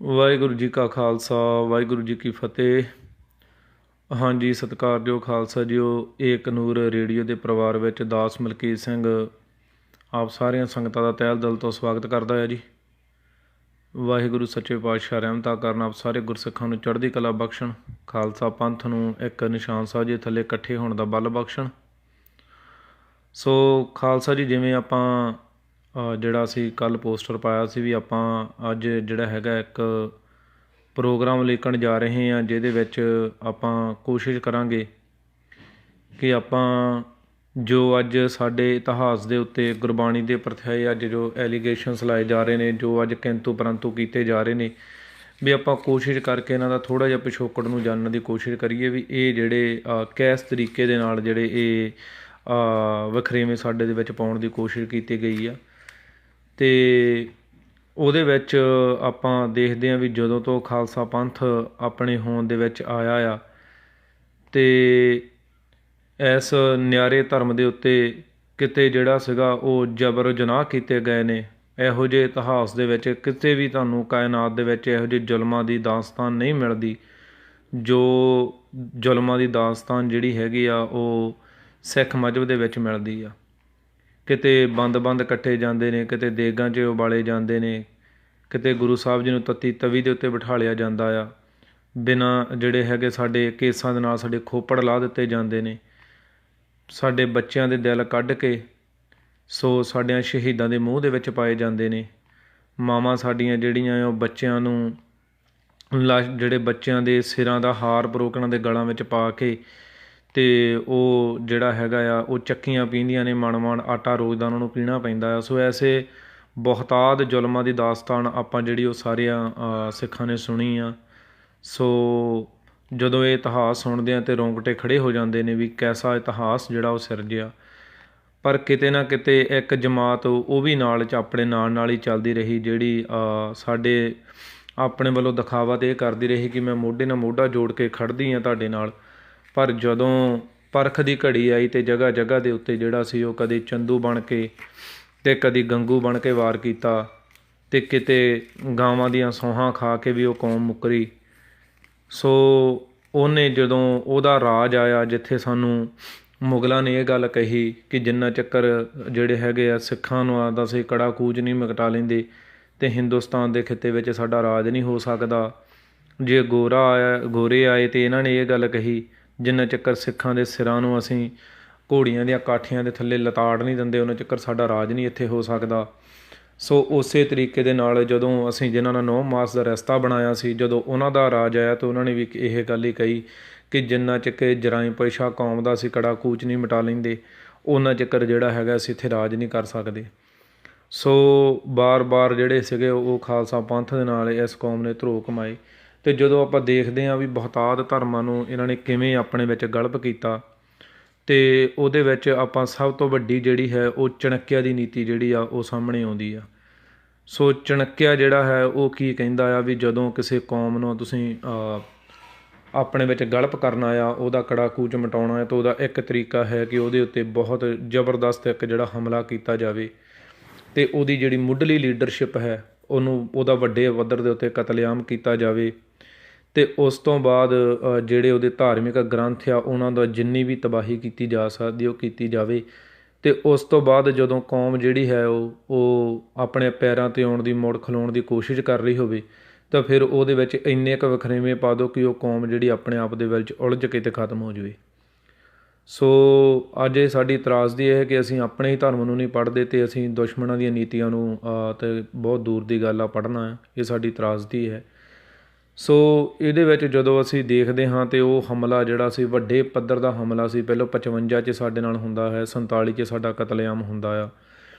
ਵਾਹਿਗੁਰੂ ਜੀ ਕਾ ਖਾਲਸਾ ਵਾਹਿਗੁਰੂ ਜੀ ਕੀ ਫਤਿਹ। ਹਾਂਜੀ, ਸਤਿਕਾਰਯੋਗ ਖਾਲਸਾ ਜੀਓ, ਏਕ ਨੂਰ ਰੇਡੀਓ ਦੇ ਪਰਿਵਾਰ ਵਿੱਚ ਦਾਸ ਮਲਕੀਤ ਸਿੰਘ ਆਪ ਸਾਰੀਆਂ ਸੰਗਤਾਂ ਦਾ ਤਹਿ ਦਿਲ ਤੋਂ ਸਵਾਗਤ ਕਰਦਾ ਹੈ ਜੀ। ਵਾਹਿਗੁਰੂ ਸੱਚੇ ਪਾਤਸ਼ਾਹ ਰਹਿਮਤਾਂ ਕਰਨ ਆਪ ਸਾਰੇ ਗੁਰਸਿੱਖਾਂ ਨੂੰ ਚੜ੍ਹਦੀ ਕਲਾ ਬਖਸ਼ਣ, ਖਾਲਸਾ ਪੰਥ ਨੂੰ ਇੱਕ ਨਿਸ਼ਾਨ ਸਾਝੇ ਥੱਲੇ ਇਕੱਠੇ ਹੋਣ ਦਾ ਬਲ ਬਖਸ਼ਣ। ਸੋ ਖਾਲਸਾ ਜੀ, ਜਿਵੇਂ ਆਪਾਂ ਜਿਹੜਾ ਅਸੀਂ ਕੱਲ੍ਹ ਪੋਸਟਰ ਪਾਇਆ ਸੀ ਵੀ ਆਪਾਂ ਅੱਜ ਜਿਹੜਾ ਹੈਗਾ ਇੱਕ ਪ੍ਰੋਗਰਾਮ ਲਿਖਣ ਜਾ ਰਹੇ ਹਾਂ, ਜਿਹਦੇ ਵਿੱਚ ਆਪਾਂ ਕੋਸ਼ਿਸ਼ ਕਰਾਂਗੇ ਕਿ ਆਪਾਂ ਜੋ ਅੱਜ ਸਾਡੇ ਇਤਿਹਾਸ ਦੇ ਉੱਤੇ ਗੁਰਬਾਣੀ ਦੇ ਪ੍ਰਥਾਏ ਅੱਜ ਜੋ ਐਲੀਗੇਸ਼ਨਸ ਲਾਏ ਜਾ ਰਹੇ ਨੇ, ਜੋ ਅੱਜ ਕਿੰਤੂ ਪਰੰਤੂ ਕੀਤੇ ਜਾ ਰਹੇ ਨੇ, ਵੀ ਆਪਾਂ ਕੋਸ਼ਿਸ਼ ਕਰਕੇ ਇਹਨਾਂ ਦਾ ਥੋੜ੍ਹਾ ਜਿਹਾ ਪਿਛੋਕੜ ਨੂੰ ਜਾਣਨ ਦੀ ਕੋਸ਼ਿਸ਼ ਕਰੀਏ ਵੀ ਇਹ ਜਿਹੜੇ ਕਿਸ ਤਰੀਕੇ ਦੇ ਨਾਲ ਜਿਹੜੇ ਇਹ ਵਖਰੇਵੇਂ ਸਾਡੇ ਦੇ ਵਿੱਚ ਪਾਉਣ ਦੀ ਕੋਸ਼ਿਸ਼ ਕੀਤੀ ਗਈ ਆ। ਅਤੇ ਉਹਦੇ ਵਿੱਚ ਆਪਾਂ ਦੇਖਦੇ ਹਾਂ ਵੀ ਜਦੋਂ ਤੋਂ ਖਾਲਸਾ ਪੰਥ ਆਪਣੇ ਹੋਂਦ ਦੇ ਵਿੱਚ ਆਇਆ ਆ ਅਤੇ ਇਸ ਨਿਆਰੇ ਧਰਮ ਦੇ ਉੱਤੇ ਕਿਤੇ ਜਿਹੜਾ ਸੀਗਾ ਉਹ ਜ਼ਬਰ ਜਨਾਹ ਕੀਤੇ ਗਏ ਨੇ। ਇਹੋ ਜਿਹੇ ਇਤਿਹਾਸ ਦੇ ਵਿੱਚ ਕਿਤੇ ਵੀ ਤੁਹਾਨੂੰ ਕਾਇਨਾਤ ਦੇ ਵਿੱਚ ਇਹੋ ਜਿਹੇ ਜ਼ੁਲਮਾਂ ਦੀ ਦਾਸਤਾਨ ਨਹੀਂ ਮਿਲਦੀ ਜੋ ਜ਼ੁਲਮਾਂ ਦੀ ਦਾਸਤਾਨ ਜਿਹੜੀ ਹੈਗੀ ਆ ਉਹ ਸਿੱਖ ਮਜ਼ਹਬ ਦੇ ਵਿੱਚ ਮਿਲਦੀ ਆ। ਕਿਤੇ ਬੰਦ ਕੱਟੇ ਜਾਂਦੇ ਨੇ, ਕਿਤੇ ਦੇਗਾਂ 'ਚ ਉਬਾਲੇ ਜਾਂਦੇ ਨੇ, ਕਿਤੇ ਗੁਰੂ ਸਾਹਿਬ ਜੀ ਨੂੰ ਤੱਤੀ ਤਵੀ ਦੇ ਉੱਤੇ ਬਿਠਾਲਿਆ ਜਾਂਦਾ ਆ, ਬਿਨਾਂ ਜਿਹੜੇ ਹੈਗੇ ਸਾਡੇ ਕੇਸਾਂ ਦੇ ਨਾਲ ਸਾਡੇ ਖੋਪੜ ਲਾ ਦਿੱਤੇ ਜਾਂਦੇ ਨੇ, ਸਾਡੇ ਬੱਚਿਆਂ ਦੇ ਦਿਲ ਕੱਢ ਕੇ ਸੋ ਸਾਡਿਆਂ ਸ਼ਹੀਦਾਂ ਦੇ ਮੂੰਹ ਦੇ ਵਿੱਚ ਪਾਏ ਜਾਂਦੇ ਨੇ। ਮਾਵਾਂ ਸਾਡੀਆਂ ਜਿਹੜੀਆਂ ਉਹ ਬੱਚਿਆਂ ਨੂੰ ਜਿਹੜੇ ਬੱਚਿਆਂ ਦੇ ਸਿਰਾਂ ਦਾ ਹਾਰ ਪਰੋਕਣਾ ਦੇ ਗਲਾਂ ਵਿੱਚ ਪਾ ਕੇ ਅਤੇ ਉਹ ਜਿਹੜਾ ਹੈਗਾ ਆ ਉਹ ਚੱਕੀਆਂ ਪੀਂਦੀਆਂ ਨੇ, ਮਣ ਆਟਾ ਰੋਜ਼ ਉਹਨਾਂ ਨੂੰ ਪੀਣਾ ਪੈਂਦਾ ਆ। ਸੋ ਐਸੇ ਬਹੁਤਾਤ ਜ਼ੁਲਮਾਂ ਦੀ ਦਾਸਤਾਨ ਆਪਾਂ ਜਿਹੜੀ ਉਹ ਸਾਰੀਆਂ ਸਿੱਖਾਂ ਨੇ ਸੁਣੀ ਆ। ਸੋ ਜਦੋਂ ਇਹ ਇਤਿਹਾਸ ਸੁਣਦੇ ਹਾਂ ਤਾਂ ਰੌਂਗਟੇ ਖੜ੍ਹੇ ਹੋ ਜਾਂਦੇ ਨੇ ਵੀ ਕੈਸਾ ਇਤਿਹਾਸ ਜਿਹੜਾ ਉਹ ਸਿਰਜਿਆ। ਪਰ ਕਿਤੇ ਨਾ ਕਿਤੇ ਇੱਕ ਜਮਾਤ ਉਹ ਵੀ ਆਪਣੇ ਨਾਲ ਹੀ ਚੱਲਦੀ ਰਹੀ, ਜਿਹੜੀ ਸਾਡੇ ਆਪਣੇ ਵੱਲੋਂ ਦਿਖਾਵਾ ਤਾਂ ਇਹ ਕਰਦੀ ਰਹੀ ਕਿ ਮੈਂ ਮੋਢੇ ਨਾਲ ਮੋਢਾ ਜੋੜ ਕੇ ਖੜ੍ਹਦੀ ਹਾਂ ਤੁਹਾਡੇ ਨਾਲ। ਪਰ ਜਦੋਂ ਪਰਖ ਦੀ ਘੜੀ ਆਈ ਅਤੇ ਜਗ੍ਹਾ ਜਗ੍ਹਾ ਦੇ ਉੱਤੇ ਜਿਹੜਾ ਸੀ ਉਹ ਕਦੇ ਚੰਦੂ ਬਣ ਕੇ ਅਤੇ ਕਦੀ ਗੰਗੂ ਬਣ ਕੇ ਵਾਰ ਕੀਤਾ, ਅਤੇ ਕਿਤੇ ਗਾਵਾਂ ਦੀਆਂ ਸੌਹਾਂ ਖਾ ਕੇ ਵੀ ਉਹ ਕੌਮ ਮੁੱਕਰੀ। ਸੋ ਉਹਨੇ ਜਦੋਂ ਉਹਦਾ ਰਾਜ ਆਇਆ, ਜਿੱਥੇ ਸਾਨੂੰ ਮੁਗਲਾਂ ਨੇ ਇਹ ਗੱਲ ਕਹੀ ਕਿ ਜਿੰਨਾ ਚੱਕਰ ਜਿਹੜੇ ਹੈਗੇ ਆ ਸਿੱਖਾਂ ਨੂੰ ਆਦਾ ਸੀ ਕੜਾ ਕੂਚ ਨਹੀਂ ਮਿਟਾ ਲੈਂਦੇ ਅਤੇ ਹਿੰਦੁਸਤਾਨ ਦੇ ਖਿੱਤੇ ਵਿੱਚ ਸਾਡਾ ਰਾਜ ਨਹੀਂ ਹੋ ਸਕਦਾ। ਜੇ ਗੋਰੇ ਆਏ ਅਤੇ ਇਹਨਾਂ ਨੇ ਇਹ ਗੱਲ ਕਹੀ ਜਿੰਨਾ ਚੱਕਰ ਸਿੱਖਾਂ ਦੇ ਸਿਰਾਂ ਨੂੰ ਅਸੀਂ ਘੋੜੀਆਂ ਦੀਆਂ ਕਾਠੀਆਂ ਦੇ ਥੱਲੇ ਲਤਾੜ ਨਹੀਂ ਦਿੰਦੇ ਉਹਨਾਂ ਚੱਕਰ ਸਾਡਾ ਰਾਜ ਨਹੀਂ ਇੱਥੇ ਹੋ ਸਕਦਾ। ਸੋ ਉਸੇ ਤਰੀਕੇ ਦੇ ਨਾਲ ਜਦੋਂ ਅਸੀਂ ਜਿਨ੍ਹਾਂ ਨਾਲ 9 ਮਾਸ ਦਾ ਰਿਸ਼ਤਾ ਬਣਾਇਆ ਸੀ, ਜਦੋਂ ਉਹਨਾਂ ਦਾ ਰਾਜ ਆਇਆ ਤਾਂ ਉਹਨਾਂ ਨੇ ਵੀ ਇਹ ਗੱਲ ਹੀ ਕਹੀ ਕਿ ਜਿੰਨਾ ਚੱਕਰ ਜਰਾਈਮ ਪੇਸ਼ਾ ਕੌਮ ਦਾ ਅਸੀਂ ਕੜਾ ਕੂਚ ਨਹੀਂ ਮਿਟਾ ਲੈਂਦੇ ਉਹਨਾਂ ਚੱਕਰ ਜਿਹੜਾ ਹੈਗਾ ਅਸੀਂ ਇੱਥੇ ਰਾਜ ਨਹੀਂ ਕਰ ਸਕਦੇ। ਸੋ ਬਾਰ ਜਿਹੜੇ ਸੀਗੇ ਉਹ ਖਾਲਸਾ ਪੰਥ ਦੇ ਨਾਲ ਇਸ ਕੌਮ ਨੇ ਧਰੋ ਕਮਾਏ। ਅਤੇ ਜਦੋਂ ਆਪਾਂ ਦੇਖਦੇ ਹਾਂ ਵੀ ਬਹੁਤਾਤ ਧਰਮਾਂ ਨੂੰ ਇਹਨਾਂ ਨੇ ਕਿਵੇਂ ਆਪਣੇ ਵਿੱਚ ਗਲਪ ਕੀਤਾ, ਅਤੇ ਉਹਦੇ ਵਿੱਚ ਆਪਾਂ ਸਭ ਤੋਂ ਵੱਡੀ ਜਿਹੜੀ ਹੈ ਉਹ ਚਣੱਕਿਆ ਦੀ ਨੀਤੀ ਜਿਹੜੀ ਆ ਉਹ ਸਾਹਮਣੇ ਆਉਂਦੀ ਆ। ਸੋ ਚਣੱਕਿਆ ਜਿਹੜਾ ਹੈ ਉਹ ਕੀ ਕਹਿੰਦਾ ਆ ਵੀ ਜਦੋਂ ਕਿਸੇ ਕੌਮ ਨੂੰ ਤੁਸੀਂ ਆਪਣੇ ਵਿੱਚ ਗਲਪ ਕਰਨਾ ਆ, ਉਹਦਾ ਕੜਾ ਕੂਚ ਮਿਟਾਉਣਾ ਹੈ, ਤਾਂ ਉਹਦਾ ਇੱਕ ਤਰੀਕਾ ਹੈ ਕਿ ਉਹਦੇ ਉੱਤੇ ਬਹੁਤ ਜ਼ਬਰਦਸਤ ਇੱਕ ਜਿਹੜਾ ਹਮਲਾ ਕੀਤਾ ਜਾਵੇ ਅਤੇ ਉਹਦੀ ਜਿਹੜੀ ਮੁੱਢਲੀ ਲੀਡਰਸ਼ਿਪ ਹੈ ਉਹਨੂੰ ਉਹਦਾ ਵੱਡੇ ਪੱਧਰ ਦੇ ਉੱਤੇ ਕਤਲੇਆਮ ਕੀਤਾ ਜਾਵੇ, ਅਤੇ ਉਸ ਤੋਂ ਬਾਅਦ ਜਿਹੜੇ ਉਹਦੇ ਧਾਰਮਿਕ ਗ੍ਰੰਥ ਆ ਉਹਨਾਂ ਦਾ ਜਿੰਨੀ ਵੀ ਤਬਾਹੀ ਕੀਤੀ ਜਾ ਸਕਦੀ ਉਹ ਕੀਤੀ ਜਾਵੇ। ਅਤੇ ਉਸ ਤੋਂ ਬਾਅਦ ਜਦੋਂ ਕੌਮ ਜਿਹੜੀ ਹੈ ਉਹ ਆਪਣੇ ਪੈਰਾਂ 'ਤੇ ਆਉਣ ਦੀ, ਮੁੜ ਖਲੋਣ ਦੀ ਕੋਸ਼ਿਸ਼ ਕਰ ਰਹੀ ਹੋਵੇ, ਤਾਂ ਫਿਰ ਉਹਦੇ ਵਿੱਚ ਇੰਨੇ ਕੁ ਵਖਰੇਵੇਂ ਪਾ ਦਿਓ ਕਿ ਉਹ ਕੌਮ ਜਿਹੜੀ ਆਪਣੇ ਆਪ ਦੇ ਵਿੱਚ ਉਲਝ ਕੇ ਅਤੇ ਖਤਮ ਹੋ ਜਾਵੇ। ਸੋ ਅੱਜ ਇਹ ਸਾਡੀ ਤਰਾਸਦੀ ਇਹ ਹੈ ਕਿ ਅਸੀਂ ਆਪਣੇ ਹੀ ਧਰਮ ਨੂੰ ਨਹੀਂ ਪੜ੍ਹਦੇ ਅਤੇ ਅਸੀਂ ਦੁਸ਼ਮਣਾਂ ਦੀਆਂ ਨੀਤੀਆਂ ਨੂੰ ਤਾਂ ਬਹੁਤ ਦੂਰ ਦੀ ਗੱਲ ਆ ਪੜ੍ਹਨਾ ਹੈ। ਇਹ ਸਾਡੀ ਤਰਾਸਦੀ ਹੈ। ਸੋ ਇਹਦੇ ਵਿੱਚ ਜਦੋਂ ਅਸੀਂ ਦੇਖਦੇ ਹਾਂ ਤਾਂ ਉਹ ਹਮਲਾ ਜਿਹੜਾ ਸੀ ਵੱਡੇ ਪੱਧਰ ਦਾ ਹਮਲਾ ਸੀ। ਪਹਿਲਾਂ 55 'ਚ ਸਾਡੇ ਨਾਲ ਹੁੰਦਾ ਹੈ, 47 'ਚ ਸਾਡਾ ਕਤਲੇਆਮ ਹੁੰਦਾ ਆ,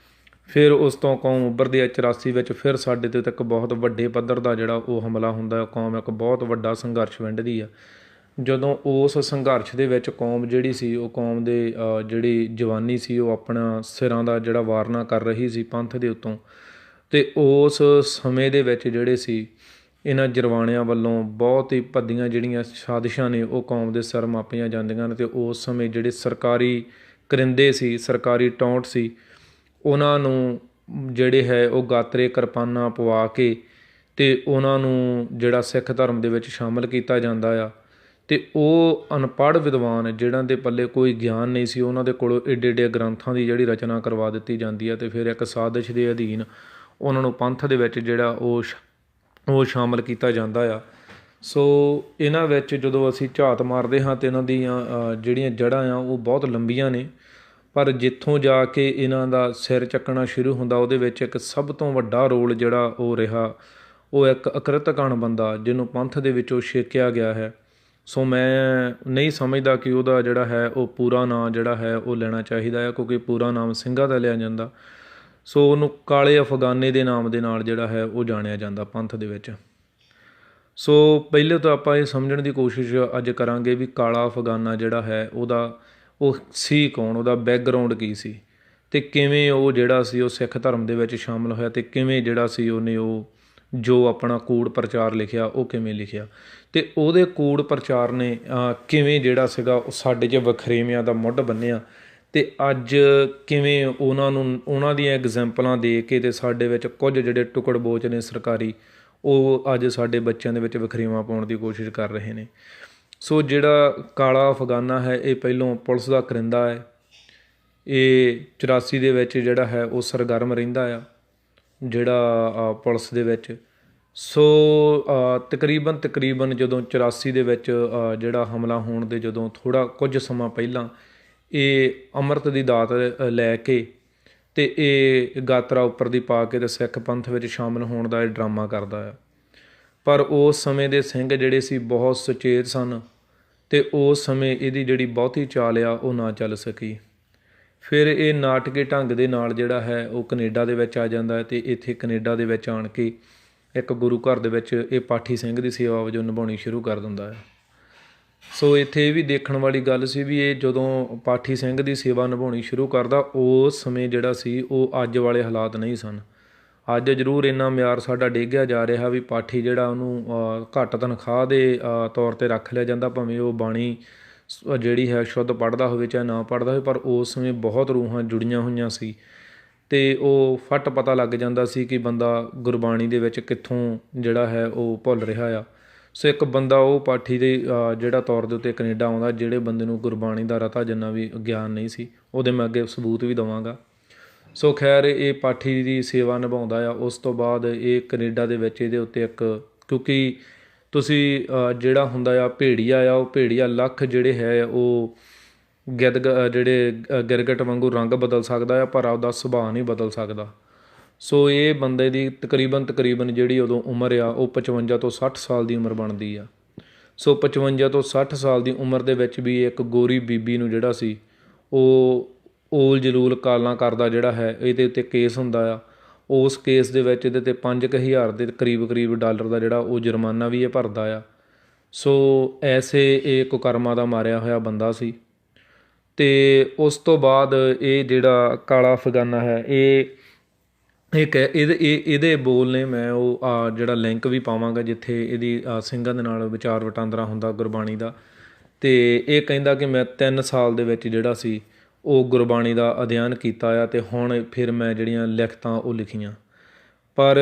ਫਿਰ ਉਸ ਤੋਂ ਕੌਮ ਉੱਭਰਦੀ ਹੈ 84 ਵਿੱਚ, ਫਿਰ ਸਾਡੇ 'ਤੇ ਇੱਕ ਬਹੁਤ ਵੱਡੇ ਪੱਧਰ ਦਾ ਜਿਹੜਾ ਉਹ ਹਮਲਾ ਹੁੰਦਾ, ਕੌਮ ਇੱਕ ਬਹੁਤ ਵੱਡਾ ਸੰਘਰਸ਼ ਵਿੰਡਦੀ ਆ। ਜਦੋਂ ਉਸ ਸੰਘਰਸ਼ ਦੇ ਵਿੱਚ ਕੌਮ ਜਿਹੜੀ ਸੀ ਉਹ ਕੌਮ ਦੇ ਜਿਹੜੀ ਜਵਾਨੀ ਸੀ ਉਹ ਆਪਣਾ ਸਿਰਾਂ ਦਾ ਜਿਹੜਾ ਵਾਰਨਾ ਕਰ ਰਹੀ ਸੀ ਪੰਥ ਦੇ ਉੱਤੋਂ, ਅਤੇ ਉਸ ਸਮੇਂ ਦੇ ਵਿੱਚ ਜਿਹੜੇ ਸੀ ਇਹਨਾਂ ਜਰਵਾਣਿਆਂ ਵੱਲੋਂ ਬਹੁਤ ਹੀ ਭੱਦੀਆਂ ਜਿਹੜੀਆਂ ਸਾਜ਼ਿਸ਼ਾਂ ਨੇ ਉਹ ਕੌਮ ਦੇ ਸਿਰ ਮਾਪੀਆਂ ਜਾਂਦੀਆਂ ਨੇ। ਅਤੇ ਉਸ ਸਮੇਂ ਜਿਹੜੇ ਸਰਕਾਰੀ ਕਰਿੰਦੇ ਸੀ, ਸਰਕਾਰੀ ਟੌਂਟ ਸੀ, ਉਹਨਾਂ ਨੂੰ ਜਿਹੜੇ ਹੈ ਉਹ ਗਾਤਰੇ ਕਿਰਪਾਨਾਂ ਪਵਾ ਕੇ ਤੇ ਉਹਨਾਂ ਨੂੰ ਜਿਹੜਾ ਸਿੱਖ ਧਰਮ ਦੇ ਵਿੱਚ ਸ਼ਾਮਲ ਕੀਤਾ ਜਾਂਦਾ ਆ। ਤੇ ਉਹ ਅਨਪੜ੍ਹ ਵਿਦਵਾਨ ਜਿਨ੍ਹਾਂ ਦੇ ਪੱਲੇ ਕੋਈ ਗਿਆਨ ਨਹੀਂ ਸੀ, ਉਹਨਾਂ ਦੇ ਕੋਲੋਂ ਏਡੇ ਏਡੇ ਗ੍ਰੰਥਾਂ ਦੀ ਜਿਹੜੀ ਰਚਨਾ ਕਰਵਾ ਦਿੱਤੀ ਜਾਂਦੀ ਹੈ। ਤੇ ਫਿਰ ਇੱਕ ਸਾਜ਼ਿਸ਼ ਦੇ ਅਧੀਨ ਉਹਨਾਂ ਨੂੰ ਪੰਥ ਦੇ ਵਿੱਚ ਜਿਹੜਾ ਉਹ ਸ਼ਾਮਲ ਕੀਤਾ ਜਾਂਦਾ ਆ। ਸੋ ਇਹਨਾਂ ਵਿੱਚ ਜਦੋਂ ਅਸੀਂ ਝਾਤ ਮਾਰਦੇ ਹਾਂ ਤਾਂ ਇਹਨਾਂ ਦੀਆਂ ਜਿਹੜੀਆਂ ਜੜ੍ਹਾਂ ਆ ਉਹ ਬਹੁਤ ਲੰਬੀਆਂ ਨੇ, ਪਰ ਜਿੱਥੋਂ ਜਾ ਕੇ ਇਹਨਾਂ ਦਾ ਸਿਰ ਚੱਕਣਾ ਸ਼ੁਰੂ ਹੁੰਦਾ ਉਹਦੇ ਵਿੱਚ ਇੱਕ ਸਭ ਤੋਂ ਵੱਡਾ ਰੋਲ ਜਿਹੜਾ ਉਹ ਰਿਹਾ, ਉਹ ਇੱਕ ਅਕ੍ਰਿਤਕਣ ਬੰਦਾ ਜਿਹਨੂੰ ਪੰਥ ਦੇ ਵਿੱਚੋਂ ਛੇਕਿਆ ਗਿਆ ਹੈ। ਸੋ ਮੈਂ ਨਹੀਂ ਸਮਝਦਾ ਕਿ ਉਹਦਾ ਜਿਹੜਾ ਹੈ ਉਹ ਪੂਰਾ ਨਾਂ ਜਿਹੜਾ ਹੈ ਉਹ ਲੈਣਾ ਚਾਹੀਦਾ ਹੈ, ਕਿਉਂਕਿ ਪੂਰਾ ਨਾਮ ਸਿੰਘਾਂ ਦਾ ਲਿਆ ਜਾਂਦਾ। ਸੋ ਉਹਨੂੰ ਕਾਲੇ ਅਫਗਾਨੇ ਦੇ ਨਾਮ ਦੇ ਨਾਲ ਜਿਹੜਾ ਹੈ ਉਹ ਜਾਣਿਆ ਜਾਂਦਾ ਪੰਥ ਦੇ ਵਿੱਚ। ਸੋ ਪਹਿਲੇ ਤਾਂ ਆਪਾਂ ਇਹ ਸਮਝਣ ਦੀ ਕੋਸ਼ਿਸ਼ ਅੱਜ ਕਰਾਂਗੇ ਵੀ ਕਾਲਾ ਅਫਗਾਨਾ ਜਿਹੜਾ ਹੈ ਉਹ ਸੀ ਕੌਣ, ਉਹਦਾ ਬੈਕਗਰਾਊਂਡ ਕੀ ਸੀ, ਅਤੇ ਕਿਵੇਂ ਉਹ ਜਿਹੜਾ ਸੀ ਉਹ ਸਿੱਖ ਧਰਮ ਦੇ ਵਿੱਚ ਸ਼ਾਮਲ ਹੋਇਆ, ਅਤੇ ਕਿਵੇਂ ਜਿਹੜਾ ਸੀ ਉਹਨੇ ਉਹ ਜੋ ਆਪਣਾ ਕੂੜ ਪ੍ਰਚਾਰ ਲਿਖਿਆ ਉਹ ਕਿਵੇਂ ਲਿਖਿਆ, ਅਤੇ ਉਹਦੇ ਕੂੜ ਪ੍ਰਚਾਰ ਨੇ ਕਿਵੇਂ ਜਿਹੜਾ ਸੀਗਾ ਉਹ ਸਾਡੇ 'ਚ ਵਖਰੇਵਿਆਂ ਦਾ ਮੁੱਢ ਬੰਨ੍ਹਿਆ। ਅਤੇ ਅੱਜ ਕਿਵੇਂ ਉਹਨਾਂ ਦੀਆਂ ਐਗਜ਼ੈਂਪਲਾਂ ਦੇ ਕੇ ਅਤੇ ਸਾਡੇ ਵਿੱਚ ਕੁਝ ਜਿਹੜੇ ਟੁਕੜ ਬੋਚ ਨੇ ਸਰਕਾਰੀ, ਉਹ ਅੱਜ ਸਾਡੇ ਬੱਚਿਆਂ ਦੇ ਵਿੱਚ ਵਖਰੇਵਾਂ ਪਾਉਣ ਦੀ ਕੋਸ਼ਿਸ਼ ਕਰ ਰਹੇ ਨੇ। ਸੋ ਜਿਹੜਾ ਕਾਲਾ ਅਫਗਾਨਾ ਹੈ ਇਹ ਪਹਿਲੋਂ ਪੁਲਿਸ ਦਾ ਕਰਿੰਦਾ ਹੈ। ਇਹ 84 ਦੇ ਵਿੱਚ ਜਿਹੜਾ ਹੈ ਉਹ ਸਰਗਰਮ ਰਹਿੰਦਾ ਆ ਜਿਹੜਾ ਪੁਲਿਸ ਦੇ ਵਿੱਚ। ਸੋ ਤਕਰੀਬਨ ਜਦੋਂ 84 ਦੇ ਵਿੱਚ ਜਿਹੜਾ ਹਮਲਾ ਹੋਣ ਦੇ ਜਦੋਂ ਥੋੜ੍ਹਾ ਕੁਝ ਸਮਾਂ ਪਹਿਲਾਂ ਇਹ ਅੰਮ੍ਰਿਤ ਦੀ ਦਾਤ ਲੈ ਕੇ ਅਤੇ ਇਹ ਗਾਤਰਾ ਉੱਪਰ ਦੀ ਪਾ ਕੇ ਅਤੇ ਸਿੱਖ ਪੰਥ ਵਿੱਚ ਸ਼ਾਮਲ ਹੋਣ ਦਾ ਇਹ ਡਰਾਮਾ ਕਰਦਾ ਆ। ਪਰ ਉਸ ਸਮੇਂ ਦੇ ਸਿੰਘ ਜਿਹੜੇ ਸੀ ਬਹੁਤ ਸੁਚੇਤ ਸਨ, ਅਤੇ ਉਸ ਸਮੇਂ ਇਹਦੀ ਜਿਹੜੀ ਬਹੁਤੀ ਚਾਲ ਆ ਉਹ ਨਾ ਚੱਲ ਸਕੀ। ਫਿਰ ਇਹ ਨਾਟਕੀ ਢੰਗ ਦੇ ਨਾਲ ਜਿਹੜਾ ਹੈ ਉਹ ਕੈਨੇਡਾ ਦੇ ਵਿੱਚ ਆ ਜਾਂਦਾ ਹੈ, ਅਤੇ ਇੱਥੇ ਕੈਨੇਡਾ ਦੇ ਵਿੱਚ ਆਣ ਕੇ ਇੱਕ ਗੁਰੂ ਘਰ ਦੇ ਵਿੱਚ ਇਹ ਪਾਠੀ ਸਿੰਘ ਦੀ ਸੇਵਾ ਵਜੋਂ ਨਿਭਾਉਣੀ ਸ਼ੁਰੂ ਕਰ ਦਿੰਦਾ ਹੈ। ਸੋ ਇੱਥੇ ਇਹ ਵੀ ਦੇਖਣ ਵਾਲੀ ਗੱਲ ਸੀ ਵੀ ਇਹ ਜਦੋਂ ਪਾਠੀ ਸਿੰਘ ਦੀ ਸੇਵਾ ਨਿਭਾਉਣੀ ਸ਼ੁਰੂ ਕਰਦਾ, ਉਸ ਸਮੇਂ ਜਿਹੜਾ ਸੀ ਉਹ ਅੱਜ ਵਾਲੇ ਹਾਲਾਤ ਨਹੀਂ ਸਨ। ਅੱਜ ਜ਼ਰੂਰ ਇੰਨਾ ਮਿਆਰ ਸਾਡਾ ਡੇਗਿਆ ਜਾ ਰਿਹਾ ਵੀ ਪਾਠੀ ਜਿਹੜਾ ਉਹਨੂੰ ਘੱਟ ਤਨਖਾਹ ਦੇ ਤੌਰ 'ਤੇ ਰੱਖ ਲਿਆ ਜਾਂਦਾ, ਭਾਵੇਂ ਉਹ ਬਾਣੀ ਜਿਹੜੀ ਹੈ ਸ਼ੁੱਧ ਪੜ੍ਹਦਾ ਹੋਵੇ ਚਾਹੇ ਨਾ ਪੜ੍ਹਦਾ ਹੋਵੇ, ਪਰ ਉਸ ਸਮੇਂ ਬਹੁਤ ਰੂਹਾਂ ਜੁੜੀਆਂ ਹੋਈਆਂ ਸੀ, ਅਤੇ ਉਹ ਫੱਟ ਪਤਾ ਲੱਗ ਜਾਂਦਾ ਸੀ ਕਿ ਬੰਦਾ ਗੁਰਬਾਣੀ ਦੇ ਵਿੱਚ ਕਿੱਥੋਂ ਜਿਹੜਾ ਹੈ ਉਹ ਭੁੱਲ ਰਿਹਾ ਆ। ਸੋ ਇੱਕ ਬੰਦਾ ਉਹ ਪਾਠੀ ਦੇ ਜਿਹੜਾ ਤੌਰ ਦੇ ਉੱਤੇ ਕੈਨੇਡਾ ਆਉਂਦਾ, ਜਿਹੜੇ ਬੰਦੇ ਨੂੰ ਗੁਰਬਾਣੀ ਦਾ ਰਤਾ ਜਿੰਨਾ ਵੀ ਗਿਆਨ ਨਹੀਂ ਸੀ, ਉਹਦੇ ਮੈਂ ਅੱਗੇ ਸਬੂਤ ਵੀ ਦੇਵਾਂਗਾ। ਸੋ ਖੈਰ ਇਹ ਪਾਠੀ ਦੀ ਸੇਵਾ ਨਿਭਾਉਂਦਾ ਆ। ਉਸ ਤੋਂ ਬਾਅਦ ਇਹ ਕੈਨੇਡਾ ਦੇ ਵਿੱਚ ਇਹਦੇ ਉੱਤੇ ਇੱਕ, ਕਿਉਂਕਿ ਤੁਸੀਂ ਜਿਹੜਾ ਹੁੰਦਾ ਆ ਭੇੜੀਆ ਆ, ਉਹ ਭੇੜੀਆ ਲੱਖ ਜਿਹੜੇ ਹੈ ਉਹ ਜਿਹੜੇ ਗਿਰਗਟ ਵਾਂਗੂ ਰੰਗ ਬਦਲ ਸਕਦਾ ਆ, ਪਰ ਆਪਦਾ ਸੁਭਾਅ ਨਹੀਂ ਬਦਲ ਸਕਦਾ। ਸੋ ਇਹ ਬੰਦੇ ਦੀ ਤਕਰੀਬਨ ਜਿਹੜੀ ਉਦੋਂ ਉਮਰ ਆ ਉਹ 55 ਤੋਂ 60 ਸਾਲ ਦੀ ਉਮਰ ਬਣਦੀ ਆ। ਸੋ 55 ਤੋਂ 60 ਸਾਲ ਦੀ ਉਮਰ ਦੇ ਵਿੱਚ ਵੀ ਇੱਕ ਗੋਰੀ ਬੀਬੀ ਨੂੰ ਜਿਹੜਾ ਸੀ ਉਹ ਓਲ ਜਲੂਲ ਕਾਲਾਂ ਕਰਦਾ ਜਿਹੜਾ ਹੈ, ਇਹਦੇ ਉੱਤੇ ਕੇਸ ਹੁੰਦਾ ਆ। ਉਸ ਕੇਸ ਦੇ ਵਿੱਚ ਇਹਦੇ 'ਤੇ 5000 ਦੇ ਕਰੀਬ ਡਾਲਰ ਦਾ ਜਿਹੜਾ ਉਹ ਜੁਰਮਾਨਾ ਵੀ ਇਹ ਭਰਦਾ ਆ। ਸੋ ਐਸੇ ਇਹ ਕੁਕਰਮਾਂ ਦਾ ਮਾਰਿਆ ਹੋਇਆ ਬੰਦਾ ਸੀ। ਅਤੇ ਉਸ ਤੋਂ ਬਾਅਦ ਇਹ ਜਿਹੜਾ ਕਾਲਾ ਅਫਗਾਨਾ ਹੈ ਇਹਦੇ ਬੋਲ ਨੇ, ਮੈਂ ਉਹ ਜਿਹੜਾ ਲਿੰਕ ਵੀ ਪਾਵਾਂਗਾ ਜਿੱਥੇ ਇਹਦੀ ਸਿੰਘਾਂ ਦੇ ਨਾਲ ਵਿਚਾਰ ਵਟਾਂਦਰਾ ਹੁੰਦਾ ਗੁਰਬਾਣੀ ਦਾ। ਅਤੇ ਇਹ ਕਹਿੰਦਾ ਕਿ ਮੈਂ 3 ਸਾਲ ਦੇ ਵਿੱਚ ਜਿਹੜਾ ਸੀ ਉਹ ਗੁਰਬਾਣੀ ਦਾ ਅਧਿਐਨ ਕੀਤਾ ਆ, ਅਤੇ ਹੁਣ ਫਿਰ ਮੈਂ ਜਿਹੜੀਆਂ ਲਿਖਤਾਂ ਉਹ ਲਿਖੀਆਂ। ਪਰ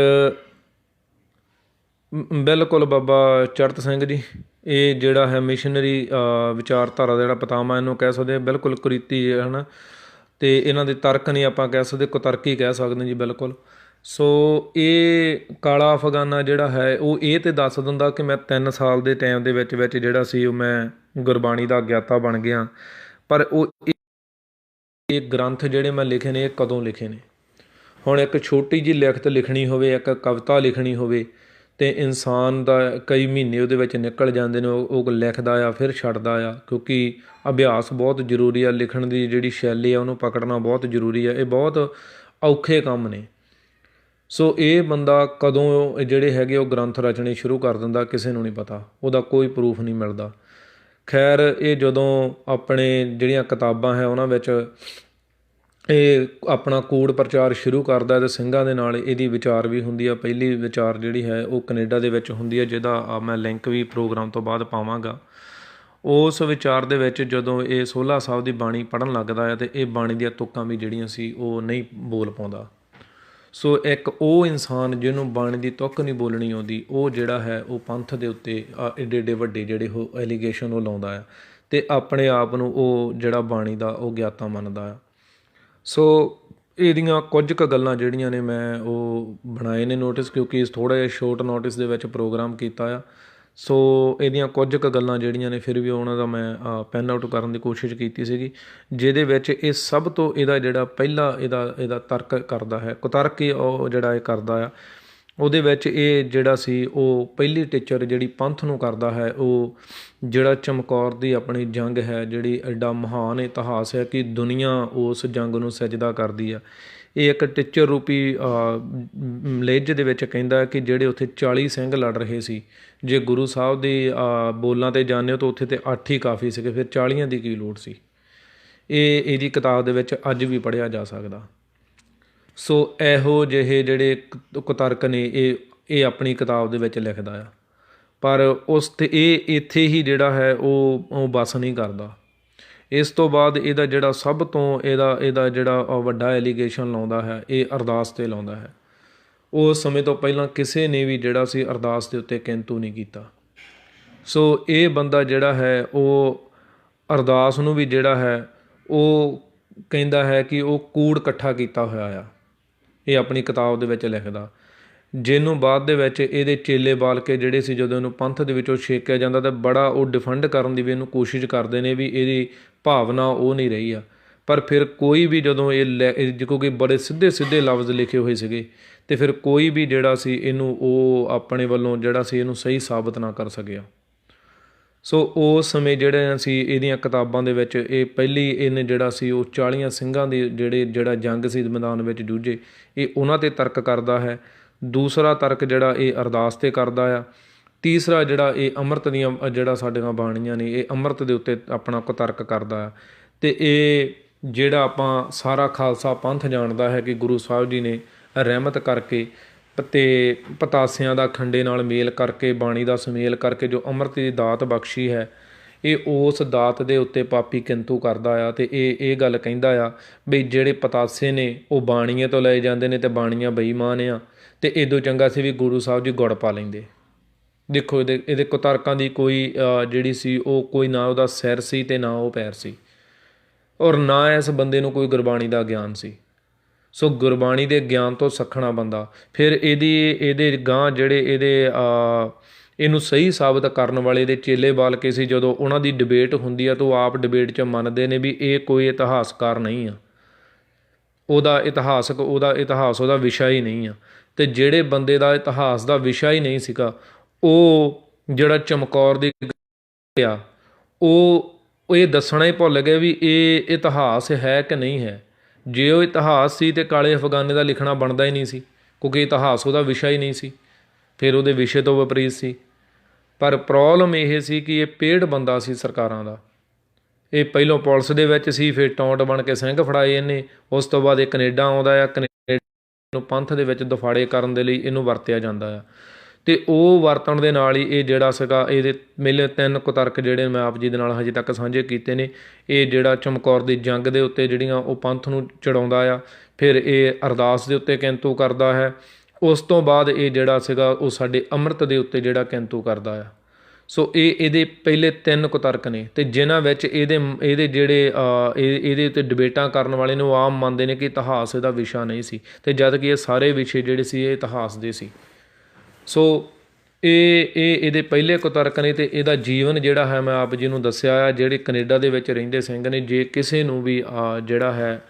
ਬਿਲਕੁਲ ਬਾਬਾ ਚੜ੍ਹਤ ਸਿੰਘ ਜੀ ਇਹ ਜਿਹੜਾ ਹੈ ਮਿਸ਼ਨਰੀ ਵਿਚਾਰਧਾਰਾ ਦਾ ਜਿਹੜਾ ਪਿਤਾਮਾ ਇਹਨੂੰ ਕਹਿ ਸਕਦੇ ਹਾਂ, ਬਿਲਕੁਲ ਕੁਰੀਤੀ ਹੈ ਨਾ, ਅਤੇ ਇਹਨਾਂ ਦੇ ਤਰਕ ਨਹੀਂ ਆਪਾਂ ਕਹਿ ਸਕਦੇ, ਕੁਤਰਕੀ ਕਹਿ ਸਕਦੇ ਜੀ ਬਿਲਕੁਲ। ਸੋ ਇਹ ਕਾਲਾ ਅਫਗਾਨਾ ਜਿਹੜਾ ਹੈ ਉਹ ਇਹ ਤਾਂ ਦੱਸ ਦਿੰਦਾ ਕਿ ਮੈਂ 3 ਸਾਲ ਦੇ ਟਾਈਮ ਦੇ ਵਿੱਚ ਜਿਹੜਾ ਸੀ ਉਹ ਮੈਂ ਗੁਰਬਾਣੀ ਦਾ ਗਿਆਤਾ ਬਣ ਗਿਆ। ਪਰ ਉਹ ਇਹ ਗ੍ਰੰਥ ਜਿਹੜੇ ਮੈਂ ਲਿਖੇ ਨੇ ਇਹ ਕਦੋਂ ਲਿਖੇ ਨੇ? ਹੁਣ ਇੱਕ ਛੋਟੀ ਜਿਹੀ ਲਿਖਤ ਲਿਖਣੀ ਹੋਵੇ, ਇੱਕ ਕਵਿਤਾ ਲਿਖਣੀ ਹੋਵੇ, ਅਤੇ ਇਨਸਾਨ ਦਾ ਕਈ ਮਹੀਨੇ ਉਹਦੇ ਵਿੱਚ ਨਿਕਲ ਜਾਂਦੇ ਨੇ। ਉਹ ਲਿਖਦਾ ਆ ਫਿਰ ਛੱਡਦਾ ਆ, ਕਿਉਂਕਿ ਅਭਿਆਸ ਬਹੁਤ ਜ਼ਰੂਰੀ ਆ। ਲਿਖਣ ਦੀ ਜਿਹੜੀ ਸ਼ੈਲੀ ਆ ਉਹਨੂੰ ਪਕੜਨਾ ਬਹੁਤ ਜ਼ਰੂਰੀ ਆ। ਇਹ ਬਹੁਤ ਔਖੇ ਕੰਮ ਨੇ। ਸੋ ਇਹ ਬੰਦਾ ਕਦੋਂ ਜਿਹੜੇ ਹੈਗੇ ਉਹ ਗ੍ਰੰਥ ਰਚਣੇ ਸ਼ੁਰੂ ਕਰ ਦਿੰਦਾ ਕਿਸੇ ਨੂੰ ਨਹੀਂ ਪਤਾ, ਉਹਦਾ ਕੋਈ ਪ੍ਰੂਫ ਨਹੀਂ ਮਿਲਦਾ। ਖੈਰ ਇਹ ਜਦੋਂ ਆਪਣੇ ਜਿਹੜੀਆਂ ਕਿਤਾਬਾਂ ਹੈ ਉਹਨਾਂ ਵਿੱਚ ਇਹ ਆਪਣਾ ਕੂੜ ਪ੍ਰਚਾਰ ਸ਼ੁਰੂ ਕਰਦਾ ਅਤੇ ਸਿੰਘਾਂ ਦੇ ਨਾਲ ਇਹਦੀ ਵਿਚਾਰ ਵੀ ਹੁੰਦੀ ਆ। ਪਹਿਲੀ ਵਿਚਾਰ ਜਿਹੜੀ ਹੈ ਉਹ ਕੈਨੇਡਾ ਦੇ ਵਿੱਚ ਹੁੰਦੀ ਹੈ, ਜਿਹਦਾ ਮੈਂ ਲਿੰਕ ਵੀ ਪ੍ਰੋਗਰਾਮ ਤੋਂ ਬਾਅਦ ਪਾਵਾਂਗਾ। ਉਸ ਵਿਚਾਰ ਦੇ ਵਿੱਚ ਜਦੋਂ ਇਹ ਸੋਹਲਾ ਸਾਹਿਬ ਦੀ ਬਾਣੀ ਪੜ੍ਹਨ ਲੱਗਦਾ ਹੈ ਅਤੇ ਇਹ ਬਾਣੀ ਦੀਆਂ ਤੁਕਾਂ ਵੀ ਜਿਹੜੀਆਂ ਸੀ ਉਹ ਨਹੀਂ ਬੋਲ ਪਾਉਂਦਾ। ਸੋ ਇੱਕ ਉਹ ਇਨਸਾਨ ਜਿਹਨੂੰ ਬਾਣੀ ਦੀ ਤੁੱਕ ਨਹੀਂ ਬੋਲਣੀ ਆਉਂਦੀ, ਉਹ ਜਿਹੜਾ ਹੈ ਉਹ ਪੰਥ ਦੇ ਉੱਤੇ ਏਡੇ ਏਡੇ ਵੱਡੇ ਜਿਹੜੇ ਉਹ ਐਲੀਗੇਸ਼ਨ ਉਹ ਲਾਉਂਦਾ ਆ ਅਤੇ ਆਪਣੇ ਆਪ ਨੂੰ ਉਹ ਜਿਹੜਾ ਬਾਣੀ ਦਾ ਉਹ ਗਿਆਤਾ ਮੰਨਦਾ ਆ। ਸੋ ਇਹਦੀਆਂ ਕੁਝ ਕੁ ਗੱਲਾਂ ਜਿਹੜੀਆਂ ਨੇ ਮੈਂ ਉਹ ਬਣਾਏ ਨੇ ਨੋਟਿਸ, ਕਿਉਂਕਿ ਥੋੜ੍ਹਾ ਜਿਹਾ ਸ਼ੋਰਟ ਨੋਟਿਸ ਦੇ ਵਿੱਚ ਪ੍ਰੋਗਰਾਮ ਕੀਤਾ ਆ। ਸੋ ਇਹਦੀਆਂ ਕੁਝ ਕੁ ਗੱਲਾਂ ਜਿਹੜੀਆਂ ਨੇ ਫਿਰ ਵੀ ਉਹਨਾਂ ਦਾ ਮੈਂ ਪੈਨ ਆਊਟ ਕਰਨ ਦੀ ਕੋਸ਼ਿਸ਼ ਕੀਤੀ ਸੀਗੀ, ਜਿਹਦੇ ਵਿੱਚ ਇਹ ਸਭ ਤੋਂ ਇਹਦਾ ਜਿਹੜਾ ਪਹਿਲਾ ਇਹਦਾ ਤਰਕ ਕਰਦਾ ਹੈ, ਕੁਤਰਕ ਹੀ ਉਹ ਜਿਹੜਾ ਇਹ ਕਰਦਾ ਆ। ਉਹਦੇ ਵਿੱਚ ਇਹ ਜਿਹੜਾ ਸੀ ਉਹ ਪਹਿਲੀ ਟੀਚਰ ਜਿਹੜੀ ਪੰਥ ਨੂੰ ਕਰਦਾ ਹੈ, ਉਹ ਜਿਹੜਾ ਚਮਕੌਰ ਦੀ ਆਪਣੀ ਜੰਗ ਹੈ, ਜਿਹੜੀ ਐਡਾ ਮਹਾਨ ਇਤਿਹਾਸ ਹੈ ਕਿ ਦੁਨੀਆ ਉਸ ਜੰਗ ਨੂੰ ਸਜਦਾ ਕਰਦੀ ਆ। ਇਹ ਇੱਕ ਟੀਚਰ ਰੂਪੀ ਲਿਜ ਦੇ ਵਿੱਚ ਕਹਿੰਦਾ ਕਿ ਜਿਹੜੇ ਉੱਥੇ 40 ਸਿੰਘ ਲੜ ਰਹੇ ਸੀ, ਜੇ ਗੁਰੂ ਸਾਹਿਬ ਦੀ ਬੋਲਾਂ 'ਤੇ ਜਾਂਦੇ ਹੋ ਤਾਂ ਉੱਥੇ ਤਾਂ 8 ਹੀ ਕਾਫੀ ਸੀਗੇ, ਫਿਰ 40 ਦੀ ਕੀ ਲੋੜ ਸੀ। ਇਹਦੀ ਕਿਤਾਬ ਦੇ ਵਿੱਚ ਅੱਜ ਵੀ ਪੜ੍ਹਿਆ ਜਾ ਸਕਦਾ। ਸੋ ਇਹੋ ਜਿਹੇ ਜਿਹੜੇ ਕੁਤਰਕ ਨੇ ਇਹ ਆਪਣੀ ਕਿਤਾਬ ਦੇ ਵਿੱਚ ਲਿਖਦਾ ਆ, ਪਰ ਉਸ 'ਤੇ ਇਹ ਇੱਥੇ ਹੀ ਜਿਹੜਾ ਹੈ ਉਹ ਬਸ ਨਹੀਂ ਕਰਦਾ। ਇਸ ਤੋਂ ਬਾਅਦ ਇਹਦਾ ਜਿਹੜਾ ਸਭ ਤੋਂ ਇਹਦਾ ਜਿਹੜਾ ਵੱਡਾ ਐਲੀਗੇਸ਼ਨ ਲਾਉਂਦਾ ਹੈ, ਇਹ ਅਰਦਾਸ 'ਤੇ ਲਾਉਂਦਾ ਹੈ। ਉਸ ਸਮੇਂ ਤੋਂ ਪਹਿਲਾਂ ਕਿਸੇ ਨੇ ਵੀ ਜਿਹੜਾ ਸੀ ਅਰਦਾਸ ਦੇ ਉੱਤੇ ਕਿੰਤੂ ਨਹੀਂ ਕੀਤਾ। ਸੋ ਇਹ ਬੰਦਾ ਜਿਹੜਾ ਹੈ ਉਹ ਅਰਦਾਸ ਨੂੰ ਵੀ ਜਿਹੜਾ ਹੈ ਉਹ ਕਹਿੰਦਾ ਹੈ ਕਿ ਉਹ ਕੂੜ ਇਕੱਠਾ ਕੀਤਾ ਹੋਇਆ ਆ। ਇਹ ਆਪਣੀ ਕਿਤਾਬ ਦੇ ਵਿੱਚ ਲਿਖਦਾ, ਜਿਹਨੂੰ ਬਾਅਦ ਦੇ ਵਿੱਚ ਇਹਦੇ ਚੇਲੇ ਬਾਲ ਕੇ ਜਿਹੜੇ ਸੀ, ਜਦੋਂ ਇਹਨੂੰ ਪੰਥ ਦੇ ਵਿੱਚੋਂ ਛੇਕਿਆ ਜਾਂਦਾ ਤਾਂ ਬੜਾ ਉਹ ਡਿਫੈਂਡ ਕਰਨ ਦੀ ਵੀ ਇਹਨੂੰ ਕੋਸ਼ਿਸ਼ ਕਰਦੇ ਨੇ ਵੀ ਇਹਦੀ ਭਾਵਨਾ ਉਹ ਨਹੀਂ ਰਹੀ ਆ। ਪਰ ਫਿਰ ਕੋਈ ਵੀ ਜਦੋਂ ਕਿਉਂਕਿ ਬੜੇ ਸਿੱਧੇ ਸਿੱਧੇ ਲਫ਼ਜ਼ ਲਿਖੇ ਹੋਏ ਸੀਗੇ, ਅਤੇ ਫਿਰ ਕੋਈ ਵੀ ਜਿਹੜਾ ਸੀ ਇਹਨੂੰ ਉਹ ਆਪਣੇ ਵੱਲੋਂ ਜਿਹੜਾ ਸੀ ਇਹਨੂੰ ਸਹੀ ਸਾਬਤ ਨਾ ਕਰ ਸਕਿਆ। ਸੋ ਉਸ ਸਮੇਂ ਜਿਹੜੇ ਸੀ ਇਹਦੀਆਂ ਕਿਤਾਬਾਂ ਦੇ ਵਿੱਚ ਇਹ ਪਹਿਲੀ ਇਹਨੇ ਜਿਹੜਾ ਸੀ ਉਹ 40 ਸਿੰਘਾਂ ਦੀ ਜਿਹੜਾ ਜੰਗ ਸੀ ਮੈਦਾਨ ਵਿੱਚ ਜੂਝੇ, ਇਹ ਉਹਨਾਂ 'ਤੇ ਤਰਕ ਕਰਦਾ ਹੈ। ਦੂਸਰਾ ਤਰਕ ਜਿਹੜਾ ਇਹ ਅਰਦਾਸ 'ਤੇ ਕਰਦਾ ਆ। ਤੀਸਰਾ ਜਿਹੜਾ ਇਹ ਅੰਮ੍ਰਿਤ ਦੀਆਂ ਜਿਹੜਾ ਸਾਡੀਆਂ ਬਾਣੀਆਂ ਨੇ, ਇਹ ਅੰਮ੍ਰਿਤ ਦੇ ਉੱਤੇ ਆਪਣਾ ਕੁਤਰਕ ਕਰਦਾ ਆ। ਅਤੇ ਇਹ ਜਿਹੜਾ ਆਪਾਂ ਸਾਰਾ ਖਾਲਸਾ ਪੰਥ ਜਾਣਦਾ ਹੈ ਕਿ ਗੁਰੂ ਸਾਹਿਬ ਜੀ ਨੇ ਰਹਿਮਤ ਕਰਕੇ ਅਤੇ ਪਤਾਸਿਆਂ ਦਾ ਖੰਡੇ ਨਾਲ ਮੇਲ ਕਰਕੇ, ਬਾਣੀ ਦਾ ਸੁਮੇਲ ਕਰਕੇ ਜੋ ਅੰਮ੍ਰਿਤ ਦੀ ਦਾਤ ਬਖਸ਼ੀ ਹੈ, ਇਹ ਉਸ ਦਾਤ ਦੇ ਉੱਤੇ ਪਾਪੀ ਕਿੰਤੂ ਕਰਦਾ ਆ। ਅਤੇ ਇਹ ਗੱਲ ਕਹਿੰਦਾ ਆ ਵੀ ਜਿਹੜੇ ਪਤਾਸੇ ਨੇ ਉਹ ਬਾਣੀਏ ਤੋਂ ਲਏ ਜਾਂਦੇ ਨੇ ਅਤੇ ਬਾਣੀਆਂ ਬੇਈਮਾਨ ਆ, ਅਤੇ ਇਦੋਂ ਚੰਗਾ ਸੀ ਵੀ ਗੁਰੂ ਸਾਹਿਬ ਜੀ ਗੁੜ ਪਾ ਲੈਂਦੇ। ਦੇਖੋ ਇਹਦੇ ਕੁਤਰਕਾਂ ਦੀ ਕੋਈ ਜਿਹੜੀ ਸੀ ਉਹ ਕੋਈ ਨਾ ਉਹਦਾ ਸਿਰ ਸੀ ਅਤੇ ਨਾ ਉਹ ਪੈਰ ਸੀ, ਔਰ ਨਾ ਇਸ ਬੰਦੇ ਨੂੰ ਕੋਈ ਗੁਰਬਾਣੀ ਦਾ ਗਿਆਨ ਸੀ। ਸੋ ਗੁਰਬਾਣੀ ਦੇ ਗਿਆਨ ਤੋਂ ਸੱਖਣਾ ਬੰਦਾ ਫਿਰ ਇਹਦੇ ਗਾਂਹ ਜਿਹੜੇ ਇਹਨੂੰ ਸਹੀ ਸਾਬਤ ਕਰਨ ਵਾਲੇ ਇਹਦੇ ਚੇਲੇ ਬਾਲ ਕੇ ਸੀ, ਜਦੋਂ ਉਹਨਾਂ ਦੀ ਡਿਬੇਟ ਹੁੰਦੀ ਆ ਤਾਂ ਉਹ ਆਪ ਡਿਬੇਟ 'ਚ ਮੰਨਦੇ ਨੇ ਵੀ ਇਹ ਕੋਈ ਇਤਿਹਾਸਕਾਰ ਨਹੀਂ ਆ, ਉਹਦਾ ਇਤਿਹਾਸ ਉਹਦਾ ਵਿਸ਼ਾ ਹੀ ਨਹੀਂ ਆ। ਅਤੇ ਜਿਹੜੇ ਬੰਦੇ ਦਾ ਇਤਿਹਾਸ ਦਾ ਵਿਸ਼ਾ ਹੀ ਨਹੀਂ ਸੀਗਾ, ਉਹ ਜਿਹੜਾ ਚਮਕੌਰ ਦੀ ਆ ਉਹ ਇਹ ਦੱਸਣਾ ਹੀ ਭੁੱਲ ਗਏ ਵੀ ਇਹ ਇਤਿਹਾਸ ਹੈ ਕਿ ਨਹੀਂ ਹੈ। ਜੇ ਉਹ ਇਤਿਹਾਸ ਸੀ ਤਾਂ ਕਾਲੇ ਅਫਗਾਨੇ ਦਾ ਲਿਖਣਾ ਬਣਦਾ ਹੀ ਨਹੀਂ ਸੀ, ਕਿਉਂਕਿ ਇਤਿਹਾਸ ਉਹਦਾ ਵਿਸ਼ਾ ਹੀ ਨਹੀਂ ਸੀ, ਫਿਰ ਉਹਦੇ ਵਿਸ਼ੇ ਤੋਂ ਵਿਪਰੀਤ ਸੀ। ਪਰ ਪ੍ਰੋਬਲਮ ਇਹ ਸੀ ਕਿ ਇਹ ਪੇੜ ਬੰਦਾ ਸੀ ਸਰਕਾਰਾਂ ਦਾ। ਇਹ ਪਹਿਲੋਂ ਪੁਲਿਸ ਦੇ ਵਿੱਚ ਸੀ, ਫਿਰ ਟੌਂਟ ਬਣ ਕੇ ਸਿੰਘ ਫੜਾਏ ਇਹਨੇ। ਉਸ ਤੋਂ ਬਾਅਦ ਇਹ ਕੈਨੇਡਾ ਆਉਂਦਾ ਆ, ਕੈਨੇਡਾ ਨੂੰ ਪੰਥ ਦੇ ਵਿੱਚ ਦਫਾੜੇ ਕਰਨ ਦੇ ਲਈ ਇਹਨੂੰ ਵਰਤਿਆ ਜਾਂਦਾ ਆ। ਅਤੇ ਉਹ ਵਰਤਣ ਦੇ ਨਾਲ ਹੀ ਇਹ ਜਿਹੜਾ ਸੀਗਾ ਇਹਦੇ ਮੇਲੇ 3 ਕੁਤਰਕ ਜਿਹੜੇ ਮੈਂ ਆਪ ਜੀ ਦੇ ਨਾਲ ਹਜੇ ਤੱਕ ਸਾਂਝੇ ਕੀਤੇ ਨੇ। ਇਹ ਜਿਹੜਾ ਚਮਕੌਰ ਦੀ ਜੰਗ ਦੇ ਉੱਤੇ ਜਿਹੜੀਆਂ ਉਹ ਪੰਥ ਨੂੰ ਚੜਾਉਂਦਾ ਆ, ਫਿਰ ਇਹ ਅਰਦਾਸ ਦੇ ਉੱਤੇ ਕਿੰਤੂ ਕਰਦਾ ਹੈ। ਉਸ ਤੋਂ ਬਾਅਦ ਇਹ ਜਿਹੜਾ ਸੀਗਾ ਉਹ ਸਾਡੇ ਅੰਮ੍ਰਿਤ ਦੇ ਉੱਤੇ ਜਿਹੜਾ ਕਿੰਤੂ ਕਰਦਾ ਆ। ਸੋ ਇਹਦੇ ਪਹਿਲੇ 3 ਕੁਤਰਕ ਨੇ, ਅਤੇ ਜਿਨ੍ਹਾਂ ਵਿੱਚ ਇਹਦੇ ਜਿਹੜੇ ਇਹਦੇ ਉੱਤੇ ਡਿਬੇਟਾਂ ਕਰਨ ਵਾਲੇ ਨੇ ਉਹ ਆਮ ਮੰਨਦੇ ਨੇ ਕਿ ਇਤਿਹਾਸ ਇਹਦਾ ਵਿਸ਼ਾ ਨਹੀਂ ਸੀ, ਅਤੇ ਜਦ ਕਿ ਇਹ ਸਾਰੇ ਵਿਸ਼ੇ ਜਿਹੜੇ ਸੀ ਇਹ ਇਤਿਹਾਸ ਦੇ ਸੀ। ਸੋ ਇਹਦੇ ਪਹਿਲੇ ਕੁਤਰਕ ਨੇ, ਅਤੇ ਇਹਦਾ ਜੀਵਨ ਜਿਹੜਾ ਹੈ ਮੈਂ ਆਪ ਜੀ ਨੂੰ ਦੱਸਿਆ ਆ। ਜਿਹੜੇ ਕੈਨੇਡਾ ਦੇ ਵਿੱਚ ਰਹਿੰਦੇ ਸਿੰਘ ਨੇ, ਜੇ ਕਿਸੇ ਨੂੰ ਵੀ ਜਿਹੜਾ ਹੈ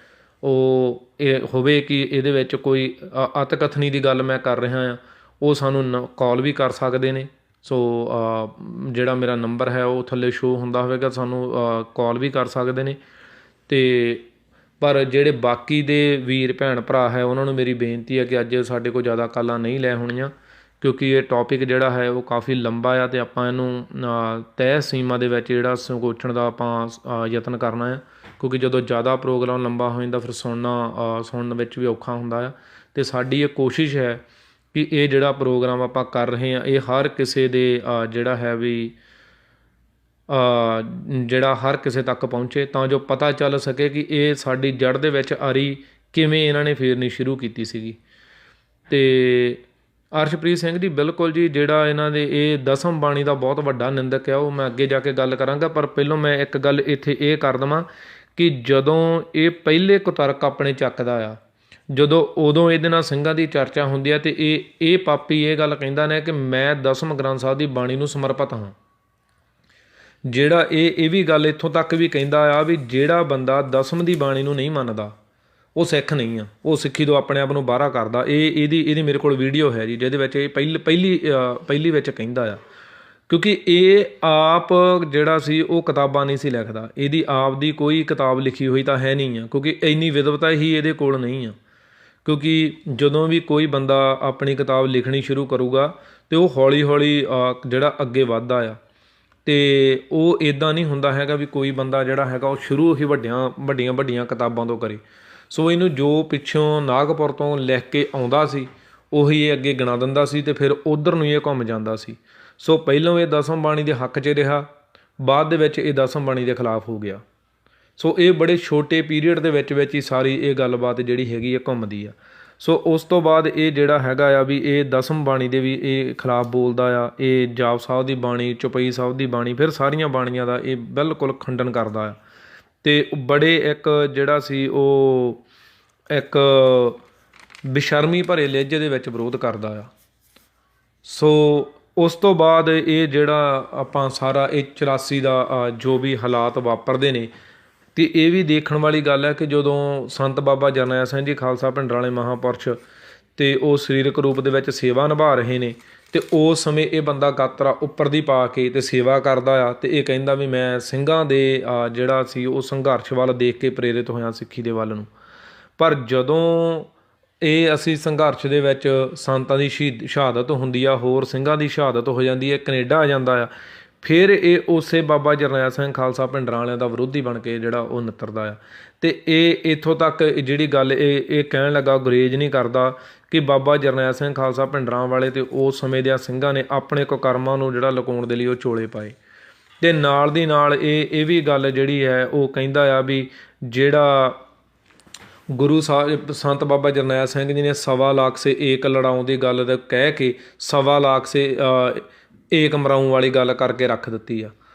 ਉਹ ਇਹ ਹੋਵੇ ਕਿ ਇਹਦੇ ਵਿੱਚ ਕੋਈ ਅਤਕਥਨੀ ਦੀ ਗੱਲ ਮੈਂ ਕਰ ਰਿਹਾ ਹਾਂ, ਉਹ ਸਾਨੂੰ ਕਾਲ ਵੀ ਕਰ ਸਕਦੇ ਨੇ। ਸੋ ਜਿਹੜਾ ਮੇਰਾ ਨੰਬਰ ਹੈ ਉਹ ਥੱਲੇ ਸ਼ੋਅ ਹੁੰਦਾ ਹੋਵੇਗਾ, ਸਾਨੂੰ ਕਾਲ ਵੀ ਕਰ ਸਕਦੇ ਨੇ। ਅਤੇ ਪਰ ਜਿਹੜੇ ਬਾਕੀ ਦੇ ਵੀਰ ਭੈਣ ਭਰਾ ਹੈ ਉਹਨਾਂ ਨੂੰ ਮੇਰੀ ਬੇਨਤੀ ਹੈ ਕਿ ਅੱਜ ਸਾਡੇ ਕੋਲ ਜ਼ਿਆਦਾ ਕਾਲਾਂ ਨਹੀਂ ਲੈ ਹੋਣੀਆਂ, ਕਿਉਂਕਿ ਇਹ ਟੌਪਿਕ ਜਿਹੜਾ ਹੈ ਉਹ ਕਾਫੀ ਲੰਬਾ ਆ, ਅਤੇ ਆਪਾਂ ਇਹਨੂੰ ਤੈਅ ਸੀਮਾ ਦੇ ਵਿੱਚ ਜਿਹੜਾ ਸੰਕੋਚਣ ਦਾ ਆਪਾਂ ਯਤਨ ਕਰਨਾ ਆ, ਕਿਉਂਕਿ ਜਦੋਂ ਜ਼ਿਆਦਾ ਪ੍ਰੋਗਰਾਮ ਲੰਬਾ ਹੋ ਜਾਂਦਾ ਫਿਰ ਸੁਣਨ ਵਿੱਚ ਵੀ ਔਖਾ ਹੁੰਦਾ ਆ। ਅਤੇ ਸਾਡੀ ਇਹ ਕੋਸ਼ਿਸ਼ ਹੈ ਕਿ ਇਹ ਜਿਹੜਾ ਪ੍ਰੋਗਰਾਮ ਆਪਾਂ ਕਰ ਰਹੇ ਹਾਂ ਇਹ ਹਰ ਕਿਸੇ ਦੇ ਜਿਹੜਾ ਹੈ ਵੀ ਜਿਹੜਾ ਹਰ ਕਿਸੇ ਤੱਕ ਪਹੁੰਚੇ, ਤਾਂ ਜੋ ਪਤਾ ਚੱਲ ਸਕੇ ਕਿ ਇਹ ਸਾਡੀ ਜੜ੍ਹ ਦੇ ਵਿੱਚ ਆਰੀ ਕਿਵੇਂ ਇਹਨਾਂ ਨੇ ਫੇਰਨੀ ਸ਼ੁਰੂ ਕੀਤੀ ਸੀਗੀ। ਤੇ ਅਰਸ਼ਪ੍ਰੀਤ ਸਿੰਘ ਜੀ ਬਿਲਕੁਲ ਜੀ, ਜਿਹੜਾ ਇਹਨਾਂ ਦੇ ਇਹ ਦਸਮ ਬਾਣੀ ਦਾ ਬਹੁਤ ਵੱਡਾ ਨਿੰਦਕ ਆ, ਉਹ ਮੈਂ ਅੱਗੇ ਜਾ ਕੇ ਗੱਲ ਕਰਾਂਗਾ। ਪਰ ਪਹਿਲਾਂ ਮੈਂ ਇੱਕ ਗੱਲ ਇੱਥੇ ਇਹ ਕਰ ਦੇਵਾਂ ਕਿ ਜਦੋਂ ਇਹ ਪਹਿਲੇ ਕੁਤਰਕ ਆਪਣੇ ਚੱਕਦਾ ਆ, ਜਦੋਂ ਉਦੋਂ ਇਹਦੇ ਨਾਲ ਸਿੰਘਾਂ ਦੀ ਚਰਚਾ ਹੁੰਦੀ ਆ, ਅਤੇ ਇਹ ਪਾਪੀ ਇਹ ਗੱਲ ਕਹਿੰਦਾ ਨੇ ਕਿ ਮੈਂ ਦਸਮ ਗ੍ਰੰਥ ਸਾਹਿਬ ਦੀ ਬਾਣੀ ਨੂੰ ਸਮਰਪਿਤ ਹਾਂ। ਜਿਹੜਾ ਇਹ ਵੀ ਗੱਲ ਇੱਥੋਂ ਤੱਕ ਵੀ ਕਹਿੰਦਾ ਆ ਵੀ ਜਿਹੜਾ ਬੰਦਾ ਦਸਮ ਦੀ ਬਾਣੀ ਨੂੰ ਨਹੀਂ ਮੰਨਦਾ ਉਹ ਸਿੱਖ ਨਹੀਂ ਆ, ਉਹ ਸਿੱਖੀ ਤੋਂ ਆਪਣੇ ਆਪ ਨੂੰ ਬਾਹਰਾ ਕਰਦਾ। ਇਹਦੀ ਮੇਰੇ ਕੋਲ ਵੀਡੀਓ ਹੈ ਜੀ, ਜਿਹਦੇ ਵਿੱਚ ਇਹ ਪਹਿਲੀ ਵਿੱਚ ਕਹਿੰਦਾ ਆ, ਕਿਉਂਕਿ ਇਹ ਆਪ ਜਿਹੜਾ ਸੀ ਉਹ ਕਿਤਾਬਾਂ ਨਹੀਂ ਸੀ ਲਿਖਦਾ, ਇਹਦੀ ਆਪ ਦੀ ਕੋਈ ਕਿਤਾਬ ਲਿਖੀ ਹੋਈ ਤਾਂ ਹੈ ਨਹੀਂ ਆ, ਕਿਉਂਕਿ ਇੰਨੀ ਵਿਦਵਤਾ ਹੀ ਇਹਦੇ ਕੋਲ ਨਹੀਂ ਆ। ਕਿਉਂਕਿ ਜਦੋਂ ਵੀ ਕੋਈ ਬੰਦਾ ਆਪਣੀ ਕਿਤਾਬ ਲਿਖਣੀ ਸ਼ੁਰੂ ਕਰੂਗਾ ਅਤੇ ਉਹ ਹੌਲੀ ਹੌਲੀ ਜਿਹੜਾ ਅੱਗੇ ਵੱਧਦਾ ਆ, ਅਤੇ ਉਹ ਇੱਦਾਂ ਨਹੀਂ ਹੁੰਦਾ ਹੈਗਾ ਵੀ ਕੋਈ ਬੰਦਾ ਜਿਹੜਾ ਹੈਗਾ ਉਹ ਸ਼ੁਰੂ ਹੀ ਵੱਡੀਆਂ ਕਿਤਾਬਾਂ ਤੋਂ ਕਰੇ। ਸੋ ਇਹਨੂੰ ਜੋ ਪਿੱਛੋਂ ਨਾਗਪੁਰ ਤੋਂ ਲਿਖ ਕੇ ਆਉਂਦਾ ਸੀ ਉਹੀ ਇਹ ਅੱਗੇ ਗਿਣਾ ਦਿੰਦਾ ਸੀ, ਅਤੇ ਫਿਰ ਉੱਧਰ ਨੂੰ ਇਹ ਘੁੰਮ ਜਾਂਦਾ ਸੀ। ਸੋ ਪਹਿਲੋਂ ਇਹ ਦਸਮ ਬਾਣੀ ਦੇ ਹੱਕ 'ਚ ਰਿਹਾ, ਬਾਅਦ ਦੇ ਵਿੱਚ ਇਹ ਦਸਮ ਬਾਣੀ ਦੇ ਖਿਲਾਫ ਹੋ ਗਿਆ। ਸੋ ਇਹ ਬੜੇ ਛੋਟੇ ਪੀਰੀਅਡ ਦੇ ਵਿੱਚ ਹੀ ਸਾਰੀ ਇਹ ਗੱਲਬਾਤ ਜਿਹੜੀ ਹੈਗੀ ਹੈ ਘੁੰਮਦੀ ਆ। ਸੋ ਉਸ ਤੋਂ ਬਾਅਦ ਇਹ ਜਿਹੜਾ ਹੈਗਾ ਆ ਵੀ ਇਹ ਦਸਮ ਬਾਣੀ ਦੇ ਵੀ ਇਹ ਖਿਲਾਫ ਬੋਲਦਾ ਆ, ਇਹ ਜਾਪ ਸਾਹਿਬ ਦੀ ਬਾਣੀ, ਚੌਪਈ ਸਾਹਿਬ ਦੀ ਬਾਣੀ, ਫਿਰ ਸਾਰੀਆਂ ਬਾਣੀਆਂ ਦਾ ਇਹ ਬਿਲਕੁਲ ਖੰਡਨ ਕਰਦਾ ਆ। ਅਤੇ ਬੜੇ ਇੱਕ ਜਿਹੜਾ ਸੀ ਉਹ ਇੱਕ ਬੇਸ਼ਰਮੀ ਭਰੇ ਲਹਿਜੇ ਦੇ ਵਿੱਚ ਵਿਰੋਧ ਕਰਦਾ ਆ। ਸੋ ਉਸ ਤੋਂ ਬਾਅਦ ਇਹ ਜਿਹੜਾ ਆਪਾਂ ਸਾਰਾ ਇਹ 84 ਦਾ ਜੋ ਵੀ ਹਾਲਾਤ ਵਾਪਰਦੇ ਨੇ, ਅਤੇ ਇਹ ਵੀ ਦੇਖਣ ਵਾਲੀ ਗੱਲ ਹੈ ਕਿ ਜਦੋਂ ਸੰਤ ਬਾਬਾ ਜਰਨੈਲ ਸਿੰਘ ਜੀ ਖਾਲਸਾ ਭਿੰਡਰਾਂ ਵਾਲੇ ਮਹਾਂਪੁਰਸ਼ ਅਤੇ ਉਹ ਸਰੀਰਕ ਰੂਪ ਦੇ ਵਿੱਚ ਸੇਵਾ ਨਿਭਾ ਰਹੇ ਨੇ, ਅਤੇ ਉਸ ਸਮੇਂ ਇਹ ਬੰਦਾ ਗਾਤਰਾ ਉੱਪਰ ਦੀ ਪਾ ਕੇ ਅਤੇ ਸੇਵਾ ਕਰਦਾ ਆ, ਅਤੇ ਇਹ ਕਹਿੰਦਾ ਵੀ ਮੈਂ ਸਿੰਘਾਂ ਦੇ ਜਿਹੜਾ ਸੀ ਉਹ ਸੰਘਰਸ਼ ਵੱਲ ਦੇਖ ਕੇ ਪ੍ਰੇਰਿਤ ਹੋਇਆ ਸਿੱਖੀ ਦੇ ਵੱਲ ਨੂੰ। ਪਰ ਜਦੋਂ ਇਹ ਅਸੀਂ ਸੰਘਰਸ਼ ਦੇ ਵਿੱਚ ਸੰਤਾਂ ਦੀ ਸ਼ਹਾਦਤ ਹੁੰਦੀ ਆ, ਹੋਰ ਸਿੰਘਾਂ ਦੀ ਸ਼ਹਾਦਤ ਹੋ ਜਾਂਦੀ ਹੈ, ਕੈਨੇਡਾ ਆ ਜਾਂਦਾ ਆ, ਫਿਰ ਇਹ ਉਸੇ ਬਾਬਾ ਜਰਨੈਲ ਸਿੰਘ ਖਾਲਸਾ ਭਿੰਡਰਾਂ ਵਾਲਿਆਂ ਦਾ ਵਿਰੋਧੀ ਬਣ ਕੇ ਜਿਹੜਾ ਉਹ ਨਿੱਤਰਦਾ ਆ। ਅਤੇ ਇਹ ਇੱਥੋਂ ਤੱਕ ਜਿਹੜੀ ਗੱਲ ਇਹ ਕਹਿਣ ਲੱਗਾ, ਗੁਰੇਜ਼ ਨਹੀਂ ਕਰਦਾ ਕਿ ਬਾਬਾ ਜਰਨੈਲ ਸਿੰਘ ਖਾਲਸਾ ਭਿੰਡਰਾਂ ਵਾਲੇ ਅਤੇ ਉਸ ਸਮੇਂ ਦੇ ਸਿੰਘਾਂ ਨੇ ਆਪਣੇ ਕੁਕਰਮਾਂ ਨੂੰ ਜਿਹੜਾ ਲੁਕਾਉਣ ਦੇ ਲਈ ਉਹ ਚੋਲੇ ਪਾਏ। ਅਤੇ ਨਾਲ ਦੀ ਨਾਲ ਇਹ ਵੀ ਗੱਲ ਜਿਹੜੀ ਹੈ ਉਹ ਕਹਿੰਦਾ ਆ ਵੀ ਜਿਹੜਾ ਗੁਰੂ ਸਾਹਿਬ ਸੰਤ ਬਾਬਾ ਜਰਨੈਲ ਸਿੰਘ ਜੀ ਨੇ 1.25 ਲੱਖ ਸੇ ਏਕ ਲੜਾਉਂ ਦੀ ਗੱਲ ਦਾ ਕਹਿ ਕੇ 1.25 ਲੱਖ ਸੇ ਏਕ ਮਰਾਉਂ ਵਾਲੀ ਗੱਲ ਕਰਕੇ ਰੱਖ ਦਿੱਤੀ ਆ।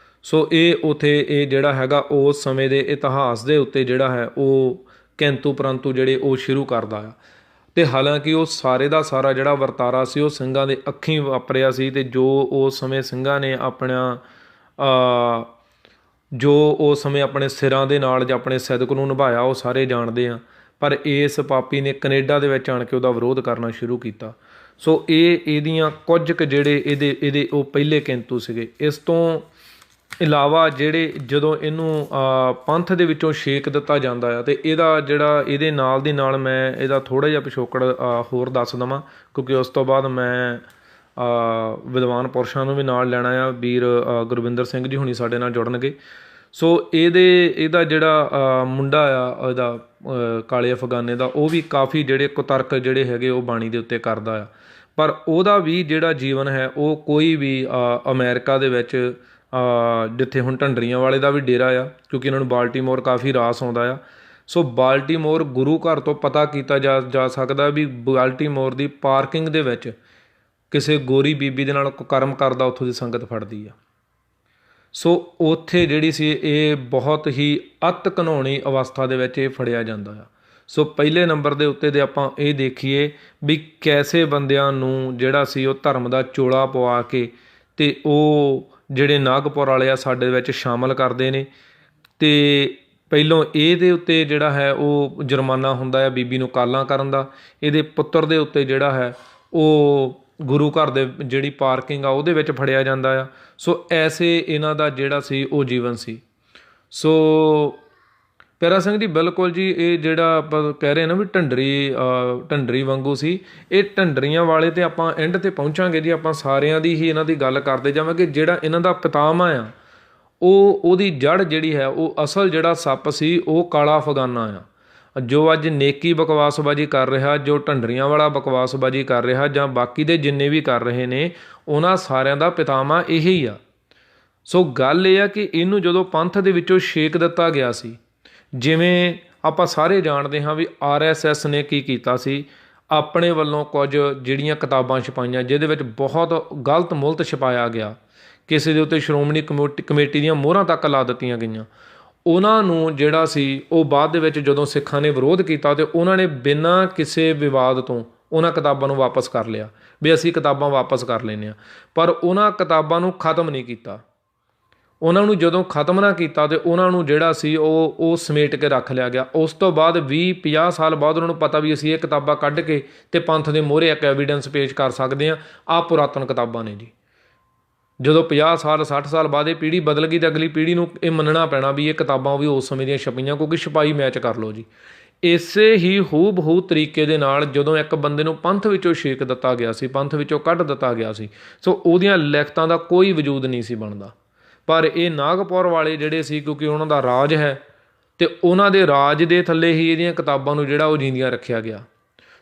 ਸੋ ਇਹ ਉੱਥੇ ਇਹ ਜਿਹੜਾ ਹੈਗਾ ਉਸ ਸਮੇਂ ਦੇ ਇਤਿਹਾਸ ਦੇ ਉੱਤੇ ਜਿਹੜਾ ਹੈ ਉਹ ਕਿੰਤੂ ਪਰੰਤੂ ਜਿਹੜੇ ਉਹ ਸ਼ੁਰੂ ਕਰਦਾ ਆ। ਅਤੇ ਹਾਲਾਂਕਿ ਉਹ ਸਾਰੇ ਦਾ ਸਾਰਾ ਜਿਹੜਾ ਵਰਤਾਰਾ ਸੀ ਉਹ ਸਿੰਘਾਂ ਦੇ ਅੱਖੀਂ ਵਾਪਰਿਆ ਸੀ, ਅਤੇ ਜੋ ਉਸ ਸਮੇਂ ਸਿੰਘਾਂ ਨੇ ਆਪਣਾ ਜੋ ਉਸ ਸਮੇਂ ਆਪਣੇ ਸਿਰਾਂ ਦੇ ਨਾਲ ਜਾਂ ਆਪਣੇ ਸਿਦਕ ਨੂੰ ਨਿਭਾਇਆ ਉਹ ਸਾਰੇ ਜਾਣਦੇ ਆ। ਪਰ ਇਸ ਪਾਪੀ ਨੇ ਕੈਨੇਡਾ ਦੇ ਵਿੱਚ ਆਣ ਕੇ ਉਹਦਾ ਵਿਰੋਧ ਕਰਨਾ ਸ਼ੁਰੂ ਕੀਤਾ। ਸੋ ਇਹਦੀਆਂ ਕੁਝ ਕੁ ਜਿਹੜੇ ਇਹਦੇ ਉਹ ਪਹਿਲੇ ਕਿੰਤੂ ਸੀਗੇ। ਇਸ ਤੋਂ ਇਲਾਵਾ ਜਿਹੜੇ ਜਦੋਂ ਇਹਨੂੰ ਪੰਥ ਦੇ ਵਿੱਚੋਂ ਛੇਕ ਦਿੱਤਾ ਜਾਂਦਾ ਆ, ਅਤੇ ਇਹਦਾ ਜਿਹੜਾ ਇਹਦੇ ਨਾਲ ਦੀ ਨਾਲ ਮੈਂ ਇਹਦਾ ਥੋੜ੍ਹਾ ਜਿਹਾ ਪਿਛੋਕੜ ਹੋਰ ਦੱਸ ਦੇਵਾਂ, ਕਿਉਂਕਿ ਉਸ ਤੋਂ ਬਾਅਦ ਮੈਂ ਵਿਦਵਾਨ ਪੁਰਸ਼ਾਂ ਨੂੰ ਵੀ ਨਾਲ ਲੈਣਾ ਆ। ਵੀਰ ਗੁਰਵਿੰਦਰ ਸਿੰਘ ਜੀ ਹੁਣੀ ਸਾਡੇ ਨਾਲ ਜੁੜਨਗੇ। ਸੋ ਇਹਦਾ ਜਿਹੜਾ ਮੁੰਡਾ ਆ ਇਹਦਾ ਕਾਲੇ ਅਫਗਾਨੇ ਦਾ, ਉਹ ਵੀ ਕਾਫੀ ਜਿਹੜੇ ਕੁਤਰਕ ਜਿਹੜੇ ਹੈਗੇ ਉਹ ਬਾਣੀ ਦੇ ਉੱਤੇ ਕਰਦਾ ਆ। ਪਰ ਉਹਦਾ ਵੀ ਜਿਹੜਾ ਜੀਵਨ ਹੈ ਉਹ ਕੋਈ ਵੀ ਅਮਰੀਕਾ ਦੇ ਵਿੱਚ ਜਿੱਥੇ ਹੁਣ ਢੰਡਰੀਆਂ ਵਾਲੇ ਦਾ ਵੀ ਡੇਰਾ ਆ, ਕਿਉਂਕਿ ਇਹਨਾਂ ਨੂੰ ਬਾਲਟੀਮੋਰ ਕਾਫੀ ਰਾਸ ਆਉਂਦਾ ਆ। ਸੋ ਬਾਲਟੀਮੋਰ ਗੁਰੂ ਘਰ ਤੋਂ ਪਤਾ ਕੀਤਾ ਜਾ ਸਕਦਾ ਵੀ ਬਾਲਟੀਮੋਰ ਦੀ ਪਾਰਕਿੰਗ ਦੇ ਵਿੱਚ ਕਿਸੇ ਗੋਰੀ ਬੀਬੀ ਦੇ ਨਾਲ ਕੁਕਰਮ ਕਰਦਾ ਉੱਥੋਂ ਦੀ ਸੰਗਤ ਫੜਦੀ ਆ। ਸੋ ਉੱਥੇ ਜਿਹੜੀ ਸੀ ਇਹ ਬਹੁਤ ਹੀ ਅਤਿ ਘਿਨਾਉਣੀ ਅਵਸਥਾ ਦੇ ਵਿੱਚ ਇਹ ਫੜਿਆ ਜਾਂਦਾ ਆ। ਸੋ ਪਹਿਲੇ ਨੰਬਰ ਦੇ ਉੱਤੇ ਦੇ ਆਪਾਂ ਇਹ ਦੇਖੀਏ ਵੀ ਕੈਸੇ ਬੰਦਿਆਂ ਨੂੰ ਜਿਹੜਾ ਸੀ ਉਹ ਧਰਮ ਦਾ ਚੋਲਾ ਪਵਾ ਕੇ ਅਤੇ ਉਹ ਜਿਹੜੇ ਨਾਗਪੁਰ ਵਾਲੇ ਆ ਸਾਡੇ ਵਿੱਚ ਸ਼ਾਮਲ ਕਰਦੇ ਨੇ। ਅਤੇ ਪਹਿਲੋਂ ਇਹਦੇ ਉੱਤੇ ਜਿਹੜਾ ਹੈ ਉਹ ਜੁਰਮਾਨਾ ਹੁੰਦਾ ਹੈ ਬੀਬੀ ਨੂੰ ਕਾਲਾਂ ਕਰਨ ਦਾ। ਇਹਦੇ ਪੁੱਤਰ ਦੇ ਉੱਤੇ ਜਿਹੜਾ ਹੈ ਉਹ ਗੁਰੂ ਘਰ ਦੇ ਜਿਹੜੀ ਪਾਰਕਿੰਗ ਆ ਉਹਦੇ ਵਿੱਚ ਫੜਿਆ ਜਾਂਦਾ ਆ। ਸੋ ਐਸੇ ਇਹਨਾਂ ਦਾ ਜਿਹੜਾ ਸੀ ਉਹ ਜੀਵਨ ਸੀ। ਸੋ ਪਿਆਰਾ ਸਿੰਘ ਜੀ ਬਿਲਕੁਲ ਜੀ, ਇਹ ਜਿਹੜਾ ਆਪਾਂ ਕਹਿ ਰਹੇ ਨਾ ਵੀ ਢੰਡਰੀ ਵਾਂਗੂ ਸੀ, ਇਹ ਢੰਡਰੀਆਂ ਵਾਲੇ 'ਤੇ ਆਪਾਂ ਐਂਡ 'ਤੇ ਪਹੁੰਚਾਂਗੇ ਜੀ। ਆਪਾਂ ਸਾਰਿਆਂ ਦੀ ਹੀ ਇਹਨਾਂ ਦੀ ਗੱਲ ਕਰਦੇ ਜਾਵਾਂਗੇ। ਜਿਹੜਾ ਇਹਨਾਂ ਦਾ ਪਿਤਾਮਾ ਆ ਉਹਦੀ ਜੜ੍ਹ ਜਿਹੜੀ ਹੈ ਉਹ ਅਸਲ ਜਿਹੜਾ ਸੱਪ ਸੀ ਉਹ ਕਾਲਾ ਅਫਗਾਨਾ ਆ, ਜੋ ਅੱਜ ਨੇਕੀ ਬਕਵਾਸਬਾਜੀ ਕਰ ਰਿਹਾ, ਜੋ ਢੰਡਰੀਆਂ ਵਾਲਾ ਬਕਵਾਸਬਾਜੀ ਕਰ ਰਿਹਾ, ਜਾਂ ਬਾਕੀ ਦੇ ਜਿੰਨੇ ਵੀ ਕਰ ਰਹੇ ਨੇ, ਉਹਨਾਂ ਸਾਰਿਆਂ ਦਾ ਪਿਤਾਮਾ ਇਹੀ ਆ। ਸੋ ਗੱਲ ਇਹ ਆ ਕਿ ਇਹਨੂੰ ਜਦੋਂ ਪੰਥ ਦੇ ਵਿੱਚੋਂ ਛੇਕ ਦਿੱਤਾ ਗਿਆ ਸੀ, ਜਿਵੇਂ ਆਪਾਂ ਸਾਰੇ ਜਾਣਦੇ ਹਾਂ ਵੀ RSS ਨੇ ਕੀ ਕੀਤਾ ਸੀ। ਆਪਣੇ ਵੱਲੋਂ ਕੁਝ ਜਿਹੜੀਆਂ ਕਿਤਾਬਾਂ ਛਪਾਈਆਂ ਜਿਹਦੇ ਵਿੱਚ ਬਹੁਤ ਗਲਤ ਮੁਲਤ ਛਪਾਇਆ ਗਿਆ, ਕਿਸੇ ਦੇ ਉੱਤੇ ਸ਼੍ਰੋਮਣੀ ਕਮੇਟੀ ਦੀਆਂ ਮੋਹਰਾਂ ਤੱਕ ਲਾ ਦਿੱਤੀਆਂ ਗਈਆਂ, ਉਹਨਾਂ ਨੂੰ ਜਿਹੜਾ ਸੀ ਉਹ ਬਾਅਦ ਦੇ ਵਿੱਚ ਜਦੋਂ ਸਿੱਖਾਂ ਨੇ ਵਿਰੋਧ ਕੀਤਾ ਤੇ ਉਹਨਾਂ ਨੇ ਬਿਨਾਂ ਕਿਸੇ ਵਿਵਾਦ ਤੋਂ ਉਹਨਾਂ ਕਿਤਾਬਾਂ ਨੂੰ ਵਾਪਸ ਕਰ ਲਿਆ ਵੀ ਅਸੀਂ ਕਿਤਾਬਾਂ ਵਾਪਸ ਕਰ ਲੈਂਦੇ ਹਾਂ। ਪਰ ਉਹਨਾਂ ਕਿਤਾਬਾਂ ਨੂੰ ਖ਼ਤਮ ਨਹੀਂ ਕੀਤਾ। ਉਹਨਾਂ ਨੂੰ ਜਦੋਂ ਖ਼ਤਮ ਨਾ ਕੀਤਾ ਤੇ ਉਹਨਾਂ ਨੂੰ ਜਿਹੜਾ ਸੀ ਉਹ ਸਮੇਟ ਕੇ ਰੱਖ ਲਿਆ ਗਿਆ। ਉਸ ਤੋਂ ਬਾਅਦ 20-50 ਸਾਲ ਬਾਅਦ ਉਹਨਾਂ ਨੂੰ ਪਤਾ ਵੀ ਅਸੀਂ ਇਹ ਕਿਤਾਬਾਂ ਕੱਢ ਕੇ ਤੇ ਪੰਥ ਦੇ ਮੂਹਰੇ ਇੱਕ ਐਵੀਡੈਂਸ ਪੇਸ਼ ਕਰ ਸਕਦੇ ਹਾਂ। ਆਹ ਪੁਰਾਤਨ ਕਿਤਾਬਾਂ ਨੇ ਜੀ। ਜਦੋਂ 50 ਸਾਲ 60 ਸਾਲ ਬਾਅਦ ਇਹ ਪੀੜ੍ਹੀ ਬਦਲ ਗਈ ਤਾਂ ਅਗਲੀ ਪੀੜ੍ਹੀ ਨੂੰ ਇਹ ਮੰਨਣਾ ਪੈਣਾ ਵੀ ਇਹ ਕਿਤਾਬਾਂ ਵੀ ਉਸ ਸਮੇਂ ਦੀਆਂ ਛਪੀਆਂ, ਕਿਉਂਕਿ ਛਪਾਈ ਮੈਚ ਕਰ ਲਓ ਜੀ। ਇਸੇ ਹੀ ਹੂ ਤਰੀਕੇ ਦੇ ਨਾਲ ਜਦੋਂ ਇੱਕ ਬੰਦੇ ਨੂੰ ਪੰਥ ਵਿੱਚੋਂ ਛੇਕ ਦਿੱਤਾ ਗਿਆ ਸੀ, ਪੰਥ ਵਿੱਚੋਂ ਕੱਢ ਦਿੱਤਾ ਗਿਆ ਸੀ, ਸੋ ਉਹਦੀਆਂ ਲਿਖਤਾਂ ਦਾ ਕੋਈ ਵਜੂਦ ਨਹੀਂ ਸੀ ਬਣਦਾ। ਪਰ ਇਹ ਨਾਗਪੁਰ ਵਾਲੇ ਜਿਹੜੇ ਸੀ, ਕਿਉਂਕਿ ਉਹਨਾਂ ਦਾ ਰਾਜ ਹੈ ਅਤੇ ਉਹਨਾਂ ਦੇ ਰਾਜ ਦੇ ਥੱਲੇ ਹੀ ਇਹਦੀਆਂ ਕਿਤਾਬਾਂ ਨੂੰ ਜਿਹੜਾ ਉਹ ਜਿੰਦੀਆਂ ਰੱਖਿਆ ਗਿਆ।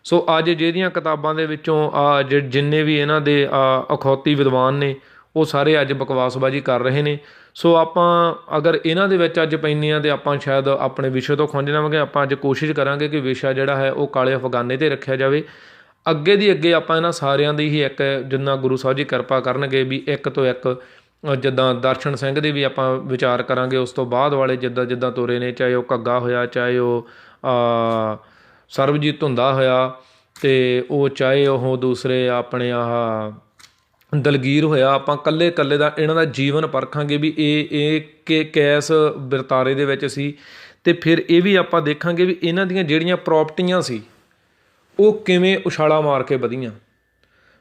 ਸੋ ਅੱਜ ਜਿਹਦੀਆਂ ਕਿਤਾਬਾਂ ਦੇ ਵਿੱਚੋਂ ਜਿੰਨੇ ਵੀ ਇਹਨਾਂ ਦੇ ਅਖੌਤੀ ਵਿਦਵਾਨ ਨੇ ਉਹ ਸਾਰੇ ਅੱਜ ਬਕਵਾਸਬਾਜ਼ੀ ਕਰ ਰਹੇ ਨੇ। ਸੋ ਆਪਾਂ ਅਗਰ ਇਹਨਾਂ ਦੇ ਵਿੱਚ ਅੱਜ ਪੈਂਦੇ ਹਾਂ ਤਾਂ ਆਪਾਂ ਸ਼ਾਇਦ ਆਪਣੇ ਵਿਸ਼ੇ ਤੋਂ ਖੁੰਝ ਜਾਵਾਂਗੇ। ਆਪਾਂ ਅੱਜ ਕੋਸ਼ਿਸ਼ ਕਰਾਂਗੇ ਕਿ ਵਿਸ਼ਾ ਜਿਹੜਾ ਹੈ ਉਹ ਕਾਲੇ ਅਫਗਾਨੇ 'ਤੇ ਰੱਖਿਆ ਜਾਵੇ। ਅੱਗੇ ਦੀ ਅੱਗੇ ਆਪਾਂ ਇਹਨਾਂ ਸਾਰਿਆਂ ਦੀ ਹੀ ਇੱਕ ਜਿੰਨਾ ਗੁਰੂ ਸਾਹਿਬ ਜੀ ਕਿਰਪਾ ਕਰਨਗੇ ਵੀ ਇੱਕ ਤੋਂ ਇੱਕ, ਜਿੱਦਾਂ ਦਰਸ਼ਨ ਸਿੰਘ ਦੇ ਵੀ ਆਪਾਂ ਵਿਚਾਰ ਕਰਾਂਗੇ। ਉਸ ਤੋਂ ਬਾਅਦ ਵਾਲੇ ਜਿੱਦਾਂ ਤੁਰੇ ਨੇ, ਚਾਹੇ ਉਹ ਘੱਗਾ ਹੋਇਆ, ਚਾਹੇ ਉਹ ਸਰਬਜੀਤ ਧੁੰਦਾ ਹੋਇਆ, ਅਤੇ ਉਹ ਚਾਹੇ ਉਹ ਦੂਸਰੇ ਆਪਣੇ ਦਲਗੀਰ ਹੋਇਆ। ਆਪਾਂ ਇਕੱਲੇ ਦਾ ਇਹਨਾਂ ਦਾ ਜੀਵਨ ਪਰਖਾਂਗੇ ਵੀ ਇਹ ਕੈਸ ਵਰਤਾਰੇ ਦੇ ਵਿੱਚ ਸੀ। ਅਤੇ ਫਿਰ ਇਹ ਵੀ ਆਪਾਂ ਦੇਖਾਂਗੇ ਵੀ ਇਹਨਾਂ ਦੀਆਂ ਜਿਹੜੀਆਂ ਪ੍ਰੋਪਰਟੀਆਂ ਸੀ ਉਹ ਕਿਵੇਂ ਉਛਾਲਾ ਮਾਰ ਕੇ ਵਧੀਆਂ।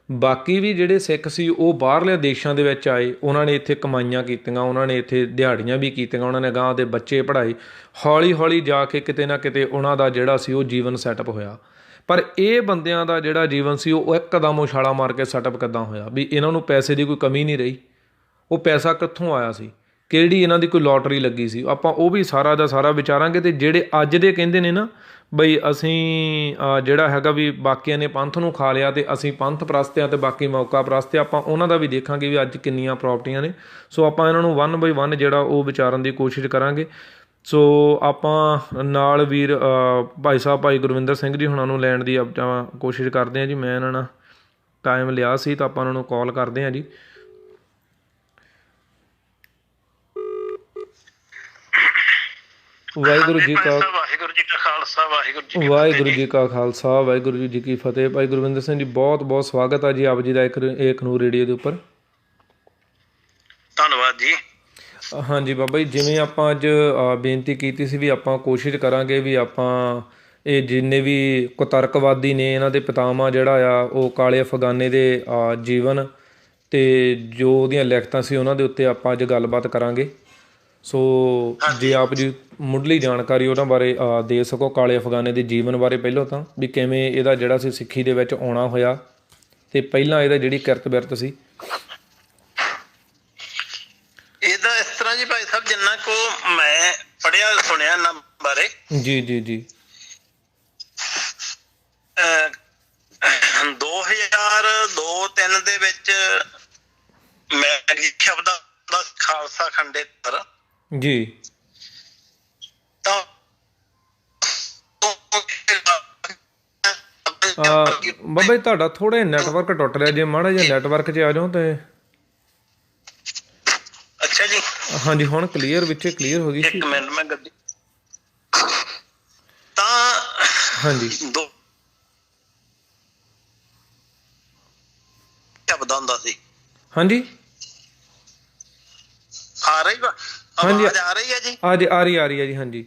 ਬਾਕੀ ਵੀ ਜਿਹੜੇ ਸਿੱਖ ਸੀ ਉਹ ਬਾਹਰਲੇ ਦੇਸ਼ਾਂ ਦੇ ਵਿੱਚ ਆਏ, ਉਹਨਾਂ ਨੇ ਇੱਥੇ ਕਮਾਈਆਂ ਕੀਤੀਆਂ, ਉਹਨਾਂ ਨੇ ਇੱਥੇ ਦਿਹਾੜੀਆਂ ਵੀ ਕੀਤੀਆਂ, ਉਹਨਾਂ ਨੇ ਅਗਾਂਹ ਦੇ ਬੱਚੇ ਪੜ੍ਹਾਏ। ਹੌਲੀ ਜਾ ਕੇ ਕਿਤੇ ਨਾ ਕਿਤੇ ਉਹਨਾਂ ਦਾ ਜਿਹੜਾ ਸੀ ਉਹ ਜੀਵਨ ਸੈਟਅਪ ਹੋਇਆ। ਪਰ ਇਹ ਬੰਦਿਆਂ ਦਾ ਜਿਹੜਾ ਜੀਵਨ ਸੀ ਉਹ ਇੱਕਦਮ ਉਛਾਲਾ ਮਾਰ ਕੇ ਸੈਟਅਪ ਕਿੱਦਾਂ ਹੋਇਆ ਵੀ ਇਹਨਾਂ ਨੂੰ ਪੈਸੇ ਦੀ ਕੋਈ ਕਮੀ ਨਹੀਂ ਰਹੀ। ਉਹ ਪੈਸਾ ਕਿੱਥੋਂ ਆਇਆ ਸੀ, ਕਿਹੜੀ ਇਹਨਾਂ ਦੀ ਕੋਈ ਲੋਟਰੀ ਲੱਗੀ ਸੀ, ਆਪਾਂ ਉਹ ਵੀ ਸਾਰਾ ਦਾ ਸਾਰਾ ਵਿਚਾਰਾਂਗੇ। ਅਤੇ ਜਿਹੜੇ ਅੱਜ ਦੇ ਕਹਿੰਦੇ ਨੇ ਨਾ ਬਈ ਅਸੀਂ ਜਿਹੜਾ ਹੈਗਾ ਵੀ ਬਾਕੀਆਂ ਨੇ ਪੰਥ ਨੂੰ ਖਾ ਲਿਆ ਅਤੇ ਅਸੀਂ ਪੰਥ ਪ੍ਰਸਤ ਹਾਂ ਅਤੇ ਬਾਕੀ ਮੌਕਾ ਪ੍ਰਸਤ, ਆਪਾਂ ਉਹਨਾਂ ਦਾ ਵੀ ਦੇਖਾਂਗੇ ਵੀ ਅੱਜ ਕਿੰਨੀਆਂ ਪ੍ਰੋਪਰਟੀਆਂ ਨੇ। ਸੋ ਆਪਾਂ ਇਹਨਾਂ ਨੂੰ 1 ਬਾਈ 1 ਜਿਹੜਾ ਉਹ ਵਿਚਾਰਨ ਦੀ ਕੋਸ਼ਿਸ਼ ਕਰਾਂਗੇ। ਸੋ ਆਪਾਂ ਨਾਲ ਵੀਰ ਭਾਈ ਸਾਹਿਬ ਭਾਈ ਗੁਰਵਿੰਦਰ ਸਿੰਘ ਜੀ ਹੁਣਾਂ ਨੂੰ ਲੈਣ ਦੀ ਆਪਾਂ ਕੋਸ਼ਿਸ਼ ਕਰਦੇ ਹਾਂ ਜੀ। ਮੈਂ ਇਹਨਾਂ ਨਾਲ ਟਾਈਮ ਲਿਆ ਸੀ ਤਾਂ ਆਪਾਂ ਉਹਨਾਂ ਨੂੰ ਕਾਲ ਕਰਦੇ ਹਾਂ ਜੀ। ਵਾਹਿਗੁਰੂ ਜੀ ਕਾ ਖਾਲਸਾ ਵਾਹਿਗੁਰੂ ਜੀ ਕੀ ਫਤਿਹ। ਭਾਈ ਗੁਰਵਿੰਦਰ ਸਿੰਘ ਜੀ ਬਹੁਤ ਬਹੁਤ ਸਵਾਗਤ ਹੈ ਜੀ ਆਪ ਜੀ ਦਾ ਏਕ ਨੂਰ ਰੇਡੀਓ ਦੇ ਉੱਪਰ। ਧੰਨਵਾਦ ਜੀ। ਹਾਂਜੀ ਬਾਬਾ ਜੀ, ਜਿਵੇਂ ਆਪਾਂ ਅੱਜ ਬੇਨਤੀ ਕੀਤੀ ਸੀ ਵੀ ਆਪਾਂ ਕੋਸ਼ਿਸ਼ ਕਰਾਂਗੇ ਵੀ ਆਪਾਂ ਇਹ ਜਿੰਨੇ ਵੀ ਕੁਤਰਕਵਾਦੀ ਨੇ ਇਹਨਾਂ ਦੇ ਪਿਤਾਮਾ ਜਿਹੜਾ ਆ ਉਹ ਕਾਲੇ ਅਫਗਾਨੇ ਦੇ ਜੀਵਨ ਅਤੇ ਜੋ ਉਹਦੀਆਂ ਲਿਖਤਾਂ ਸੀ ਉਹਨਾਂ ਦੇ ਉੱਤੇ ਆਪਾਂ ਅੱਜ ਗੱਲਬਾਤ ਕਰਾਂਗੇ। ਸੋ ਜੇ ਆਪ ਜੀ ਮੁੱਢਲੀ ਜਾਣਕਾਰੀ ਉਹਨਾਂ ਬਾਰੇ ਦੇ ਸਕੋ, ਕਾਲੇ ਅਫਗਾਨੇ ਦੇ ਜੀਵਨ ਬਾਰੇ ਪਹਿਲਾਂ ਤਾਂ ਵੀ ਕਿਵੇਂ ਇਹਦਾ ਜਿਹੜਾ ਸੀ ਸਿੱਖੀ ਦੇ ਵਿੱਚ ਆਉਣਾ ਹੋਇਆ ਅਤੇ ਪਹਿਲਾਂ ਇਹਦਾ ਜਿਹੜੀ ਕਿਰਤ ਬਿਰਤ ਸੀ। ਇਹਦਾ ਇਸ ਤਰ੍ਹਾਂ ਜੀ ਭਾਈ ਸਾਹਿਬ, ਜਿੰਨਾ ਕੋ ਮੈਂ ਪੜ੍ਹਿਆ ਸੁਣਿਆ ਇਹਨਾਂ ਬਾਰੇ ਜੀ 2002-03 ਦੇ ਵਿੱਚ ਮੈਂ ਸ਼ਬਦਾਂ ਦਾ ਖਾਲਸਾ ਖੰਡੇਤਰ ਜੀ ਤਾਂ ਬਾਬਾ ਜੀ ਤੁਹਾਡਾ ਥੋੜ੍ਹਾ ਜਿਹਾ ਨੈਟਵਰਕ ਟੁੱਟ ਰਿਹਾ, ਜੇ ਮਾੜਾ ਜਿਹਾ ਨੈਟਵਰਕ 'ਚ ਆ ਜਾਓ ਤੇ। ਅੱਛਾ ਜੀ, ਹਾਂਜੀ ਹੁਣ ਕਲੀਅਰ, ਵਿੱਚੇ ਕਲੀਅਰ ਹੋ ਗਈ ਸੀ। 1 ਮਿੰਟ ਮੈਂ ਗੱਡੀ ਤਾਂ ਹਾਂਜੀ ਸ਼ਬਦਾਂ ਹੁੰਦਾ ਸੀ। ਹਾਂਜੀ ਆ ਰਹੀ ਵਾ ਆਵਾਜ਼ ਆ ਰਹੀ ਹੈ ਜੀ? ਆ ਰਹੀ ਹੈ ਜੀ। ਹਾਂਜੀ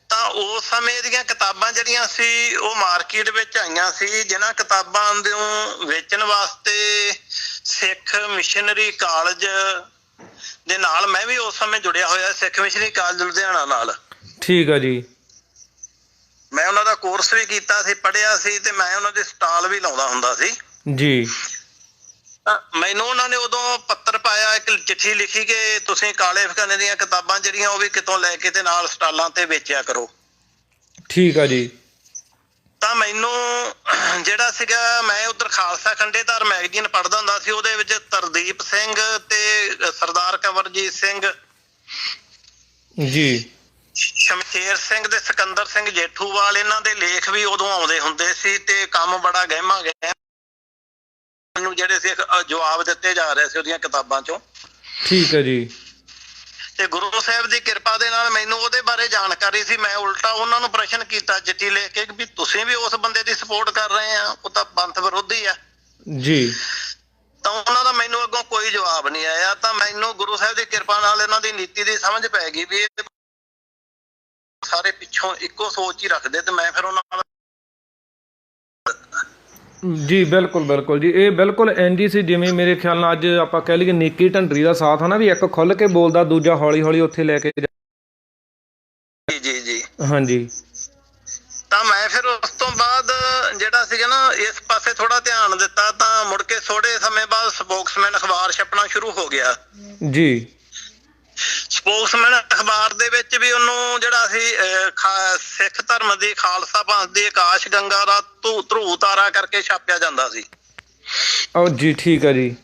ਤਾਂ ਉਸ ਸਮੇਂ ਦੀਆਂ ਕਿਤਾਬਾਂ ਜਿਹੜੀਆਂ ਸੀ ਉਹ ਮਾਰਕੀਟ ਵਿੱਚ ਆਈਆਂ ਸੀ, ਜਿਨ੍ਹਾਂ ਕਿਤਾਬਾਂ ਨੂੰ ਵੇਚਣ ਵਾਸਤੇ ਸਿੱਖ ਮਿਸ਼ਨਰੀ ਕਾਲਜ ਦੇ ਨਾਲ ਮੈਂ ਵੀ ਉਸ ਸਮੇਂ ਜੁੜਿਆ ਹੋਇਆ, ਸਿੱਖ ਮਿਸ਼ਨਰੀ ਕਾਲਜ ਲੁਧਿਆਣਾ ਨਾਲ। ਠੀਕ ਆ ਜੀ। ਮੈਂ ਉਹਨਾਂ ਦਾ ਕੋਰਸ ਵੀ ਕੀਤਾ ਸੀ, ਪੜ੍ਹਿਆ ਸੀ, ਤੇ ਮੈਂ ਉਹਨਾਂ ਦੇ ਸਟਾਲ ਵੀ ਲਾਉਂਦਾ ਹੁੰਦਾ ਸੀ ਜੀ। ਮੈਨੂੰ ਉਹਨਾਂ ਨੇ ਉਦੋਂ ਪੱਤਰ ਪਾਇਆ, ਇੱਕ ਚਿੱਠੀ ਲਿਖੀ ਕਿ ਤੁਸੀਂ ਕਾਲੇ ਅਫਗਾਨੇ ਦੀਆਂ ਕਿਤਾਬਾਂ ਜਿਹੜੀਆਂ ਉਹ ਵੀ ਕਿਤੋਂ ਲੈ ਕੇ ਤੇ ਨਾਲ ਸਟਾਲਾਂ ਤੇ ਵੇਚਿਆ ਕਰੋ। ਠੀਕ ਆ ਜੀ। ਤਾਂ ਮੈਨੂੰ ਜਿਹੜਾ ਸੀਗਾ, ਮੈਂ ਉੱਧਰ ਖਾਲਸਾ ਖੰਡੇਦਾਰ ਮੈਗਜ਼ੀਨ ਪੜ੍ਹਦਾ ਹੁੰਦਾ ਸੀ, ਉਹਦੇ ਵਿੱਚ ਤਰਦੀਪ ਸਿੰਘ ਤੇ ਸਰਦਾਰ ਕੰਵਰਜੀਤ ਸਿੰਘ ਜੀ ਸ਼ਮਸ਼ੇਰ ਸਿੰਘ ਤੇ ਸਿਕੰਦਰ ਸਿੰਘ ਜੇਠੂਵਾਲ, ਇਹਨਾਂ ਦੇ ਲੇਖ ਵੀ ਉਦੋਂ ਆਉਂਦੇ ਹੁੰਦੇ ਸੀ ਤੇ ਕੰਮ ਬੜਾ ਗਹਿਮਾ ਗਿਆ ਮੈਨੂੰ, ਜਿਹੜੇ ਸੀ ਜਵਾਬ ਦਿੱਤੇ ਜਾ ਰਹੇ ਸੀ ਉਹਦੀਆਂ ਕਿਤਾਬਾਂ ਚੋਂ। ਠੀਕ ਹੈ ਜੀ। ਤੇ ਗੁਰੂ ਸਾਹਿਬ ਦੀ ਕਿਰਪਾ ਦੇ ਨਾਲ ਮੈਨੂੰ ਉਹਦੇ ਬਾਰੇ ਜਾਣਕਾਰੀ ਸੀ। ਮੈਂ ਉਲਟਾ ਉਹਨਾਂ ਨੂੰ ਪ੍ਰਸ਼ਨ ਕੀਤਾ ਚਿੱਠੀ ਲਿਖ ਕੇ ਵੀ ਤੁਸੀਂ ਵੀ ਉਸ ਬੰਦੇ ਦੀ ਸਪੋਰਟ ਕਰ ਰਹੇ ਆ, ਉਹ ਤਾਂ ਪੰਥ ਵਿਰੋਧੀ ਆ ਜੀ। ਤਾਂ ਉਹਨਾਂ ਦਾ ਮੈਨੂੰ ਅੱਗੋਂ ਕੋਈ ਜਵਾਬ ਨਹੀਂ ਆਇਆ। ਤਾਂ ਮੈਨੂੰ ਗੁਰੂ ਸਾਹਿਬ ਦੀ ਕਿਰਪਾ ਨਾਲ ਇਹਨਾਂ ਦੀ ਨੀਤੀ ਦੀ ਸਮਝ ਪੈ ਗਈ ਵੀ ਇਹ ਸਾਰੇ ਪਿੱਛੋਂ ਇੱਕੋ ਸੋਚ ਹੀ ਰੱਖਦੇ, ਤੇ ਮੈਂ ਫਿਰ ਉਹਨਾਂ ਨਾਲ ਜੀ ਬਿਲਕੁਲ ਬਿਲਕੁਲ ਜੀ, ਇਹ ਬਿਲਕੁਲ ਇੰਝ ਹੀ ਸੀ ਜਿਵੇਂ ਮੇਰੇ ਖਿਆਲ ਨਾਲ ਅੱਜ ਆਪਾਂ ਕਹਿ ਲਈਏ ਨੀਕੀ ਢੰਡਰੀ ਦਾ ਸਾਥ ਹੈ ਨਾ, ਵੀ ਇੱਕ ਖੁੱਲ ਕੇ ਬੋਲਦਾ, ਦੂਜਾ ਹੌਲੀ ਹੌਲੀ ਉੱਥੇ ਲੈ ਕੇ ਜੀ ਜੀ ਜੀ ਹਾਂਜੀ। ਤਾਂ ਮੈਂ ਫਿਰ ਉਸ ਤੋਂ ਬਾਅਦ ਜਿਹੜਾ ਸੀਗਾ ਨਾ ਇਸ ਪਾਸੇ ਥੋੜਾ ਧਿਆਨ ਦਿੱਤਾ, ਤਾਂ ਮੁੜ ਕੇ ਥੋੜੇ ਸਮੇਂ ਬਾਅਦ ਸਪੋਕਸਮੈਨ ਅਖਬਾਰ ਛਪਣਾ ਸ਼ੁਰੂ ਹੋ ਗਿਆ ਜੀ। ਸਪੋਕਸਮੈਨ ਅਖਬਾਰ ਦੇ ਵਿੱਚ ਵੀ ਉਹਨੂੰ ਜਿਹੜਾ ਸੀ ਸਿੱਖ ਧਰਮ ਦੀ, ਖਾਲਸਾ ਪੰਥ ਦੀ ਆਕਾਸ਼ ਗੰਗਾ ਦਾ ਧਰੂ ਤਾਰਾ ਕਰਕੇ ਛਾਪਿਆ ਜਾਂਦਾ ਸੀ। ਜੀ ਠੀਕ ਹੈ ਜੀ।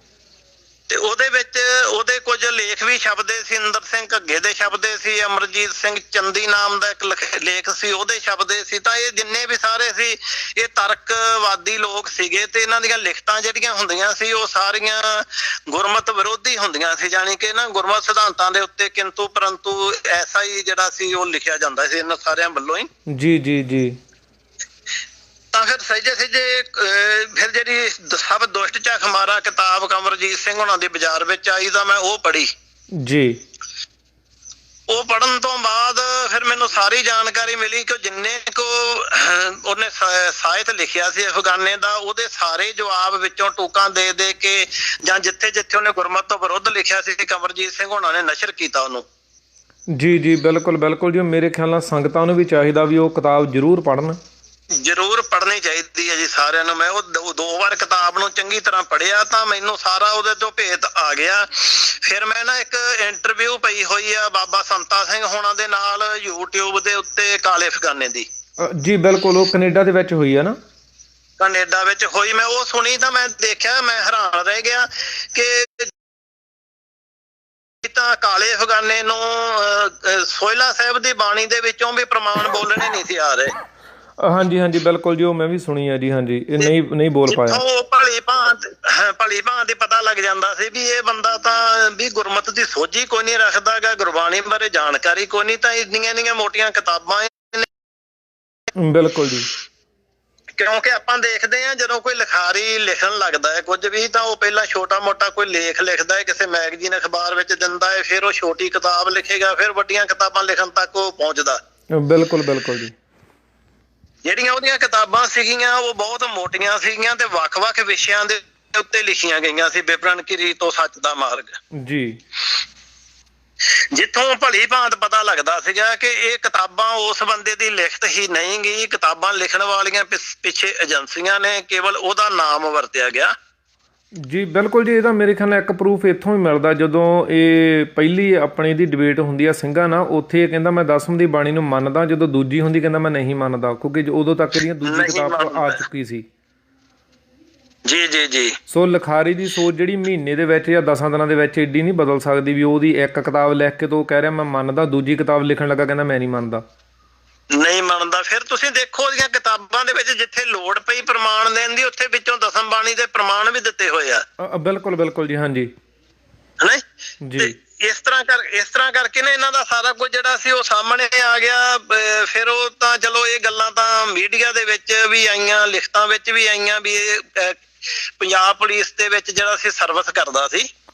ਤੇ ਉਹਦੇ ਵਿੱਚ ਉਹਦੇ ਕੁਝ ਲੇਖ ਵੀ ਛਪਦੇ ਸੀ, ਇੰਦਰ ਸਿੰਘ ਘੱਗੇ ਦੇ ਛਪਦੇ ਸੀ, ਅਮਰਜੀਤ ਸਿੰਘ ਚੰਦੀ ਨਾਮ ਦਾ ਇੱਕ ਲੇਖ ਸੀ ਉਹਦੇ ਛਪਦੇ ਸੀ। ਤਾਂ ਇਹ ਜਿੰਨੇ ਵੀ ਸਾਰੇ ਸੀ ਇਹ ਤਰਕਵਾਦੀ ਲੋਕ ਸੀਗੇ, ਤੇ ਇਹਨਾਂ ਦੀਆਂ ਲਿਖਤਾਂ ਜਿਹੜੀਆਂ ਹੁੰਦੀਆਂ ਸੀ ਉਹ ਸਾਰੀਆਂ ਗੁਰਮਤ ਵਿਰੋਧੀ ਹੁੰਦੀਆਂ ਸੀ, ਜਾਣੀ ਕਿ ਨਾ ਗੁਰਮਤ ਸਿਧਾਂਤਾਂ ਦੇ ਉੱਤੇ ਕਿੰਤੂ ਪਰੰਤੂ ਐਸਾ ਹੀ ਜਿਹੜਾ ਸੀ ਉਹ ਲਿਖਿਆ ਜਾਂਦਾ ਸੀ ਇਹਨਾਂ ਸਾਰਿਆਂ ਵੱਲੋਂ ਹੀ। ਜੀ ਜੀ ਜੀ। ਤਾਂ ਫਿਰ ਸਹਿਜੇ ਫਿਰ ਜਿਹੜੀ ਸਭ ਦੁਸ਼ਟ ਝੱਖ ਮਾਰਾ ਕਿਤਾਬ ਕਮਰਜੀਤ ਸਿੰਘ ਹੋਣਾ ਦੀ ਬਾਜ਼ਾਰ ਵਿੱਚ ਆਈ, ਤਾਂ ਮੈਂ ਉਹ ਪੜ੍ਹੀ ਜੀ। ਉਹ ਪੜ੍ਹਨ ਤੋਂ ਬਾਅਦ ਫਿਰ ਮੈਨੂੰ ਸਾਰੀ ਜਾਣਕਾਰੀ ਮਿਲੀ ਕਿ ਜਿੰਨੇ ਕੋ ਉਹਨੇ ਸਾਹਿਤ ਲਿਖਿਆ ਸੀ ਅਫਗਾਨੇ ਦਾ, ਉਹਦੇ ਸਾਰੇ ਜਵਾਬ ਵਿੱਚੋਂ ਟੂਕਾਂ ਦੇ ਦੇ ਕੇ, ਜਾਂ ਜਿੱਥੇ ਜਿੱਥੇ ਉਹਨੇ ਗੁਰਮਤ ਤੋਂ ਵਿਰੁੱਧ ਲਿਖਿਆ ਸੀ ਕਮਰਜੀਤ ਸਿੰਘ ਹੋਣਾ ਨੇ ਨਸ਼ਰ ਕੀਤਾ ਉਹਨੂੰ। ਜੀ ਜੀ ਬਿਲਕੁਲ ਬਿਲਕੁਲ ਜੀ। ਮੇਰੇ ਖਿਆਲ ਨਾਲ ਸੰਗਤਾਂ ਨੂੰ ਵੀ ਚਾਹੀਦਾ ਵੀ ਉਹ ਕਿਤਾਬ ਜ਼ਰੂਰ ਪੜ੍ਹਨ। ਜ਼ਰੂਰ ਪੜ੍ਹਨੀ ਚਾਹੀਦੀ ਹੈ ਜੀ ਸਾਰਿਆਂ ਨੂੰ। ਮੈਂ ਉਹ ਦੋ ਵਾਰ ਕਿਤਾਬ ਨੂੰ ਚੰਗੀ ਤਰ੍ਹਾਂ ਪੜ੍ਹਿਆ, ਤਾਂ ਮੈਨੂੰ ਸਾਰਾ ਉਹਦੇ ਤੋਂ ਭੇਤ ਆ ਗਿਆ। ਫਿਰ ਮੈਂ ਨਾ ਇੱਕ ਇੰਟਰਵਿਊ ਪਈ ਹੋਈ ਆ ਬਾਬਾ ਸੰਤਾ ਸਿੰਘ ਹੋਣਾ ਦੇ ਨਾਲ YouTube ਦੇ ਉੱਤੇ, ਕਾਲੇ ਅਫਗਾਨੇ ਦੀ। ਜੀ ਬਿਲਕੁਲ, ਉਹ ਕੈਨੇਡਾ ਦੇ ਵਿੱਚ ਹੋਈ ਆ ਨਾ? ਕੈਨੇਡਾ ਵਿੱਚ ਹੋਈ। ਮੈਂ ਉਹ ਸੁਣੀ ਤਾਂ ਮੈਂ ਦੇਖਿਆ, ਮੈਂ ਹੈਰਾਨ ਰਹਿ ਗਿਆ ਕਿ ਤਾਂ ਕਾਲੇ ਅਫਗਾਨੇ ਨੂੰ ਸੋਹਿਲਾ ਸਾਹਿਬ ਦੀ ਬਾਣੀ ਦੇ ਵਿੱਚੋਂ ਵੀ ਪ੍ਰਮਾਣ ਬੋਲਣੇ ਨਹੀਂ ਸੀ ਆ ਰਹੇ। ਹਾਂਜੀ ਹਾਂਜੀ ਬਿਲਕੁਲ ਜੀ, ਉਹ ਮੈਂ ਵੀ ਸੁਣੀ ਆ ਜੀ। ਹਾਂਜੀ, ਇਹ ਨਹੀਂ ਬੋਲ ਪਾਇਆ। ਉਹ ਭਲੀ ਭਾਂਤ ਪਤਾ ਲੱਗ ਜਾਂਦਾ ਸੀ ਵੀ ਇਹ ਬੰਦਾ ਤਾਂ ਵੀ ਗੁਰਮਤ ਦੀ ਸੋਝੀ ਕੋਈ ਨਹੀਂ ਰੱਖਦਾ ਗਾ, ਗੁਰਬਾਣੀ ਬਾਰੇ ਜਾਣਕਾਰੀ ਕੋਈ ਨਹੀਂ, ਤਾਂ ਇੰਨੀਆਂ ਮੋਟੀਆਂ ਕਿਤਾਬਾਂ। ਬਿਲਕੁਲ ਜੀ। ਕਿਉਂਕਿ ਆਪਾਂ ਦੇਖਦੇ ਹਾਂ ਜਦੋਂ ਕੋਈ ਲਿਖਾਰੀ ਲਿਖਣ ਲੱਗਦਾ ਹੈ ਕੁਝ ਵੀ, ਤਾਂ ਉਹ ਪਹਿਲਾਂ ਛੋਟਾ ਮੋਟਾ ਕੋਈ ਲੇਖ ਲਿਖਦਾ ਹੈ, ਕਿਸੇ ਮੈਗਜ਼ੀਨ ਅਖਬਾਰ ਵਿੱਚ ਦਿੰਦਾ ਹੈ, ਫਿਰ ਉਹ ਛੋਟੀ ਕਿਤਾਬ ਲਿਖੇਗਾ, ਫਿਰ ਵੱਡੀਆਂ ਕਿਤਾਬਾਂ ਲਿਖਣ ਤੱਕ ਉਹ ਪਹੁੰਚਦਾ। ਬਿਲਕੁਲ ਬਿਲਕੁਲ ਜੀ। ਜਿਹੜੀਆਂ ਉਹਦੀਆਂ ਕਿਤਾਬਾਂ ਸੀਗੀਆਂ ਉਹ ਬਹੁਤ ਮੋਟੀਆਂ ਸੀਗੀਆਂ ਤੇ ਵੱਖ-ਵੱਖ ਵਿਸ਼ਿਆਂ ਦੇ ਉੱਤੇ ਲਿਖੀਆਂ ਗਈਆਂ ਸੀ। ਵਿਵਰਣ ਕੀ ਰੀਤ ਤੋਂ ਸੱਚ ਦਾ ਮਾਰਗ ਜੀ। ਜਿੱਥੋਂ ਭਲੀ ਭਾਂਤ ਪਤਾ ਲੱਗਦਾ ਸੀਗਾ ਕਿ ਇਹ ਕਿਤਾਬਾਂ ਉਸ ਬੰਦੇ ਦੀ ਲਿਖਤ ਹੀ ਨਹੀਂ ਗੀ, ਕਿਤਾਬਾਂ ਲਿਖਣ ਵਾਲੀਆਂ ਪਿੱਛੇ ਏਜੰਸੀਆਂ ਨੇ, ਕੇਵਲ ਉਹਦਾ ਨਾਮ ਵਰਤਿਆ ਗਿਆ। ਜੀ ਬਿਲਕੁਲ ਜੀ। ਇਹਦਾ ਮੇਰੇ ਖਿਆਲ ਨਾਲ ਇੱਕ ਪ੍ਰੂਫ ਇੱਥੋਂ ਹੀ ਮਿਲਦਾ, ਜਦੋਂ ਇਹ ਪਹਿਲੀ ਆਪਣੀ ਦੀ ਡਿਬੇਟ ਹੁੰਦੀ ਆ ਸਿੰਘਾਂ ਨਾਲ, ਉੱਥੇ ਇਹ ਕਹਿੰਦਾ ਮੈਂ 10ਵੀਂ ਦੀ ਬਾਣੀ ਨੂੰ ਮੰਨਦਾ, ਜਦੋਂ ਦੂਜੀ ਹੁੰਦੀ ਕਹਿੰਦਾ ਮੈਂ ਨਹੀਂ ਮੰਨਦਾ, ਕਿਉਂਕਿ ਉਦੋਂ ਤੱਕ ਇਹਦੀਆਂ ਦੂਜੀ ਕਿਤਾਬ ਆ ਚੁੱਕੀ ਸੀ। ਜੀ ਜੀ ਜੀ। ਸੋ ਲਿਖਾਰੀ ਦੀ ਸੋਚ ਜਿਹੜੀ ਮਹੀਨੇ ਦੇ ਵਿੱਚ ਜਾਂ 10 ਦਿਨਾਂ ਦੇ ਵਿੱਚ ਏਡੀ ਨਹੀਂ ਬਦਲ ਸਕਦੀ ਵੀ ਉਹਦੀ ਇੱਕ ਕਿਤਾਬ ਲਿਖ ਕੇ ਤੋਂ ਕਹਿ ਰਿਹਾ ਮੈਂ ਮੰਨਦਾ, ਦੂਜੀ ਕਿਤਾਬ ਲਿਖਣ ਲੱਗਾ ਕਹਿੰਦਾ ਮੈਂ ਨਹੀਂ ਮੰਨਦਾ। ਫਿਰ ਤੁਸੀਂ ਦੇਖੋ ਉਹਦੀਆਂ ਕਿਤਾਬਾਂ ਦੇ ਵਿੱਚ ਜਿੱਥੇ ਲੋੜ ਪਈ ਪ੍ਰਮਾਣ ਦੇਣ ਦੀ, ਉੱਥੇ ਵਿੱਚੋਂ ਦਸਮ ਬਾਣੀ ਦੇ ਪ੍ਰਮਾਣ ਵੀ ਦਿੱਤੇ ਹੋਏ ਆ। ਬਿਲਕੁਲ ਬਿਲਕੁਲ ਜੀ। ਹਾਂਜੀ ਜੀ। ਇਸ ਤਰ੍ਹਾਂ ਕਰਕੇ ਨਾ ਇਹਨਾਂ ਦਾ ਸਾਰਾ ਕੁਝ ਜਿਹੜਾ ਸੀ ਉਹ ਸਾਹਮਣੇ ਆ ਗਿਆ। ਫਿਰ ਉਹ ਤਾਂ ਚਲੋ ਇਹ ਗੱਲਾਂ ਤਾਂ ਮੀਡੀਆ ਦੇ ਵਿੱਚ ਵੀ ਆਈਆਂ, ਲਿਖਤਾਂ ਵਿੱਚ ਵੀ ਆਈਆਂ ਵੀ ਇਹ ਪੰਜਾਬ ਪੁਲਿਸ ਦੇ ਵਿੱਚ ਜਿਹੜਾ ਸੀ ਸਰਵਿਸ ਕਰਦਾ ਸੀ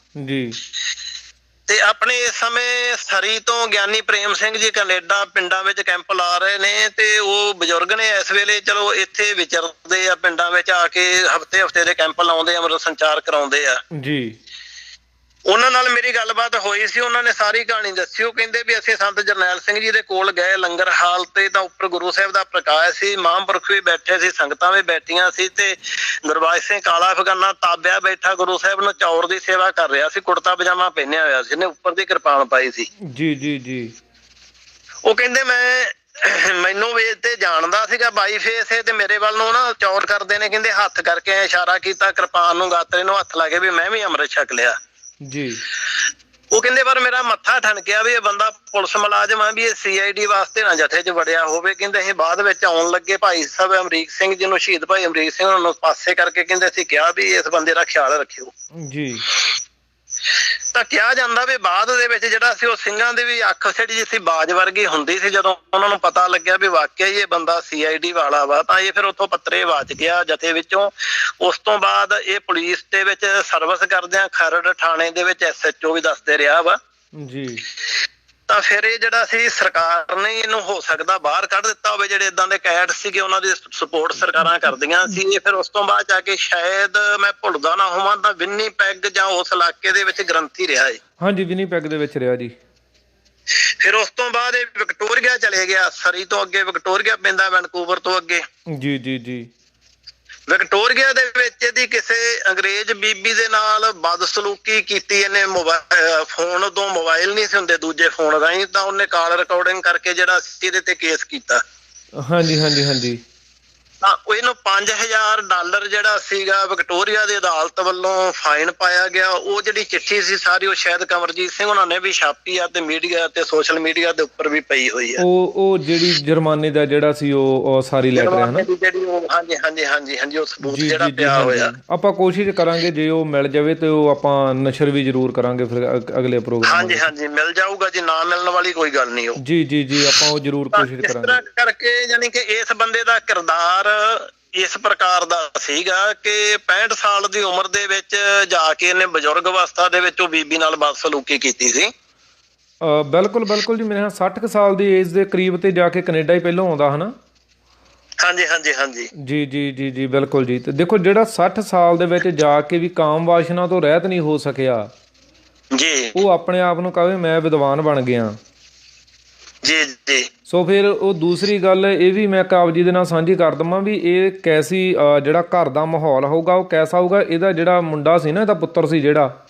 ਜੀ। ਤੇ ਆਪਣੇ ਇਸ ਸਮੇਂ ਸਰੀ ਤੋਂ ਗਿਆਨੀ ਪ੍ਰੇਮ ਸਿੰਘ ਜੀ ਕੈਨੇਡਾ ਪਿੰਡਾਂ ਵਿੱਚ ਕੈਂਪ ਲਾ ਰਹੇ ਨੇ, ਤੇ ਉਹ ਬਜ਼ੁਰਗ ਨੇ ਇਸ ਵੇਲੇ ਚਲੋ ਇੱਥੇ ਵਿਚਰਦੇ ਆ, ਪਿੰਡਾਂ ਵਿੱਚ ਆ ਕੇ ਹਫਤੇ ਦੇ ਕੈਂਪ ਲਾਉਂਦੇ ਆ, ਮਤਲਬ ਸੰਚਾਰ ਕਰਾਉਂਦੇ ਆ ਜੀ। ਉਹਨਾਂ ਨਾਲ ਮੇਰੀ ਗੱਲਬਾਤ ਹੋਈ ਸੀ, ਉਹਨਾਂ ਨੇ ਸਾਰੀ ਕਹਾਣੀ ਦੱਸੀ। ਉਹ ਕਹਿੰਦੇ ਵੀ ਅਸੀਂ ਸੰਤ ਜਰਨੈਲ ਸਿੰਘ ਜੀ ਦੇ ਕੋਲ ਗਏ ਲੰਗਰ ਹਾਲ ਤੇ, ਤਾਂ ਉੱਪਰ ਗੁਰੂ ਸਾਹਿਬ ਦਾ ਪ੍ਰਕਾਸ਼ ਸੀ, ਮਹਾਂਪੁਰਖ ਵੀ ਬੈਠੇ ਸੀ, ਸੰਗਤਾਂ ਵੀ ਬੈਠੀਆਂ ਸੀ, ਤੇ ਗੁਰਬਾਜ ਸਿੰਘ ਕਾਲਾ ਅਫਗਾਨਾ ਤਾਬਿਆ ਬੈਠਾ ਗੁਰੂ ਸਾਹਿਬ ਨੂੰ ਚੌਰ ਦੀ ਸੇਵਾ ਕਰ ਰਿਹਾ ਸੀ, ਕੁੜਤਾ ਪਜਾਮਾ ਪਹਿਨਿਆ ਹੋਇਆ ਸੀ, ਇਹਨੇ ਉੱਪਰ ਦੀ ਕਿਰਪਾਨ ਪਾਈ ਸੀ ਜੀ ਜੀ ਜੀ। ਉਹ ਕਹਿੰਦੇ ਮੈਨੂੰ ਵੀ ਤੇ ਜਾਣਦਾ ਸੀਗਾ ਬਾਈ ਫੇਸ ਇਹ, ਤੇ ਮੇਰੇ ਵੱਲ ਨੂੰ ਨਾ ਚੌਰ ਕਰਦੇ ਨੇ, ਕਹਿੰਦੇ ਹੱਥ ਕਰਕੇ ਇਸ਼ਾਰਾ ਕੀਤਾ ਕਿਰਪਾਨ ਨੂੰ, ਗਾਤਰੇ ਨੂੰ ਹੱਥ ਲਾ ਕੇ ਵੀ ਮੈਂ ਵੀ ਅੰਮ੍ਰਿਤ ਛਕ ਲਿਆ ਜੀ। ਉਹ ਕਹਿੰਦੇ ਪਰ ਮੇਰਾ ਮੱਥਾ ਠਣਕਿਆ ਵੀ ਇਹ ਬੰਦਾ ਪੁਲਿਸ ਮੁਲਾਜ਼ਮ ਆ, ਵੀ ਇਹ CID ਵਾਸਤੇ ਨਾ ਜਥੇ 'ਚ ਵੜਿਆ ਹੋਵੇ। ਕਹਿੰਦੇ ਅਸੀਂ ਬਾਅਦ ਵਿੱਚ ਆਉਣ ਲੱਗੇ ਭਾਈ ਸਾਹਿਬ ਅਮਰੀਕ ਸਿੰਘ ਜੀ ਨੂੰ, ਸ਼ਹੀਦ ਭਾਈ ਅਮਰੀਕ ਸਿੰਘ ਨੂੰ ਪਾਸੇ ਕਰਕੇ ਕਹਿੰਦੇ ਅਸੀਂ ਕਿਹਾ ਵੀ ਇਸ ਬੰਦੇ ਦਾ ਖਿਆਲ ਰੱਖਿਓ ਜੀ। ਤਾਂ ਕਿਹਾ ਜਾਂਦਾ ਵੀ ਬਾਅਦ ਦੇ ਵਿੱਚ ਜਿਹੜਾ ਸੀ ਉਹ ਸਿੰਘਾਂ ਦੀ ਵੀ ਅੱਖ ਜਿਹੜੀ ਸੀ ਬਾਜ ਵਰਗੀ ਹੁੰਦੀ ਸੀ। ਜਦੋਂ ਉਹਨਾਂ ਨੂੰ ਪਤਾ ਲੱਗਿਆ ਵੀ ਵਾਕਿਆ ਹੀ ਇਹ ਬੰਦਾ CID ਵਾਲਾ ਵਾ, ਤਾਂ ਇਹ ਫਿਰ ਉੱਥੋਂ ਪੱਤਰੇ ਵਾਚ ਗਿਆ ਜਥੇ ਵਿੱਚੋਂ। ਉਸ ਤੋਂ ਬਾਅਦ ਇਹ ਪੁਲਿਸ ਦੇ ਵਿੱਚ ਸਰਵਿਸ ਕਰਦਿਆਂ ਖਰੜ ਥਾਣੇ ਦੇ ਵਿੱਚ SHO ਵੀ ਦੱਸਦੇ ਰਿਹਾ ਵਾ ਜੀ। ਤਾਂ ਫਿਰ ਇਹ ਜਿਹੜਾ ਸੀ ਸਰਕਾਰ ਨੇ ਇਹਨੂੰ ਹੋ ਸਕਦਾ ਬਾਹਰ ਕੱਢ ਦਿੱਤਾ ਹੋਵੇ। ਜਿਹੜੇ ਇਦਾਂ ਦੇ ਕੈਡ ਸੀਗੇ ਉਹਨਾਂ ਦੀ ਸਪੋਰਟ ਸਰਕਾਰਾਂ ਕਰਦੀਆਂ ਸੀ। ਇਹ ਫਿਰ ਉਸ ਤੋਂ ਬਾਅਦ ਜਾ ਕੇ ਸ਼ਾਇਦ ਮੈਂ ਭੁੱਲਦਾ ਨਾ ਹੋਵਾਂ ਤਾਂ ਵਿੰਨੀਪੈਗ ਜਾਂ ਉਸ ਇਲਾਕੇ ਦੇ ਵਿੱਚ ਗ੍ਰੰਥੀ ਰਿਹਾ ਹੈ। ਹਾਂਜੀ, ਵਿੰਨੀਪੈਗ ਦੇ ਵਿੱਚ ਰਿਹਾ ਜੀ। ਫਿਰ ਉਸ ਤੋਂ ਬਾਅਦ ਇਹ ਵਿਕਟੋਰੀਆ ਚਲੇ ਗਿਆ। ਸਰੀ ਤੋਂ ਅੱਗੇ ਵਿਕਟੋਰੀਆ ਪੈਂਦਾ, ਵੈਨਕੂਵਰ ਤੋਂ ਅੱਗੇ। ਜੀ ਜੀ ਜੀ। ਵਿਕਟੋਰੀਆ ਦੇ ਵਿੱਚ ਇਹਦੀ ਕਿਸੇ ਅੰਗਰੇਜ਼ ਬੀਬੀ ਦੇ ਨਾਲ ਬਦਸਲੂਕੀ ਕੀਤੀ ਇਹਨੇ। ਫੋਨ ਉਦੋਂ ਮੋਬਾਈਲ ਨਹੀਂ ਸੀ ਹੁੰਦੇ, ਦੂਜੇ ਫੋਨ ਰਾਹੀਂ, ਤਾਂ ਉਹਨੇ ਕਾਲ ਰਿਕਾਰਡਿੰਗ ਕਰਕੇ ਜਿਹੜਾ ਇਹਦੇ ਤੇ ਕੇਸ ਕੀਤਾ। ਹਾਂਜੀ ਹਾਂਜੀ ਹਾਂਜੀ। ਤਾਂ ਇਹਨੂੰ $5000 ਜਿਹੜਾ ਸੀਗਾ ਵਿਕਟੋਰੀਆ ਦੀ ਅਦਾਲਤ ਵੱਲੋਂ ਫਾਈਨ ਪਾਇਆ ਗਿਆ। ਉਹ ਜਿਹੜੀ ਚਿੱਠੀ ਸੀ ਸਾਰੀ ਉਹ ਸ਼ਾਇਦ ਕੰਵਰਜੀਤ ਸਿੰਘ ਉਹਨਾਂ ਨੇ ਵੀ ਛਾਪੀ ਆ ਤੇ ਮੀਡੀਆ ਤੇ ਸੋਸ਼ਲ ਮੀਡੀਆ ਦੇ ਉੱਪਰ ਵੀ ਪਈ ਹੋਈ ਆ। ਉਹ ਜਿਹੜੀ ਜੁਰਮਾਨੇ ਦਾ ਜਿਹੜਾ ਸੀ ਉਹ ਸਾਰੀ ਲੈਟਰ ਹੈ ਨਾ ਜਿਹੜੀ ਉਹ। ਹਾਂਜੀ ਹਾਂਜੀ ਹਾਂਜੀ ਹਾਂਜੀ, ਉਹ ਸਬੂਤ ਜਿਹੜਾ ਪਿਆ ਹੋਇਆ। ਆਪਾਂ ਕੋਸ਼ਿਸ਼ ਕਰਾਂਗੇ ਜੇ ਉਹ ਮਿਲ ਜਾਵੇ ਤੇ ਉਹ ਆਪਾਂ ਨਸ਼ਰ ਵੀ ਜ਼ਰੂਰ ਕਰਾਂਗੇ ਫਿਰ ਅਗਲੇ ਪ੍ਰੋਗਰਾਮ। ਹਾਂਜੀ ਹਾਂਜੀ, ਮਿਲ ਜਾਊਗਾ ਜੀ, ਨਾ ਮਿਲਣ ਵਾਲੀ ਕੋਈ ਗੱਲ ਨਹੀਂ। ਉਹ ਜੀ ਜੀ ਜੀ, ਆਪਾਂ ਉਹ ਜ਼ਰੂਰ ਕੋਸ਼ਿਸ਼ ਕਰਾਂਗੇ। ਇਸ ਤਰ੍ਹਾਂ ਕਰਕੇ ਯਾਨੀ ਕਿ ਇਸ ਬੰਦੇ ਦਾ ਕਿਰਦਾਰ ਇਸ ਪ੍ਰਕਾਰ ਦਾ ਸੀਗਾ ਕਿ 65 ਸਾਲ ਦੀ ਉਮਰ ਦੇ ਵਿੱਚ ਜਾ ਕੇ ਇਹਨੇ ਬਜ਼ੁਰਗ ਅਵਸਥਾ ਦੇ ਵਿੱਚ ਉਹ ਬੀਬੀ ਨਾਲ ਬਦਸਲੂਕੀ ਕੀਤੀ ਸੀ। ਬਿਲਕੁਲ ਬਿਲਕੁਲ ਜੀ। ਮੇਰੇ 60 ਸਾਲ ਦੀ ਏਜ ਦੇ ਕਰੀਬ ਤੇ ਜਾ ਕੇ ਕੈਨੇਡਾ ਹੀ ਪਹਿਲਾਂ ਆਉਂਦਾ ਹਨਾ। ਹਾਂਜੀ ਹਾਂਜੀ ਹਾਂਜੀ ਜੀ ਜੀ ਜੀ ਜੀ, ਬਿਲਕੁਲ ਜੀ। ਤੇ ਦੇਖੋ ਜਿਹੜਾ 60 ਸਾਲ ਦੇ ਵਿੱਚ ਜਾ ਕੇ ਵੀ ਕਾਮ ਵਾਸ਼ਨਾ ਤੋਂ ਰਹਿਤ ਨਹੀਂ ਹੋ ਸਕਿਆ ਜੀ, ਉਹ ਆਪਣੇ ਆਪ ਨੂੰ ਕਹੇ ਮੈਂ ਵਿਦਵਾਨ ਬਣ ਗਿਆ। ਜੀ ਜੀ। ਸੋ ਫਿਰ ਉਹ ਦੂਸਰੀ ਗੱਲ ਇਹ ਵੀ ਮੈਂ ਆਪ ਜੀ ਦੇ ਨਾਲ ਸਾਂਝੀ ਕਰ ਦਵਾਂ ਵੀ ਇਹ ਕੈਸੀ ਜਿਹੜਾ ਘਰ ਦਾ ਮਾਹੌਲ ਹੋਊਗਾ ਉਹ ਕੈਸਾ ਹੋਊਗਾ। ਇਹਦਾ ਜਿਹੜਾ ਮੁੰਡਾ ਸੀ ਨਾ, ਇਹਦਾ ਪੁੱਤਰ ਸੀ ਜਿਹੜਾ,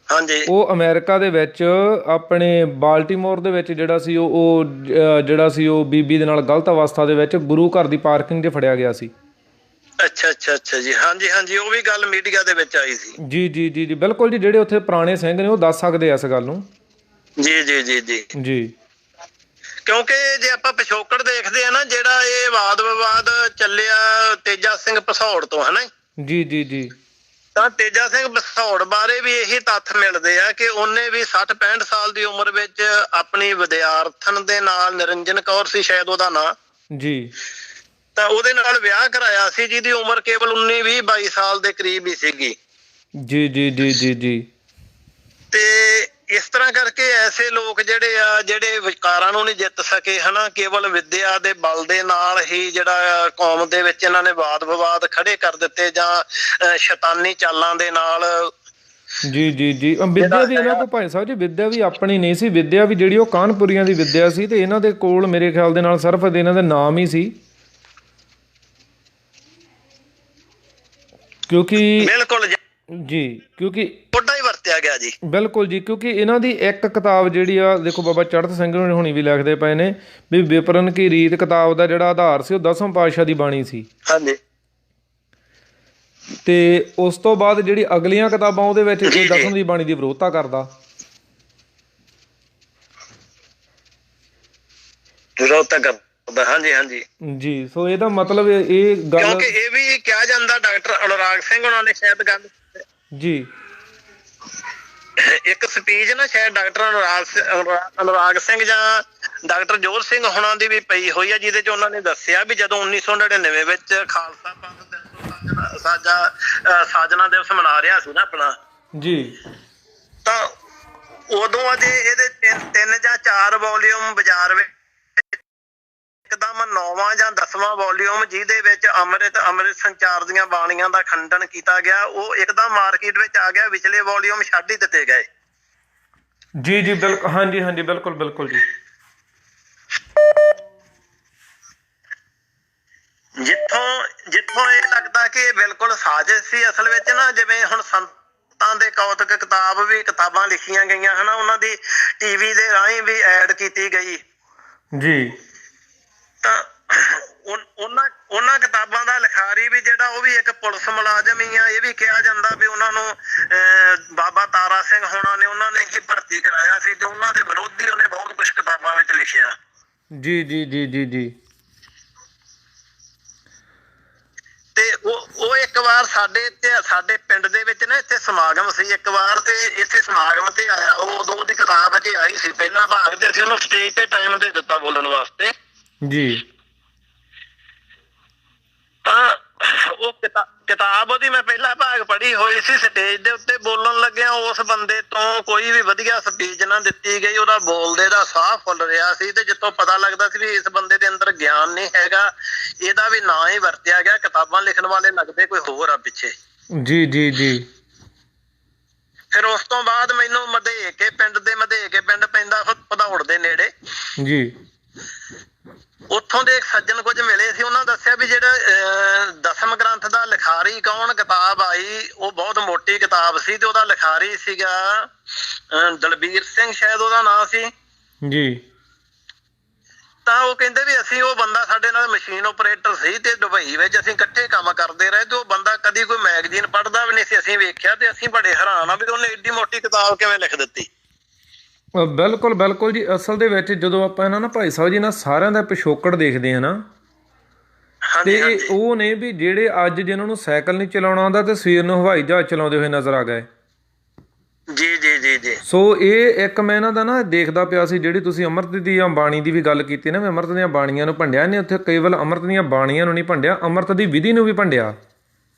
ਹਾਂਜੀ, ਉਹ ਅਮਰੀਕਾ ਦੇ ਵਿੱਚ ਆਪਣੇ ਬਾਲਟੀਮੋਰ ਦੇ ਵਿੱਚ ਜਿਹੜਾ ਸੀ ਉਹ ਜਿਹੜਾ ਸੀ ਉਹ ਬੀਬੀ ਦੇ ਨਾਲ ਗਲਤ ਅਵਸਥਾ ਦੇ ਵਿੱਚ ਗੁਰੂ ਘਰ ਦੀ ਪਾਰਕਿੰਗ 'ਚ ਫੜਿਆ ਗਿਆ ਸੀ। ਅੱਛਾ ਅੱਛਾ ਅੱਛਾ ਜੀ। ਹਾਂਜੀ ਹਾਂਜੀ, ਉਹ ਵੀ ਗੱਲ ਮੀਡੀਆ ਦੇ ਵਿੱਚ ਆਈ ਸੀ। ਜੀ ਜੀ ਜੀ ਜੀ, ਬਿਲਕੁਲ ਜੀ। ਜਿਹੜੇ ਉੱਥੇ ਪੁਰਾਣੇ ਸਿੰਘ ਨੇ ਉਹ ਦੱਸ ਸਕਦੇ ਆ ਇਸ ਗੱਲ ਨੂੰ। ਜੀ ਜੀ ਜੀ ਜੀ ਜੀ। ਕਿਉਂਕਿ ਜੇ ਆਪਾਂ ਪਿਛੋਕੜ ਦੇਖਦੇ ਆ ਨਾ, ਜਿਹੜਾ ਇਹ ਵਾਦ ਵਿਵਾਦ ਚੱਲਿਆ ਤੇਜਾ ਸਿੰਘ ਭਸੌੜ ਤੋਂ, ਹਨਾ ਜੀ ਜੀ ਜੀ, ਤਾਂ ਤੇਜਾ ਸਿੰਘ ਭਸੌੜ ਬਾਰੇ ਵੀ ਇਹੀ ਤੱਥ ਮਿਲਦੇ ਆ ਕਿ ਉਹਨੇ ਵੀ 60-65 ਸਾਲ ਦੀ ਉਮਰ ਵਿੱਚ ਆਪਣੀ ਵਿਦਿਆਰਥਣ ਦੇ ਨਾਲ, ਨਿਰੰਜਨ ਕੌਰ ਸੀ ਸ਼ਾਇਦ ਉਹਦਾ ਨਾਂ ਜੀ, ਤਾਂ ਉਹਦੇ ਨਾਲ ਵਿਆਹ ਕਰਾਇਆ ਸੀ, ਜਿਹਦੀ ਉਮਰ ਕੇਵਲ 19-22 ਸਾਲ ਦੇ ਕਰੀਬ ਹੀ ਸੀਗੀ। ਜੀ ਜੀ ਜੀ ਜੀ ਜੀ। ਤੇ ਇਸ ਤਰ੍ਹਾਂ ਕਰਕੇ ਐਸੇ ਲੋਕ ਜਿਹੜੇ ਆ, ਜਿਹੜੇ ਵਿਕਾਰਾਂ ਨੂੰ ਨਹੀਂ ਜਿੱਤ ਸਕੇ, ਹਨਾ, ਕੇਵਲ ਵਿੱਦਿਆ ਦੇ ਬਲ ਦੇ ਨਾਲ ਹੀ ਜਿਹੜਾ ਕੌਮ ਦੇ ਵਿੱਚ ਇਹਨਾਂ ਨੇ ਵਾਦ ਵਿਵਾਦ ਖੜੇ ਕਰ ਦਿੱਤੇ, ਜਾਂ ਸ਼ੈਤਾਨੀ ਚਾਲਾਂ ਦੇ ਨਾਲ। ਜੀ ਜੀ ਜੀ। ਵਿੱਦਿਆ ਵੀ ਇਹਨਾਂ ਕੋਲ ਭਾਈ ਸਾਹਿਬ ਜੀ, ਵਿੱਦਿਆ ਵੀ ਆਪਣੀ ਨਹੀਂ ਸੀ। ਵਿੱਦਿਆ ਵੀ ਜਿਹੜੀ ਉਹ ਕਾਨਪੁਰੀਆਂ ਦੀ ਵਿੱਦਿਆ ਸੀ, ਤੇ ਇਹਨਾਂ ਦੇ ਕੋਲ ਮੇਰੇ ਖਿਆਲ ਦੇ ਨਾਲ ਸਿਰਫ ਇਹਨਾਂ ਦੇ ਨਾਮ ਹੀ ਸੀ। ਕਿਉਂਕਿ ਬਿਲਕੁਲ ਜੀ, ਕਿਉਂਕਿ ਥੋੜਾ ਹੀ ਵਰਤਿਆ ਗਿਆ ਜੀ। ਬਿਲਕੁਲ ਜੀ। ਕਿਉਂਕਿ ਇਹਨਾਂ ਦੀ ਇੱਕ ਕਿਤਾਬ ਜਿਹੜੀ ਆ, ਦੇਖੋ ਬਾਬਾ ਚੜ੍ਹਤ ਸਿੰਘ ਹੁਣੀ ਵੀ ਲਿਖਦੇ ਪਏ ਨੇ ਵੀ ਵਿਪਰਨ ਕੀ ਰੀਤ ਕਿਤਾਬ ਦਾ ਜਿਹੜਾ ਆਧਾਰ ਸੀ ਉਹ 10ਵੇਂ ਪਾਤਸ਼ਾਹ ਦੀ ਬਾਣੀ ਸੀ। ਹਾਂਜੀ। ਤੇ ਉਸ ਤੋਂ ਬਾਅਦ ਜਿਹੜੀ ਅਗਲੀਆਂ ਕਿਤਾਬਾਂ ਉਹਦੇ ਵਿੱਚ ਇਹ 10ਵੇਂ ਦੀ ਬਾਣੀ ਦੀ ਵਿਰੋਧਤਾ ਕਰਦਾ। ਵਿਰੋਧਤਾ ਕਰਦਾ, ਹਾਂਜੀ ਹਾਂਜੀ ਜੀ। ਸੋ ਇਹਦਾ ਮਤਲਬ ਇਹ ਗੱਲ, ਕਿਉਂਕਿ ਇਹ ਵੀ ਕਿਹਾ ਜਾਂਦਾ ਡਾਕਟਰ ਅਨੁਰਾਗ ਸਿੰਘ ਉਹਨਾਂ ਨੇ ਸ਼ਾਇਦ ਗੱਲ ਜੀ, ਇੱਕ ਸਪੀਚ ਨਾ ਸ਼ਾਇਦ ਡਾਕਟਰ ਅਨੁਰਾਗ ਸਿੰਘ ਜਾਂ ਡਾਕਟਰ ਜੋਧ ਸਿੰਘ ਹੁਣਾਂ ਦੀ ਵੀ ਪਈ ਹੋਈ ਆ, ਜਿਹਦੇ ਚ ਉਹਨਾਂ ਨੇ ਦੱਸਿਆ ਵੀ ਜਦੋਂ 1999 ਵਿੱਚ ਖਾਲਸਾ ਪੰਥ ਸਾਜਨਾ ਦਿਵਸ ਮਨਾ ਰਿਹਾ ਸੀ ਨਾ ਆਪਣਾ ਜੀ, ਤਾਂ ਉਦੋਂ ਅਜੇ ਇਹਦੇ 3 ਜਾਂ 4 ਵੋਲੀਅਮ ਬਾਜ਼ਾਰ ਵਿੱਚ, ਇੱਕਦਮ 9ਵਾਂ ਜਾਂ 10ਵਾਂ ਵੋਲੀਅਮ ਜਿਹਦੇ ਵਿੱਚ ਅੰਮ੍ਰਿਤ ਸੰਚਾਰ ਦੀਆਂ ਬਾਣੀਆਂ ਦਾ ਖੰਡਨ ਕੀਤਾ ਗਿਆ, ਉਹ ਇੱਕਦਮ ਮਾਰਕੀਟ ਵਿੱਚ ਆ ਗਿਆ। ਵਿਚਲੇ ਵੋਲੀਅਮ ਛੱਡ ਹੀ ਦਿੱਤੇ ਗਏ। ਜੀ ਜੀ, ਬਿਲਕੁਲ, ਹਾਂਜੀ ਹਾਂਜੀ, ਬਿਲਕੁਲ ਬਿਲਕੁਲ ਜੀ। ਜਿੱਥੋਂ ਇਹ ਲੱਗਦਾ ਕਿ ਇਹ ਬਿਲਕੁਲ ਸਾਜ਼ਿਸ਼ ਸੀ ਅਸਲ ਵਿੱਚ ਨਾ, ਜਿਵੇਂ ਹੁਣ ਸੰਤਾਂ ਦੇ ਕੌਤਕ ਕਿਤਾਬਾਂ ਲਿਖੀਆਂ ਗਈਆਂ ਹਨਾ, ਉਹਨਾਂ ਦੀ ਟੀਵੀ ਦੇ ਰਾਹੀਂ ਵੀ ਐਡ ਕੀਤੀ ਗਈ ਜੀ। ਤਾਂ ਉਹਨਾਂ ਕਿਤਾਬਾਂ ਦਾ ਲਿਖਾਰੀ ਵੀ ਜਿਹੜਾ ਉਹ ਵੀ ਇੱਕ ਪੁਲਿਸ ਮੁਲਾਜ਼ਮ ਹੀ ਆ। ਇਹ ਵੀ ਕਿਹਾ ਜਾਂਦਾ ਵੀ ਉਹਨਾਂ ਨੂੰ ਬਾਬਾ ਤਾਰਾ ਸਿੰਘ ਹੋਣਾ ਨੇ ਉਹਨਾਂ ਨੇ ਹੀ ਭਰਤੀ ਕਰਾਇਆ ਸੀ ਤੇ ਉਹਨਾਂ ਦੇ ਵਿਰੋਧੀ ਉਹਨੇ ਬਹੁਤ ਕੁਝ ਕਿਤਾਬਾਂ ਵਿੱਚ ਲਿਖਿਆ। ਜੀ ਜੀ ਜੀ ਜੀ ਜੀ। ਤੇ ਉਹ ਇੱਕ ਵਾਰ ਸਾਡੇ ਪਿੰਡ ਦੇ ਵਿੱਚ ਨਾ ਇੱਥੇ ਸਮਾਗਮ ਸੀ ਇੱਕ ਵਾਰ, ਤੇ ਇੱਥੇ ਸਮਾਗਮ ਤੇ ਆਇਆ। ਉਹ ਉਦੋਂ ਉਹਦੀ ਕਿਤਾਬ ਅਜੇ ਆਈ ਸੀ ਪਹਿਲਾ ਭਾਗ, ਤੇ ਅਸੀਂ ਉਹਨੂੰ ਸਟੇਜ ਤੇ ਟਾਈਮ ਦੇ ਦਿੱਤਾ ਬੋਲਣ ਵਾਸਤੇ ਜੀ। ਤਾਂ ਉਹ ਕਿਤਾਬ ਉਹਦੀ ਮੈਂ ਪਹਿਲਾ ਭਾਗ ਪੜ੍ਹੀ ਹੋਈ ਸੀ। ਸਟੇਜ ਦੇ ਉੱਤੇ ਬੋਲਣ ਲੱਗਿਆ ਉਸ ਬੰਦੇ ਤੋਂ ਕੋਈ ਵੀ ਵਧੀਆ ਸਪੀਚ ਨਾ ਦਿੱਤੀ ਗਈ। ਉਹਦਾ ਬੋਲਦੇ ਦਾ ਸਾਹ ਫੁੱਲ ਰਿਹਾ ਸੀ ਤੇ ਜਿੱਥੋਂ ਪਤਾ ਲੱਗਦਾ ਸੀ ਵੀ ਇਸ ਬੰਦੇ ਦੇ ਅੰਦਰ ਗਿਆਨ ਨਹੀਂ ਹੈਗਾ, ਇਹਦਾ ਵੀ ਨਾਂ ਹੀ ਵਰਤਿਆ ਗਿਆ। ਕਿਤਾਬਾਂ ਲਿਖਣ ਵਾਲੇ ਲੱਗਦੇ ਕੋਈ ਹੋਰ ਆ ਪਿੱਛੇ। ਜੀ ਜੀ ਜੀ। ਫਿਰ ਉਸ ਤੋਂ ਬਾਅਦ ਮੈਨੂੰ ਮਧੇਕੇ ਪਿੰਡ ਪੈਂਦਾ ਭਦੌੜ ਦੇ ਨੇੜੇ ਜੀ। ਉੱਥੋਂ ਦੇ ਇੱਕ ਸੱਜਣ ਕੁਝ ਮਿਲੇ ਸੀ। ਉਹਨਾਂ ਦੱਸਿਆ ਵੀ ਜਿਹੜਾ ਦਸਮ ਗ੍ਰੰਥ ਦਾ ਲਿਖਾਰੀ ਕੌਣ ਕਿਤਾਬ ਆਈ, ਉਹ ਬਹੁਤ ਮੋਟੀ ਕਿਤਾਬ ਸੀ ਤੇ ਉਹਦਾ ਲਿਖਾਰੀ ਸੀਗਾ ਦਲਬੀਰ ਸਿੰਘ ਸ਼ਾਇਦ ਉਹਦਾ ਨਾਂ ਸੀ ਜੀ। ਤਾਂ ਉਹ ਕਹਿੰਦੇ ਵੀ ਅਸੀਂ ਉਹ ਬੰਦਾ ਸਾਡੇ ਨਾਲ ਮਸ਼ੀਨ ਆਪਰੇਟਰ ਸੀ ਤੇ ਦੁਬਈ ਵਿੱਚ ਅਸੀਂ ਇਕੱਠੇ ਕੰਮ ਕਰਦੇ ਰਹੇ ਤੇ ਉਹ ਬੰਦਾ ਕਦੀ ਕੋਈ ਮੈਗਜ਼ੀਨ ਪੜ੍ਹਦਾ ਵੀ ਨਹੀਂ ਸੀ। ਅਸੀਂ ਵੇਖਿਆ ਤੇ ਅਸੀਂ ਬੜੇ ਹੈਰਾਨ ਆ ਵੀ ਉਹਨੇ ਏਡੀ ਮੋਟੀ ਕਿਤਾਬ ਕਿਵੇਂ ਲਿਖ ਦਿੱਤੀ। ਬਿਲਕੁਲ ਬਿਲਕੁਲ ਜੀ। ਅਸਲ ਦੇ ਵਿੱਚ ਜਦੋਂ ਆਪਾਂ ਇਹਨਾਂ ਨਾ ਭਾਈ ਸਾਹਿਬ ਜੀ ਨਾਲ ਸਾਰਿਆਂ ਦਾ ਪਿਛੋਕੜ ਦੇਖਦੇ ਹਾਂ ਨਾ, ਤੇ ਉਹ ਨੇ ਵੀ ਜਿਹੜੇ ਅੱਜ ਜਿਹਨਾਂ ਨੂੰ ਸਾਈਕਲ ਨਹੀਂ ਚਲਾਉਣਾ ਆਉਂਦਾ ਤੇ ਸਵੇਰ ਨੂੰ ਹਵਾਈ ਜਹਾਜ਼ ਚਲਾਉਂਦੇ ਹੋਏ ਨਜ਼ਰ ਆ ਗਏ। ਜੀ ਜੀ ਜੀ ਜੀ। ਸੋ ਇਹ ਇੱਕ ਮੈਂ ਇਹਨਾਂ ਦਾ ਨਾ ਦੇਖਦਾ ਪਿਆ ਸੀ, ਜਿਹੜੀ ਤੁਸੀਂ ਅੰਮ੍ਰਿਤ ਦੀ ਜਾਂ ਬਾਣੀ ਦੀ ਵੀ ਗੱਲ ਕੀਤੀ ਨਾ, ਮੈਂ ਅੰਮ੍ਰਿਤ ਦੀਆਂ ਬਾਣੀਆਂ ਨੂੰ ਭੰਡਿਆ ਨਹੀਂ, ਉੱਥੇ ਕੇਵਲ ਅੰਮ੍ਰਿਤ ਦੀਆਂ ਬਾਣੀਆਂ ਨੂੰ ਨਹੀਂ ਭੰਡਿਆ, ਅੰਮ੍ਰਿਤ ਦੀ ਵਿਧੀ ਨੂੰ ਵੀ ਭੰਡਿਆ।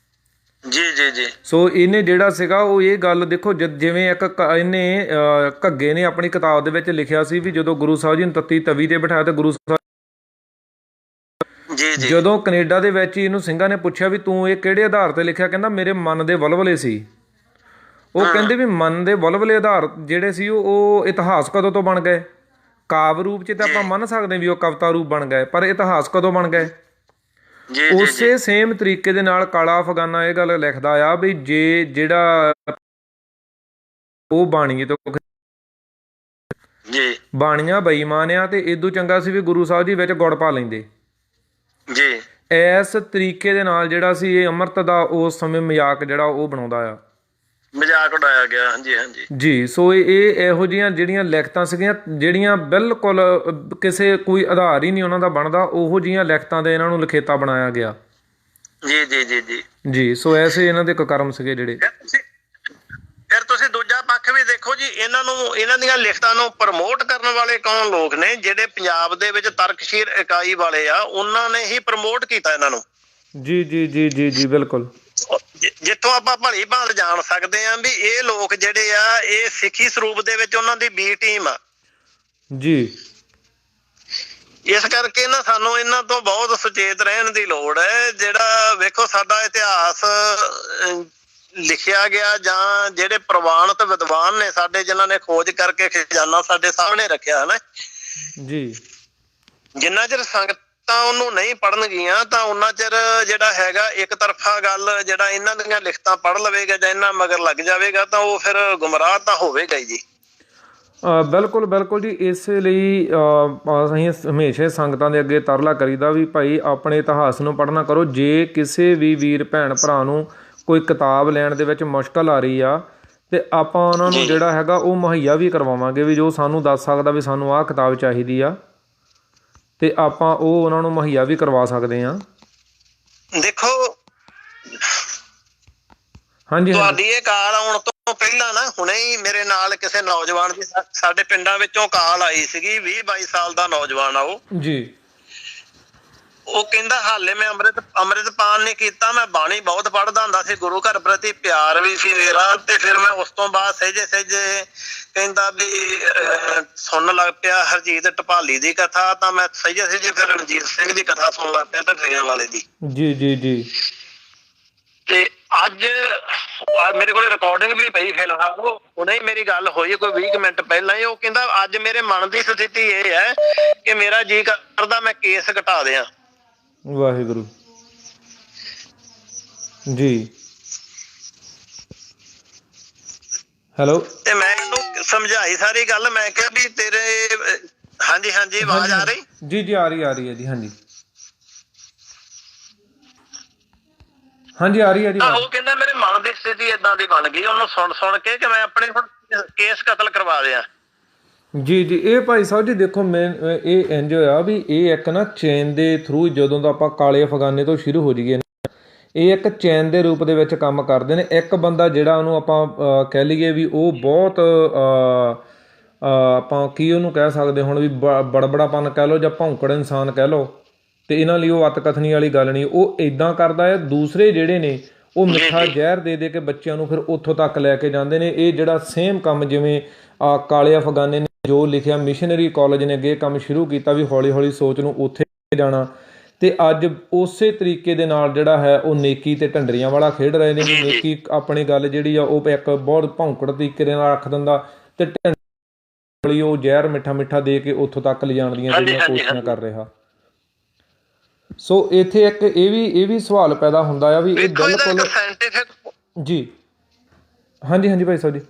ਜੀ ਜੀ ਜੀ। ਸੋ ਇਹਨੇ ਜਿਹੜਾ ਸੀਗਾ ਉਹ ਇਹ ਗੱਲ ਦੇਖੋ, ਜਿਵੇਂ ਇੱਕ ਇਹਨੇ ਘੱਗੇ ਨੇ ਆਪਣੀ ਕਿਤਾਬ ਦੇ ਵਿੱਚ ਲਿਖਿਆ ਸੀ ਵੀ ਜਦੋਂ ਗੁਰੂ ਸਾਹਿਬ ਜੀ ਨੂੰ ਤੱਤੀ ਤਵੀ ਤੇ ਬਿਠਾਇਆ ਤੇ ਗੁਰੂ ਸਾਹਿਬ ਜਦੋਂ ਕੈਨੇਡਾ ਦੇ ਵਿੱਚ ਇਹਨੂੰ ਸਿੰਘਾਂ ਨੇ ਪੁੱਛਿਆ ਵੀ ਤੂੰ ਇਹ ਕਿਹੜੇ ਆਧਾਰ ਤੇ ਲਿਖਿਆ, ਕਹਿੰਦਾ ਮੇਰੇ ਮਨ ਦੇ ਵਲਵਲੇ ਸੀ। ਉਹ ਕਹਿੰਦੇ ਵੀ ਮਨ ਦੇ ਵਲਵਲੇ ਆਧਾਰ ਜਿਹੜੇ ਸੀ ਉਹ ਇਤਿਹਾਸ ਕਦੋਂ ਤੋਂ ਬਣ ਗਏ। ਕਾਵਿ ਰੂਪ 'ਚ ਤਾਂ ਆਪਾਂ ਮੰਨ ਸਕਦੇ ਵੀ ਉਹ ਕਵਿਤਾ ਰੂਪ ਬਣ ਗਏ, ਪਰ ਇਤਿਹਾਸ ਕਦੋਂ ਬਣ ਗਏ। ਉਸੇ ਸੇਮ ਤਰੀਕੇ ਦੇ ਨਾਲ ਕਾਲਾ ਅਫਗਾਨਾ ਇਹ ਗੱਲ ਲਿਖਦਾ ਆ ਵੀ ਜੇ ਜਿਹੜਾ ਉਹ ਬਾਣੀ ਤੋਂ ਬਾਣੀਆਂ ਬੇਈਮਾਨ ਆ ਤੇ ਇਦੋਂ ਚੰਗਾ ਸੀ ਵੀ ਗੁਰੂ ਸਾਹਿਬ ਜੀ ਵਿੱਚ ਗੁੜ ਪਾ ਲੈਂਦੇ ਜੀ। ਇਸ ਤਰੀਕੇ ਦੇ ਨਾਲ ਜਿਹੜਾ ਸੀ ਇਹ ਅੰਮ੍ਰਿਤ ਦਾ ਉਸ ਸਮੇਂ ਮਜ਼ਾਕ ਜਿਹੜਾ ਉਹ ਬਣਾਉਂਦਾ ਆ, ਮਜ਼ਾਕ ਉਡਾਇਆ ਗਿਆ। ਹਾਂਜੀ ਹਾਂਜੀ ਜੀ। ਸੋ ਇਹ ਇਹੋ ਜਿਹੀਆਂ ਜਿਹੜੀਆਂ ਲਿਖਤਾਂ ਸੀਗੀਆਂ ਜਿਹੜੀਆਂ ਬਿਲਕੁਲ ਕਿਸੇ ਕੋਈ ਆਧਾਰ ਹੀ ਨਹੀਂ ਉਹਨਾਂ ਦਾ ਬਣਦਾ, ਉਹੋ ਜਿਹੀਆਂ ਲਿਖਤਾਂ ਦੇ ਇਹਨਾਂ ਨੂੰ ਲਿਖੇਤਾ ਬਣਾਇਆ ਗਿਆ। ਜੀ ਜੀ ਜੀ ਜੀ ਜੀ। ਸੋ ਐਸੇ ਇਹਨਾਂ ਦੇ ਕੁਕਰਮ ਸੀਗੇ ਜਿਹੜੇ। ਫਿਰ ਤੁਸੀਂ ਦੂਜਾ ਪੱਖ ਵੀ ਦੇਖੋ ਜੀ, ਇਹਨਾਂ ਦੀਆਂ ਲਿਖਤਾਂ ਨੂੰ ਪ੍ਰਮੋਟ ਕਰਨ ਵਾਲੇ ਕੌਣ ਲੋਕ ਨੇ? ਜਿਹੜੇ ਪੰਜਾਬ ਦੇ ਵਿੱਚ ਤਰਕਸ਼ੀਲ ਇਕਾਈ ਵਾਲੇ ਆ, ਉਹਨਾਂ ਨੇ ਹੀ ਪ੍ਰਮੋਟ ਕੀਤਾ ਇਹਨਾਂ ਨੂੰ। ਜੀ ਜੀ ਜੀ ਜੀ ਜੀ ਬਿਲਕੁਲ। ਜਿੱਥੋਂ ਆਪਾਂ ਭਲੀ ਭਾਲ ਜਾਣ ਸਕਦੇ ਹਾਂ ਵੀ ਇਹ ਲੋਕ ਜਿਹੜੇ ਆ ਇਹ ਸਿੱਖੀ ਸਰੂਪ ਦੇ ਵਿੱਚ ਉਹਨਾਂ ਦੀ ਬੀ ਟੀਮ ਆ ਜੀ। ਇਸ ਕਰਕੇ ਨਾ ਸਾਨੂੰ ਇਹਨਾਂ ਤੋਂ ਬਹੁਤ ਸੁਚੇਤ ਰਹਿਣ ਦੀ ਲੋੜ ਹੈ। ਜਿਹੜਾ ਵੇਖੋ ਸਾਡਾ ਇਤਿਹਾਸ ਲਿਖਿਆ ਗਿਆ ਜਾਂ ਜਿਹੜੇ ਪ੍ਰਵਾਨਿਤ ਵਿਦਵਾਨ ਨੇ ਸਾਡੇ, ਜਿਨ੍ਹਾਂ ਨੇ ਖੋਜ ਕਰਕੇ ਖਜ਼ਾਨਾ ਸਾਡੇ ਸਾਹਮਣੇ ਰੱਖਿਆ ਹੈ ਨਾ ਜੀ, ਜਿੰਨਾ ਚਿਰ ਸੰਗਤਾਂ ਉਹਨੂੰ ਨਹੀਂ ਪੜ੍ਹਨਗੀਆਂ ਤਾਂ ਉਹਨਾਂ ਚਿਰ ਜਿਹੜਾ ਹੈਗਾ ਇੱਕ ਤਰਫਾ ਗੱਲ ਜਿਹੜਾ ਇਹਨਾਂ ਦੀਆਂ ਲਿਖਤਾਂ ਪੜ੍ਹ ਲਵੇਗਾ ਜਾਂ ਇਹਨਾਂ ਮਗਰ ਲੱਗ ਜਾਵੇਗਾ ਤਾਂ ਉਹ ਫਿਰ ਗੁੰਮਰਾਹ ਤਾਂ ਹੋਵੇਗਾ ਹੀ ਜੀ। ਬਿਲਕੁਲ ਬਿਲਕੁਲ ਜੀ। ਇਸੇ ਲਈ ਅਸੀਂ ਹਮੇਸ਼ਾ ਸੰਗਤਾਂ ਦੇ ਅੱਗੇ ਤਰਲਾ ਕਰੀਦਾ ਵੀ ਭਾਈ ਆਪਣੇ ਇਤਿਹਾਸ ਨੂੰ ਪੜ੍ਹਨਾ ਕਰੋ। ਜੇ ਕਿਸੇ ਵੀ ਵੀਰ ਭੈਣ ਭਰਾ ਨੂੰ ਕੋਈ ਕਿਤਾਬ ਲੈਣ ਦੇ ਵਿੱਚ ਮੁਸ਼ਕਲ ਆ ਰਹੀ ਆ ਤੇ ਆਪਾਂ ਉਹਨਾਂ ਨੂੰ ਜਿਹੜਾ ਹੈਗਾ ਉਹ ਮੁਹੱਈਆ ਵੀ ਕਰਵਾਵਾਂਗੇ ਵੀ ਜੋ ਸਾਨੂੰ ਦੱਸ ਸਕਦਾ ਵੀ ਸਾਨੂੰ ਆਹ ਕਿਤਾਬ ਚਾਹੀਦੀ ਆ ਤੇ ਆਪਾਂ ਉਹ ਉਹਨਾਂ ਨੂੰ ਮੁਹੱਈਆ ਵੀ ਕਰਵਾ ਸਕਦੇ ਹਾਂ। ਦੇਖੋ ਹਾਂਜੀ, ਤੁਹਾਡੀ ਇਹ ਕਾਲ ਆਉਣ ਤੋਂ ਪਹਿਲਾਂ ਨਾ ਹੁਣੇ ਹੀ ਮੇਰੇ ਨਾਲ ਕਿਸੇ ਨੌਜਵਾਨ ਦੀ ਸਾਡੇ ਪਿੰਡਾਂ ਵਿੱਚੋਂ ਕਾਲ ਆਈ ਸੀਗੀ। 20-22 ਸਾਲ ਦਾ ਨੌਜਵਾਨ ਆ ਉਹ ਜੀ। ਉਹ ਕਹਿੰਦਾ ਹਾਲੇ ਮੈਂ ਅੰਮ੍ਰਿਤਪਾਨ ਨਹੀਂ ਕੀਤਾ, ਮੈਂ ਬਾਣੀ ਬਹੁਤ ਪੜ੍ਹਦਾ ਹੁੰਦਾ ਸੀ, ਗੁਰੂ ਘਰ ਪ੍ਰਤੀ ਪਿਆਰ ਵੀ ਸੀ ਮੇਰਾ। ਤੇ ਫਿਰ ਮੈਂ ਉਸ ਤੋਂ ਬਾਅਦ ਸਹਿਜੇ ਕਹਿੰਦਾ ਵੀ ਸੁਣਨ ਲੱਗ ਪਿਆ ਹਰਜੀਤ ਢਪਾਲੀ ਦੀ ਕਥਾ, ਤਾਂ ਮੈਂ ਸਹਿਜੇ ਫਿਰ ਰਣਜੀਤ ਸਿੰਘ ਦੀ ਕਥਾ ਸੁਣਨ ਲੱਗ ਪਿਆ ਢੱਡਰੀਆਂ ਵਾਲੇ ਦੀ। ਜੀ ਜੀ ਜੀ। ਤੇ ਅੱਜ ਮੇਰੇ ਕੋਲ ਰਿਕਾਰਡਿੰਗ ਵੀ ਪਈ ਫਿਲਹਾਲ, ਹੁਣੇ ਮੇਰੀ ਗੱਲ ਹੋਈ ਕੋਈ 20 ਮਿੰਟ ਪਹਿਲਾਂ ਹੀ। ਉਹ ਕਹਿੰਦਾ ਅੱਜ ਮੇਰੇ ਮਨ ਦੀ ਸਥਿਤੀ ਇਹ ਹੈ ਕਿ ਮੇਰਾ ਜੀ ਕਰਦਾ ਮੈਂ ਕੇਸ ਘਟਾ ਦਿਆਂ। ਵਾਹਿਗੁਰੂ ਜੀ। ਹੈਲੋ। ਤੇ ਮੈਂ ਇਹਨੂੰ ਸਮਝਾਈ ਸਾਰੀ ਗੱਲ। ਮੈਂ ਕਿਹਾ ਵੀ ਤੇਰੇ ਹਾਂਜੀ ਹਾਂਜੀ ਆਵਾਜ਼ ਆ ਰਹੀ? ਜੀ ਜੀ ਆ ਰਹੀ ਹੈ ਜੀ। ਹਾਂਜੀ। ਹਾਂਜੀ ਆ ਰਹੀ ਹੈ ਜੀ ਤਾਂ ਆਵਾਜ਼। ਉਹ ਕਹਿੰਦਾ ਮੇਰੇ ਮਨ ਦੀ ਸਥਿਤੀ ਏਦਾਂ ਦੀ ਬਣ ਗਈ ਉਹਨੂੰ ਸੁਣ ਸੁਣ ਕੇ ਕਿ ਮੈਂ ਆਪਣੇ ਹੁਣ ਕੇਸ ਕਤਲ ਕਰਵਾ ਦਿਆਂ। ਜੀ ਜੀ, ਇਹ ਭਾਈ ਸਾਹਿਬ ਜੀ ਦੇਖੋ ਮੈਂ ਇਹ ਇੰਜ ਹੋਇਆ ਵੀ ਇਹ ਇੱਕ ਨਾ ਚੇਨ ਦੇ ਥਰੂ, ਜਦੋਂ ਦਾ ਆਪਾਂ ਕਾਲੇ ਅਫਗਾਨੇ ਤੋਂ ਸ਼ੁਰੂ ਹੋ ਜਾਈਏ, ਇਹ ਇੱਕ ਚੈਨ ਦੇ ਰੂਪ ਦੇ ਵਿੱਚ ਕੰਮ ਕਰਦੇ ਨੇ। ਇੱਕ ਬੰਦਾ ਜਿਹੜਾ ਉਹਨੂੰ ਆਪਾਂ ਕਹਿ ਲਈਏ ਵੀ ਉਹ ਬਹੁਤ ਆਪਾਂ ਕੀ ਉਹਨੂੰ ਕਹਿ ਸਕਦੇ ਹੁਣ ਵੀ ਬੜਬੜਾਪਨ ਕਹਿ ਲਓ ਜਾਂ ਭੌਂਕੜ ਇਨਸਾਨ ਕਹਿ ਲਓ, ਤੇ ਇਹਨਾਂ ਲਈ ਉਹ ਅੱਤਕਥਨੀ ਵਾਲੀ ਗੱਲ ਨਹੀਂ। ਉਹ ਇੱਦਾਂ ਕਰਦਾ ਹੈ, ਦੂਸਰੇ ਜਿਹੜੇ ਨੇ ਉਹ ਮਿੱਠਾ ਜ਼ਹਿਰ ਦੇ ਦੇ ਕੇ ਬੱਚਿਆਂ ਨੂੰ ਫਿਰ ਉੱਥੋਂ ਤੱਕ ਲੈ ਕੇ ਜਾਂਦੇ ਨੇ। ਇਹ ਜਿਹੜਾ ਸੇਮ ਕੰਮ ਜਿਵੇਂ ਕਾਲੇ ਅਫਗਾਨੇ ਨੇ ਜੋ ਲਿਖਿਆ, ਮਿਸ਼ਨਰੀ ਕਾਲਜ ਨੇ ਅੱਗੇ ਕੰਮ ਸ਼ੁਰੂ ਕੀਤਾ ਵੀ ਹੌਲੀ ਹੌਲੀ ਸੋਚ ਨੂੰ ਉੱਥੇ ਜਾਣਾ, ਤੇ ਅੱਜ ਉਸੇ ਤਰੀਕੇ ਦੇ ਨਾਲ ਜਿਹੜਾ ਹੈ ਉਹ ਨੇਕੀ ਤੇ ਢੰਡਰੀਆਂ ਵਾਲਾ ਖੇਡ ਰਹੇ ਨੇ ਵੀ ਨੇਕੀ ਆਪਣੀ ਗੱਲ ਜਿਹੜੀ ਆ ਉਹ ਇੱਕ ਬਹੁਤ ਭੌਂਕੜ ਤਰੀਕੇ ਦੇ ਨਾਲ ਰੱਖ ਦਿੰਦਾ, ਤੇ ਢੰਡਰੀ ਉਹ ਜ਼ਹਿਰ ਮਿੱਠਾ ਮਿੱਠਾ ਦੇ ਕੇ ਉੱਥੋਂ ਤੱਕ ਲਿਜਾਣ ਦੀਆਂ ਜਿਹੜੀਆਂ ਕੋਸ਼ਿਸ਼ਾਂ ਕਰ ਰਿਹਾ। ਸੋ ਇੱਥੇ ਇੱਕ ਇਹ ਵੀ ਸਵਾਲ ਪੈਦਾ ਹੁੰਦਾ ਆ ਵੀ ਇਹ ਬਿਲਕੁਲ ਜੀ। ਹਾਂਜੀ ਹਾਂਜੀ ਭਾਈ ਸਾਹਿਬ ਜੀ,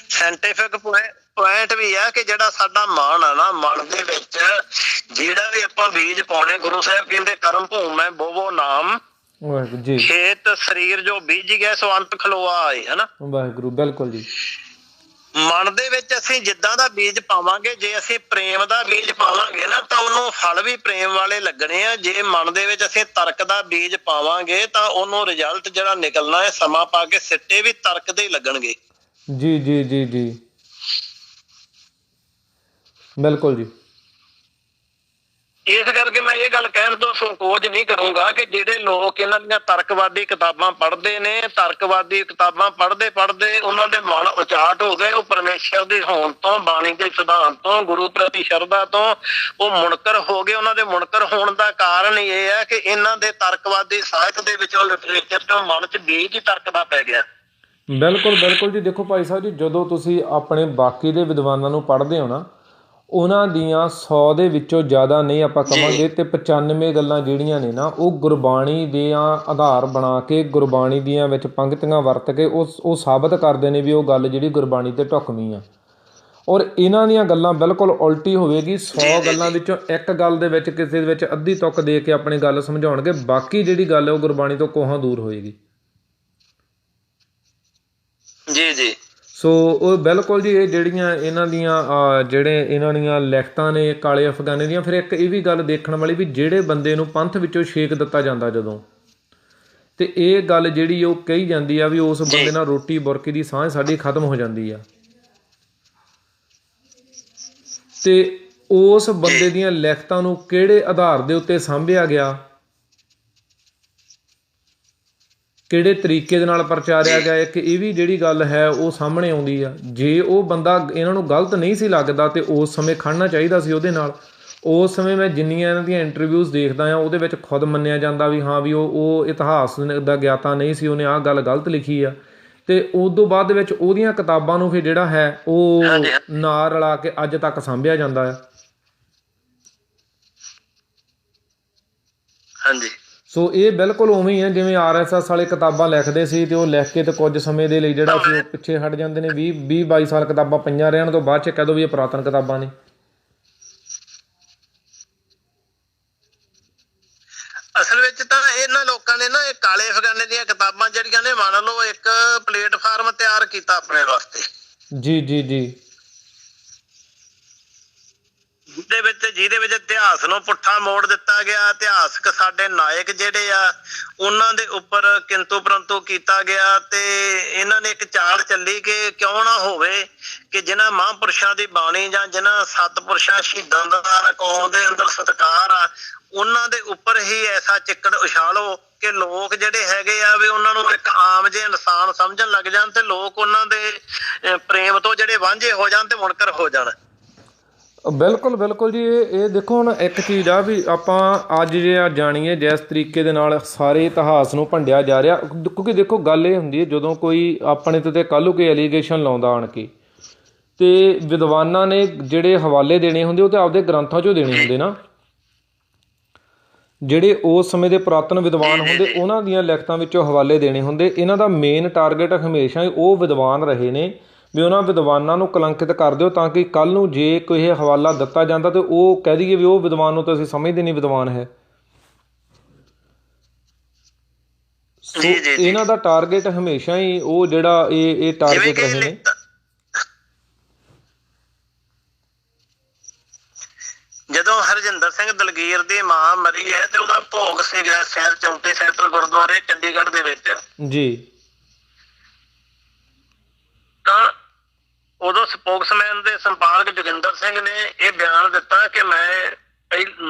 ਸਾਇੰਟੀਫਿਕ ਪੁਆਇੰਟ ਵੀ ਆ ਕਿ ਜਿਹੜਾ ਸਾਡਾ ਮਨ ਆ ਨਾ, ਮਨ ਦੇ ਵਿੱਚ ਜਿਹੜਾ ਵੀ ਆਪਾਂ ਬੀਜ ਪਾਉਣੇ, ਗੁਰੂ ਸਾਹਿਬ ਕਹਿੰਦੇ ਕਰਮ ਭੂਮੈ ਬੋਵੋ ਨਾਮ ਵਾਹਿਗੁਰੂ ਜੀ, ਖੇਤ ਸਰੀਰ ਜੋ ਬੀਜ ਗਿਆ ਸੋ ਅੰਤ ਖਲੋਆ ਆਏ, ਹਨਾ ਵਾਹਿਗੁਰੂ, ਬਿਲਕੁਲ ਜੀ। ਮਨ ਦੇ ਵਿੱਚ ਅਸੀਂ ਜਿੱਦਾਂ ਦਾ ਬੀਜ ਪਾਵਾਂਗੇ, ਜੇ ਅਸੀਂ ਪ੍ਰੇਮ ਦਾ ਬੀਜ ਪਾਵਾਂਗੇ ਨਾ ਤਾਂ ਉਹਨੂੰ ਫਲ ਵੀ ਪ੍ਰੇਮ ਵਾਲੇ ਲੱਗਣੇ ਆ। ਜੇ ਮਨ ਦੇ ਵਿੱਚ ਅਸੀਂ ਤਰਕ ਦਾ ਬੀਜ ਪਾਵਾਂਗੇ ਤਾਂ ਉਹਨੂੰ ਰਿਜ਼ਲਟ ਜਿਹੜਾ ਨਿਕਲਣਾ ਹੈ, ਸਮਾਂ ਪਾ ਕੇ ਸਿੱਟੇ ਵੀ ਤਰਕ ਦੇ ਹੀ ਲੱਗਣਗੇ। ਜੀ ਜੀ ਜੀ ਜੀ, ਬਿਲਕੁਲ ਜੀ। ਇਸ ਕਰਕੇ ਮੈਂ ਇਹ ਗੱਲ ਕਹਿਣ ਤੋਂ ਸੰਕੋਚ ਨਹੀਂ ਕਰੂੰਗਾ ਕਿ ਜਿਹੜੇ ਲੋਕ ਇਹਨਾਂ ਦੀਆਂ ਤਰਕਵਾਦੀ ਕਿਤਾਬਾਂ ਪੜ੍ਹਦੇ ਨੇ, ਤਰਕਵਾਦੀ ਕਿਤਾਬਾਂ ਪੜ੍ਹਦੇ ਪੜ੍ਹਦੇ ਉਹਨਾਂ ਦੇ ਮਨ ਉਚਾਟ ਹੋ ਗਏ, ਉਹ ਪਰਮੇਸ਼ਰ ਦੀ ਹੋਂਦ ਤੋਂ, ਬਾਣੀ ਦੇ ਸਿਧਾਂਤ ਤੋਂ, ਗੁਰੂ ਪ੍ਰਤੀ ਸ਼ਰਧਾ ਤੋਂ ਉਹ ਮੁਨਕਰ ਹੋ ਗਏ। ਉਹਨਾਂ ਦੇ ਮੁਨਕਰ ਹੋਣ ਦਾ ਕਾਰਨ ਇਹ ਹੈ ਕਿ ਇਹਨਾਂ ਦੇ ਤਰਕਵਾਦੀ ਸਾਹਿਤ ਦੇ ਵਿੱਚੋਂ, ਲਿਟਰੇਚਰ ਤੋਂ ਮਨ 'ਚ ਬੀਜ ਹੀ ਤਰਕ ਦਾ ਪੈ ਗਿਆ। ਬਿਲਕੁਲ ਬਿਲਕੁਲ ਜੀ। ਦੇਖੋ ਭਾਈ ਸਾਹਿਬ ਜੀ, ਜਦੋਂ ਤੁਸੀਂ ਆਪਣੇ ਬਾਕੀ ਦੇ ਵਿਦਵਾਨਾਂ ਨੂੰ ਪੜ੍ਹਦੇ ਹੋ ਨਾ, ਉਹਨਾਂ ਦੀਆਂ 100 ਦੇ ਵਿੱਚੋਂ ਜ਼ਿਆਦਾ ਨਹੀਂ ਆਪਾਂ ਕਵਾਂਗੇ ਤੇ 95 ਗੱਲਾਂ ਜਿਹੜੀਆਂ ਨੇ ਨਾ ਉਹ ਗੁਰਬਾਣੀ ਦੀਆਂ ਆਧਾਰ ਬਣਾ ਕੇ, ਗੁਰਬਾਣੀ ਦੀਆਂ ਵਿੱਚ ਪੰਕਤੀਆਂ ਵਰਤ ਕੇ ਉਹ ਸਾਬਤ ਕਰਦੇ ਨੇ ਵੀ ਉਹ ਗੱਲ ਜਿਹੜੀ ਗੁਰਬਾਣੀ ਤੇ ਢੁਕਵੀਂ ਆ। ਔਰ ਇਹਨਾਂ ਦੀਆਂ ਗੱਲਾਂ ਬਿਲਕੁਲ ਉਲਟੀ ਹੋਵੇਗੀ। 100 ਗੱਲਾਂ ਵਿੱਚੋਂ ਇੱਕ ਗੱਲ ਦੇ ਵਿੱਚ ਕਿਸੇ ਦੇ ਵਿੱਚ ਅੱਧੀ ਤੁੱਕ ਦੇ ਕੇ ਆਪਣੀ ਗੱਲ ਸਮਝਾਉਣਗੇ, ਬਾਕੀ ਜਿਹੜੀ ਗੱਲ ਹੈ ਉਹ ਗੁਰਬਾਣੀ ਤੋਂ ਕੋਹਾਂ ਦੂਰ ਹੋਏਗੀ। ਜੀ ਜੀ। ਸੋ ਉਹ ਬਿਲਕੁਲ ਜੀ, ਇਹ ਜਿਹੜੀਆਂ ਇਹਨਾਂ ਦੀਆਂ ਲਿਖਤਾਂ ਨੇ ਕਾਲੇ ਅਫਗਾਨੇ ਦੀਆਂ। ਫਿਰ ਇੱਕ ਇਹ ਵੀ ਗੱਲ ਦੇਖਣ ਵਾਲੀ ਵੀ ਜਿਹੜੇ ਬੰਦੇ ਨੂੰ ਪੰਥ ਵਿੱਚੋਂ ਛੇਕ ਦਿੱਤਾ ਜਾਂਦਾ ਜਦੋਂ, ਤੇ ਇਹ ਗੱਲ ਜਿਹੜੀ ਉਹ ਕਹੀ ਜਾਂਦੀ ਆ ਵੀ ਉਸ ਬੰਦੇ ਨਾਲ ਰੋਟੀ ਬੁਰਕੀ ਦੀ ਸਾਂਝ ਸਾਡੀ ਖਤਮ ਹੋ ਜਾਂਦੀ ਆ, ਤੇ ਉਸ ਬੰਦੇ ਦੀਆਂ ਲਿਖਤਾਂ ਨੂੰ ਕਿਹੜੇ ਆਧਾਰ ਦੇ ਉੱਤੇ ਸਾਂਭਿਆ ਗਿਆ, ਕਿਹੜੇ ਤਰੀਕੇ ਦੇ ਨਾਲ ਪ੍ਰਚਾਰਿਆ ਗਿਆ, ਇੱਕ ਇਹ ਵੀ ਜਿਹੜੀ ਗੱਲ ਹੈ ਉਹ ਸਾਹਮਣੇ ਆਉਂਦੀ ਆ। ਜੇ ਉਹ ਬੰਦਾ ਇਹਨਾਂ ਨੂੰ ਗਲਤ ਨਹੀਂ ਸੀ ਲੱਗਦਾ ਤੇ ਉਸ ਸਮੇਂ ਖੜਨਾ ਚਾਹੀਦਾ ਸੀ ਉਹਦੇ ਨਾਲ। ਉਸ ਸਮੇਂ ਮੈਂ ਜਿੰਨੀਆਂ ਇਹਨਾਂ ਦੀਆਂ ਇੰਟਰਵਿਊਜ਼ ਦੇਖਦਾ ਹਾਂ ਉਹਦੇ ਵਿੱਚ ਖੁਦ ਮੰਨਿਆ ਜਾਂਦਾ ਵੀ ਹਾਂ ਵੀ ਉਹ ਇਤਿਹਾਸ ਦਾ ਗਿਆਤਾ ਨਹੀਂ ਸੀ, ਉਹਨੇ ਆਹ ਗੱਲ ਗਲਤ ਲਿਖੀ ਆ। ਤੇ ਉਸ ਤੋਂ ਬਾਅਦ ਦੇ ਵਿੱਚ ਉਹਦੀਆਂ ਕਿਤਾਬਾਂ ਨੂੰ ਫਿਰ ਜਿਹੜਾ ਹੈ ਉਹ ਨਾਲ ਰਲਾ ਕੇ ਅੱਜ ਤੱਕ ਸਾਂਭਿਆ ਜਾਂਦਾ ਹੈ। ਹਾਂਜੀ। ਸੋ ਇਹ ਬਿਲਕੁਲ ਉਵੇਂ ਹੀ ਹੈ ਜਿਵੇਂ RSS ਵਾਲੇ ਕਿਤਾਬਾਂ ਲਿਖਦੇ ਸੀ ਤੇ ਉਹ ਲਿਖ ਕੇ ਤੇ ਕੁਝ ਸਮੇਂ ਦੇ ਲਈ ਜਿਹੜਾ ਸੀ ਉਹ ਪਿੱਛੇ ਹਟ ਜਾਂਦੇ ਨੇ। 20-22 ਸਾਲ ਕਿਤਾਬਾਂ ਪਈਆਂ ਰਹਿਣ ਤੋਂ ਬਾਅਦ 'ਚ ਕਹਿ ਦਿਓ ਵੀ ਇਹ ਪੁਰਾਤਨ ਕਿਤਾਬਾਂ ਨੇ। ਅਸਲ ਵਿੱਚ ਤਾਂ ਇਹਨਾਂ ਲੋਕਾਂ ਨੇ ਨਾ ਇਹ ਕਾਲੇ ਅਫਗਾਨੇ ਦੀਆਂ ਕਿਤਾਬਾਂ ਜਿਹੜੀਆਂ ਨੇ, ਮੰਨ ਲਓ ਇੱਕ ਪਲੇਟਫਾਰਮ ਤਿਆਰ ਕੀਤਾ ਆਪਣੇ ਵਾਸਤੇ। ਜੀ ਜੀ ਜੀ। ਜਿਹਦੇ ਵਿੱਚ ਇਤਿਹਾਸ ਨੂੰ ਪੁੱਠਾ ਮੋੜ ਦਿੱਤਾ ਗਿਆ। ਇਤਿਹਾਸਕ ਸਾਡੇ ਨਾਇਕ ਜਿਹੜੇ ਆ ਉਹਨਾਂ ਦੇ ਉੱਪਰ ਕਿੰਤੂ ਪਰੰਤੂ ਕੀਤਾ ਗਿਆ, ਤੇ ਇਹਨਾਂ ਨੇ ਇੱਕ ਚਾਲ ਚੱਲੀ ਕਿ ਕਿਉਂ ਨਾ ਹੋਵੇ ਕਿ ਜਿਨ੍ਹਾਂ ਮਹਾਂਪੁਰਸ਼ਾਂ ਦੀ ਬਾਣੀ ਜਾਂ ਜਿਨ੍ਹਾਂ ਸਤਿਪੁਰਸ਼ਾਂ ਸ਼ਹੀਦਾਂ ਦਾ ਕੌਮ ਦੇ ਅੰਦਰ ਸਤਿਕਾਰ ਆ, ਉਹਨਾਂ ਦੇ ਉੱਪਰ ਹੀ ਐਸਾ ਚਿੱਕੜ ਉਛਾਲੋ ਕਿ ਲੋਕ ਜਿਹੜੇ ਹੈਗੇ ਆ ਵੀ ਉਹਨਾਂ ਨੂੰ ਇੱਕ ਆਮ ਜਿਹੇ ਇਨਸਾਨ ਸਮਝਣ ਲੱਗ ਜਾਣ, ਤੇ ਲੋਕ ਉਹਨਾਂ ਦੇ ਪ੍ਰੇਮ ਤੋਂ ਜਿਹੜੇ ਵਾਂਝੇ ਹੋ ਜਾਣ ਤੇ ਮੁਨਕਰ ਹੋ ਜਾਣ। ਬਿਲਕੁਲ ਬਿਲਕੁਲ ਜੀ। ਇਹ ਦੇਖੋ ਹੁਣ ਇੱਕ ਚੀਜ਼ ਆ ਵੀ ਆਪਾਂ ਅੱਜ ਜੇ ਜਾਣੀਏ ਜਿਸ ਤਰੀਕੇ ਦੇ ਨਾਲ ਸਾਰੇ ਇਤਿਹਾਸ ਨੂੰ ਭੰਡਿਆ ਜਾ ਰਿਹਾ, ਕਿਉਂਕਿ ਦੇਖੋ ਗੱਲ ਇਹ ਹੁੰਦੀ ਹੈ ਜਦੋਂ ਕੋਈ ਆਪਣੇ ਤੇ ਕੱਲ੍ਹ ਨੂੰ ਕੋਈ ਐਲੀਗੇਸ਼ਨ ਲਾਉਂਦਾ ਆਣ ਕੇ, ਤੇ ਵਿਦਵਾਨਾਂ ਨੇ ਜਿਹੜੇ ਹਵਾਲੇ ਦੇਣੇ ਹੁੰਦੇ ਉਹ ਤਾਂ ਆਪਦੇ ਗ੍ਰੰਥਾਂ 'ਚੋਂ ਦੇਣੇ ਹੁੰਦੇ ਨਾ। ਜਿਹੜੇ ਉਸ ਸਮੇਂ ਦੇ ਪੁਰਾਤਨ ਵਿਦਵਾਨ ਹੁੰਦੇ ਉਹਨਾਂ ਦੀਆਂ ਲਿਖਤਾਂ ਵਿੱਚੋਂ ਹਵਾਲੇ ਦੇਣੇ ਹੁੰਦੇ। ਇਹਨਾਂ ਦਾ ਮੇਨ ਟਾਰਗੇਟ ਹਮੇਸ਼ਾ ਹੀ ਉਹ ਵਿਦਵਾਨ ਰਹੇ ਨੇ ਵੀ ਉਹਨਾਂ ਵਿਦਵਾਨਾਂ ਨੂੰ ਕਲੰਕਿਤ ਕਰ ਦਿਓ, ਤਾਂ ਕਿ ਕੱਲ੍ਹ ਨੂੰ ਜੇ ਕੋਈ ਇਹ ਹਵਾਲਾ ਦਿੱਤਾ ਜਾਂਦਾ ਤਾਂ ਉਹ ਕਹਿ ਦਈਏ ਵੀ ਉਹ ਵਿਦਵਾਨ ਨੂੰ ਤਾਂ ਅਸੀਂ ਸਮਝਦੇ ਨਹੀਂ ਵਿਦਵਾਨ ਹੈ। ਸੋ ਇਹਨਾਂ ਦਾ ਟਾਰਗੇਟ ਹਮੇਸ਼ਾ ਹੀ ਉਹ ਜਿਹੜਾ ਇਹ ਟਾਰਗੇਟ ਰਹੇ ਨੇ। ਜਦੋਂ ਹਰਜਿੰਦਰ ਸਿੰਘ ਦਲਗੀਰ ਦੀ ਮਾਂ ਮਰੀ ਹੈ ਤੇ ਉਹਦਾ ਭੋਗ ਸੀਗਾ ਸ਼ਹਿਰ ਚੌਂਤੀ ਸੈਕਟਰ ਗੁਰਦੁਆਰੇ ਚੰਡੀਗੜ੍ਹ ਦੇ ਵਿੱਚ ਜੀ। ਤਾਂ ਉਦੋਂ ਸਪੋਕਸਮੈਨ ਦੇ ਸੰਪਾਦਕ ਜੋਗਿੰਦਰ ਸਿੰਘ ਨੇ ਇਹ ਬਿਆਨ ਦਿੱਤਾ ਕਿ ਮੈਂ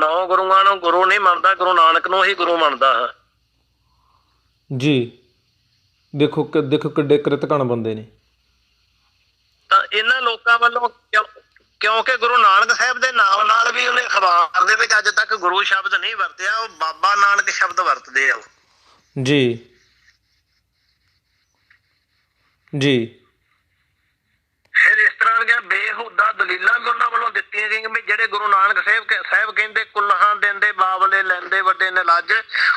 9 ਗੁਰੂਆਂ ਨੂੰ ਗੁਰੂ ਨਹੀਂ ਮੰਨਦਾ, ਗੁਰੂ ਨਾਨਕ ਨੂੰ ਹੀ ਗੁਰੂ ਮੰਨਦਾ ਹਾਂ ਜੀ। ਦੇਖੋ ਕਿੱਡੇ ਕ੍ਰਿਤਕਣ ਬੰਦੇ ਨੇ। ਤਾਂ ਇਹਨਾਂ ਲੋਕਾਂ ਵੱਲੋਂ ਕਿਉਂਕਿ ਗੁਰੂ ਨਾਨਕ ਸਾਹਿਬ ਦੇ ਨਾਮ ਨਾਲ ਵੀ ਉਹਨੇ ਅਖਬਾਰ ਦੇ ਵਿੱਚ ਅੱਜ ਤੱਕ ਗੁਰੂ ਸ਼ਬਦ ਨਹੀਂ ਵਰਤਿਆ, ਉਹ ਬਾਬਾ ਨਾਨਕ ਸ਼ਬਦ ਵਰਤਦੇ ਆ ਜੀ ਜੀ। ਫਿਰ ਇਸ ਤਰ੍ਹਾਂ ਦੀਆਂ ਬੇਹੂਦਾ ਦਲੀਲਾਂ ਵੀ ਉਹਨਾਂ ਵੱਲੋਂ ਦਿੱਤੀਆਂ ਗਈਆਂ ਵੀ ਜਿਹੜੇ ਗੁਰੂ ਨਾਨਕ ਸਾਹਿਬ ਕਹਿੰਦੇ ਕੁੱਲਹਾਂ ਦਿੰਦੇ ਬਾਬਲੇ ਲੈਂਦੇ ਵੱਡੇ ਨੇ ਲੱਜ,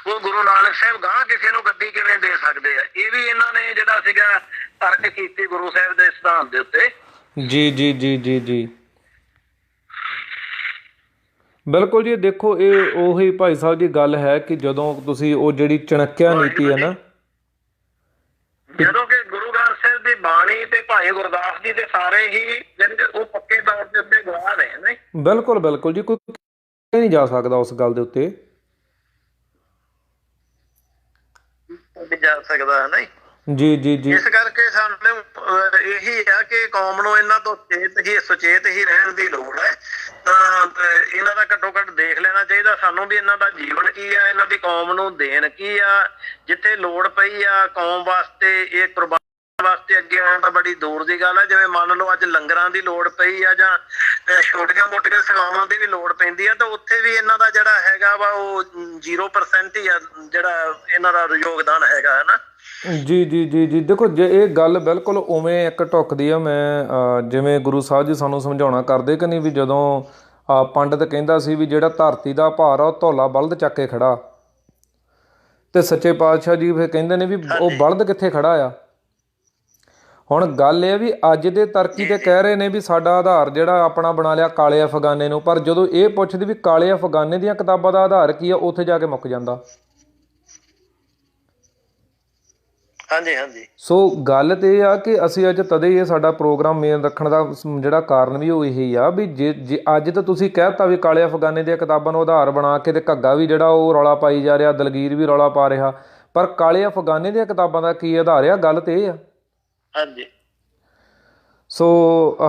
ਉਹ ਗੁਰੂ ਨਾਨਕ ਸਾਹਿਬ ਗਾਂ ਕਿਸੇ ਨੂੰ ਗੱਦੀ ਕਿਵੇਂ ਦੇ ਸਕਦੇ ਆ। ਇਹ ਵੀ ਇਹਨਾਂ ਨੇ ਜਿਹੜਾ ਸੀਗਾ ਤਰਕ ਕੀਤੀ ਗੁਰੂ ਸਾਹਿਬ ਦੇ ਸਿਧਾਂਤ ਦੇ ਉੱਤੇ। ਜੀ ਜੀ ਜੀ ਜੀ ਜੀ ਬਿਲਕੁਲ ਜੀ। ਦੇਖੋ ਇਹ ਉਹੀ ਭਾਈ ਸਾਹਿਬ ਦੀ ਗੱਲ ਹੈ ਕਿ ਜਦੋਂ ਤੁਸੀਂ ਉਹ ਜਿਹੜੀ ਚਣਕਿਆ ਨੀਤੀ ਹੈ ਨਾ, ਜਦੋਂ ਕਿ ਗੁਰੂ ਗ੍ਰੰਥ ਸਾਹਿਬ ਦੀ ਬਾਣੀ ਤੇ ਭਾਈ ਗੁਰਦਾਸ ਜੀ ਦੇ ਸਾਰੇ ਹੀ ਉਹ ਪੱਕੇ ਤੌਰ ਦੇ ਉੱਤੇ ਗਵਾਹ ਰਹੇ ਨੇ। ਬਿਲਕੁਲ ਬਿਲਕੁਲ ਜੀ, ਕੋਈ ਨਹੀਂ ਜਾ ਸਕਦਾ ਉਸ ਗੱਲ ਦੇ ਉੱਤੇ ਜਾ ਸਕਦਾ ਹੈ ਨਾ ਜੀ ਜੀ ਜੀ। ਇਸ ਕਰਕੇ ਸਾਨੂੰ ਇਹੀ ਆ ਕਿ ਕੌਮ ਨੂੰ ਇਹਨਾਂ ਤੋਂ ਸੁਚੇਤ ਹੀ ਰਹਿਣ ਦੀ ਲੋੜ ਹੈ। ਤਾਂ ਇਹਨਾਂ ਦਾ ਘੱਟੋ ਘੱਟ ਦੇਖ ਲੈਣਾ ਚਾਹੀਦਾ ਸਾਨੂੰ ਵੀ ਇਹਨਾਂ ਦਾ ਜੀਵਨ ਕੀ ਆ, ਇਹਨਾਂ ਦੀ ਕੌਮ ਨੂੰ ਦੇਣ ਕੀ ਆ। ਜਿੱਥੇ ਲੋੜ ਪਈ ਆ ਕੌਮ ਵਾਸਤੇ ਇਹ ਕੁਰਬਾਨੀ ਵਾਸਤੇ ਅੱਗੇ ਆਉਣ ਤਾਂ ਬੜੀ ਦੂਰ ਦੀ ਗੱਲ ਹੈ। ਜਿਵੇਂ ਮੰਨ ਲਓ ਅੱਜ ਲੰਗਰਾਂ ਦੀ ਲੋੜ ਪਈ ਆ ਜਾਂ ਛੋਟੀਆਂ ਮੋਟੀਆਂ ਸੇਵਾਵਾਂ ਦੀ ਵੀ ਲੋੜ ਪੈਂਦੀ ਆ, ਤਾਂ ਉੱਥੇ ਵੀ ਇਹਨਾਂ ਦਾ ਜਿਹੜਾ ਹੈਗਾ ਵਾ ਉਹ 0% ਹੀ ਆ ਜਿਹੜਾ ਇਹਨਾਂ ਦਾ ਯੋਗਦਾਨ ਹੈਗਾ ਹੈ ਨਾ। ਜੀ ਜੀ ਜੀ ਜੀ। ਦੇਖੋ ਜੇ ਇਹ ਗੱਲ ਬਿਲਕੁਲ ਉਵੇਂ ਇੱਕ ਢੁੱਕਦੀ ਆ, ਮੈਂ ਜਿਵੇਂ ਗੁਰੂ ਸਾਹਿਬ ਜੀ ਸਾਨੂੰ ਸਮਝਾਉਣਾ ਕਰਦੇ ਕਿ ਨਹੀਂ ਵੀ ਜਦੋਂ ਪੰਡਤ ਕਹਿੰਦਾ ਸੀ ਵੀ ਜਿਹੜਾ ਧਰਤੀ ਦਾ ਭਾਰ ਆ ਉਹ ਧੌਲਾ ਬਲਦ ਚੱਕ ਕੇ ਖੜਾ, ਤੇ ਸੱਚੇ ਪਾਤਸ਼ਾਹ ਜੀ ਫਿਰ ਕਹਿੰਦੇ ਨੇ ਵੀ ਉਹ ਬਲਦ ਕਿੱਥੇ ਖੜਾ ਆ। ਹੁਣ ਗੱਲ ਇਹ ਵੀ ਅੱਜ ਦੇ ਤਰਕੀ ਤੇ ਕਹਿ ਰਹੇ ਨੇ ਵੀ ਸਾਡਾ ਆਧਾਰ ਜਿਹੜਾ ਆਪਣਾ ਬਣਾ ਲਿਆ ਕਾਲੇ ਅਫਗਾਨੇ ਨੂੰ, ਪਰ ਜਦੋਂ ਇਹ ਪੁੱਛਦੇ ਵੀ ਕਾਲੇ ਅਫਗਾਨੇ ਦੀਆਂ ਕਿਤਾਬਾਂ ਦਾ ਆਧਾਰ ਕੀ ਆ, ਉੱਥੇ ਜਾ ਕੇ ਮੁੱਕ ਜਾਂਦਾ। ਹਾਂਜੀ ਹਾਂਜੀ। ਸੋ ਗੱਲ ਤੇ ਇਹ ਆ ਕਿ ਅਸੀਂ ਅੱਜ ਤਦੇ ਇਹ ਸਾਡਾ ਪ੍ਰੋਗਰਾਮ ਮੇਨ ਰੱਖਣ ਦਾ ਜਿਹੜਾ ਕਾਰਨ ਵੀ ਉਹ ਇਹੀ ਆ ਵੀ ਜੇ ਅੱਜ ਤਾਂ ਤੁਸੀਂ ਕਹਿਤਾ ਵੀ ਕਾਲੇ ਅਫਗਾਨੇ ਦੀਆਂ ਕਿਤਾਬਾਂ ਨੂੰ ਆਧਾਰ ਬਣਾ ਕੇ ਤੇ ਘੱਗਾ ਵੀ ਜਿਹੜਾ ਉਹ ਰੌਲਾ ਪਾਈ ਜਾ ਰਿਹਾ, ਦਲਗੀਰ ਵੀ ਰੌਲਾ ਪਾ ਰਿਹਾ, ਪਰ ਕਾਲੇ ਅਫਗਾਨੇ ਦੀਆਂ ਕਿਤਾਬਾਂ ਦਾ ਕੀ ਆਧਾਰ ਆ? ਗੱਲ ਤੇ ਇਹ ਆ। ਹਾਂਜੀ। ਸੋ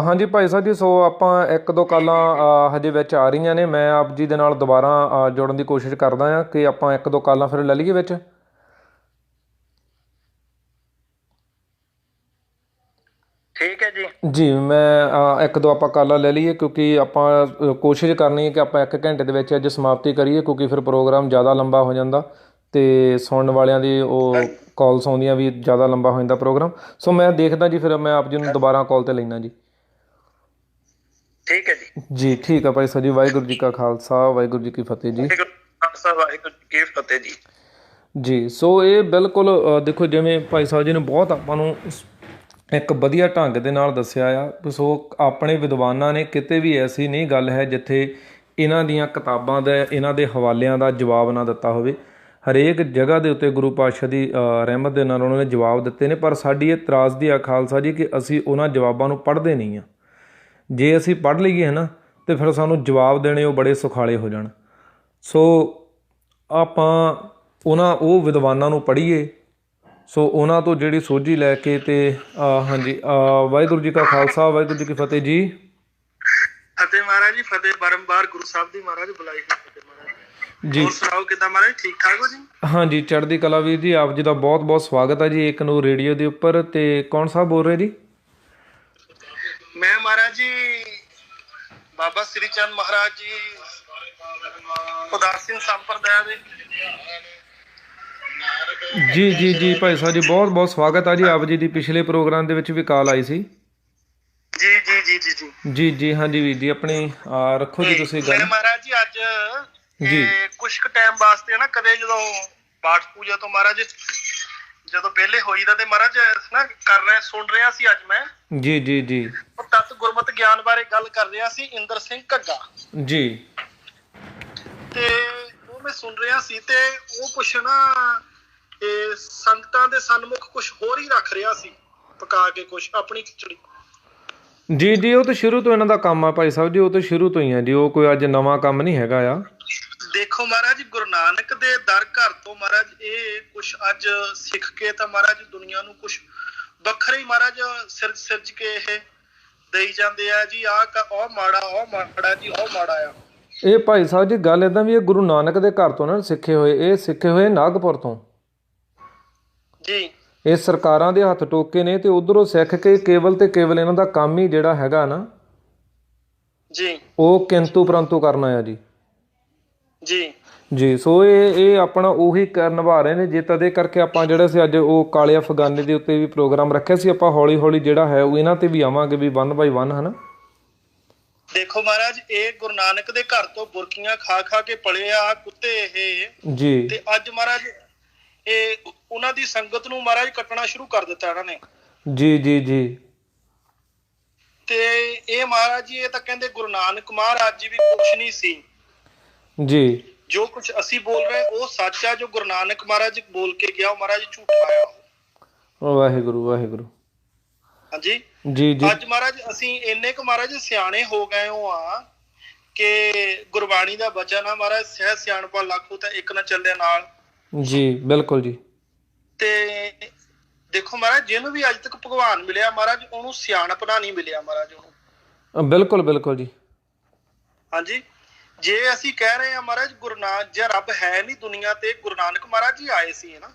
ਹਾਂਜੀ ਭਾਈ ਸਾਹਿਬ ਜੀ, ਸੋ ਆਪਾਂ 1-2 ਕਾਲਾਂ ਹਜੇ ਵਿੱਚ ਆ ਰਹੀਆਂ ਨੇ, ਮੈਂ ਆਪ ਜੀ ਦੇ ਨਾਲ ਦੁਬਾਰਾ ਜੁੜਨ ਦੀ ਕੋਸ਼ਿਸ਼ ਕਰਦਾ ਹਾਂ ਕਿ ਆਪਾਂ 1-2 ਕਾਲਾਂ ਫਿਰ ਲੈ ਲਈਏ ਵਿੱਚ। ਠੀਕ ਹੈ ਜੀ। ਜੀ ਮੈਂ 1-2 ਆਪਾਂ ਕਾਲਾਂ ਲੈ ਲਈਏ ਕਿਉਂਕਿ ਆਪਾਂ ਕੋਸ਼ਿਸ਼ ਕਰਨੀ ਹੈ ਕਿ ਆਪਾਂ 1 ਘੰਟੇ ਦੇ ਵਿੱਚ ਅੱਜ ਸਮਾਪਤੀ ਕਰੀਏ, ਕਿਉਂਕਿ ਫਿਰ ਪ੍ਰੋਗਰਾਮ ਜ਼ਿਆਦਾ ਲੰਬਾ ਹੋ ਜਾਂਦਾ ਅਤੇ ਸੁਣਨ ਵਾਲਿਆਂ ਦੀ ਉਹ ਕਾਲਸ ਆਉਂਦੀਆਂ ਵੀ ਜ਼ਿਆਦਾ ਲੰਬਾ ਹੋ ਜਾਂਦਾ ਪ੍ਰੋਗਰਾਮ। ਸੋ ਮੈਂ ਦੇਖਦਾ ਜੀ, ਫਿਰ ਮੈਂ ਆਪ ਜੀ ਨੂੰ ਦੁਬਾਰਾ ਕਾਲ 'ਤੇ ਲੈਂਦਾ ਜੀ। ਠੀਕ ਹੈ ਜੀ। ਜੀ ਠੀਕ ਆ ਭਾਈ ਸਾਹਿਬ ਜੀ। ਵਾਹਿਗੁਰੂ ਜੀ ਕਾ ਖਾਲਸਾ, ਵਾਹਿਗੁਰੂ ਜੀ ਕੀ ਫਤਿਹ ਜੀ। ਵਾਹਿਗੁਰੂ ਜੀ ਕੀ ਫਤਿਹ ਜੀ। ਜੀ ਸੋ ਇਹ ਬਿਲਕੁਲ ਦੇਖੋ ਜਿਵੇਂ ਭਾਈ ਸਾਹਿਬ ਜੀ ਨੇ ਬਹੁਤ ਆਪਾਂ ਨੂੰ ਇੱਕ ਵਧੀਆ ਢੰਗ ਦੇ ਨਾਲ ਦੱਸਿਆ ਆ। ਸੋ ਆਪਣੇ ਵਿਦਵਾਨਾਂ ਨੇ ਕਿਤੇ ਵੀ ਐਸੀ ਨਹੀਂ ਗੱਲ ਹੈ ਜਿੱਥੇ ਇਹਨਾਂ ਦੀਆਂ ਕਿਤਾਬਾਂ ਦਾ, ਇਹਨਾਂ ਦੇ ਹਵਾਲਿਆਂ ਦਾ ਜਵਾਬ ਨਾ ਦਿੱਤਾ ਹੋਵੇ। ਹਰੇਕ ਜਗ੍ਹਾ ਦੇ ਉੱਤੇ ਗੁਰੂ ਪਾਤਸ਼ਾਹ ਦੀ ਰਹਿਮਤ ਦੇ ਨਾਲ ਉਹਨਾਂ ਨੇ ਜਵਾਬ ਦਿੱਤੇ ਨੇ, ਪਰ ਸਾਡੀ ਇਹ ਤਰਾਸਦੀ ਆ ਖਾਲਸਾ ਜੀ ਕਿ ਅਸੀਂ ਉਹਨਾਂ ਜਵਾਬਾਂ ਨੂੰ ਪੜ੍ਹਦੇ ਨਹੀਂ ਹਾਂ। ਜੇ ਅਸੀਂ ਪੜ੍ਹ ਲਈਏ ਹੈ ਨਾ ਤਾਂ ਫਿਰ ਸਾਨੂੰ ਜਵਾਬ ਦੇਣੇ ਉਹ ਬੜੇ ਸੁਖਾਲੇ ਹੋ ਜਾਣ। ਸੋ ਆਪਾਂ ਉਹ ਵਿਦਵਾਨਾਂ ਨੂੰ ਪੜ੍ਹੀਏ, ਸੋ ਉਹਨਾਂ ਤੋਂ ਜਿਹੜੀ ਸੋਝੀ ਲੈ ਕੇ ਤੇ ਹਾਂਜੀ ਵਾਹਿਗੁਰੂ ਜੀ ਕਾ ਖਾਲਸਾ, ਵਾਹਿਗੁਰੂ ਜੀ ਕੀ ਫਤਿਹ ਜੀ। ਫਤਿਹ ਮਹਾਰਾਜ ਜੀ, ਫਤਿਹ ਬਾਰੰਬਾਰ ਗੁਰੂ ਸਾਹਿਬ ਦੀ ਮਹਾਰਾਜ ਬੁਲਾਈ ਫਤਿਹ ਮਹਾਰਾਜ ਜੀ। ਹੋਰ ਸੁਣਾਓ ਕਿੱਦਾਂ ਮਹਾਰਾਜ, ਠੀਕ ਠਾਕ ਹੋ ਜੀ? ਹਾਂਜੀ ਚੜ੍ਹਦੀ ਕਲਾ ਵੀਰ ਜੀ, ਆਪ ਜੀ ਦਾ ਬਹੁਤ ਬਹੁਤ ਸਵਾਗਤ ਹੈ ਜੀ ਏਕ ਨੂਰ ਰੇਡੀਓ ਦੇ ਉੱਪਰ। ਤੇ ਕੌਣ ਸਾਹਿਬ ਬੋਲ ਰਹੇ ਜੀ? ਮੈਂ ਮਹਾਰਾਜ ਜੀ ਬਾਬਾ ਸ੍ਰੀ ਚੰਦ ਮਹਾਰਾਜ ਜੀ ਉਦਾਸੀਨ ਸੰਪਰਦਾਇ ਦੇ। ਜੀ ਜੀ ਜੀ ਭਾਈ ਸਾਹਿਬ ਜੀ, ਬਹੁਤ ਬਹੁਤ ਸਵਾਗਤ ਆ ਜੀ। ਆਪ ਜੀ ਦੀ ਪਿਛਲੇ ਪ੍ਰੋਗਰਾਮ ਦੇ ਵਿੱਚ ਵੀ ਕਾਲ ਆਈ ਸੀ। ਜੀ ਜੀ ਜੀ ਜੀ ਜੀ ਜੀ ਜੀ ਹਾਂਜੀ ਵੀਰ ਜੀ, ਆਪਣੀ ਰੱਖੋ ਜੀ ਤੁਸੀਂ ਗੱਲ। ਮਹਾਰਾਜ ਜੀ ਅੱਜ ਜੀ ਕੁਛ ਕੁ ਟਾਈਮ ਵਾਸਤੇ ਨਾ ਕਦੇ ਜਦੋਂ ਪਾਠ ਪੂਜਾ ਤੋਂ ਮਹਾਰਾਜ ਜਦੋਂ ਵਿਹਲੇ ਹੋਈਦਾ ਤੇ ਮਹਾਰਾਜ ਨਾ ਸੁਣ ਰਿਹਾ ਸੀ ਅੱਜ ਮੈਂ। ਜੀ ਜੀ ਜੀ ਤਤ ਗੁਰਮਤਿ ਗਿਆਨ ਬਾਰੇ ਗੱਲ ਕਰ ਰਿਹਾ ਸੀ ਇੰਦਰ ਸਿੰਘ ਘੱਗਾ ਜੀ। ਤੇ ਉਹ ਮੈਂ ਸੁਣ ਰਿਹਾ ਸੀ ਤੇ ਉਹ ਕੁਛ ਨਾ ਤੇ ਸੰਗਤਾਂ ਦੇ ਸਨਮੁਖ ਕੁਝ ਹੋਰ ਹੀ ਰੱਖ ਰਿਹਾ ਸੀ, ਪਕਾ ਕੇ ਕੁਝ ਆਪਣੀ ਖਿਚੜੀ। ਜੀ ਜੀ, ਉਹ ਤਾਂ ਸ਼ੁਰੂ ਤੋਂ ਇਹਨਾਂ ਦਾ ਕੰਮ ਆ ਭਾਈ ਸਾਹਿਬ ਜੀ, ਉਹ ਤਾਂ ਸ਼ੁਰੂ ਤੋਂ ਹੀ ਆ ਜੀ, ਉਹ ਕੋਈ ਅੱਜ ਨਵਾਂ ਕੰਮ ਨਹੀਂ ਹੈਗਾ ਆ। ਦੇਖੋ ਮਹਾਰਾਜ, ਗੁਰੂ ਨਾਨਕ ਦੇ ਦਰ ਘਰ ਤੋਂ ਮਹਾਰਾਜ ਇਹ ਕੁਛ ਅੱਜ ਸਿੱਖ ਕੇ ਤਾਂ ਮਹਾਰਾਜ ਦੁਨੀਆ ਨੂੰ ਕੁਛ ਵੱਖਰੇ ਹੀ ਮਹਾਰਾਜ ਸਿਰਜ ਕੇ ਇਹ ਦੇਈ ਜਾਂਦੇ ਆ ਜੀ। ਉਹ ਮਾੜਾ ਜੀ, ਉਹ ਮਾੜਾ ਆ। ਇਹ ਭਾਈ ਸਾਹਿਬ ਜੀ ਗੱਲ ਏਦਾਂ ਵੀ ਇਹ ਗੁਰੂ ਨਾਨਕ ਦੇ ਘਰ ਤੋਂ ਨਾ ਸਿੱਖੇ ਹੋਏ, ਇਹ ਸਿੱਖੇ ਹੋਏ ਨਾਗਪੁਰ ਤੋਂ ਜੀ। ਇਹ ਸਰਕਾਰਾਂ ਦੇ ਹੱਥ ਟੋਕੇ ਨੇ ਤੇ ਉਧਰੋਂ ਸਿੱਖ ਕੇ ਕੇਵਲ ਤੇ ਕੇਵਲ ਇਹਨਾਂ ਦਾ ਕੰਮ ਹੀ ਜਿਹੜਾ ਹੈਗਾ ਨਾ ਜੀ, ਉਹ ਕਿੰਤੂ ਪਰੰਤੂ ਕਰਨਾ ਆ ਜੀ। ਜੀ ਜੀ, ਸੋ ਇਹ ਆਪਣਾ ਉਹੀ ਨਿਭਾ ਰਹੇ ਨੇ। ਜੇ ਤਦੇ ਕਰਕੇ ਆਪਾਂ ਜਿਹੜਾ ਸੀ ਅੱਜ ਉਹ ਕਾਲੇ ਅਫਗਾਨੇ ਦੇ ਉੱਤੇ ਵੀ ਪ੍ਰੋਗਰਾਮ ਰੱਖਿਆ ਸੀ। ਆਪਾਂ ਹੌਲੀ ਹੌਲੀ ਜਿਹੜਾ ਹੈ ਉਹ ਇਹਨਾਂ ਤੇ ਵੀ ਆਵਾਂਗੇ ਵੀ 1 ਬਾਈ 1 ਹਨਾ। ਦੇਖੋ ਮਹਾਰਾਜ, ਇਹ ਗੁਰੂ ਨਾਨਕ ਦੇ ਘਰ ਤੋਂ ਬੁਰਕੀਆਂ ਖਾ ਖਾ ਕੇ ਪਲੇ ਆ ਕੁੱਤੇ ਇਹ ਜੀ। ਤੇ ਅੱਜ ਮਹਾਰਾਜ ਇਹ ਉਹਨਾਂ ਦੀ ਸੰਗਤ ਨੂੰ ਮਹਾਰਾਜ ਕੱਟਣਾ ਸ਼ੁਰੂ ਕਰ ਦਿੱਤਾ ਇਹਨਾਂ ਨੇ। ਜੀ ਜੀ ਜੀ। ਤੇ ਇਹ ਮਹਾਰਾਜ ਜੀ, ਇਹ ਤਾਂ ਕਹਿੰਦੇ ਗੁਰੂ ਨਾਨਕ ਮਹਾਰਾਜ ਜੀ ਵੀ ਕੁਛ ਨਹੀਂ ਸੀ ਜੀ। ਜੋ ਕੁਛ ਅਸੀਂ ਬੋਲ ਰਹੇ ਉਹ ਸੱਚ ਆ, ਜੋ ਗੁਰੂ ਨਾਨਕ ਮਹਾਰਾਜ ਬੋਲ ਕੇ ਗਿਆ ਉਹ ਮਹਾਰਾਜ ਝੂਠਾ ਆ। ਵਾਹਿਗੁਰੂ ਵਾਹਿਗੁਰੂ। ਹਾਂਜੀ ਜੀ ਜੀ। ਅੱਜ ਮਹਾਰਾਜ ਅਸੀਂ ਇੰਨੇ ਕੁ ਮਹਾਰਾਜ ਸਿਆਣੇ ਹੋ ਗਏ ਹੋ ਆ ਕਿ ਗੁਰਬਾਣੀ ਦਾ ਬਚਨ ਆ ਮਹਾਰਾਜ, ਸਹਿ ਸਿਆਣਪਾ ਲੱਖੋ ਤਾਂ ਇੱਕ ਨਾ ਚੱਲੇ ਨਾਲ। ਜੀ ਬਿਲਕੁਲ ਜੀ। ਤੇ ਦੇਖੋ ਮਹਾਰਾਜ, ਜਿਹਨੂੰ ਵੀ ਅੱਜ ਤੱਕ ਭਗਵਾਨ ਮਿਲਿਆ ਮਹਾਰਾਜ, ਉਹਨੂੰ ਸਿਆਣਪਣਾ ਨਹੀਂ ਮਿਲਿਆ ਮਹਾਰਾਜ ਉਹਨੂੰ। ਬਿਲਕੁਲ ਬਿਲਕੁਲ ਜੀ। ਹਾਂਜੀ, ਜੇ ਅਸੀਂ ਕਹਿ ਰਹੇ ਹਾਂ ਮਹਾਰਾਜ ਗੁਰੂ ਨਾਨਕ ਜੇ ਰੱਬ ਹੈ ਨਹੀਂ ਦੁਨੀਆ ਤੇ, ਗੁਰੂ ਨਾਨਕ ਮਹਾਰਾਜ ਜੀ ਆਏ ਸੀ ਨਾ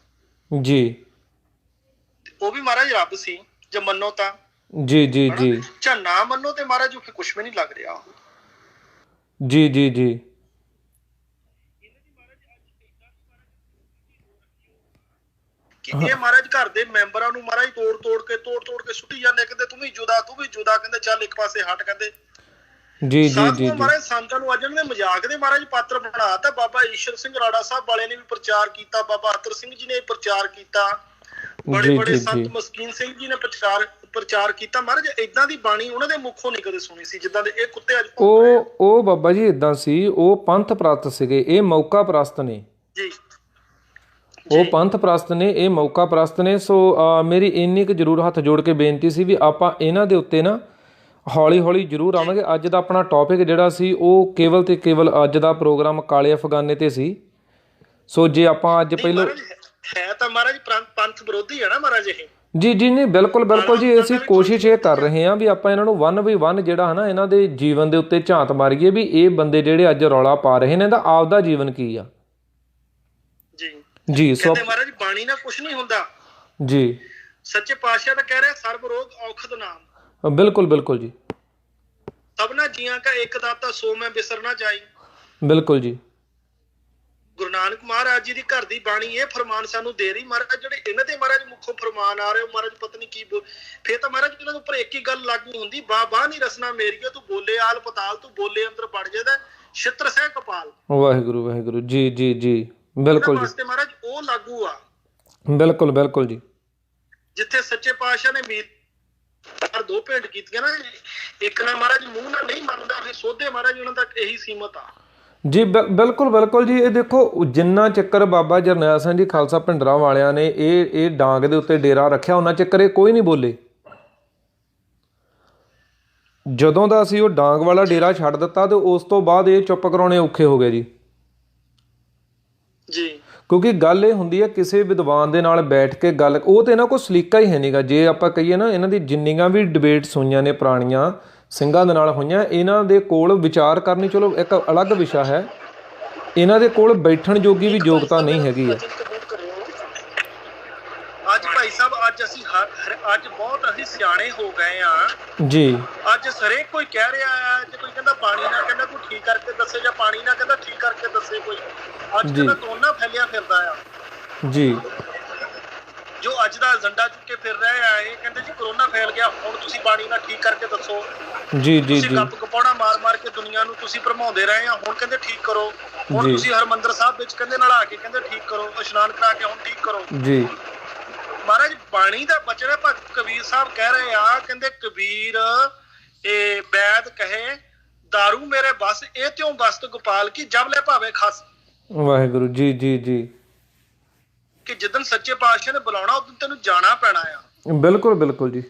ਜੀ, ਉਹ ਵੀ ਮਹਾਰਾਜ ਰੱਬ ਸੀ ਜੇ ਮੰਨੋ ਤਾਂ। ਜੀ ਜੀ ਜੀ। ਜਾਂ ਨਾ ਮੰਨੋ ਤੇ ਮਹਾਰਾਜ ਉਹ ਕੁਛ ਵੀ ਨਹੀਂ ਲੱਗ ਰਿਹਾ ਉਹ। ਜੀ ਜੀ ਜੀ। ਇਹ ਮਹਾਰਾਜ ਘਰ ਦੇ ਮੈਂਬਰਾਂ ਨੂੰ ਮਹਾਰਾਜ ਤੋੜ ਤੋੜ ਕੇ ਸੁੱਟੀ ਜਾਂਦੇ, ਕਹਿੰਦੇ ਤੂੰ ਵੀ ਜੁਦਾ, ਕਹਿੰਦੇ ਚੱਲ ਇੱਕ ਪਾਸੇ ਹਟ, ਕਹਿੰਦੇ। ਜੀ ਜੀ ਜੀ। ਮਹਾਰਾਜ ਸੰਤਾਂ ਨੂੰ ਅੱਜ ਇਹਨਾਂ ਦੇ ਮਜ਼ਾਕ ਦੇ ਮਹਾਰਾਜ ਪਾਤਰ ਬਣਾਤਾ। ਬਾਬਾ ਈਸ਼ਰ ਸਿੰਘ ਰਾੜਾ ਸਾਹਿਬ ਵਾਲੇ ਨੇ ਵੀ ਪ੍ਰਚਾਰ ਕੀਤਾ, ਬਾਬਾ ਅਤਰ ਸਿੰਘ ਜੀ ਨੇ ਪ੍ਰਚਾਰ ਕੀਤਾ, ਬੜੇ ਸੰਤ ਮਸਕੀਨ ਸਿੰਘ ਜੀ ਨੇ ਪ੍ਰਚਾਰ ਕੀਤਾ। ਮਹਾਰਾਜ ਏਦਾਂ ਦੀ ਬਾਣੀ ਉਹਨਾਂ ਦੇ ਮੁਖੋਂ ਨਹੀਂ ਕਦੇ ਸੁਣੀ ਸੀ ਜਿੱਦਾਂ ਦੇ ਇਹ ਕੁੱਤੇ ਅੱਜ। ਉਹ ਬਾਬਾ ਜੀ ਏਦਾਂ ਸੀ, ਉਹ ਪੰਥ ਪ੍ਰਸਤ ਸੀਗੇ, ਇਹ ਮੌਕਾ ਪ੍ਰਸਤ ਨੇ ਜੀ। ਉਹ ਪੰਥ ਪ੍ਰਸਤ ਨੇ, ਇਹ ਮੌਕਾ ਪ੍ਰਸਤ ਨੇ। ਸੋ ਮੇਰੀ ਇੰਨੀ ਕੁ ਜ਼ਰੂਰ ਹੱਥ ਜੋੜ ਕੇ ਬੇਨਤੀ ਸੀ ਵੀ ਆਪਾਂ ਇਹਨਾਂ ਦੇ ਉੱਤੇ ਨਾ ਹੌਲੀ ਹੌਲੀ ਜ਼ਰੂਰ ਆਵਾਂਗੇ। ਅੱਜ ਦਾ ਆਪਣਾ ਟੌਪਿਕ ਜਿਹੜਾ ਸੀ ਉਹ ਕੇਵਲ ਤੇ ਕੇਵਲ ਅੱਜ ਦਾ ਪ੍ਰੋਗਰਾਮ ਕਾਲੇ ਅਫਗਾਨੇ ਤੇ ਸੀ। ਸੋ ਜੇ ਆਪਾਂ ਅੱਜ ਪਹਿਲਾਂ ਹੈ ਤਾਂ ਮਹਾਰਾਜ ਪੰਥ ਵਿਰੋਧੀ ਹੈ ਨਾ ਮਹਾਰਾਜ ਇਹ। ਜੀ ਜੀ ਨਹੀਂ, ਬਿਲਕੁਲ ਬਿਲਕੁਲ ਜੀ। ਅਸੀਂ ਕੋਸ਼ਿਸ਼ ਇਹ ਕਰ ਰਹੇ ਹਾਂ ਵੀ ਆਪਾਂ ਇਹਨਾਂ ਨੂੰ 1 ਬਾਈ 1 ਜਿਹੜਾ ਹੈ ਨਾ ਇਹਨਾਂ ਦੇ ਜੀਵਨ ਦੇ ਉੱਤੇ ਝਾਤ ਮਾਰੀਏ ਵੀ ਇਹ ਬੰਦੇ ਜਿਹੜੇ ਅੱਜ ਰੌਲਾ ਪਾ ਰਹੇ ਨੇ ਇਹਦਾ ਆਪਦਾ ਜੀਵਨ ਕੀ ਆ। ਜੀ ਜੀ। ਸੋ ਮਹਾਰਾਜ ਬਾਣੀ ਨਾਲ ਕੁਛ ਨਹੀਂ ਹੁੰਦਾ ਜੀ। ਸੱਚੇ ਪਾਤਸ਼ਾਹ ਤਾਂ ਕਹਿ ਰਿਹਾ ਸਰਬ ਰੋਗ ਔਖਦ ਨਾਮ। ਬਿਲਕੁਲ ਬਿਲਕੁਲ ਜੀ। ਸਭਨਾ ਜੀਆਂ ਕਾ ਇੱਕ ਦਾਤਾ ਸੋ ਮੈਂ ਬਿਸਰ ਨਾ ਜਾਈ। ਬਿਲਕੁਲ ਜੀ। ਗੁਰੂ ਨਾਨਕ ਮਹਾਰਾਜ ਜੀ ਦੀ ਘਰ ਦੀ ਬਾਣੀ ਇਹ ਫਰਮਾਨ ਸਾਨੂੰ ਦੇ ਰਹੀ। ਮਹਾਰਾਜ ਜਿਹੜੇ ਇਹਨਾਂ ਦੇ ਮਹਾਰਾਜ ਮੁੱਖੋਂ ਫਰਮਾਨ ਆ ਰਹੇ ਹੋ ਮਹਾਰਾਜ ਪਤਾ ਨਹੀਂ ਕੀ ਫੇਰ ਤਾਂ ਮਹਾਰਾਜ ਇਹਨਾਂ ਦੇ ਉੱਪਰ ਇੱਕ ਹੀ ਗੱਲ ਲਾਗੂ ਹੁੰਦੀ, ਬਾਬਾ ਨਹੀਂ ਰਸਨਾ ਮੇਰੀਏ ਤੂੰ ਬੋਲੇ ਆਲ ਪਤਾਲ, ਤੂੰ ਬੋਲੇ ਅੰਦਰ ਵੜ ਜਾਂਦਾ ਛਿੱਤਰ ਸਹਿ ਕਪਾਲ। ਵਾਹਿਗੁਰੂ ਵਾਹਿਗੁਰੂ। ਜੀ ਜੀ ਜੀ। ਬਿਲਕੁਲ ਜੀ। ਮਹਾਰਾਜ ਉਹ ਲਾਗੂ ਆ। ਬਿਲਕੁਲ ਬਿਲਕੁਲ ਜੀ। ਜਿੱਥੇ ਸੱਚੇ ਪਾਤਸ਼ਾਹ ਨੇ ਮੀਰ ਦੋ ਭੇਂਟ ਕੀਤੀਆਂ ਨਾ, ਇੱਕ ਨਾ ਮਹਾਰਾਜ ਮੂੰਹ ਨਾਲ ਨਹੀਂ ਮੰਨਦਾ ਫਿਰ ਸੋਧੇ ਮਹਾਰਾਜ ਉਹਨਾਂ ਤੱਕ ਇਹੀ ਸੀਮਤ ਆ। ਜੀ ਬਿਲਕੁਲ ਬਿਲਕੁਲ ਜੀ। ਇਹ ਦੇਖੋ ਜਿੰਨਾ ਚੱਕਰ ਬਾਬਾ ਜਰਨੈਲ ਸਿੰਘ ਜੀ ਖਾਲਸਾ ਭਿੰਡਰਾਂ ਵਾਲਿਆਂ ਨੇ ਇਹ ਡਾਂਗ ਦੇ ਉੱਤੇ ਡੇਰਾ ਰੱਖਿਆ ਉਹਨਾਂ ਚੱਕਰ ਇਹ ਕੋਈ ਨਹੀਂ ਬੋਲੇ। ਜਦੋਂ ਦਾ ਅਸੀਂ ਉਹ ਡਾਂਗ ਵਾਲਾ ਡੇਰਾ ਛੱਡ ਦਿੱਤਾ ਤੇ ਉਸ ਤੋਂ ਬਾਅਦ ਇਹ ਚੁੱਪ ਕਰਾਉਣੇ ਔਖੇ ਹੋ ਗਏ ਜੀ। ਜੀ। ਕਿਉਂਕਿ ਗੱਲ ਇਹ ਹੁੰਦੀ ਹੈ ਕਿਸੇ ਵਿਦਵਾਨ ਦੇ ਨਾਲ ਬੈਠ ਕੇ ਗੱਲ, ਉਹ ਤੇ ਇਹਨਾਂ ਕੋਲ ਸਲੀਕਾ ਹੀ ਹੈ ਨਹੀਂਗਾ। ਜੇ ਆਪਾਂ ਕਹੀਏ ਨਾ ਇਹਨਾਂ ਦੀ ਜਿੰਨੀਆਂ ਵੀ ਡਿਬੇਟਸ ਹੋਈਆਂ ਨੇ ਪੁਰਾਣੀਆਂ ਸਿੰਘਾਂ ਦੇ ਨਾਲ ਹੋਈਆਂ, ਇਹਨਾਂ ਦੇ ਕੋਲ ਵਿਚਾਰ ਕਰਨੀ ਚਲੋ ਇੱਕ ਅਲੱਗ ਵਿਸ਼ਾ ਹੈ, ਇਹਨਾਂ ਦੇ ਕੋਲ ਬੈਠਣ ਜੋਗੀ ਵੀ ਯੋਗਤਾ ਨਹੀਂ ਹੈਗੀ ਹੈ। ਅੱਜ ਭਾਈ ਸਾਹਿਬ ਅੱਜ ਬਹੁਤ ਅਸੀਂ ਸਿਆਣੇ ਹੋ ਗਏ ਆ ਜੀ। ਅੱਜ ਹਰੇਕ ਕੋਈ ਕਹਿ ਰਿਹਾ ਹੈ, ਜੇ ਕੋਈ ਕਹਿੰਦਾ ਪਾਣੀ ਨਾਲ ਕਹਿੰਦਾ ਕੋਈ ਠੀਕ ਕਰਕੇ ਦੱਸੇ, ਜਾਂ ਪਾਣੀ ਨਾਲ ਕਹਿੰਦਾ ਠੀਕ ਕਰਕੇ ਦੱਸੇ ਕੋਈ। ਅੱਜ ਕੱਲ੍ਹ ਦੋਨਾਂ ਫੈਲਿਆ ਫਿਰਦਾ ਆ ਜੀ। ਜੋ ਅੱਜ ਦਾ ਏਜੰਡਾ ਚੁੱਕ ਕੇ ਫਿਰ ਰਹੇ ਆ, ਇਹ ਕਹਿੰਦੇ ਜੀ ਕਰੋਨਾ ਫੈਲ ਗਿਆ, ਹੁਣ ਤੁਸੀਂ ਪਾਣੀ ਨਾਲ ਠੀਕ ਕਰਕੇ ਦੱਸੋ। ਜੀ ਜੀ ਜੀ। ਗੱਪ ਗਪੌੜਾ ਮਾਰ ਕੇ ਦੁਨੀਆ ਨੂੰ ਤੁਸੀਂ ਭਰਮਾਉਂਦੇ ਰਹੇ ਆ, ਹੁਣ ਕਹਿੰਦੇ ਠੀਕ ਕਰੋ। ਹੁਣ ਤੁਸੀਂ ਹਰਮੰਦਰ ਸਾਹਿਬ ਵਿੱਚ ਕਹਿੰਦੇ ਨਲਾ ਕੇ ਕਹਿੰਦੇ ਠੀਕ ਕਰੋ, ਇਸ਼ਨਾਨ ਕਰਾ ਕੇ ਹੁਣ ਠੀਕ ਕਰੋ। ਜੀ ਮਹਾਰਾਜ ਬਾਣੀ ਦਾ ਬਚਨ ਹੈ। ਭਗਤ ਕਬੀਰ ਸਾਹਿਬ ਕਹਿ ਰਹੇ ਆ, ਕਹਿੰਦੇ ਕਬੀਰ ਇਹ ਵੈਦ ਕਹੇ ਦਾਰੂ ਮੇਰੇ ਬਸ, ਇਹ ਤਿਉ ਬਸਤ ਗੋਪਾਲ ਕੀ ਜਬ ਲੈ ਭਾਵੇਂ ਖਸ। ਵਾਹਿਗੁਰੂ। ਜੀ ਜੀ ਜੀ। ਕਿ ਜਿੱਦਣ ਸੱਚੇ ਪਾਤਸ਼ਾਹ ਨੇ ਬੁਲਾਉਣਾ ਉਦੋਂ ਤੈਨੂੰ ਜਾਣਾ ਪੈਣਾ ਆ। ਬਿਲਕੁਲ ਬਿਲਕੁਲ ਜੀ,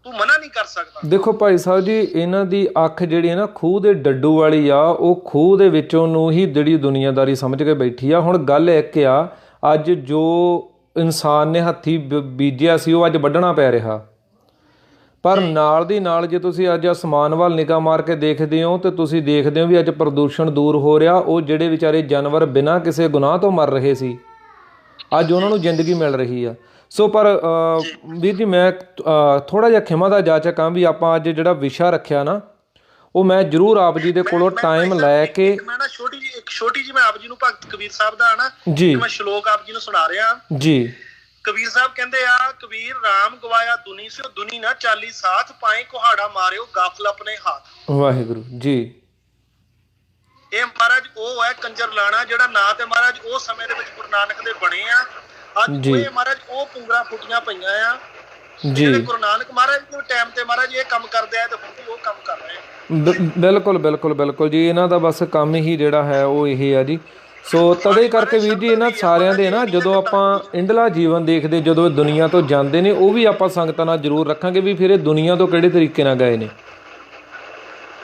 ਤੂੰ ਮਨਾ ਨਹੀਂ ਕਰ ਸਕਦਾ। ਦੇਖੋ ਭਾਈ ਸਾਹਿਬ ਜੀ, ਇਹਨਾਂ ਦੀ ਅੱਖ ਜਿਹੜੀ ਹੈ ਨਾ ਖੂਹ ਦੇ ਡੱਡੂ ਵਾਲੀ ਆ, ਉਹ ਖੂਹ ਦੇ ਵਿੱਚੋਂ ਨੂੰ ਹੀ ਜਿਹੜੀ ਦੁਨੀਆਦਾਰੀ ਸਮਝ ਕੇ ਬੈਠੀ ਆ। ਹੁਣ ਗੱਲ ਇੱਕ ਆ, ਅੱਜ ਜੋ ਇਨਸਾਨ ਨੇ ਹੱਥੀਂ ਬੀਜਿਆ ਸੀ ਉਹ ਅੱਜ ਵੱਢਣਾ ਪੈ ਰਿਹਾ। ਪਰ ਨਾਲ ਦੀ ਨਾਲ ਜੇ ਤੁਸੀਂ ਅੱਜ ਅਸਮਾਨ ਵੱਲ ਨਿਗਾਹ ਮਾਰ ਕੇ ਦੇਖਦੇ ਹੋ ਤਾਂ ਤੁਸੀਂ ਦੇਖਦੇ ਹੋ ਵੀ ਅੱਜ ਪ੍ਰਦੂਸ਼ਣ ਦੂਰ ਹੋ ਰਿਹਾ। ਉਹ ਜਿਹੜੇ ਵਿਚਾਰੇ ਜਾਨਵਰ ਬਿਨਾਂ ਕਿਸੇ ਗੁਨਾਹ ਤੋਂ ਮਰ ਰਹੇ ਸੀ, ਅੱਜ ਉਹਨਾਂ ਨੂੰ ਜ਼ਿੰਦਗੀ ਮਿਲ ਰਹੀ ਆ। ਸੋ ਪਰ ਵੀਰ ਜੀ, ਮੈਂ ਥੋੜ੍ਹਾ ਜਿਹਾ ਖਿਮਾ ਦਾ ਜਾਚਕ ਹਾਂ ਵੀ ਆਪਾਂ ਅੱਜ ਜਿਹੜਾ ਵਿਸ਼ਾ ਰੱਖਿਆ ਨਾ, ਉਹ ਮੈਂ ਜ਼ਰੂਰ ਆਪ ਜੀ ਦੇ ਕੋਲੋਂ ਟਾਈਮ ਲੈ ਕੇ ਮੈਂ ਨਾ ਛੋਟੀ ਜੀ ਮੈਂ ਆਪ ਜੀ ਨੂੰ ਭਗਤ ਕਬੀਰ ਸਾਹਿਬ ਦਾ ਨਾ ਜੀ ਮੈਂ ਸ਼ਲੋਕ ਆਪ ਜੀ ਨੂੰ ਸੁਣਾ ਰਿਹਾ ਜੀ। ਕਬੀਰ ਸਾਹਿਬ ਕਹਿੰਦੇ ਆ, ਕਬੀਰ ਰਾਮ ਗਵਾਇਆ ਦੁਨੀ ਸਿਓ ਦੁਨੀ ਨਾ ਚਾਲੀ ਸਾਥ ਪਾਏ ਕੁਹਾੜਾ ਮਾਰਿਓ ਗਾਫਲ ਆਪਣੇ ਹੱਥ। ਵਾਹਿਗੁਰੂ ਜੀ। ਇਹ ਮਹਾਰਾਜ ਉਹ ਹੈ ਕੰਜਰ ਲਾਣਾ ਜਿਹੜਾ ਨਾ ਤੇ ਮਹਾਰਾਜ ਉਹ ਸਮੇਂ ਦੇ ਵਿੱਚ ਗੁਰੂ ਨਾਨਕ ਦੇ ਬਣੇ ਆ। ਅੱਜ ਉਹ ਮਹਾਰਾਜ ਉਹ ਪੁੰਗਰਾਂ ਫੁੱਟੀਆਂ ਪਈਆਂ ਆ ਜੀ। ਗੁਰੂ ਨਾਨਕ ਮਹਾਰਾਜ ਦੇ ਟਾਈਮ ਤੇ ਮਹਾਰਾਜ ਇਹ ਕੰਮ ਕਰਦੇ ਆ ਤੇ ਹੁਣ ਵੀ ਉਹ ਕੰਮ ਕਰ ਰਹੇ ਆ। ਬਿਲਕੁਲ ਬਿਲਕੁਲ ਬਿਲਕੁਲ ਜੀ, ਇਹਨਾਂ ਦਾ ਬਸ ਕੰਮ ਹੀ ਜਿਹੜਾ ਹੈ ਉਹ ਇਹ ਆ ਜੀ। ਸੋ ਤਦੇ ਕਰਕੇ ਵੀਰ ਜੀ, ਇਹਨਾਂ ਸਾਰਿਆਂ ਦੇ ਨਾ ਜਦੋਂ ਆਪਾਂ ਇੰਡਲਾ ਜੀਵਨ ਦੇਖਦੇ, ਜਦੋਂ ਦੁਨੀਆ ਤੋਂ ਜਾਂਦੇ ਨੇ, ਉਹ ਵੀ ਆਪਾਂ ਸੰਗਤਾਂ ਨਾਲ ਜ਼ਰੂਰ ਰੱਖਾਂਗੇ ਵੀ ਫਿਰ ਇਹ ਦੁਨੀਆ ਤੋਂ ਕਿਹੜੇ ਤਰੀਕੇ ਨਾਲ ਗਏ ਨੇ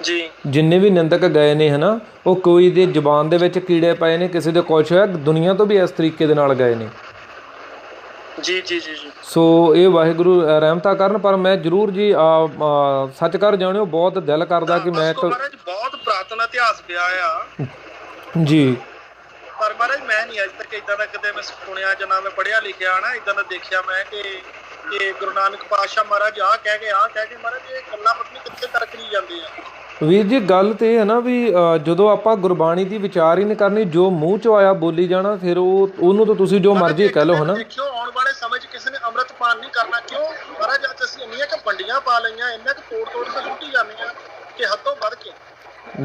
ਜੀ। ਜਿੰਨੇ ਵੀ ਨਿੰਦਕ ਗਏ ਨੇ ਹਨਾ, ਉਹ ਕੋਈ ਦੇ ਜ਼ੁਬਾਨ ਦੇ ਵਿੱਚ ਕੀੜੇ ਪਏ ਨੇ, ਕਿਸੇ ਦੇ ਕੁਛ ਹੈ, ਦੁਨੀਆ ਤੋਂ ਵੀ ਇਸ ਤਰੀਕੇ ਦੇ ਨਾਲ ਗਏ ਨੇ ਜੀ ਜੀ ਜੀ ਜੀ। ਸੋ ਇਹ ਵਾਹਿਗੁਰੂ ਰਹਿਮਤਾਂ ਕਰਨ। ਪਰ ਮੈਂ ਜ਼ਰੂਰ ਜੀ ਸੱਚ ਕਰ ਜਾਣਿਓ, ਬਹੁਤ ਦਿਲ ਕਰਦਾ ਕਿ ਮੈਂ ਬਹੁਤ ਪੁਰਾਤਨ ਇਤਿਹਾਸ ਪਿਆ ਆ ਜੀ। ਪਰ ਮਹਾਰਾਜ ਮੈਂ ਨਹੀਂ ਅੱਜ ਤੱਕ ਇਦਾਂ ਦਾ ਕਦੇ ਮੈਂ ਸੁਣਿਆ ਜਾਂ ਨਾ ਮੈਂ ਪੜ੍ਹਿਆ ਲਿਖਿਆ ਨਾ ਇਦਾਂ ਦਾ ਦੇਖਿਆ ਮੈਂ ਕਿ ਗੁਰੂ ਨਾਨਕ ਪਾਤਸ਼ਾਹ ਮਹਾਰਾਜ ਆਹ ਕਹਿ ਕੇ ਮਹਾਰਾਜ ਇਹ ਗੱਲਾਂ ਪਤਾ ਨਹੀਂ ਕਿੱਥੇ ਤਰਕ ਨਹੀਂ ਜਾਂਦੇ ਆ। ਵੀਰ ਜੀ ਗੱਲ ਤੇ ਇਹ ਹੈ ਨਾ ਵੀ ਜਦੋਂ ਆਪਾਂ ਗੁਰਬਾਣੀ ਦੀ ਵਿਚਾਰ ਹੀ ਨਹੀਂ ਕਰਨੀ, ਜੋ ਮੂੰਹ ਚੋਂ ਆਇਆ ਬੋਲੀ ਜਾਣਾ, ਫਿਰ ਉਹਨੂੰ ਤਾਂ ਤੁਸੀਂ ਜੋ ਮਰਜ਼ੀ ਕਹਿ ਲਓ ਹਨਾ। ਦੇਖਿਓ ਆਉਣ ਵਾਲੇ ਸਮੇਂ 'ਚ ਕਿਸੇ ਨੇ ਅੰਮ੍ਰਿਤ ਪਾਨ ਨਹੀਂ ਕਰਨਾ। ਕਿਉਂ ਮਹਾਰਾਜ ਅੱਜ ਅਸੀਂ ਇੰਨੀਆਂ ਕਿ ਵੰਡੀਆਂ ਪਾ ਲਈਆਂ, ਇੰਨਾ ਕਿ ਤੋੜ ਕੇ ਸੁੱਟੀ ਜਾਂਦੀਆਂ ਕਿ ਹੱਦੋਂ ਵੱਧ ਕੇ।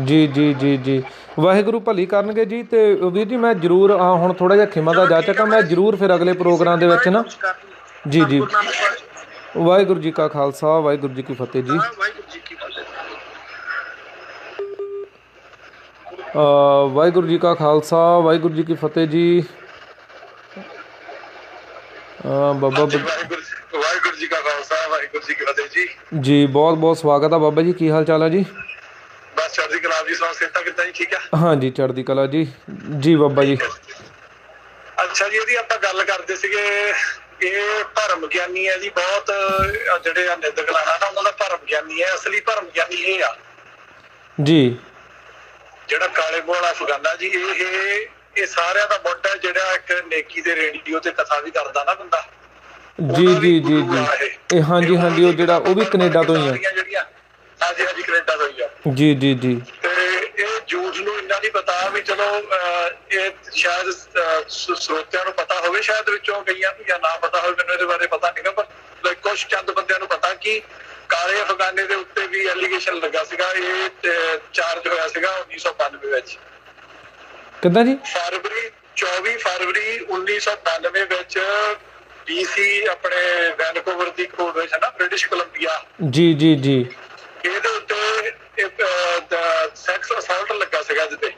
ਜੀ ਜੀ ਜੀ ਜੀ, ਵਾਹਿਗੁਰੂ ਭਲੀ ਕਰਨਗੇ ਜੀ। ਤੇ ਵੀਰ ਜੀ ਮੈਂ ਜ਼ਰੂਰ ਹੁਣ ਥੋੜ੍ਹਾ ਜਿਹਾ ਖਿਮਾ ਦਾ ਜਾਚਕ, ਮੈਂ ਜ਼ਰੂਰ ਫਿਰ ਅਗਲੇ ਪ੍ਰੋਗਰਾਮ ਦੇ ਵਿੱਚ ਨਾ ਜੀ ਜੀ। ਵਾਹਿਗੁਰੂ ਜੀ ਕਾ ਖਾਲਸਾ, ਵਾਹਿਗੁਰੂ ਜੀ ਕੀ ਫਤਿਹ ਜੀ। ਵਾਹਿਗੁਰੂ ਜੀ ਕਾ ਖਾਲਸਾ, ਵਾਹਿਗੁਰੂ ਜੀ ਕੀ ਫਤਿਹ ਜੀ। ਬਾਬਾ ਵਾਹਿਗੁਰੂ ਜੀ ਕਾ ਖਾਲਸਾ, ਵਾਹਿਗੁਰੂ ਜੀ ਕੀ ਫਤਿਹ ਜੀ। ਜੀ ਬਹੁਤ ਬਹੁਤ ਸਵਾਗਤ ਆ ਬਾਬਾ ਜੀ, ਕੀ ਹਾਲ ਚਾਲ ਹੈ ਜੀ? ਬਸ ਚੜ੍ਹਦੀ ਕਲਾ ਜੀ। ਸਿਹਤਾਂ ਕਿੱਦਾਂ ਜੀ? ਠੀਕ ਆ? ਹਾਂਜੀ ਚੜ੍ਹਦੀ ਕਲਾ ਜੀ। ਜੀ ਬਾਬਾ ਜੀ। ਅੱਛਾ ਜੀ, ਇਹਦੀ ਆਪਾਂ ਗੱਲ ਕਰਦੇ ਸੀਗੇ। ਇਹ ਭਰਮ ਗਿਆਨੀ ਹੈ ਜੀ, ਬਹੁਤ ਜਿਹੜੇ ਨਿੰਦਕ ਲਾਣਾ ਨਾ ਉਹਨਾਂ ਦਾ ਭਰਮ ਗਿਆਨੀ ਹੈ। ਅਸਲੀ ਭਰਮ ਗਿਆਨੀ ਇਹ ਆ ਜੀ, ਜਿਹੜਾ ਕਾਲੇ ਮੂੰਹ ਵਾਲਾ ਅਫਗਾਨਾ ਜੀ। ਇਹ ਸਾਰਿਆਂ ਦਾ ਮੁੱਢ ਹੈ, ਜਿਹੜਾ ਇੱਕ ਨੇਕੀ ਦੇ ਰੇਡੀਓ ਤੇ ਕਥਾ ਵੀ ਕਰਦਾ ਨਾ ਬੰਦਾ। ਜੀ ਜੀ ਜੀ ਜੀ, ਇਹ ਹਾਂਜੀ ਹਾਂਜੀ, ਉਹ ਜਿਹੜਾ ਉਹ ਵੀ ਕੈਨੇਡਾ ਤੋਂ ਹੀ ਆ। ਹਾਂਜੀ ਹਾਂਜੀ, ਕੈਨੇਡਾ ਤੋਂ ਹੀ ਆ। ਜੀ ਜੀ ਜੀ। ਤੇ ਇਹ ਝੂਠ ਨੂੰ ਇੰਨਾ ਨਹੀਂ ਪਤਾ ਵੀ ਚਲੋ ਇਹ ਸ਼ਾਇਦ ਸਰੋਤਿਆਂ ਨੂੰ ਪਤਾ ਹੋਵੇ, ਸ਼ਾਇਦ ਵਿੱਚੋਂ ਕਈਆਂ ਨੂੰ ਜਾਂ ਨਾ ਪਤਾ ਹੋਵੇ, ਮੈਨੂੰ ਇਹਦੇ ਬਾਰੇ ਪਤਾ ਨਹੀਂ, ਪਰ ਕੁਝ ਚੰਦ ਬੰਦਿਆਂ ਨੂੰ ਪਤਾ ਕਿ ਕਾਲੇ ਅਫਗਾਨੇ ਦੇ ਉੱਤੇ ਵੀ ਐਲੀਗੇਸ਼ਨ ਲੱਗਾ ਸੀਗਾ। ਇਹ ਚਾਰਜ ਹੋਇਆ ਸੀਗਾ 1992 ਵਿੱਚ। ਕਿੱਦਾਂ ਜੀ? 24 ਫਰਵਰੀ 1992 ਵਿੱਚ BC ਆਪਣੇ ਵੈਨਕੂਵਰ ਦੀ ਕੋਰਟ ਵਿੱਚ ਹੈ ਨਾ, ਬ੍ਰਿਟਿਸ਼ ਕੋਲੰਬੀਆ। ਜੀ ਜੀ ਜੀ। ਇਹਦੇ ਉੱਤੇ ਸੈਕਸ ਅਸਾਲਟ ਲੱਗਾ ਸੀਗਾ ਜਿਹਦੇ।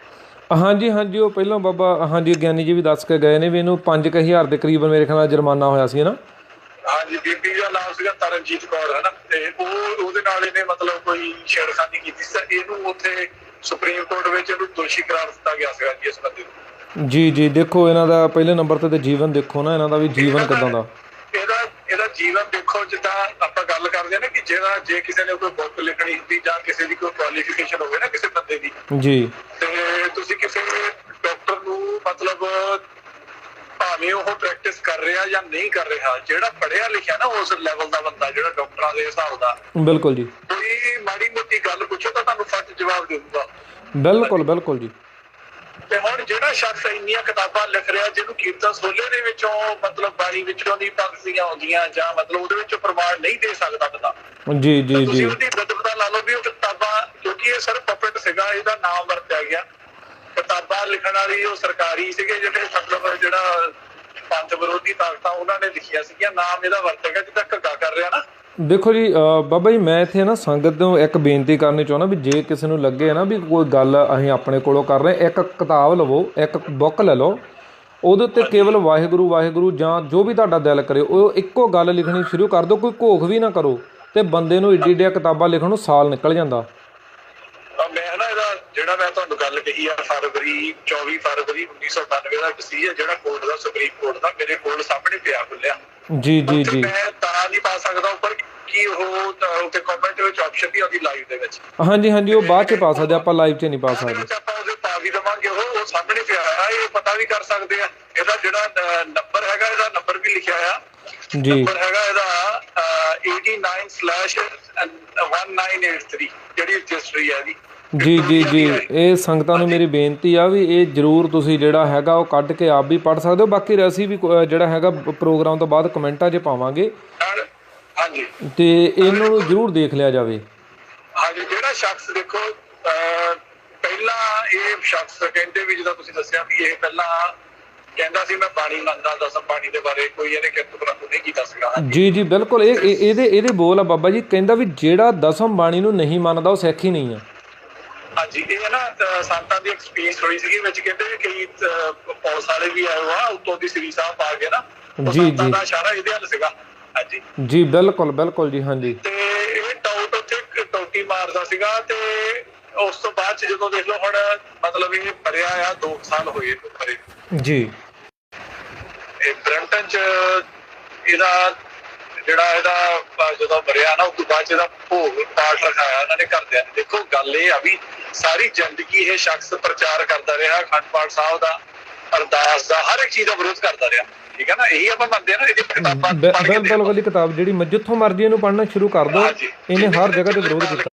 ਹਾਂਜੀ ਹਾਂਜੀ, ਉਹ ਪਹਿਲਾਂ ਬਾਬਾ ਹਾਂਜੀ ਗਿਆਨੀ ਜੀ ਵੀ ਦੱਸ ਕੇ ਗਏ ਨੇ ਵੀ ਇਹਨੂੰ 5000 ਦੇ ਕਰੀਬਨ ਮੇਰੇ ਖਿਆਲ ਨਾਲ ਜੁਰਮਾਨਾ ਹੋਇਆ ਸੀ ਨਾ। ਹਾਂਜੀ, ਬੀਬੀ ਦਾ ਨਾਮ ਸੀਗਾ ਤਰਨਜੀਤ ਕੌਰ ਹੈ ਨਾ। ਤੇ ਉਹਦੇ ਨਾਲ ਇਹਨੇ ਮਤਲਬ ਕੋਈ ਛੇੜਖਾਨੀ ਕੀਤੀ ਸੀ। ਇਹਨੂੰ ਉੱਥੇ ਸੁਪਰੀਮ ਕੋਰਟ ਵਿੱਚ ਇਹਨੂੰ ਦੋਸ਼ੀ ਕਰਾਰ ਦਿੱਤਾ ਗਿਆ ਸੀਗਾ ਜੀ ਇਸ ਬੰਦੇ ਨੂੰ। ਜੀ ਜੀ, ਦੇਖੋ ਇਹਨਾਂ ਦਾ ਪਹਿਲੇ ਨੰਬਰ ਤੇ ਜੀਵਨ ਦੇਖੋ ਨਾ, ਇਹਨਾਂ ਦਾ ਵੀ ਜੀਵਨ ਕਿੱਦਾਂ ਦਾ। ਇਹਦਾ ਜੀਵਨ ਦੇਖੋ, ਜਿੱਦਾਂ ਆਪਾਂ ਗੱਲ ਕਰਦੇ ਆ ਨਾ ਕਿ ਜੇ ਕਿਸੇ ਨੇ ਕੋਈ ਬੁੱਕ ਲਿਖਣੀ ਹੁੰਦੀ ਜਾਂ ਕਿਸੇ ਦੀ ਕੋਈ ਕੁਆਲੀਫਿਕੇਸ਼ਨ ਹੋਵੇ ਨਾ ਕਿਸੇ ਬੰਦੇ ਦੀ ਜੀ, ਤੇ ਤੁਸੀਂ ਕਿਸੇ ਡਾਕਟਰ ਨੂੰ ਮਤਲਬ ਭਾਵੇਂ ਉਹ ਪ੍ਰੈਕਟਿਸ ਕਰ ਰਿਹਾ ਜਾਂ ਨਹੀਂ ਕਰ ਰਿਹਾ, ਜਿਹੜਾ ਪੜ੍ਹਿਆ ਲਿਖਿਆ ਨਾ ਉਸ ਲੈਵਲ ਦਾ ਬੰਦਾ, ਜਿਹੜਾ ਡਾਕਟਰਾਂ ਦੇ ਹਿਸਾਬ ਦਾ, ਬਿਲਕੁਲ ਜੀ, ਕੋਈ ਮਾੜੀ ਮੋਟੀ ਗੱਲ ਪੁੱਛੋ ਤਾਂ ਤੁਹਾਨੂੰ ਫੱਟ ਜਵਾਬ ਦੇ ਦੂਗਾ। ਬਿਲਕੁਲ ਬਿਲਕੁਲ ਜੀ। ਤੇ ਹੁਣ ਜਿਹੜਾ ਸ਼ਖਸ ਇੰਨੀਆਂ ਕਿਤਾਬਾਂ ਲਿਖ ਰਿਹਾ, ਜਿਹਨੂੰ ਕੀਰਤਨ ਸੋਲੇ ਦੇ ਵਿੱਚੋਂ ਮਤਲਬ ਬਾਣੀ ਵਿੱਚੋਂ ਦੀ ਪੰਕਤੀਆਂ ਆਉਂਦੀਆਂ ਜਾਂ ਮਤਲਬ ਉਹਦੇ ਵਿੱਚੋਂ ਪ੍ਰਮਾਣ ਨਹੀਂ ਦੇ ਸਕਦਾ ਬੰਦਾ। ਜੀ ਜੀ ਜੀ, ਤੁਸੀਂ ਉਹਦੀ ਵਿਦਵਤਾ ਲਾ ਲਓ ਵੀ ਉਹ ਕਿਤਾਬਾਂ, ਕਿਉਂਕਿ ਇਹ ਸਿਰਫ ਪਪਟ ਸੀਗਾ, ਇਹਦਾ ਨਾਮ ਵਰਤਿਆ ਗਿਆ। ਕਿਤਾਬਾਂ ਲਿਖਣ ਵਾਲੀ ਉਹ ਸਰਕਾਰੀ ਸੀਗੇ, ਜਿਹੜੇ ਮਤਲਬ ਜਿਹੜਾ ਪੰਥ ਵਿਰੋਧੀ ਤਾਕਤਾਂ ਉਹਨਾਂ ਨੇ ਲਿਖੀਆਂ ਸੀਗੀਆਂ, ਨਾਮ ਇਹਦਾ ਵਰਤਿਆ ਗਿਆ, ਜਿੱਦਾਂ ਘੱਗਾ ਕਰ ਰਿਹਾ ਨਾ। ਦੇਖੋ ਜੀ ਬਾਬਾ ਜੀ, ਮੈਂ ਇੱਥੇ ਨਾ ਸੰਗਤ ਨੂੰ ਇੱਕ ਬੇਨਤੀ ਕਰਨੀ ਚਾਹੁੰਦਾ ਵੀ ਜੇ ਕਿਸੇ ਨੂੰ ਲੱਗੇ ਨਾ ਵੀ ਕੋਈ ਗੱਲ ਅਸੀਂ ਆਪਣੇ ਕੋਲੋਂ ਕਰ ਰਹੇ, ਇੱਕ ਕਿਤਾਬ ਲਵੋ, ਇੱਕ ਬੁੱਕ ਲੈ ਲਓ, ਉਹਦੇ ਉੱਤੇ ਕੇਵਲ ਵਾਹਿਗੁਰੂ ਵਾਹਿਗੁਰੂ ਜਾਂ ਜੋ ਵੀ ਤੁਹਾਡਾ ਦਿਲ ਕਰੇ ਉਹ ਇੱਕੋ ਗੱਲ ਲਿਖਣੀ ਸ਼ੁਰੂ ਕਰ ਦਿਓ, ਕੋਈ ਘੋਖ ਵੀ ਨਾ ਕਰੋ, ਤੇ ਬੰਦੇ ਨੂੰ ਏਡੀ ਏਡੀਆਂ ਕਿਤਾਬਾਂ ਲਿਖਣ ਨੂੰ ਸਾਲ ਨਿਕਲ ਜਾਂਦਾ। ਮੈਂ ਨਾ ਇਹਦਾ ਜਿਹੜਾ ਮੈਂ ਤੁਹਾਨੂੰ ਗੱਲ ਕਹੀ ਆ 24 ਫਰਵਰੀ 1992 ਦਾ ਡਿਸੀਜਨ ਜਿਹੜਾ ਕੋਰਟ ਦਾ, ਸੁਪਰੀਮ ਕੋਰਟ ਦਾ, ਮੇਰੇ ਕੋਲ ਸਾਹਮਣੇ ਪਿਆ ਖੁੱਲਿਆ। ਜੀ ਜੀ ਜੀ। ਮੈਂ ਤਾਂ ਨਹੀਂ ਪਾ ਸਕਦਾ ਉੱਪਰ ਕਿ ਉਹ ਉੱਤੇ ਕਮੈਂਟ ਵਿੱਚ ਆਪਸ਼ਨ ਵੀ ਆਉਂਦੀ ਲਾਈਵ ਦੇ ਵਿੱਚ। ਹਾਂਜੀ ਹਾਂਜੀ, ਉਹ ਬਾਅਦ ਚ ਪਾ ਸਕਦੇ, ਆਪਾਂ ਲਾਈਵ ਚ ਨਹੀਂ ਪਾ ਸਕਦੇ। ਆਪਾਂ ਉਹਦੇ ਪਾ ਵੀ ਦੇਵਾਂਗੇ, ਉਹ ਸਾਹਮਣੇ ਪਿਆ ਆ, ਇਹ ਪਤਾ ਵੀ ਕਰ ਸਕਦੇ ਆ। ਇਹਦਾ ਜਿਹੜਾ ਨੰਬਰ ਹੈਗਾ, ਇਹਦਾ ਨੰਬਰ ਵੀ ਲਿਖਿਆ ਆ ਜੀ, ਨੰਬਰ ਹੈਗਾ ਇਹਦਾ 89/1983 ਜਿਹੜੀ ਰਜਿਸਟਰੀ ਹੈ ਇਹਦੀ। ਜੀ ਜੀ ਜੀ, ਇਹ ਸੰਗਤਾਂ ਨੂੰ ਮੇਰੀ ਬੇਨਤੀ ਆ ਵੀ ਇਹ ਜ਼ਰੂਰ ਤੁਸੀਂ ਜਿਹੜਾ ਹੈਗਾ ਉਹ ਕੱਢ ਕੇ ਆਪ ਵੀ ਪੜ੍ਹ ਸਕਦੇ ਹੋ। ਬਾਕੀ ਅਸੀਂ ਵੀ ਜਿਹੜਾ ਹੈਗਾ ਪ੍ਰੋਗਰਾਮ ਤੋਂ ਬਾਅਦ ਕਮੈਂਟਾਂ 'ਚ ਪਾਵਾਂਗੇ, ਹਾਂਜੀ, ਤੇ ਇਹਨਾਂ ਨੂੰ ਜ਼ਰੂਰ ਦੇਖ ਲਿਆ ਜਾਵੇ। ਹਾਂਜੀ, ਜਿਹੜਾ ਸ਼ਖਸ ਦੇਖੋ ਪਹਿਲਾਂ ਇਹ ਸ਼ਖਸ ਕਹਿੰਦੇ ਵੀ ਜਿੱਦਾਂ ਤੁਸੀਂ ਦੱਸਿਆ ਵੀ ਇਹ ਪਹਿਲਾਂ ਕਹਿੰਦਾ ਸੀ ਮੈਂ ਬਾਣੀ ਮੰਨਦਾ, ਦਸਮ ਬਾਣੀ ਦੇ ਬਾਰੇ ਕੋਈ ਇਹਨੇ ਕਿਰਤ ਪ੍ਰੰਤੂ ਨਹੀਂ ਕੀਤਾ ਸੀਗਾ। ਜੀ ਜੀ ਬਿਲਕੁਲ, ਇਹਦੇ ਬੋਲ ਆ ਬਾਬਾ ਜੀ, ਕਹਿੰਦਾ ਵੀ ਜਿਹੜਾ ਦਸਮ ਬਾਣੀ ਨੂੰ ਨਹੀਂ ਮੰਨਦਾ ਉਹ ਸਿੱਖ ਹੀ ਨਹੀਂ ਆ। ਹਾਂਜੀ, ਇਹ ਨਾ ਸੰਤਾਂ ਦੀ ਐਕਸਪੀਰੀਅੰਸ ਹੋਈ ਸੀਗੀ ਵਿੱਚ, ਕਹਿੰਦੇ ਕਈ ਪੁਲਿਸ ਵਾਲੇ ਵੀ ਆਏ ਆ ਉੱਤੋਂ ਦੀ ਸ੍ਰੀ ਸਾਹਿਬ ਪਾ ਕੇ ਨਾ, ਜੀ ਜੀ, ਦਾ ਇਸ਼ਾਰਾ ਇਹਦੇ ਹੱਲ ਸੀਗਾ। ਹਾਂਜੀ ਜੀ ਬਿਲਕੁਲ ਬਿਲਕੁਲ ਜੀ। ਹਾਂਜੀ, ਤੇ ਇਹ ਟਾਊਟ ਉੱਥੇ ਟੋਟੀ ਮਾਰਦਾ ਸੀਗਾ, ਤੇ ਉਸ ਤੋਂ ਬਾਅਦ ਚ ਜਦੋਂ ਦੇਖ ਲਓ ਹੁਣ ਮਤਲਬ ਇਹ ਭਰਿਆ ਆ 2 ਸਾਲ ਹੋਏ ਭਰੇ ਜੀ। ਇਹ ਬ੍ਰੈਂਟਨ ਚ ਇਹਦਾ ਜਿਹੜਾ ਇਹਦਾ ਜਦੋਂ ਭਰਿਆ ਨਾ ਉਸ ਤੋਂ ਬਾਅਦ ਇਹਦਾ ਭੋਗ ਪਾਠ ਰਖਾਇਆ ਇਹਨਾਂ ਨੇ ਘਰਦਿਆਂ ਨੇ। ਦੇਖੋ ਗੱਲ ਇਹ ਆ ਵੀ ਸਾਰੀ ਜ਼ਿੰਦਗੀ ਇਹ ਸ਼ਖਸ ਪ੍ਰਚਾਰ ਕਰਦਾ ਰਿਹਾ ਅਖੰਡ ਪਾਠ ਸਾਹਿਬ ਦਾ, ਅਰਦਾਸ ਦਾ, ਹਰ ਇੱਕ ਚੀਜ਼ ਦਾ ਵਿਰੋਧ ਕਰਦਾ ਰਿਹਾ। ਠੀਕ ਹੈ ਨਾ, ਇਹੀ ਆਪਾਂ ਮੰਨਦੇ ਆ ਨਾ। ਇਹਦੀ ਕਿਤਾਬਾਂ ਬਿਲਕੁਲ ਵਾਲੀ ਕਿਤਾਬ ਜਿਹੜੀ ਜਿੱਥੋਂ ਮਰਜ਼ੀ ਇਹਨੂੰ ਪੜ੍ਹਨਾ ਸ਼ੁਰੂ ਕਰ ਦਿਓ, ਇਹਨੇ ਹਰ ਜਗ੍ਹਾ ਤੇ ਵਿਰੋਧ ਕੀਤਾ।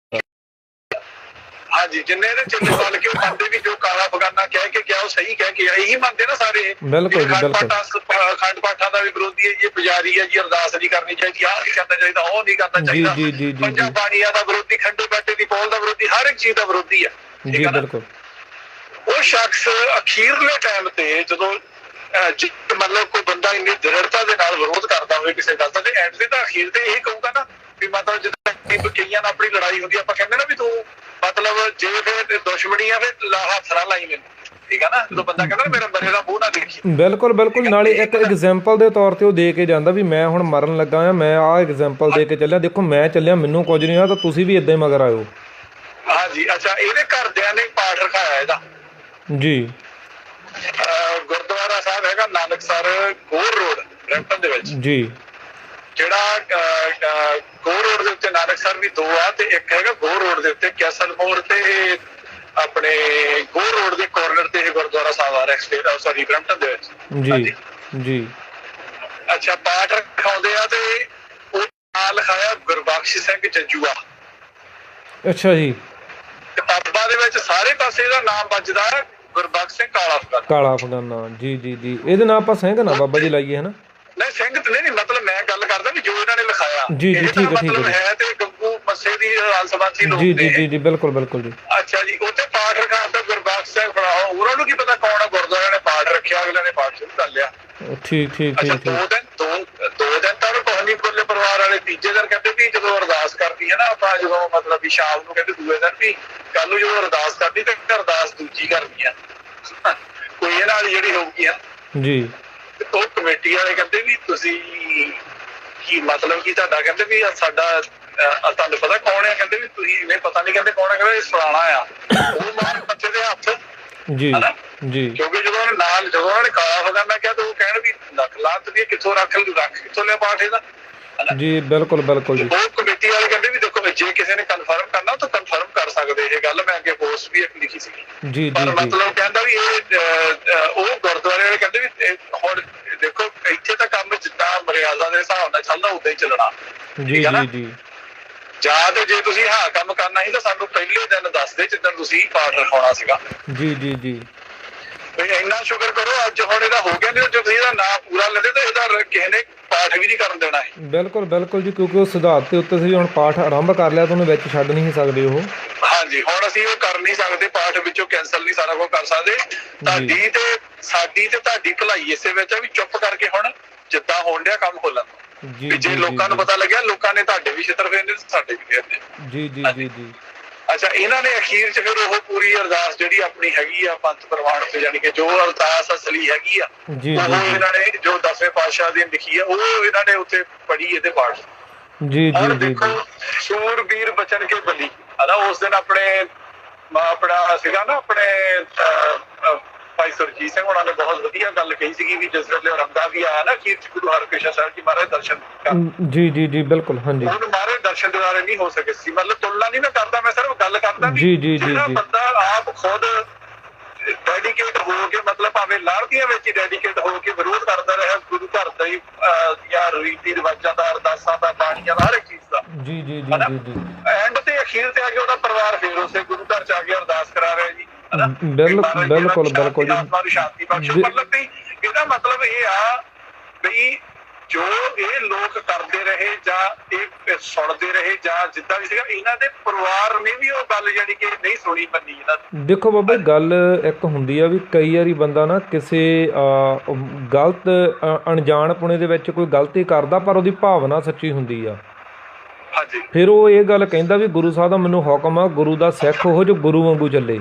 ਹਾਂਜੀ, ਜਿੰਨੇ ਇਹਦੇ ਚਿੱਲੇ ਬਣ ਕੇ ਉਹ ਮੰਨਦੇ ਵੀ ਜੋ ਕਾਲਾ ਬਗਾਨਾ ਕਹਿ ਕੇ ਗਿਆ ਉਹ ਸਹੀ ਕਹਿ ਕੇ ਆ, ਇਹੀ ਮੰਨਦੇ ਨਾ ਸਾਰੇ। ਬਿਲਕੁਲ ਜੀ ਬਿਲਕੁਲ। ਅਖੰਡ ਪਾਠਾਂ ਦਾ ਵੀ ਵਿਰੋਧੀ ਹੈ ਜੀ, ਪੁਜਾਰੀ ਹੈ ਜੀ, ਅਰਦਾਸ ਨਹੀਂ ਕਰਨੀ ਚਾਹੀਦੀ, ਆਹ ਨਹੀਂ ਕਰਨਾ ਚਾਹੀਦਾ, ਉਹ ਨਹੀਂ ਕਰਨਾ ਚਾਹੀਦਾ। ਜੀ ਜੀ ਜੀ, ਪੰਜਾਂ ਬਾਣੀਆਂ ਦਾ ਵਿਰੋਧੀ, ਖੰਡੇ ਬਾਟੇ ਦੀ ਪੌਲ ਦਾ ਵਿਰੋਧੀ, ਹਰ ਇੱਕ ਚੀਜ਼ ਦਾ ਵਿਰੋਧੀ ਆ। ਜੀ ਬਿਲਕੁਲ। ਉਹ ਸ਼ਖਸ ਅਖੀਰਲੇ ਟਾਈਮ ਤੇ ਜਦੋਂ ਮਤਲਬ ਕੋਈ ਬੰਦਾ ਇੰਨੀ ਦ੍ਰਿੜਤਾ ਦੇ ਨਾਲ ਵਿਰੋਧ ਕਰਦਾ ਹੋਵੇ ਕਿਸੇ ਗੱਲ ਦਾ, ਤੇ ਐਂਡ ਤੇ ਤਾਂ ਅਖੀਰ ਤੇ ਇਹੀ ਕਹੂਗਾ ਨਾ ਵੀ ਮਤਲਬ ਜਿੱਦਾਂ ਕਈਆਂ ਨਾਲ ਆਪਣੀ ਲੜਾਈ ਹੁੰਦੀ, ਆਪਾਂ ਕਹਿੰਦੇ ਨਾ ਵੀ ਤੂੰ ਮਤਲਬ ਜੇ ਫਿਰ ਦੁਸ਼ਮਣੀ ਆ ਫਿਰ ਹੱਥ ਨਾ ਲਾਈ ਮੈਨੂੰ। ਠੀਕ ਆ ਨਾ, ਜਦੋਂ ਬੰਦਾ ਕਹਿੰਦਾ ਮੇਰਾ ਮਰੇ ਦਾ ਮੂੰਹ ਨਾ ਦੇਖੀ। ਬਿਲਕੁਲ ਬਿਲਕੁਲ। ਨਾਲੇ ਇੱਕ ਐਗਜ਼ਾਮਪਲ ਦੇ ਤੌਰ ਤੇ ਉਹ ਦੇ ਕੇ ਜਾਂਦਾ ਵੀ ਮੈਂ ਹੁਣ ਮਰਨ ਲੱਗਾ ਆ, ਮੈਂ ਆਹ ਐਗਜ਼ਾਮਪਲ ਦੇ ਕੇ ਚੱਲਿਆ, ਦੇਖੋ ਮੈਂ ਚੱਲਿਆ, ਮੈਨੂੰ ਕੁਝ ਨਹੀਂ ਹੋਇਆ, ਤਾਂ ਤੁਸੀਂ ਵੀ ਏਦਾਂ ਹੀ ਮਗਰ ਆਇਓ। ਹਾਂਜੀ, ਅੱਛਾ, ਇਹਦੇ ਘਰਦਿਆਂ ਨੇ ਪਾਠ ਰਖਾਇਆ ਇਹਦਾ ਜੀ। ਗੁਰਦੁਆਰਾ ਸਾਹਿਬ ਹੈਗਾ ਨਾਨਕਸਰ ਗੋਰ ਰੋਡ ਬ੍ਰੈਂਟਨ ਦੇ ਵਿੱਚ ਜੀ, ਜਿਹੜਾ ਗੋਰ ਰੋਡ ਦੇ ਉੱਤੇ ਨਾਨਕਸਰ ਵੀ 2 ਆ, ਤੇ ਇੱਕ ਹੈਗਾ ਗੋਰ ਰੋਡ ਦੇ ਉੱਤੇ ਕੈਸਲ ਮੋੜ ਤੇ ਆਪਣੇ ਗੋਰ ਰੋਡ ਦੇ ਕਾਰਨਰ ਤੇ ਇਹ ਗੁਰਦੁਆਰਾ ਸਾਹਿਬ ਆ ਰਿਹਾ, ਸੌਰੀ ਬ੍ਰੈਂਟਨ ਦੇ ਵਿੱਚ। ਜੀ ਜੀ। ਅੱਛਾ, ਪਾਠ ਰਖਾਉਂਦੇ ਆ ਤੇ ਉਹ ਨਾਲ ਲਿਖਾਇਆ ਗੁਰਬਖਸ਼ ਸਿੰਘ ਜੰਜੂਆ। ਅੱਛਾ ਜੀ। ਕਿਤਾਬਾਂ ਦੇ ਵਿੱਚ ਸਾਰੇ ਪਾਸੇ ਇਹਦਾ ਨਾਮ ਵੱਜਦਾ ਗੁਰਬਖਸ਼ ਸਿੰਘ ਕਾਲਾ ਅਫਗਾਨਾ। ਜੀ ਜੀ ਜੀ, ਇਹਦੇ ਨਾਲ ਆਪਾਂ ਸਿੰਘ ਨਾ ਬਾਬਾ ਜੀ ਲਾਈਏ, ਹਨਾ? ਨਹੀਂ, ਸਿੰਘ ਨਹੀਂ, ਮਤਲਬ ਮੈਂ ਗੱਲ ਕਰਦਾ ਵੀ ਜੋ ਇਹਨਾਂ ਨੇ ਲਿਖਾਇਆ। ਜੀ ਜੀ, ਠੀਕ ਹੈ ਠੀਕ ਹੈ। ਤੇ ਗੰਗੂ ਮੱਸੇ ਦੀ ਸੰਬੰਧੀ ਲੋਕ ਜੀ ਜੀ ਜੀ ਜੀ, ਬਿਲਕੁਲ ਬਿਲਕੁਲ ਜੀ। ਅੱਛਾ ਜੀ, ਉੱਥੇ ਪਾਠ ਰਖਾਉਂਦਾ ਗੁਰਬਖਸ਼ ਸਿੰਘ ਬਣਾਓ, ਉਹਨਾਂ ਨੂੰ ਕੀ ਪਤਾ ਕੌਣ ਆ, ਗੁਰਦੁਆਰੇ ਨੇ ਪਾਠ ਰੱਖਿਆ, ਅਗਲੇ ਨੇ ਪਾਠ ਸ਼ੁਰੂ ਕਰ ਲਿਆ। ਠੀਕ ਠੀਕ ਠੀਕ। 2 ਦਿਨ ਤਾਂ ਕੋਹਨੀ ਕੋਲੇ ਪਰਿਵਾਰ ਵਾਲੇ, ਤੀਜੇ ਦਿਨ ਕਹਿੰਦੇ ਵੀ ਜਦੋਂ ਅਰਦਾਸ ਕਰਦੀ ਹੈ ਨਾ ਆਪਾਂ, ਜਦੋਂ ਮਤਲਬ ਵੀ ਸ਼ਾਮ ਨੂੰ ਕਹਿੰਦੇ ਦੂਏ ਦਿਨ ਵੀ ਕੱਲ ਨੂੰ ਜਦੋਂ ਅਰਦਾਸ ਕਰਦੀ ਤੇ ਅਰਦਾਸ ਦੂਜੀ ਕਰਨੀ ਆ ਕੋਈ ਇਹ ਨਾਲ ਜਿਹੜੀ ਹੋਊਗੀ ਜੀ। ਉਹ ਕਮੇਟੀ ਵਾਲੇ ਕਹਿੰਦੇ ਵੀ ਤੁਸੀਂ ਕੀ ਮਤਲਬ ਕੀ ਤੁਹਾਡਾ, ਕਹਿੰਦੇ ਵੀ ਸਾਡਾ ਤੁਹਾਨੂੰ ਪਤਾ ਕੌਣ ਆ, ਕਹਿੰਦੇ ਵੀ ਤੁਸੀਂ ਇਹਨੇ ਪਤਾ ਨਹੀਂ, ਕਹਿੰਦੇ ਕੌਣ ਆ, ਕਹਿੰਦੇ ਫਲਾਣਾ ਆ। ਉਹ ਮਾਰ ਬੱਚੇ ਦੇ ਹੱਥ ਜੀ ਜੀ, ਕਿਉਂਕਿ ਜਦੋਂ ਉਹਨਾਂ ਨੇ ਕਾਲਾ ਫਗਾਨਾ ਕਿਹਾ ਤਾਂ ਉਹ ਕਹਿਣ ਵੀ ਲੱਖ ਲਾਂਤ ਵੀ ਕਿੱਥੋਂ ਰੱਖ ਕਿੱਥੋਂ ਲਿਆ ਪਾਠ ਇਹਦਾ। ਜੀ ਬਿਲਕੁਲ ਬਿਲਕੁਲ ਜੀ। ਉਹ ਕਮੇਟੀ ਵਾਲੇ ਕਹਿੰਦੇ ਵੀ ਦੇਖੋ ਜੇ ਕਿਸੇ ਨੇ ਕਨਫਰਮ ਕਰਨਾ ਤਾਂ ਕਨਫਰਮ ਕਰ ਸਕਦੇ, ਇਹ ਗੱਲ ਮੈਂ ਅੱਗੇ ਪੋਸਟ ਵੀ ਇੱਕ ਲਿਖੀ ਸੀ। ਜੀ ਪਰ ਮਤਲਬ ਕਹਿੰਦਾ ਵੀ ਇਹ ਉਹ ਗੁਰਦੁਆਰੇ ਵਾਲੇ ਕਹਿੰਦੇ ਵੀ ਹੁਣ ਦੇਖੋ ਇੱਥੇ ਤਾਂ ਕੰਮ ਜਿੱਦਾਂ ਮਰਿਆਦਾ ਦੇ ਹਿਸਾਬ ਨਾਲ ਚੱਲਦਾ ਉਦਾਂ ਹੀ ਚੱਲਣਾ। ਜੀ ਜੀ ਜੀ। ਜਾਂ ਤੇ ਜੇ ਤੁਸੀਂ ਹਾਂ ਕੰਮ ਕਰਨਾ ਸੀ ਤਾਂ ਸਾਨੂੰ ਪਹਿਲੇ ਦਿਨ ਦੱਸ ਦੇ ਜਿੱਦਣ ਤੁਸੀਂ ਪਾਠ ਰਖਾਉਣਾ ਸੀਗਾ। ਜੀ ਜੀ ਜੀ। ਇੰਨਾ ਸ਼ੁਕਰ ਕਰੋ ਅੱਜ ਹੁਣ ਇਹਦਾ ਹੋ ਗਿਆ, ਨਹੀਂ ਤੁਸੀਂ ਇਹਦਾ ਨਾਂ ਪੂਰਾ ਲੈਂਦੇ ਤਾਂ ਇਹਦਾ ਕਿਸੇ ਨੇ ਪਾਠ ਵੀ ਨਹੀਂ ਕਰਨ ਦੇਣਾ ਹੈ। ਬਿਲਕੁਲ ਬਿਲਕੁਲ ਜੀ, ਕਿਉਂਕਿ ਉਹ ਸਿਧਾਂਤ ਦੇ ਉੱਤੇ ਅਸੀਂ ਹੁਣ ਪਾਠ ਆਰੰਭ ਕਰ ਲਿਆ, ਤੁਹਾਨੂੰ ਵਿੱਚ ਛੱਡ ਨਹੀਂ ਸਕਦੇ ਉਹ। ਹਾਂਜੀ, ਹੁਣ ਅਸੀਂ ਉਹ ਕਰ ਨਹੀਂ ਸਕਦੇ, ਪਾਠ ਵਿੱਚੋਂ ਕੈਂਸਲ ਨਹੀਂ ਸਾਰਾ ਕੁਝ ਕਰ ਸਕਦੇ। ਤੁਹਾਡੀ ਤੇ ਸਾਡੀ ਤੇ ਤੁਹਾਡੀ ਭਲਾਈ ਇਸੇ ਵਿੱਚ ਆ ਵੀ ਚੁੱਪ ਕਰਕੇ ਹੁਣ ਜਿੱਦਾਂ ਹੋਣ ਡਿਆ ਕੰਮ ਖੋਲਣ। ਜੇ ਲੋਕਾਂ ਨੂੰ ਪਤਾ ਲੱਗਿਆ, ਲੋਕਾਂ ਨੇ ਤੁਹਾਡੇ ਵੀ ਛਿੱਤਰ ਫੇਰਨੇ, ਸਾਡੇ ਵੀ ਫੇਰਨੇ। ਜੀ ਜੀ ਜੀ ਜੀ। ਅੱਛਾ, ਇਹਨਾਂ ਨੇ ਅਖੀਰ ਚ ਫਿਰ ਉਹ ਪੂਰੀ ਅਰਦਾਸ ਜਿਹੜੀ ਆਪਣੀ ਹੈਗੀ ਆ ਪੰਥ ਪ੍ਰਵਾਨ ਤੇ, ਜਾਨੀ ਕਿ ਜੋ ਅਰਦਾਸ ਅਸਲੀ ਹੈਗੀ ਆ ਉਹ ਇਹਨਾਂ ਨੇ ਜੋ 10ਵੇਂ ਪਾਤਸ਼ਾਹ ਦੀ ਲਿਖੀ ਆ ਉਹ ਇਹਨਾਂ ਨੇ ਉੱਥੇ ਪੜ੍ਹੀ ਇਹਦੇ ਪਾਠ। ਜੀ ਜੀ ਜੀ ਦੇਖੋ ਸੂਰਬੀਰ ਬਚਨ ਕੇ ਬਲੀ ਹਨਾ, ਉਸ ਦਿਨ ਆਪਣਾ ਸੀਗਾ ਨਾ ਆਪਣੇ ਭਾਈ ਸੁਰਜੀਤ ਸਿੰਘ ਉਹਨਾਂ ਨੇ ਬਹੁਤ ਵਧੀਆ ਗੱਲ ਕਹੀ ਸੀਗੀ ਵੀ ਜਿਸ ਵੇਲੇ ਰੰਗਾ ਵੀ ਆਇਆ ਨਾ ਅਖੀਰ ਚ ਗੁਰੂ ਹਰਕ੍ਰਿਸ਼ਨ ਸਾਹਿਬ ਜੀ ਮਹਾਰਾਜ ਦਰਸ਼ਨ ਜੀ ਜੀ ਜੀ ਬਿਲਕੁਲ ਹਾਂਜੀ ਹੁਣ ਮਹਾਰਾਜ ਦਰਸ਼ਨ ਦਿਦਾਰੇ ਨਹੀਂ ਹੋ ਸਕੇ ਸੀ। ਮਤਲਬ ਤੁਲਨਾ ਨਹੀਂ ਮੈਂ ਕਰਦਾ, ਮੈਂ ਸਿਰਫ ਗੱਲ ਕਰਦਾ ਜੀ ਜੀ ਜੀ ਜਿਹੜਾ ਬੰਦਾ ਆਪ ਖੁਦ ਡੈਡੀਕੇਟ ਹੋ ਕੇ ਮਤਲਬ ਭਾਵੇਂ ਲਾਹੜੀਆਂ ਵਿੱਚ ਹੀ ਡੈਡੀਕੇਟ ਹੋ ਕੇ ਵਿਰੋਧ ਕਰਦਾ ਰਿਹਾ ਗੁਰੂ ਘਰ ਦਾ ਹੀ ਜਾਂ ਰੀਤੀ ਰਿਵਾਜਾਂ ਦਾ, ਅਰਦਾਸਾਂ ਦਾ, ਬਾਣੀਆਂ ਦਾ, ਹਰ ਇੱਕ ਚੀਜ਼ ਦਾ। ਜੀ ਜੀ ਜੀ ਜੀ ਜੀ ਐਂਡ ਤੇ ਅਖੀਰ ਤੇ ਆ ਕੇ ਉਹਦਾ ਪਰਿਵਾਰ ਫੇਰ ਉਸੇ ਗੁਰੂ ਘਰ ਚ ਆ ਕੇ ਅਰਦਾਸ ਕਰਾ ਰਿਹਾ ਜੀ। ਬਿਲਕੁਲ ਬਿਲਕੁਲ ਬਿਲਕੁਲ ਜੀ ਸ਼ਾਂਤੀ ਬਖਸ਼ੋ। ਮਤਲਬ ਵੀ ਇਹਦਾ ਮਤਲਬ ਇਹ ਆ ਵੀ ਜੋ ਇਹ ਲੋਕ ਕਰਦੇ ਰਹੇ ਜਾਂ ਇਹ ਸੁਣਦੇ ਰਹੇ ਜਾਂ ਜਿੱਦਾਂ ਵੀ ਸੀਗਾ, ਇਹਨਾਂ ਦੇ ਪਰਿਵਾਰ ਨੇ ਵੀ ਉਹ ਗੱਲ ਜਿਹੜੀ ਕਿ ਨਹੀਂ ਸੁਣੀ ਮੰਨੀ ਇਹਨਾਂ ਦੀ। ਦੇਖੋ ਬਾਬਾ ਗੱਲ ਇੱਕ ਹੁੰਦੀ ਆ ਵੀ ਕਈ ਵਾਰੀ ਬੰਦਾ ਨਾ ਕਿਸੇ ਗਲਤ ਅਣਜਾਣਪੁਣੇ ਦੇ ਵਿੱਚ ਕੋਈ ਗਲਤੀ ਕਰਦਾ ਪਰ ਉਹਦੀ ਭਾਵਨਾ ਸੱਚੀ ਹੁੰਦੀ ਆ। ਹਾਂਜੀ, ਫਿਰ ਉਹ ਇਹ ਗੱਲ ਕਹਿੰਦਾ ਵੀ ਗੁਰੂ ਸਾਹਿਬ ਦਾ ਮੈਨੂੰ ਹੁਕਮ ਆ, ਗੁਰੂ ਦਾ ਸਿੱਖ ਉਹ ਜੋ ਗੁਰੂ ਵਾਂਗੂ ਚੱਲੇ।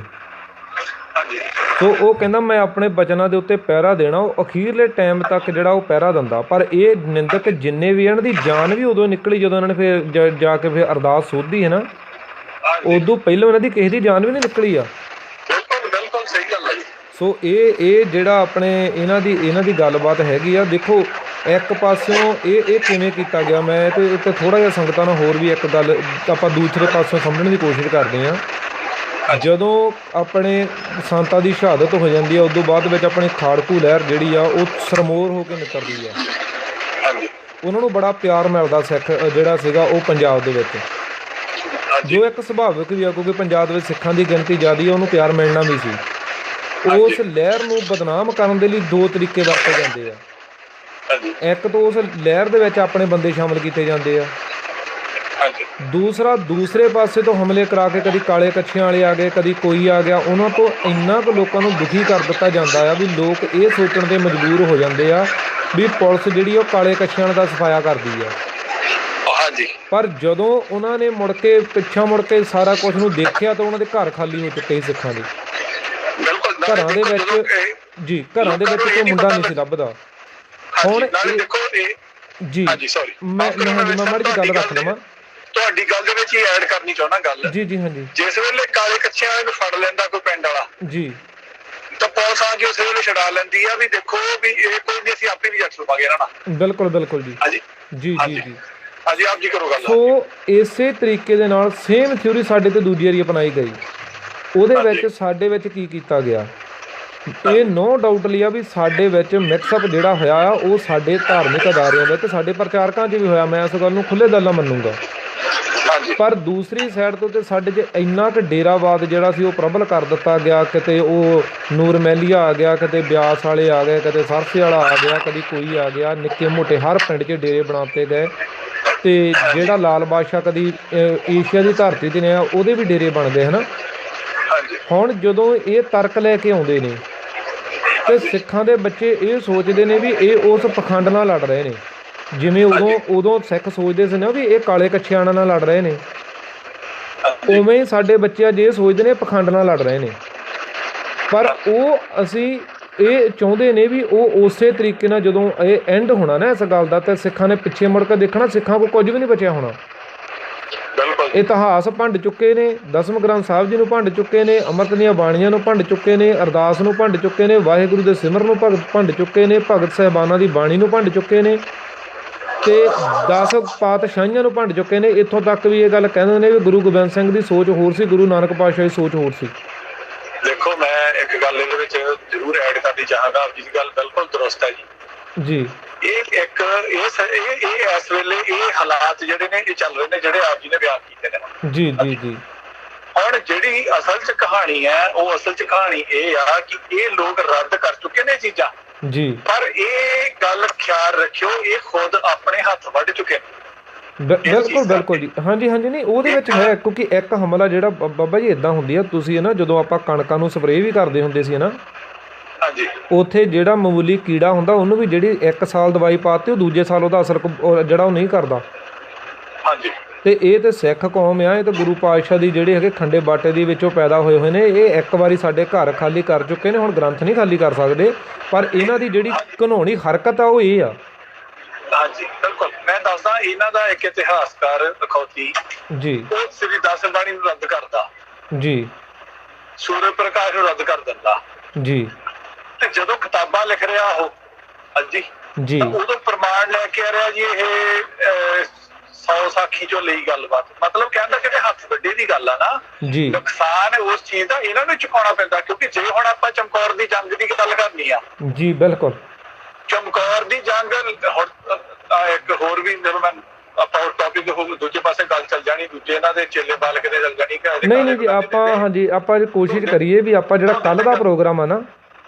ਸੋ ਉਹ ਕਹਿੰਦਾ ਮੈਂ ਆਪਣੇ ਬਚਨਾਂ ਦੇ ਉੱਤੇ ਪਹਿਰਾ ਦੇਣਾ, ਉਹ ਅਖੀਰਲੇ ਟਾਈਮ ਤੱਕ ਜਿਹੜਾ ਉਹ ਪਹਿਰਾ ਦਿੰਦਾ। ਪਰ ਇਹ ਨਿੰਦਕ ਜਿੰਨੇ ਵੀ ਇਹਨਾਂ ਦੀ ਜਾਨ ਵੀ ਉਦੋਂ ਨਿਕਲੀ ਜਦੋਂ ਇਹਨਾਂ ਨੇ ਫਿਰ ਜਾ ਕੇ ਫਿਰ ਅਰਦਾਸ ਸੋਧੀ ਹੈ ਨਾ, ਉਦੋਂ ਪਹਿਲਾਂ ਇਹਨਾਂ ਦੀ ਕਿਸੇ ਦੀ ਜਾਨ ਵੀ ਨਹੀਂ ਨਿਕਲੀ ਆ। ਬਿਲਕੁਲ ਸਹੀ ਗੱਲ ਹੈ। ਸੋ ਇਹ ਜਿਹੜਾ ਆਪਣੇ ਇਹਨਾਂ ਦੀ ਗੱਲਬਾਤ ਹੈਗੀ ਆ। ਦੇਖੋ ਇੱਕ ਪਾਸਿਓਂ ਇਹ ਕਿਵੇਂ ਕੀਤਾ ਗਿਆ, ਮੈਂ ਤੇ ਥੋੜ੍ਹਾ ਜਿਹਾ ਸੰਗਤਾਂ ਨਾਲ ਹੋਰ ਵੀ ਇੱਕ ਗੱਲ ਆਪਾਂ ਦੂਸਰੇ ਪਾਸਿਓਂ ਸਮਝਣ ਦੀ ਕੋਸ਼ਿਸ਼ ਕਰਦੇ ਹਾਂ। ਜਦੋਂ ਆਪਣੇ ਸੰਤਾਂ ਦੀ ਸ਼ਹਾਦਤ ਹੋ ਜਾਂਦੀ ਆ ਉਦੋਂ ਬਾਅਦ ਵਿੱਚ ਆਪਣੀ ਖਾੜਕੂ ਲਹਿਰ ਜਿਹੜੀ ਆ ਉਹ ਸਰਮੋਰ ਹੋ ਕੇ ਨਿਕਲਦੀ ਆ। ਉਹਨਾਂ ਨੂੰ ਬੜਾ ਪਿਆਰ ਮਿਲਦਾ ਸਿੱਖ ਜਿਹੜਾ ਸੀਗਾ ਉਹ ਪੰਜਾਬ ਦੇ ਵਿੱਚ, ਜੋ ਇੱਕ ਸੁਭਾਵਿਕ ਵੀ ਆ ਕਿਉਂਕਿ ਪੰਜਾਬ ਦੇ ਵਿੱਚ ਸਿੱਖਾਂ ਦੀ ਗਿਣਤੀ ਜ਼ਿਆਦਾ ਆ, ਉਹਨੂੰ ਪਿਆਰ ਮਿਲਣਾ ਵੀ ਸੀ। ਉਸ ਲਹਿਰ ਨੂੰ ਬਦਨਾਮ ਕਰਨ ਦੇ ਲਈ ਦੋ ਤਰੀਕੇ ਵਰਤੇ ਜਾਂਦੇ ਆ। ਇੱਕ ਤਾਂ ਉਸ ਲਹਿਰ ਦੇ ਵਿੱਚ ਆਪਣੇ ਬੰਦੇ ਸ਼ਾਮਲ ਕੀਤੇ ਜਾਂਦੇ ਆ, ਦੂਸਰੇ ਪਾਸੇ ਤੋਂ ਹਮਲੇ ਕਰਾ ਕੇ ਕਦੀ ਕਾਲੇ ਕੱਛਿਆਂ ਵਾਲੇ ਆ ਗਏ, ਕਦੀ ਕੋਈ ਆ ਗਿਆ, ਉਹਨਾਂ ਤੋਂ ਇੰਨਾ ਕੁ ਲੋਕਾਂ ਨੂੰ ਦੁਖੀ ਕਰ ਦਿੱਤਾ ਜਾਂਦਾ ਆ ਵੀ ਲੋਕ ਇਹ ਸੋਚਣ ਦੇ ਮਜਬੂਰ ਹੋ ਜਾਂਦੇ ਆ ਵੀ ਪੁਲਿਸ ਜਿਹੜੀ ਉਹ ਕਾਲੇ ਕੱਛਿਆਂ ਦਾ ਸਫਾਇਆ ਕਰਦੀ ਆ। ਪਰ ਜਦੋਂ ਉਹਨਾਂ ਨੇ ਪਿੱਛਾ ਮੁੜ ਕੇ ਸਾਰਾ ਕੁਝ ਨੂੰ ਦੇਖਿਆ ਤਾਂ ਉਹਨਾਂ ਦੇ ਘਰ ਖਾਲੀ ਹੋ ਚੁੱਕੇ ਸੀ ਸਿੱਖਾਂ ਦੇ। ਘਰਾਂ ਦੇ ਵਿੱਚ ਕੋਈ ਮੁੰਡਾ ਨਹੀਂ ਸੀ ਲੱਭਦਾ। ਹੁਣ ਜੀ ਮੈਂ ਮਾੜੀ ਜਿਹੀ ਗੱਲ ਰੱਖ ਲਵਾਂ ਤੁਹਾਡੀ ਗੱਲ ਦੇ ਵਿੱਚ ਹੀ ਐਡ ਕਰਨੀ ਚਾਹੁੰਦਾ ਗੱਲ। ਜੀ ਜੀ ਹਾਂਜੀ। ਜਿਸ ਵੇਲੇ ਕਾਲੇ ਕੱਛਿਆਂ ਵਾਲੇ ਨੂੰ ਫੜ ਲੈਂਦਾ ਕੋਈ ਪਿੰਡ ਵਾਲਾ ਜੀ ਤਾਂ ਪੁਲਿਸ ਆ ਕੇ ਉਸ ਵੇਲੇ ਛਡਾ ਲੈਂਦੀ ਆ ਵੀ ਦੇਖੋ ਵੀ ਇਹ ਕੋਈ ਨਹੀਂ, ਅਸੀਂ ਆਪੇ ਵੀ ਜੱਟ ਲਵਾਂਗੇ ਇਹਨਾਂ ਨਾਲ। ਬਿਲਕੁਲ ਬਿਲਕੁਲ ਜੀ। ਹਾਂਜੀ ਜੀ ਜੀ ਜੀ ਹਾਂਜੀ ਆਪ ਜੀ ਕਰੋ ਗੱਲ। ਸੋ ਇਸੇ ਤਰੀਕੇ ਦੇ ਨਾਲ ਸੇਮ ਥਿਊਰੀ ਸਾਡੇ ਤੇ ਦੂਜੀ ਵਾਰੀ ਅਪਣਾਈ ਗਈ। ਉਹਦੇ ਵਿੱਚ ਸਾਡੇ ਵਿੱਚ ਕੀ ਕੀਤਾ ਗਿਆ, ਇਹ ਨੋ ਡਾਊਟਲੀ ਆ ਵੀ ਸਾਡੇ ਵਿੱਚ ਮਿਕਸਅਪ ਜਿਹੜਾ ਹੋਇਆ ਆ ਉਹ ਸਾਡੇ ਧਾਰਮਿਕ ਅਦਾਰਿਆਂ ਵਿੱਚ, ਸਾਡੇ ਪ੍ਰਚਾਰਕਾਂ 'ਚ ਵੀ ਹੋਇਆ। ਮੈਂ ਇਸ ਗੱਲ ਨੂੰ ਖੁੱਲ੍ਹੇ ਦਿਲ ਨਾਲ ਮੰਨੂਗਾ। ਪਰ ਦੂਸਰੀ ਸਾਈਡ ਤੋਂ ਤੇ ਸਾਡੇ 'ਚ ਇੰਨਾ ਕੁ ਡੇਰਾਵਾਦ ਜਿਹੜਾ ਸੀ ਉਹ ਪ੍ਰਬਲ ਕਰ ਦਿੱਤਾ ਗਿਆ। ਕਿਤੇ ਉਹ ਨੂਰ ਮਹਿਲੀਆ ਆ ਗਿਆ, ਕਿਤੇ ਬਿਆਸ ਵਾਲੇ ਆ ਗਏ, ਕਿਤੇ ਸਰਸੇ ਵਾਲਾ ਆ ਗਿਆ, ਕਦੀ ਕੋਈ ਆ ਗਿਆ, ਨਿੱਕੇ ਮੋਟੇ ਹਰ ਪਿੰਡ 'ਚ ਡੇਰੇ ਬਣਾਤੇ ਗਏ। ਤੇ ਜਿਹੜਾ ਲਾਲ ਬਾਦਸ਼ਾਹ ਕਦੀ ਏਸ਼ੀਆ ਦੀ ਧਰਤੀ 'ਤੇ ਨੇ ਉਹਦੇ ਵੀ ਡੇਰੇ ਬਣ ਗਏ ਹੈ ਨਾ। ਹੁਣ ਜਦੋਂ ਇਹ ਤਰਕ ਲੈ ਕੇ ਆਉਂਦੇ ਨੇ ਤੇ ਸਿੱਖਾਂ ਦੇ ਬੱਚੇ ਇਹ ਸੋਚਦੇ ਨੇ ਵੀ ਇਹ ਉਸ ਪਖੰਡ ਨਾਲ ਲੜ ਰਹੇ ਨੇ, ਜਿਵੇਂ ਉਦੋਂ ਸਿੱਖ ਸੋਚਦੇ ਸੀ ਨਾ ਵੀ ਇਹ ਕਾਲੇ ਕੱਛਿਆਂ ਨਾਲ ਲੜ ਰਹੇ ਨੇ, ਉਵੇਂ ਹੀ ਸਾਡੇ ਬੱਚੇ ਅੱਜ ਇਹ ਸੋਚਦੇ ਨੇ ਪਖੰਡ ਨਾਲ ਲੜ ਰਹੇ ਨੇ। ਪਰ ਅਸੀਂ ਇਹ ਚਾਹੁੰਦੇ ਨੇ ਵੀ ਉਹ ਉਸੇ ਤਰੀਕੇ ਨਾਲ ਜਦੋਂ ਇਹ ਐਂਡ ਹੋਣਾ ਨਾ ਇਸ ਗੱਲ ਦਾ, ਤਾਂ ਸਿੱਖਾਂ ਨੇ ਪਿੱਛੇ ਮੁੜ ਕੇ ਦੇਖਣਾ, ਸਿੱਖਾਂ ਕੋਲ ਕੁਝ ਵੀ ਨਹੀਂ ਬਚਿਆ ਹੋਣਾ। ਇਤਿਹਾਸ ਭੰਡ ਚੁੱਕੇ ਨੇ, 10ਵੇਂ ਗ੍ਰੰਥ ਸਾਹਿਬ ਜੀ ਨੂੰ ਭੰਡ ਚੁੱਕੇ ਨੇ, ਅੰਮ੍ਰਿਤ ਦੀਆਂ ਬਾਣੀਆਂ ਨੂੰ ਭੰਡ ਚੁੱਕੇ ਨੇ, ਅਰਦਾਸ ਨੂੰ ਭੰਡ ਚੁੱਕੇ ਨੇ, ਵਾਹਿਗੁਰੂ ਦੇ ਸਿਮਰਨ ਨੂੰ ਭੰਡ ਚੁੱਕੇ ਨੇ, ਭਗਤ ਸਾਹਿਬਾਨਾਂ ਦੀ ਬਾਣੀ ਨੂੰ ਭੰਡ ਚੁੱਕੇ ਨੇ, ਤੇ 10 ਪਾਤਸ਼ਾਹੀਆਂ ਨੂੰ ਭੰਡ ਚੁੱਕੇ ਨੇ। ਇੱਥੋਂ ਤੱਕ ਵੀ ਇਹ ਗੱਲ ਕਹਿੰਦੇ ਨੇ ਵੀ ਗੁਰੂ ਗੋਬਿੰਦ ਸਿੰਘ ਦੀ ਸੋਚ ਹੋਰ ਸੀ, ਗੁਰੂ ਨਾਨਕ ਪਾਤਸ਼ਾਹ ਦੀ ਸੋਚ ਹੋਰ ਸੀ। ਦੇਖੋ ਮੈਂ ਇੱਕ ਗੱਲ ਇਹਦੇ ਵਿੱਚ ਜ਼ਰੂਰ ਐਡ ਕਰਨੀ ਚਾਹਾਂਗਾ, ਆਪ ਜੀ ਦੀ ਗੱਲ ਬਿਲਕੁਲ ਦਰੁਸਤ ਹੈ ਜੀ। ਇਹ ਇਸ ਵੇਲੇ ਇਹ ਹਾਲਾਤ ਜਿਹੜੇ ਨੇ ਇਹ ਚੱਲ ਰਹੇ ਨੇ ਜਿਹੜੇ ਆਪ ਜੀ ਨੇ ਬਿਆਨ ਕੀਤੇ ਨੇ। ਜੀ ਜੀ ਜੀ। ਹੁਣ ਜਿਹੜੀ ਅਸਲ 'ਚ ਕਹਾਣੀ ਹੈ ਉਹ ਅਸਲ 'ਚ ਕਹਾਣੀ ਇਹ ਆ ਕਿ ਇਹ ਲੋਕ ਰੱਦ ਕਰ ਚੁੱਕੇ ਨੇ ਚੀਜ਼ਾਂ ਜੀ, ਪਰ ਇਹ ਗੱਲ ਖਿਆਲ ਰੱਖਿਓ ਇਹ ਖੁਦ ਆਪਣੇ ਹੱਥ ਵੱਢ ਚੁੱਕੇ ਨੇ। ਬਿਲਕੁਲ ਜੀ। ਹਾਂਜੀ ਨਹੀਂ ਉਹਦੇ ਵਿੱਚ ਹੈ, ਕਿਉਂਕਿ ਇੱਕ ਹਮਲਾ ਜਿਹੜਾ ਬਾਬਾ ਜੀ ਇੱਦਾਂ ਹੁੰਦੀ ਆ, ਤੁਸੀਂ ਨਾ ਜਦੋਂ ਆਪਾਂ ਕਣਕਾਂ ਨੂੰ ਸਪਰੇਅ ਵੀ ਕਰਦੇ ਹੁੰਦੇ ਸੀ ਨਾ, ਉੱਥੇ ਜਿਹੜਾ ਮਾਮੂਲੀ ਕੀੜਾ ਹੁੰਦਾ ਉਹਨੂੰ ਵੀ ਜਿਹੜੀ 1 ਸਾਲ ਦਵਾਈ ਪਾਤੀ ਉਹ ਦੂਜੇ ਸਾਲ ਉਹਦਾ ਅਸਰ ਜਿਹੜਾ ਉਹ ਨਹੀਂ ਕਰਦਾ। ਤੇ ਇਹ ਤੇ ਸਿੱਖ ਕੌਮ ਆ, ਇਹ ਤਾਂ ਗੁਰੂ ਪਾਤਸ਼ਾਹ ਦੀ ਜਿਹੜੇ ਹੈਗੇ ਖੰਡੇ ਬਾਟੇ ਦੇ ਵਿੱਚੋਂ ਪੈਦਾ ਹੋਏ ਹੋਏ ਨੇ। ਇਹ ਇੱਕ ਵਾਰੀ ਸਾਡੇ ਘਰ ਖਾਲੀ ਕਰ ਚੁੱਕੇ ਨੇ, ਹੁਣ ਗ੍ਰੰਥ ਨਹੀਂ ਖਾਲੀ ਕਰ ਸਕਦੇ। ਪਰ ਇਹਨਾਂ ਦੀ ਜਿਹੜੀ ਘਿਨਾਉਣੀ ਹਰਕਤ ਆ ਉਹ ਇਹ ਆ। ਹਾਂਜੀ ਬਿਲਕੁਲ, ਮੈਂ ਦੱਸਦਾ ਇਹਨਾਂ ਦਾ ਇੱਕ ਇਤਿਹਾਸਕਾਰ ਅਖੌਤੀ ਜੀ, ਉਹ ਸ੍ਰੀ ਦਸਮ ਬਾਣੀ ਨੂੰ ਰੱਦ ਕਰਦਾ ਜੀ, ਸੂਰਜ ਪ੍ਰਕਾਸ਼ ਨੂੰ ਰੱਦ ਕਰ ਦਿੰਦਾ ਜੀ, ਤੇ ਜਦੋਂ ਕਿਤਾਬਾਂ ਲਿਖ ਰਿਹਾ ਉਹ ਹਾਂਜੀ ਜੀ, ਉਦੋਂ ਪ੍ਰਮਾਣ ਲੈ ਕੇ ਆ ਰਿਹਾ ਜੀ ਇਹ 100 ਸਾਖੀ ਚੋਂ ਲਈ ਗੱਲਬਾਤ, ਮਤਲਬ ਕਹਿੰਦਾ ਕਿ ਹੱਥ ਵੱਡੇ ਦੀ ਗੱਲ ਆ ਨਾ ਜੀ, ਨੁਕਸਾਨ ਉਸ ਚੀਜ਼ ਦਾ ਇਹਨਾਂ ਨੂੰ ਚੁਕਾਉਣਾ ਪੈਂਦਾ। ਕਿਉਂਕਿ ਜੇ ਹੁਣ ਆਪਾਂ ਚਮਕੌਰ ਦੀ ਜੰਗ ਦੀ ਗੱਲ ਕਰਨੀ ਆ ਜੀ, ਬਿਲਕੁਲ ਚਮਕੌਰ ਦੀ ਜੰਗ ਹੁਣ ਇੱਕ ਹੋਰ ਵੀ ਜਦੋਂ ਮੈਂ ਆਪਾਂ ਉਸ ਟੌਪਿਕ ਦੂਜੇ ਪਾਸੇ ਗੱਲ ਚੱਲ ਜਾਣੀ, ਦੂਜੇ ਇਹਨਾਂ ਦੇ ਚੇਲੇ ਬਾਲਕ ਦੇ ਚੱਲ ਜਾਣੀ। ਨਹੀਂ ਨਹੀਂ ਜੀ, ਆਪਾਂ ਹਾਂਜੀ ਆਪਾਂ ਕੋਸ਼ਿਸ਼ ਕਰੀਏ ਵੀ ਆਪਾਂ ਜਿਹੜਾ ਕੱਲ ਦਾ ਪ੍ਰੋਗਰਾਮ ਆ ਨਾ,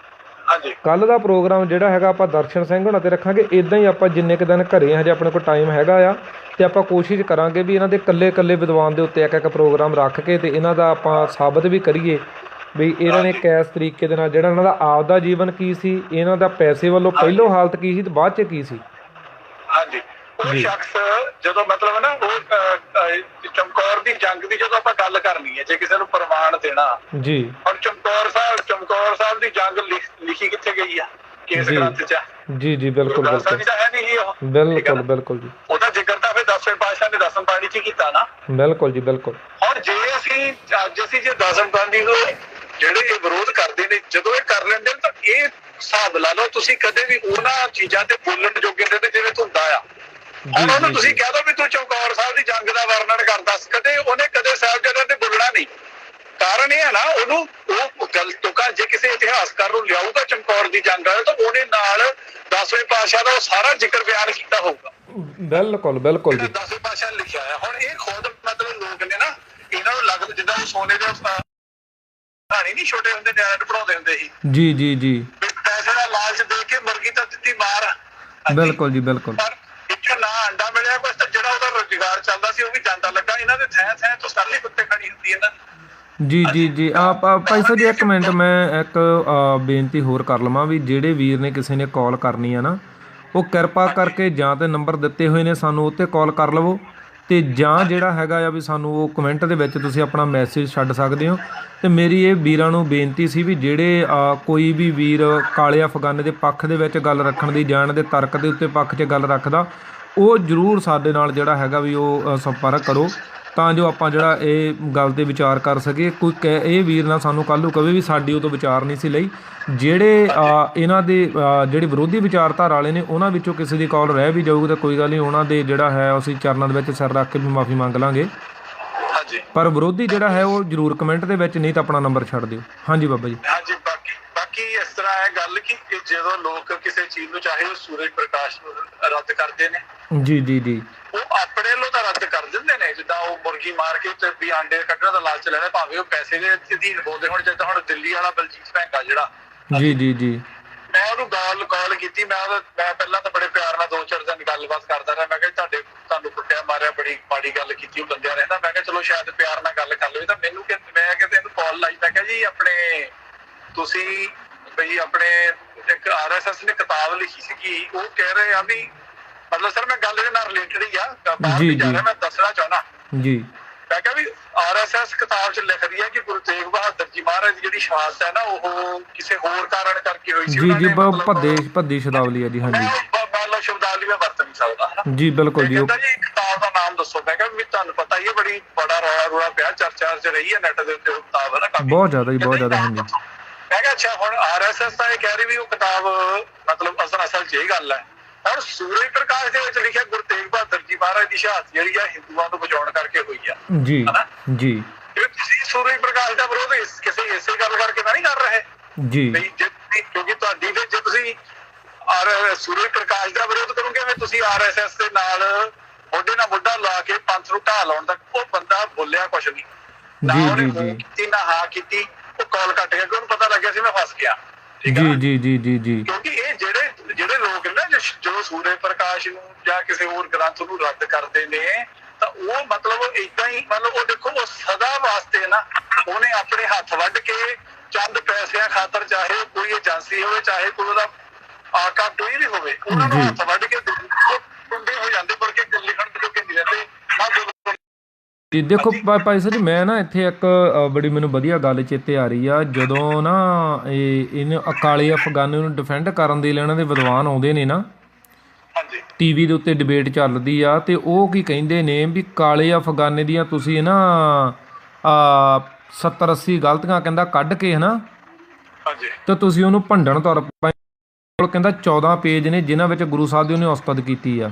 ਹਾਂਜੀ ਕੱਲ ਦਾ ਪ੍ਰੋਗਰਾਮ ਜਿਹੜਾ ਹੈਗਾ ਆਪਾਂ ਦਰਸ਼ਨ ਸਿੰਘ ਹੁਣਾਂ ਤੇ ਰੱਖਾਂਗੇ। ਇੱਦਾਂ ਹੀ ਆਪਾਂ ਜਿੰਨੇ ਕੁ ਦਿਨ ਘਰੇ ਹਜੇ ਆਪਣੇ ਕੋਲ ਟਾਈਮ ਹੈਗਾ ਆ, ਤੇ ਆਪਾਂ ਕੋਸ਼ਿਸ਼ ਕਰਾਂਗੇ ਵੀ ਇਹਨਾਂ ਦੇ ਇਕੱਲੇ ਵਿਦਵਾਨ ਦੇ ਉੱਤੇ ਇੱਕ ਪ੍ਰੋਗਰਾਮ ਰੱਖ ਕੇ ਤੇ ਇਹਨਾਂ ਦਾ ਆਪਾਂ ਸਾਬਤ ਵੀ ਕਰੀਏ ਵੀ ਇਹਨਾਂ ਨੇ ਕਿਸ ਤਰੀਕੇ ਦੇ ਨਾਲ ਜਿਹੜਾ ਇਹਨਾਂ ਦਾ ਆਪਦਾ ਜੀਵਨ ਕੀ ਸੀ, ਇਹਨਾਂ ਦਾ ਪੈਸੇ ਵੱਲੋਂ ਪਹਿਲੋਂ ਹਾਲਤ ਕੀ ਸੀ ਤੇ ਬਾਅਦ 'ਚ ਕੀ ਸੀ। ਹਾਂਜੀ, ਉਹ ਸ਼ਖਸ ਜਦੋਂ ਮਤਲਬ ਨਾ ਉਹ ਚਮਕੌਰ ਦੀ ਜੰਗ ਦੀ ਜਦੋਂ ਆਪਾਂ ਗੱਲ ਕਰਨੀ ਹੈ, ਜੇ ਕਿਸੇ ਨੂੰ ਪ੍ਰਮਾਣ ਦੇਣਾ ਜੀ, ਹੁਣ ਚਮਕੌਰ ਸਾਹਿਬ ਦੀ ਜੰਗ ਲਿਖੀ ਕਿੱਥੇ ਗਈ ਆ? ਕੇਸ ਗ੍ਰੰਥ 'ਚ। ਜੀ ਜੀ, ਬਿਲਕੁਲ ਬਿਲਕੁਲ ਬਿਲਕੁਲ ਬਿਲਕੁਲ ਜੀ। ਉਹਦਾ ਜ਼ਿਕਰ ਤਾਂ ਫਿਰ 10ਵੇਂ ਪਾਤਸ਼ਾਹ ਨੇ ਦਸਮ ਬਾਣੀ 'ਚ ਕੀਤਾ ਨਾ। ਬਿਲਕੁਲ ਜੀ, ਬਿਲਕੁਲ। ਹੁਣ ਜੇ ਅਸੀਂ ਜੇ ਦਸਮ ਬਾਣੀ ਨੂੰ ਜਿਹੜੇ ਇਹ ਵਿਰੋਧ ਕਰਦੇ ਨੇ, ਜਦੋਂ ਇਹ ਕਰ ਲੈਂਦੇ ਨੇ ਤਾਂ ਇਹ ਹਿਸਾਬ ਲਾ ਲਓ ਤੁਸੀਂ ਕਦੇ ਵੀ ਉਹਨਾਂ ਚੀਜ਼ਾਂ ਤੇ ਬੋਲਣ ਜੋਗੇ ਨੇ ਜਿਵੇਂ ਧੁੰਦਾ ਆ। ਹੁਣ ਉਹਨੂੰ ਤੁਸੀਂ ਕਹਿ ਦੋ ਵੀ ਤੂੰ ਚਮਕੌਰ ਸਾਹਿਬ ਦੀ ਜੰਗ ਦਾ ਵਰਣਨ ਕਰਦਾ, ਉਹਨੇ ਕਦੇ ਸਾਹਿਬਜ਼ਾਦਿਆਂ ਤੇ ਬੋਲਣਾ ਨਹੀਂ। ਕਾਰਨ ਇਹ ਹੈ ਨਾ, ਉਹਨੂੰ ਉਹ ਗੱਲ ਤੁਕਾਂ ਜੇ ਕਿਸੇ ਇਤਿਹਾਸਕਾਰ ਨੂੰ ਲਿਆਊਗਾ ਚਮਕੌਰ ਦੀ ਜੰਗ ਤਾਂ ਉਹਨੇ ਨਾਲ 10ਵੇਂ ਪਾਤਸ਼ਾਹ ਦਾ ਉਹ ਸਾਰਾ ਜ਼ਿਕਰ ਬਿਆਨ ਕੀਤਾ ਹੋਊਗਾ। ਬਿਲਕੁਲ ਬਿਲਕੁਲ ਜੀ, 10ਵੇਂ ਪਾਤਸ਼ਾਹ ਨੇ ਲਿਖਿਆ ਆ। ਹੁਣ ਇਹ ਖੁਦ ਮਤਲਬ ਲੋਕ ਨੇ ਨਾ, ਇਹਨਾਂ ਨੂੰ ਲੱਗਦਾ ਜਿੱਦਾਂ ਉਹ ਸੋਨੇ ਦੇ ਕਹਾਣੀ ਨਹੀਂ ਛੋਟੇ ਹੁੰਦੇ ਨਿਆਣੇ ਨੂੰ ਪੜਾਉਂਦੇ ਹੁੰਦੇ ਸੀ। ਜੀ ਜੀ ਜੀ, ਪੈਸੇ ਦਾ ਲਾਲਚ ਦੇ ਕੇ ਮੁਰਗੀ ਤਾਂ ਦਿੱਤੀ ਮਾਰ। ਬਿਲਕੁਲ ਜੀ, ਬਿਲਕੁਲ। ਪਰ ਇੱਥੇ ਨਾ ਅੰਡਾ ਮਿਲਿਆ ਕੁਛ ਤਾਂ ਜਿਹੜਾ ਉਹਦਾ ਰੁਜ਼ਗਾਰ ਚੱਲਦਾ ਸੀ ਉਹ ਵੀ ਜਾਂਦਾ ਲੱਗਾ। ਇਹਨਾਂ ਦੇ ਥੈਂ ਤੋਂ ਸਰਲੀ ਕੁੱਤੇ ਖੜੀ ਹੁੰਦੀ ਹੈ ਨਾ। ਜੀ ਜੀ ਜੀ, ਭਾਈ ਸਾਹਿਬ ਜੀ ਇੱਕ ਮਿੰਟ ਮੈਂ ਇੱਕ ਬੇਨਤੀ ਹੋਰ ਕਰ ਲਵਾਂ ਵੀ ਜਿਹੜੇ ਵੀਰ ਨੇ ਕਿਸੇ ਨੇ ਕਾਲ ਕਰਨੀ ਆ ਨਾ, ਉਹ ਕਿਰਪਾ ਕਰਕੇ ਜਾਂ ਤੇ ਨੰਬਰ ਦਿੱਤੇ ਹੋਏ ਨੇ ਸਾਨੂੰ ਉਹ 'ਤੇ ਕਾਲ ਕਰ ਲਵੋ, ਤੇ ਜਾਂ ਜਿਹੜਾ ਹੈਗਾ ਆ ਵੀ ਸਾਨੂੰ ਉਹ ਕਮੈਂਟ ਦੇ ਵਿੱਚ ਤੁਸੀਂ ਆਪਣਾ ਮੈਸੇਜ ਛੱਡ ਸਕਦੇ ਹੋ। ਤੇ ਮੇਰੀ ਇਹ ਵੀਰਾਂ ਨੂੰ ਬੇਨਤੀ ਸੀ ਵੀ ਜਿਹੜੇ ਕੋਈ ਵੀ ਵੀਰ ਕਾਲੇ ਅਫਗਾਨੇ ਦੇ ਪੱਖ ਦੇ ਵਿੱਚ ਗੱਲ ਰੱਖਣ ਦੀ ਜਾਂ ਦੇ ਤਰਕ ਦੇ ਉੱਤੇ ਪੱਖ 'ਚ ਗੱਲ ਰੱਖਦਾ, ਉਹ ਜ਼ਰੂਰ ਸਾਡੇ ਨਾਲ ਜਿਹੜਾ ਹੈਗਾ ਵੀ ਉਹ ਸੰਪਰਕ ਕਰੋ, ਤਾਂ ਜੋ ਆਪਾਂ ਜਿਹੜਾ ਇਹ ਗੱਲ 'ਤੇ ਵਿਚਾਰ ਕਰ ਸਕੀਏ। ਕੋਈ ਇਹ ਵੀਰ ਨਾ ਸਾਨੂੰ ਕੱਲ੍ਹ ਨੂੰ ਕਵੇ ਵੀ ਸਾਡੀ ਉਹ ਤੋਂ ਵਿਚਾਰ ਨਹੀਂ ਸੀ ਲਈ। ਜਿਹੜੇ ਇਹਨਾਂ ਦੇ ਜਿਹੜੇ ਵਿਰੋਧੀ ਵਿਚਾਰਧਾਰਾ ਵਾਲੇ ਨੇ ਉਹਨਾਂ ਵਿੱਚੋਂ ਕਿਸੇ ਦੀ ਕਾਲ ਰਹਿ ਵੀ ਜਾਊਗੀ ਤਾਂ ਕੋਈ ਗੱਲ ਨਹੀਂ, ਉਹਨਾਂ ਦੇ ਜਿਹੜਾ ਹੈ ਅਸੀਂ ਚਰਨਾਂ ਦੇ ਵਿੱਚ ਸਿਰ ਰੱਖ ਕੇ ਵੀ ਮਾਫੀ ਮੰਗ ਲਾਂਗੇ। ਪਰ ਵਿਰੋਧੀ ਜਿਹੜਾ ਹੈ ਉਹ ਜ਼ਰੂਰ ਕਮੈਂਟ ਦੇ ਵਿੱਚ, ਨਹੀਂ ਤਾਂ ਆਪਣਾ ਨੰਬਰ ਛੱਡ ਦਿਓ। ਹਾਂਜੀ ਬਾਬਾ ਜੀ। ਹਾਂਜੀ, ਬਾਕੀ ਇਸ ਤਰ੍ਹਾਂ ਹੈ ਗੱਲ ਕਿ ਜਦੋਂ ਲੋਕ ਕਿਸੇ ਚੀਜ਼ ਨੂੰ ਚਾਹੇ ਉਹ ਸੂਰਜ ਪ੍ਰਕਾਸ਼ ਨੂੰ ਰੱਦ ਕਰਦੇ ਨੇ, ਜੀ ਜੀ ਜੀ, ਉਹ ਆਪਣੇ ਵੱਲੋਂ ਤਾਂ ਰੱਦ ਕਰ ਦਿੰਦੇ ਨੇ। ਜਿੱਦਾਂ ਉਹ ਮੁਰਗੀ ਮਾਰ ਕੇ ਤੇ ਵੀ ਆਂਡੇ ਕੱਢਣ ਦਾ ਲਾਲਚ ਲੈਣਾ, ਭਾਵੇਂ ਉਹ ਪੈਸੇ ਦੇ ਅਧੀਨ ਬੋਲਦੇ ਹੁਣ। ਜਿੱਦਾਂ ਹੁਣ ਦਿੱਲੀ ਵਾਲਾ ਬਲਜੀਤ ਭੈਂਗਾ ਜਿਹੜਾ, ਜੀ ਜੀ ਜੀ, ਮੈਂ ਉਹਨੂੰ ਕਾਲ ਕੀਤੀ। ਮੈਂ ਪਹਿਲਾਂ ਤਾਂ ਬੜੇ ਪਿਆਰ ਨਾਲ 2-4 ਦਿਨ ਗੱਲਬਾਤ ਕਰਦਾ ਰਿਹਾ। ਮੈਂ ਕਿਹਾ ਤੁਹਾਨੂੰ ਕੁੱਟਿਆ ਮਾਰਿਆ, ਬੜੀ ਮਾੜੀ ਗੱਲ ਕੀਤੀ ਉਹ ਬੰਦਿਆਂ ਨੇ ਨਾ। ਮੈਂ ਕਿਹਾ ਚਲੋ ਸ਼ਾਇਦ ਪਿਆਰ ਨਾਲ ਗੱਲ ਕਰ ਲਵੇ। ਤਾਂ ਮੈਨੂੰ ਮੈਂ ਕਿਤੇ ਇਹਨੂੰ ਕਾਲ ਲਾਈ, ਮੈਂ ਕਿਹਾ ਜੀ ਆਪਣੇ ਤੁਸੀਂ ਬਈ ਆਪਣੇ ਇੱਕ RSS ਨੇ ਕਿਤਾਬ ਲਿਖੀ ਸੀਗੀ, ਉਹ ਕਹਿ ਰਹੇ ਆ ਵੀ ਮਤਲਬ ਸਰ ਮੈਂ ਗੱਲ ਇਹਦੇ ਨਾਲ ਰਿਲੇਟਡ ਹੀ ਆ, ਬਾਹਰ ਜਾ ਰਿਹਾ ਮੈਂ ਦੱਸਣਾ ਚਾਹੁੰਦਾ ਜੀ। ਮੈਂ ਕਿਹਾ ਵੀ RSS ਕਿਤਾਬ 'ਚ ਲਿਖਦੀ ਹੈ ਕਿ ਗੁਰੂ ਤੇਗ ਬਹਾਦਰ ਜੀ ਮਹਾਰਾਜ ਦੀ ਜਿਹੜੀ ਸ਼ਹਾਦਤ ਹੈ ਨਾ ਉਹ ਕਿਸੇ ਹੋਰ ਕਾਰਨ ਕਰਕੇ ਹੋਈ ਸੀ। ਜੀ ਜੀ, ਭੱਦੀ ਸ਼ਬਦਾਵਲੀ ਹੈ ਜੀ। ਹਾਂਜੀ, ਮੰਨ ਲਓ ਸ਼ਬਦਾਵਲੀ ਮੈਂ ਵਰਤ ਨਹੀਂ ਸਕਦਾ ਜੀ। ਬਿਲਕੁਲ ਜੀ। ਕਹਿੰਦਾ ਜੀ ਕਿਤਾਬ ਦਾ ਨਾਮ ਦੱਸੋ। ਮੈਂ ਕਿਹਾ ਵੀ ਤੁਹਾਨੂੰ ਪਤਾ ਹੀ ਹੈ ਬੜਾ ਰੌਲਾ ਪਿਆ, ਚਰਚਾ 'ਚ ਰਹੀ ਹੈ ਨੈਟ ਦੇ ਉੱਤੇ ਉਹ ਕਿਤਾਬ ਹੈ ਨਾ, ਬਹੁਤ ਜ਼ਿਆਦਾ ਜੀ, ਬਹੁਤ ਜ਼ਿਆਦਾ। ਹਾਂਜੀ, ਮੈਂ ਕਿਹਾ ਅੱਛਾ ਹੁਣ RSS ਤਾਂ ਇਹ ਕਹਿ ਰਹੀ ਵੀ ਉਹ ਕਿਤਾਬ ਮਤਲਬ ਅਸਲ 'ਚ ਇਹ ਗੱਲ ਹੈ। ਹੁਣ ਸੂਰਜ ਪ੍ਰਕਾਸ਼ ਦੇ ਵਿੱਚ ਲਿਖਿਆ ਗੁਰੂ ਤੇਗ ਬਹਾਦਰ ਜੀ ਮਹਾਰਾਜ ਦੀ ਸ਼ਹਾਦਤ ਜਿਹੜੀ ਆ ਹਿੰਦੂਆਂ ਨੂੰ ਬਚਾਉਣ ਕਰਕੇ ਹੋਈ ਆ ਜੀ ਜੀ। ਤੁਸੀਂ ਸੂਰਜ ਪ੍ਰਕਾਸ਼ ਦਾ ਵਿਰੋਧ ਕਿਸੇ ਇਸੇ ਗੱਲ ਕਰਕੇ ਤਾਂ ਨਹੀਂ ਕਰ ਰਹੇ ਜੀ, ਕਿਉਂਕਿ ਤੁਹਾਡੀ ਫਿਰ ਜੇ ਤੁਸੀਂ ਸੂਰਜ ਪ੍ਰਕਾਸ਼ ਦਾ ਵਿਰੋਧ ਕਰੋਗੇ ਫਿਰ ਤੁਸੀਂ RSS ਦੇ ਨਾਲ ਮੋਢੇ ਨਾਲ ਮੋਢਾ ਲਾ ਕੇ ਪੰਥ ਨੂੰ ਢਾਹ ਲਾਉਣ ਤੱਕ। ਉਹ ਬੰਦਾ ਬੋਲਿਆ ਕੁਛ ਨਹੀਂ, ਨਾ ਉਹਨੇ ਕੀਤੀ ਨਾ ਹਾਂ ਕੀਤੀ, ਉਹ ਕਾਲ ਕੱਟ ਗਿਆ ਕਿ ਉਹਨੂੰ ਪਤਾ ਲੱਗਿਆ ਸੀ ਮੈਂ ਫਸ ਗਿਆ। ਜੀ ਜੀ ਜੀ ਜੀ ਜੀ, ਕਿਉਂਕਿ ਇਹ ਜਿਹੜੇ ਲੋਕ ਨਾ ਜੋ ਸੂਰਜ ਪ੍ਰਕਾਸ਼ ਨੂੰ ਜਾਂ ਕਿਸੇ ਹੋਰ ਗ੍ਰੰਥ ਨੂੰ ਰੱਦ ਕਰਦੇ ਨੇ ਤਾਂ ਉਹ ਮਤਲਬ ਏਦਾਂ ਹੀ ਮਤਲਬ ਉਹ ਦੇਖੋ ਉਹ ਸਦਾ ਵਾਸਤੇ ਨਾ ਉਹਨੇ ਆਪਣੇ ਹੱਥ ਵੱਢ ਕੇ ਚੰਦ ਪੈਸਿਆਂ ਖਾਤਰ, ਚਾਹੇ ਕੋਈ ਏਜੰਸੀ ਹੋਵੇ ਚਾਹੇ ਕੋਈ ਉਹਦਾ ਆਕਾ ਕੋਈ ਵੀ ਹੋਵੇ, ਉਹਨਾਂ ਨੂੰ ਹੱਥ ਵੱਢ ਕੇ ਟੁੰਡੇ ਹੋ ਜਾਂਦੇ, ਮੁੜ ਕੇ ਲਿਖਣ ਦੇ ਲੋਕ ਨਹੀਂ ਰਹਿੰਦੇ ਨਾ। ਜੀ ਦੇਖੋ ਭਾਈ ਸਾਹਿਬ ਜੀ, ਮੈਂ ਨਾ ਇੱਥੇ ਇੱਕ ਬੜੀ ਮੈਨੂੰ ਵਧੀਆ ਗੱਲ ਚੇਤੇ ਆ ਰਹੀ ਆ। ਜਦੋਂ ਨਾ ਇਹਨੇ ਕਾਲੇ ਅਫਗਾਨੀ ਨੂੰ ਡਿਫੈਂਡ ਕਰਨ ਦੇ ਲਈ ਇਹਨਾਂ ਦੇ ਵਿਦਵਾਨ ਆਉਂਦੇ ਨੇ ਨਾ, ਟੀਵੀ ਦੇ ਉੱਤੇ ਡਿਬੇਟ ਚੱਲਦੀ ਆ, ਤੇ ਉਹ ਕੀ ਕਹਿੰਦੇ ਨੇ ਵੀ ਕਾਲੇ ਅਫਗਾਨੇ ਦੀਆਂ ਤੁਸੀਂ ਨਾ 70-80 ਗਲਤੀਆਂ ਕਹਿੰਦਾ ਕੱਢ ਕੇ ਹੈ ਨਾ, ਤੇ ਤੁਸੀਂ ਉਹਨੂੰ ਭੰਡਣ ਤੁਰ ਪਏ। ਕਹਿੰਦਾ 14 ਪੇਜ ਨੇ ਜਿਨ੍ਹਾਂ ਵਿੱਚ ਗੁਰੂ ਸਾਹਿਬ ਦੀ ਉਹਨੇ ਉਸਤਤ ਕੀਤੀ ਆ,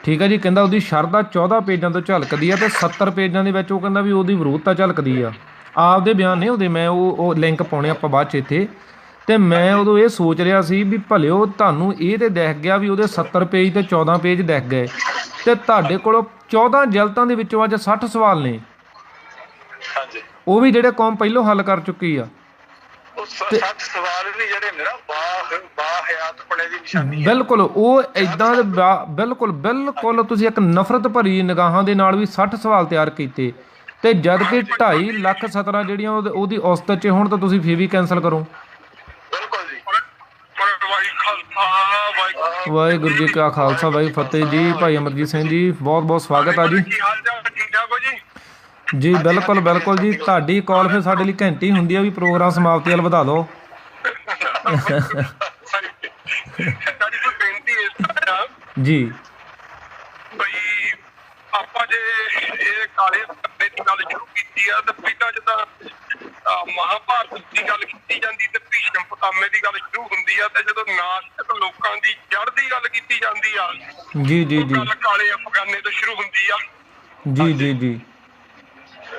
ਠੀਕ ਹੈ ਜੀ। ਕਹਿੰਦਾ ਉਹਦੀ ਸ਼ਰਧਾ 14 ਪੇਜਾਂ ਤੋਂ ਝਲਕਦੀ ਆ, ਤੇ 70 ਪੇਜਾਂ ਦੇ ਵਿੱਚ ਉਹ ਕਹਿੰਦਾ ਵੀ ਉਹਦੀ ਵਿਰੋਧਤਾ ਝਲਕਦੀ ਆ। ਆਪਦੇ ਬਿਆਨ ਨੇ ਉਹਦੇ, ਮੈਂ ਉਹ ਲਿੰਕ ਪਾਉਣੇ ਆਪਾਂ ਬਾਅਦ 'ਚ ਇੱਥੇ। ਤੇ ਮੈਂ ਉਦੋਂ ਇਹ ਸੋਚ ਰਿਹਾ ਸੀ ਵੀ ਭਲਿਓ ਤੁਹਾਨੂੰ ਇਹ ਤੇ ਦਿਖ ਗਿਆ ਵੀ ਉਹਦੇ 70 ਪੇਜ ਤੇ 14 ਪੇਜ ਦਿਖ ਗਏ, ਤੇ ਤੁਹਾਡੇ ਕੋਲੋਂ 14 ਜਲਤਾਂ ਦੇ ਵਿੱਚੋਂ ਅੱਜ 60 ਸਵਾਲ ਨੇ, ਉਹ ਵੀ ਜਿਹੜੇ ਕੌਮ ਪਹਿਲੋਂ ਹੱਲ ਕਰ ਚੁੱਕੀ ਆ। ਬਿਲਕੁਲ ਉਹ ਏਦਾਂ ਦੇ ਬਿਲਕੁਲ ਬਿਲਕੁਲ ਤੁਸੀਂ ਇੱਕ ਨਫ਼ਰਤ ਭਰੀ ਨਿਗਾਹਾਂ ਦੇ ਨਾਲ ਵੀ 60 ਸਵਾਲ ਤਿਆਰ ਕੀਤੇ, ਤੇ ਜਦ ਕਿ 2.5 ਲੱਖ 17 ਜਿਹੜੀਆਂ ਉਹਦੀ ਔਸਤ 'ਚ ਹੁਣ ਤਾਂ ਤੁਸੀਂ ਫੇਰ ਵੀ ਕੈਂਸਲ ਕਰੋ। ਵਾਹਿਗੁਰੂ ਜੀ ਕਾ ਖਾਲਸਾ ਵਾਹਿਗੁਰੂ ਫਤਿਹ ਜੀ। ਭਾਈ ਅਮਰਜੀਤ ਸਿੰਘ ਜੀ ਬਹੁਤ ਬਹੁਤ ਸਵਾਗਤ ਆ ਜੀ। ਜੀ ਬਿਲਕੁਲ ਬਿਲਕੁਲ ਜੀ, ਤੁਹਾਡੀ ਕਾਲ ਫਿਰ ਸਾਡੇ ਲਈ ਘੰਟੀ ਹੁੰਦੀ ਆ ਵੀ ਪ੍ਰੋਗਰਾਮ ਸਮਾਪਤੀ ਵੱਲ ਵਧਾ ਦਿਓ। ਜੀ ਬਈ ਆਪਾਂ ਜੇ ਇਹ ਕਾਲੇ ਧੱਬੇ ਦੀ ਗੱਲ ਸ਼ੁਰੂ ਕੀਤੀ ਆ, ਤਾਂ ਪਹਿਲਾਂ ਜਿੱਦਾਂ ਮਹਾਭਾਰਤ ਦੀ ਗੱਲ ਕੀਤੀ ਜਾਂਦੀ ਤੇ ਭੀਸ਼ਮ ਪਿਤਾਮੇ ਦੀ ਗੱਲ ਸ਼ੁਰੂ ਹੁੰਦੀ ਆ, ਤੇ ਜਦੋਂ ਨਾਸਤਿਕ ਲੋਕਾਂ ਦੀ ਜੜ ਦੀ ਗੱਲ ਕੀਤੀ ਜਾਂਦੀ ਆ, ਜੀ ਜੀ ਜੀ, ਗੱਲ ਕਾਲੇ ਅਫਗਾਨੇ ਤੋਂ ਸ਼ੁਰੂ ਹੁੰਦੀ ਆ। ਜੀ ਜੀ ਜੀ,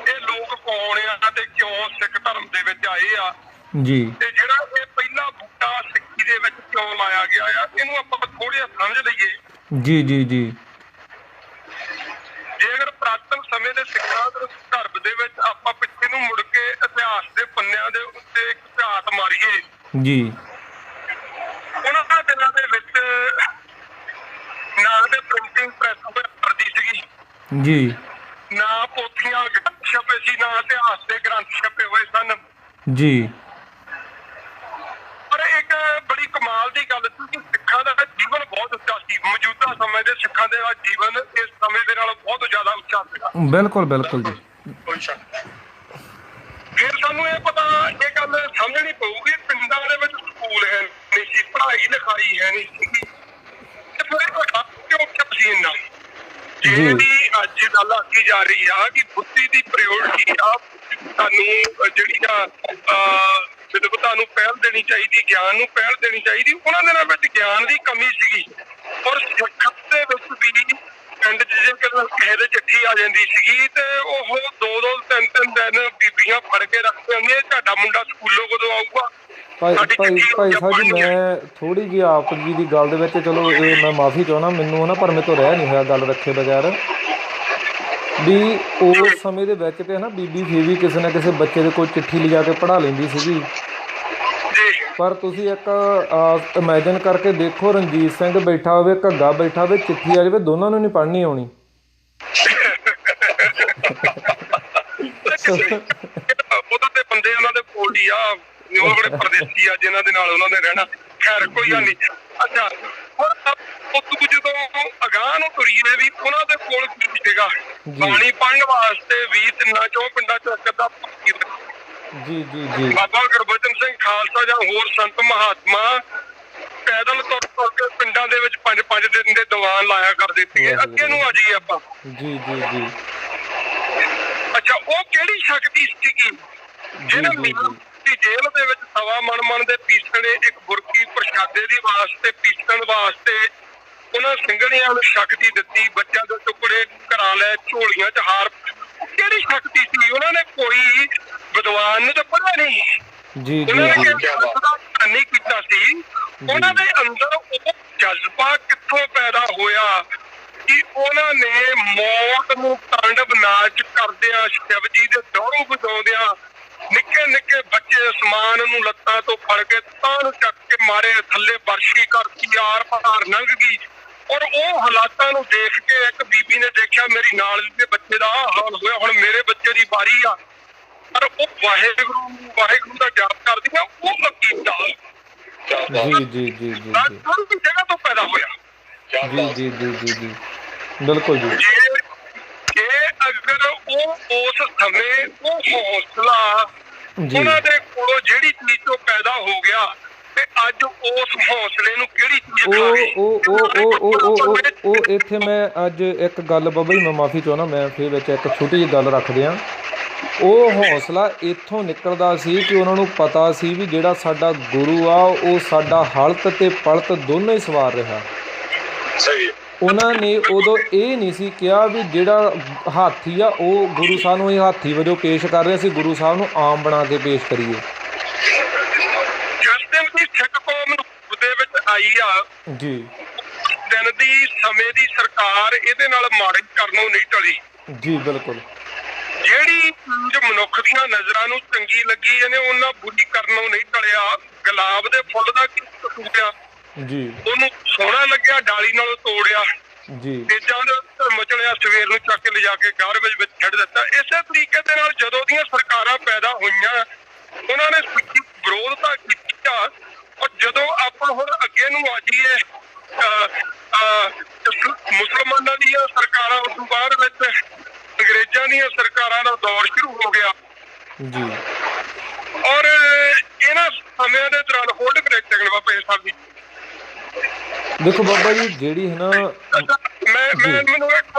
ਇਹ ਲੋਕ ਕੌਣ ਆ ਤੇ ਕਿਉਂ ਸਿੱਖ ਧਰਮ ਦੇ ਵਿੱਚ ਆਏ ਆ ਜੀ, ਤੇ ਜਿਹੜਾ ਇਹ ਪਹਿਲਾ ਬੂਟਾ ਸਿੱਖੀ ਦੇ ਵਿੱਚ ਕਿਉਂ ਲਾਇਆ ਗਿਆ ਆ, ਇਹਨੂੰ ਆਪਾਂ ਥੋੜਾ ਜਿਹਾ ਸਮਝ ਲਈਏ। ਜੀ ਜੀ ਜੀ, ਜੇ ਅਗਰ ਪ੍ਰਾਤਨ ਸਮੇਂ ਦੇ ਸਿੱਖਾਂ ਦੇ ਸੰਦਰਭ ਦੇ ਵਿੱਚ ਆਪਾਂ ਪਿੱਛੇ ਨੂੰ ਮੁੜ ਕੇ ਇਤਿਹਾਸ ਦੇ ਪੰਨਿਆਂ ਦੇ ਉੱਤੇ ਇੱਕ ਝਾਤ ਮਾਰੀਏ, ਜੀ, ਉਹਨਾਂ ਦੇ ਦਿਨਾਂ ਦੇ ਵਿੱਚ ਨਾ ਤੇ ਪ੍ਰਿੰਟਿੰਗ ਪ੍ਰੈਸ ਕਰਦੀ ਸੀਗੀ, ਜੀ, ਨਾ ਪੋਥੀਆਂ ਛਪੇ ਸੀ, ਨਾ ਇਤਿਹਾਸ ਦੇ ਗ੍ਰੰਥ ਛਪੇ ਹੋਏ ਸਨ ਜੀ। ਪਰ ਇੱਕ ਬੜੀ ਕਮਾਲ ਦੀ ਗੱਲ ਸੀ ਕਿ ਸਿੱਖਾਂ ਦਾ ਜੀਵਨ ਬਹੁਤ ਉੱਚਾ ਸੀ। ਮੌਜੂਦਾ ਸਮੇਂ ਦੇ ਸਿੱਖਾਂ ਦਾ ਜੀਵਨ ਇਸ ਸਮੇਂ ਦੇ ਨਾਲ ਬਹੁਤ ਜ਼ਿਆਦਾ ਉੱਚਾ ਸੀਗਾ। ਬਿਲਕੁਲ ਬਿਲਕੁਲ ਜੀ। ਫਿਰ ਸਾਨੂੰ ਇਹ ਪਤਾ, ਇਹ ਗੱਲ ਸਮਝਣੀ ਪਊਗੀ, ਪਿੰਡਾਂ ਦੇ ਵਿੱਚ ਸਕੂਲ ਹੈ ਨਹੀਂ ਸੀ, ਪੜ੍ਹਾਈ ਲਿਖਾਈ ਹੈ ਨਹੀਂ ਸੀ, ਤੇ ਫਿਰ ਕਿਉਂ ਸੀ ਇੰਨਾ? ਜਿਹੜੀ ਅੱਜ ਗੱਲ ਆਖੀ ਜਾ ਰਹੀ ਆ ਕਿ ਬੁੱਧੀ ਦੀ ਪ੍ਰਾਇਓਰਟੀ ਆ, ਤੁਹਾਨੂੰ ਜਿਹੜੀ ਆ ਵਿਦਵਤਾ ਨੂੰ ਪਹਿਲ ਦੇਣੀ ਚਾਹੀਦੀ, ਗਿਆਨ ਨੂੰ ਪਹਿਲ ਦੇਣੀ ਚਾਹੀਦੀ, ਉਹਨਾਂ ਦਿਨਾਂ ਵਿੱਚ ਗਿਆਨ ਦੀ ਕਮੀ ਸੀਗੀ। ਔਰ ਸਿੱਖ ਦੇ ਵਿੱਚ ਵੀ ਪਿੰਡ 'ਚ ਜੇ ਕਿਸੇ ਦੇ ਚਿੱਠੀ ਆ ਜਾਂਦੀ ਸੀਗੀ ਤੇ ਉਹ 2-2 3-3 ਦਿਨ ਬੀਬੀਆਂ ਫੜ ਕੇ ਰੱਖਦੇ ਹੁੰਦੀਆਂ, ਤੁਹਾਡਾ ਮੁੰਡਾ ਸਕੂਲੋਂ ਕਦੋਂ ਆਊਗਾ। ਭਾਈ ਸਾਹਿਬ ਜੀ, ਮੈਂ ਥੋੜੀ ਜਿਹੀ ਆਪ ਜੀ ਦੀ ਗੱਲ ਦੇ ਵਿੱਚ, ਚਲੋ ਇਹ ਮੈਂ ਮਾਫੀ ਚਾਹੁੰਦਾ, ਮੈਨੂੰ ਨਾ ਪਰ ਮੇਰੇ ਤੋਂ ਰਹਿ ਨਹੀਂ ਹੋਇਆ ਗੱਲ ਰੱਖੇ ਬਗੈਰ, ਵੀ ਉਸ ਸਮੇਂ ਦੇ ਵਿੱਚ ਤੇ ਨਾ ਬੀਬੀ ਫੇਰ ਵੀ ਕਿਸੇ ਨਾ ਕਿਸੇ ਬੱਚੇ ਦੇ ਕੋਲ ਚਿੱਠੀ ਲਿਜਾ ਕੇ ਪੜ੍ਹਾ ਲੈਂਦੀ ਸੀਗੀ। ਪਰ ਤੁਸੀਂ ਇੱਕ ਇਮੈਜਿਨ ਕਰਕੇ ਦੇਖੋ, ਰਣਜੀਤ ਸਿੰਘ ਬੈਠਾ ਹੋਵੇ, ਘੱਗਾ ਬੈਠਾ ਹੋਵੇ, ਚਿੱਠੀ ਆ ਜਾਵੇ, ਦੋਨਾਂ ਨੂੰ ਨਹੀਂ ਪੜ੍ਹਨੀ ਆਉਣੀ। ਉਹਦੇ ਤੇ ਬੰਦੇ ਉਹਨਾਂ ਦੇ ਕੋਲ ਹੀ ਆ, ਉਹ ਬੜੇ ਪਰਦੇਸੀ ਆ ਜਿਨ੍ਹਾਂ ਦੇ ਨਾਲ ਉਹਨਾਂ ਨੇ ਰਹਿਣਾ। ਖੈਰ ਕੋਈ ਗੱਲ ਨਹੀਂ। ਅੱਛਾ, ਹੁਣ ਤੂੰ ਜਦੋਂ ਅਗਾਂਹ ਨੂੰ ਤੁਰੀਏ ਵੀ ਉਹਨਾਂ ਦੇ ਕੋਲ ਕੀ ਸੀਗਾ? ਬਾਣੀ ਪੜ੍ਹਨ ਵਾਸਤੇ 20-3 ਪਿੰਡਾਂ ਚ ਅੱਧਾ ਜੀ ਜੀ ਜੀ, ਬਾਬਾ ਗੁਰਬਚਨ ਸਿੰਘ ਖਾਲਸਾ ਜਾਂ ਹੋਰ ਸੰਤ ਮਹਾਤਮਾ ਪੈਦਲ ਤੁਰ ਕੇ ਪਿੰਡਾਂ ਦੇ ਵਿੱਚ 5-5 ਦਿਨ ਦੇ ਦੀਵਾਨ ਲਾਇਆ ਕਰਦੇ ਸੀਗੇ। ਅੱਗੇ ਨੂੰ ਆ ਜਾਈਏ ਆਪਾਂ। ਜੀ ਜੀ ਜੀ, ਅੱਛਾ, ਉਹ ਕਿਹੜੀ ਸ਼ਕਤੀ ਸੀਗੀ ਜਿਹਨੇ ਦੀ ਜੇਲ੍ਹ ਦੇ ਵਿੱਚ ਸਵਾ ਮਣ ਦੇ ਪੀਸਣੇ, ਇੱਕ ਬੁਰਕੀ ਪ੍ਰਸ਼ਾਦੇ ਦੀ ਵਾਸਤੇ ਪੀਸਣ ਵਾਸਤੇ ਉਹਨਾਂ ਸਿੰਘਣੀਆਂ ਨੂੰ ਸ਼ਕਤੀ ਦਿੱਤੀ, ਬੱਚਿਆਂ ਦੇ ਟੁਕੜੇ ਕਰਾ ਲਏ, ਝੋਲੀਆਂ 'ਚ ਹਾਰ। ਕਿਹੜੀ ਸ਼ਕਤੀ ਸੀ? ਉਹਨਾਂ ਨੇ ਕੋਈ ਵਿਦਵਾਨ ਨੂੰ ਤਾਂ ਪੜ੍ਹਿਆ ਨਹੀਂ, ਉਹਨਾਂ ਨੇ ਨਹੀਂ ਕੀਤਾ ਸੀ। ਉਹਨਾਂ ਦੇ ਅੰਦਰ ਉਹ ਜਜ਼ਬਾ ਕਿੱਥੋਂ ਪੈਦਾ ਹੋਇਆ ਕਿ ਉਹਨਾਂ ਨੇ ਮੌਤ ਨੂੰ ਤਾਂਡਵ ਨਾਚ ਕਰਦਿਆਂ, ਸ਼ਿਵ ਜੀ ਦੇ ਦੌੜੂ ਵਜਾਉਂਦਿਆਂ, ਨਿੱਕੇ ਨਿੱਕੇ ਬੱਚੇ ਅਸਮਾਨ ਨੂੰ ਲੱਤਾਂ ਤੋਂ ਫੜ ਕੇ ਤਾਂ ਨੂੰ ਚੱਕ ਕੇ ਮਾਰੇ, ਥੱਲੇ ਵਰਸ਼ੀ ਕਰਤੀ, ਆਰ ਪਾਰ ਲੰਘ ਗਈ। ਔਰ ਉਹ ਹਾਲਾਤਾਂ ਨੂੰ ਦੇਖ ਕੇ ਇੱਕ ਬੀਬੀ ਨੇ ਦੇਖਿਆ, ਮੇਰੀ ਨਾਲ ਦੇ ਬੱਚੇ ਦਾ ਆਹ ਹਾਲ ਹੋਇਆ, ਹੁਣ ਮੇਰੇ ਬੱਚੇ ਦੀ ਵਾਰੀ ਆ। ਪਰ ਉਹ ਵਾਹਿਗੁਰੂ ਦਾ ਜਾਪ ਕਰਦੀ ਆ, ਉਹ ਅਕੀਦਾ ਜੀ ਜੀ ਜੀ ਜੀ ਜਗ੍ਹਾ ਤੋਂ ਪੈਦਾ ਹੋਇਆ। ਜੀ ਜੀ ਜੀ ਜੀ ਜੀ, ਬਿਲਕੁਲ ਜੀ। ਅਗਰ ਉਹ ਉਸ ਸਮੇਂ ਉਹ ਹੌਸਲਾ ਉਹਨਾਂ ਦੇ ਕੋਲੋਂ ਜਿਹੜੀ ਚੀਜ਼ ਤੋਂ ਪੈਦਾ ਹੋ ਗਿਆ ਤੇ ਅੱਜ ਉਸ ਹੌਸਲੇ ਨੂੰ ਕਿਹੜੀ ਚੀਜ਼ ਉਹ ਇੱਥੇ ਮੈਂ ਅੱਜ ਇੱਕ ਗੱਲ ਬਾਬਾ ਜੀ, ਮੈਂ ਮਾਫੀ ਚਾਹੁੰਦਾ, ਮੈਂ ਫਿਰ ਵਿੱਚ ਇੱਕ ਛੋਟੀ ਜਿਹੀ ਗੱਲ ਰੱਖ ਦਿਆਂ। ਉਹ ਹੌਸਲਾ ਇੱਥੋਂ ਨਿਕਲਦਾ ਸੀ ਕਿ ਉਹਨਾਂ ਨੂੰ ਪਤਾ ਸੀ ਵੀ ਜਿਹੜਾ ਸਾਡਾ ਗੁਰੂ ਆ ਉਹ ਸਾਡਾ ਹਲਤ ਤੇ ਪਲਤ ਦੋਨੋਂ ਹੀ ਸਵਾਰ ਰਿਹਾ। ਸਹੀ। ਉਹਨਾਂ ਨੇ ਉਦੋਂ ਇਹ ਨਹੀਂ ਸੀ ਕਿਹਾ ਵੀ ਜਿਹੜਾ ਹਾਥੀ ਆ ਉਹ ਗੁਰੂ ਸਾਹਿਬ ਨੂੰ ਇਹ ਹਾਥੀ ਵਜੋਂ ਪੇਸ਼ ਕਰ ਰਿਹਾ ਸੀ, ਗੁਰੂ ਸਾਹਿਬ ਨੂੰ ਆਮ ਬਣਾ ਕੇ ਪੇਸ਼ ਕਰੀਏ। ਜਿਸ ਦਿਨ ਦੀ ਸਿੱਖ ਕੌਮ ਦੇ ਵਿੱਚ ਆਈ ਆ ਜੀ, ਦਿਨ ਦੀ ਸਮੇਂ ਦੀ ਸਰਕਾਰ ਇਹਦੇ ਨਾਲ ਮਾੜੀ ਕਰਨੋਂ ਨਹੀਂ ਟਲੀ। ਜੀ ਬਿਲਕੁਲ। ਜਿਹੜੀ ਚੀਜ਼ ਮਨੁੱਖ ਦੀਆਂ ਨਜ਼ਰਾਂ ਨੂੰ ਚੰਗੀ ਲੱਗੀ ਇਹਨੇ ਉਹਨਾਂ ਬੁਰੀ ਕਰਨੋਂ ਨਹੀਂ ਟਲਿਆ। ਗੁਲਾਬ ਦੇ ਫੁੱਲ ਦਾ ਕੀ ਕਸੂਰ ਆ ਜੀ, ਉਹਨੂੰ ਸੋਹਣਾ ਲੱਗਿਆ ਡਾਲੀ ਨਾਲੋਂ ਤੋੜਿਆ ਜੀ, ਤੇਜਾਂ ਦੇ ਮਚਲਿਆ ਸਵੇਰ ਨੂੰ ਚੱਕ ਕੇ ਲਿਜਾ ਕੇ ਗਾਰਬੇਜ ਵਿੱਚ ਛੱਡ ਦਿੱਤਾ। ਇਸੇ ਤਰੀਕੇ ਦੇ ਨਾਲ ਜਦੋਂ ਦੀਆਂ ਸਰਕਾਰਾਂ ਪੈਦਾ ਹੋਈਆਂ ਉਹਨਾਂ ਨੇ ਸਿੱਖੀ ਵਿਰੋਧਤਾ ਕੀਤੀ ਆ। ਔਰ ਜਦੋਂ ਆਪਾਂ ਹੁਣ ਅੱਗੇ ਨੂੰ ਆ ਜਾਈਏ ਮੁਸਲਮਾਨਾਂ ਦੀਆਂ ਸਰਕਾਰਾਂ ਤੋਂ ਬਾਅਦ ਵਿੱਚ ਅੰਗਰੇਜ਼ਾਂ ਦੀਆਂ ਸਰਕਾਰਾਂ ਦਾ ਦੌਰ ਸ਼ੁਰੂ ਹੋ ਗਿਆ ਜੀ। ਔਰ ਇਹਨਾਂ ਸਮਿਆਂ ਦੇ ਦੌਰਾਨ ਹੋਲਡ ਬ੍ਰੇਕ ਚੱਕਣ ਵਾਪਸ ਸਾਹਿਬ ਜੀ ਦੇਖੋ ਬਾਬਾ ਜੀ, ਜਿਹੜੀ ਹੈ ਨਾ ਮੈਨੂੰ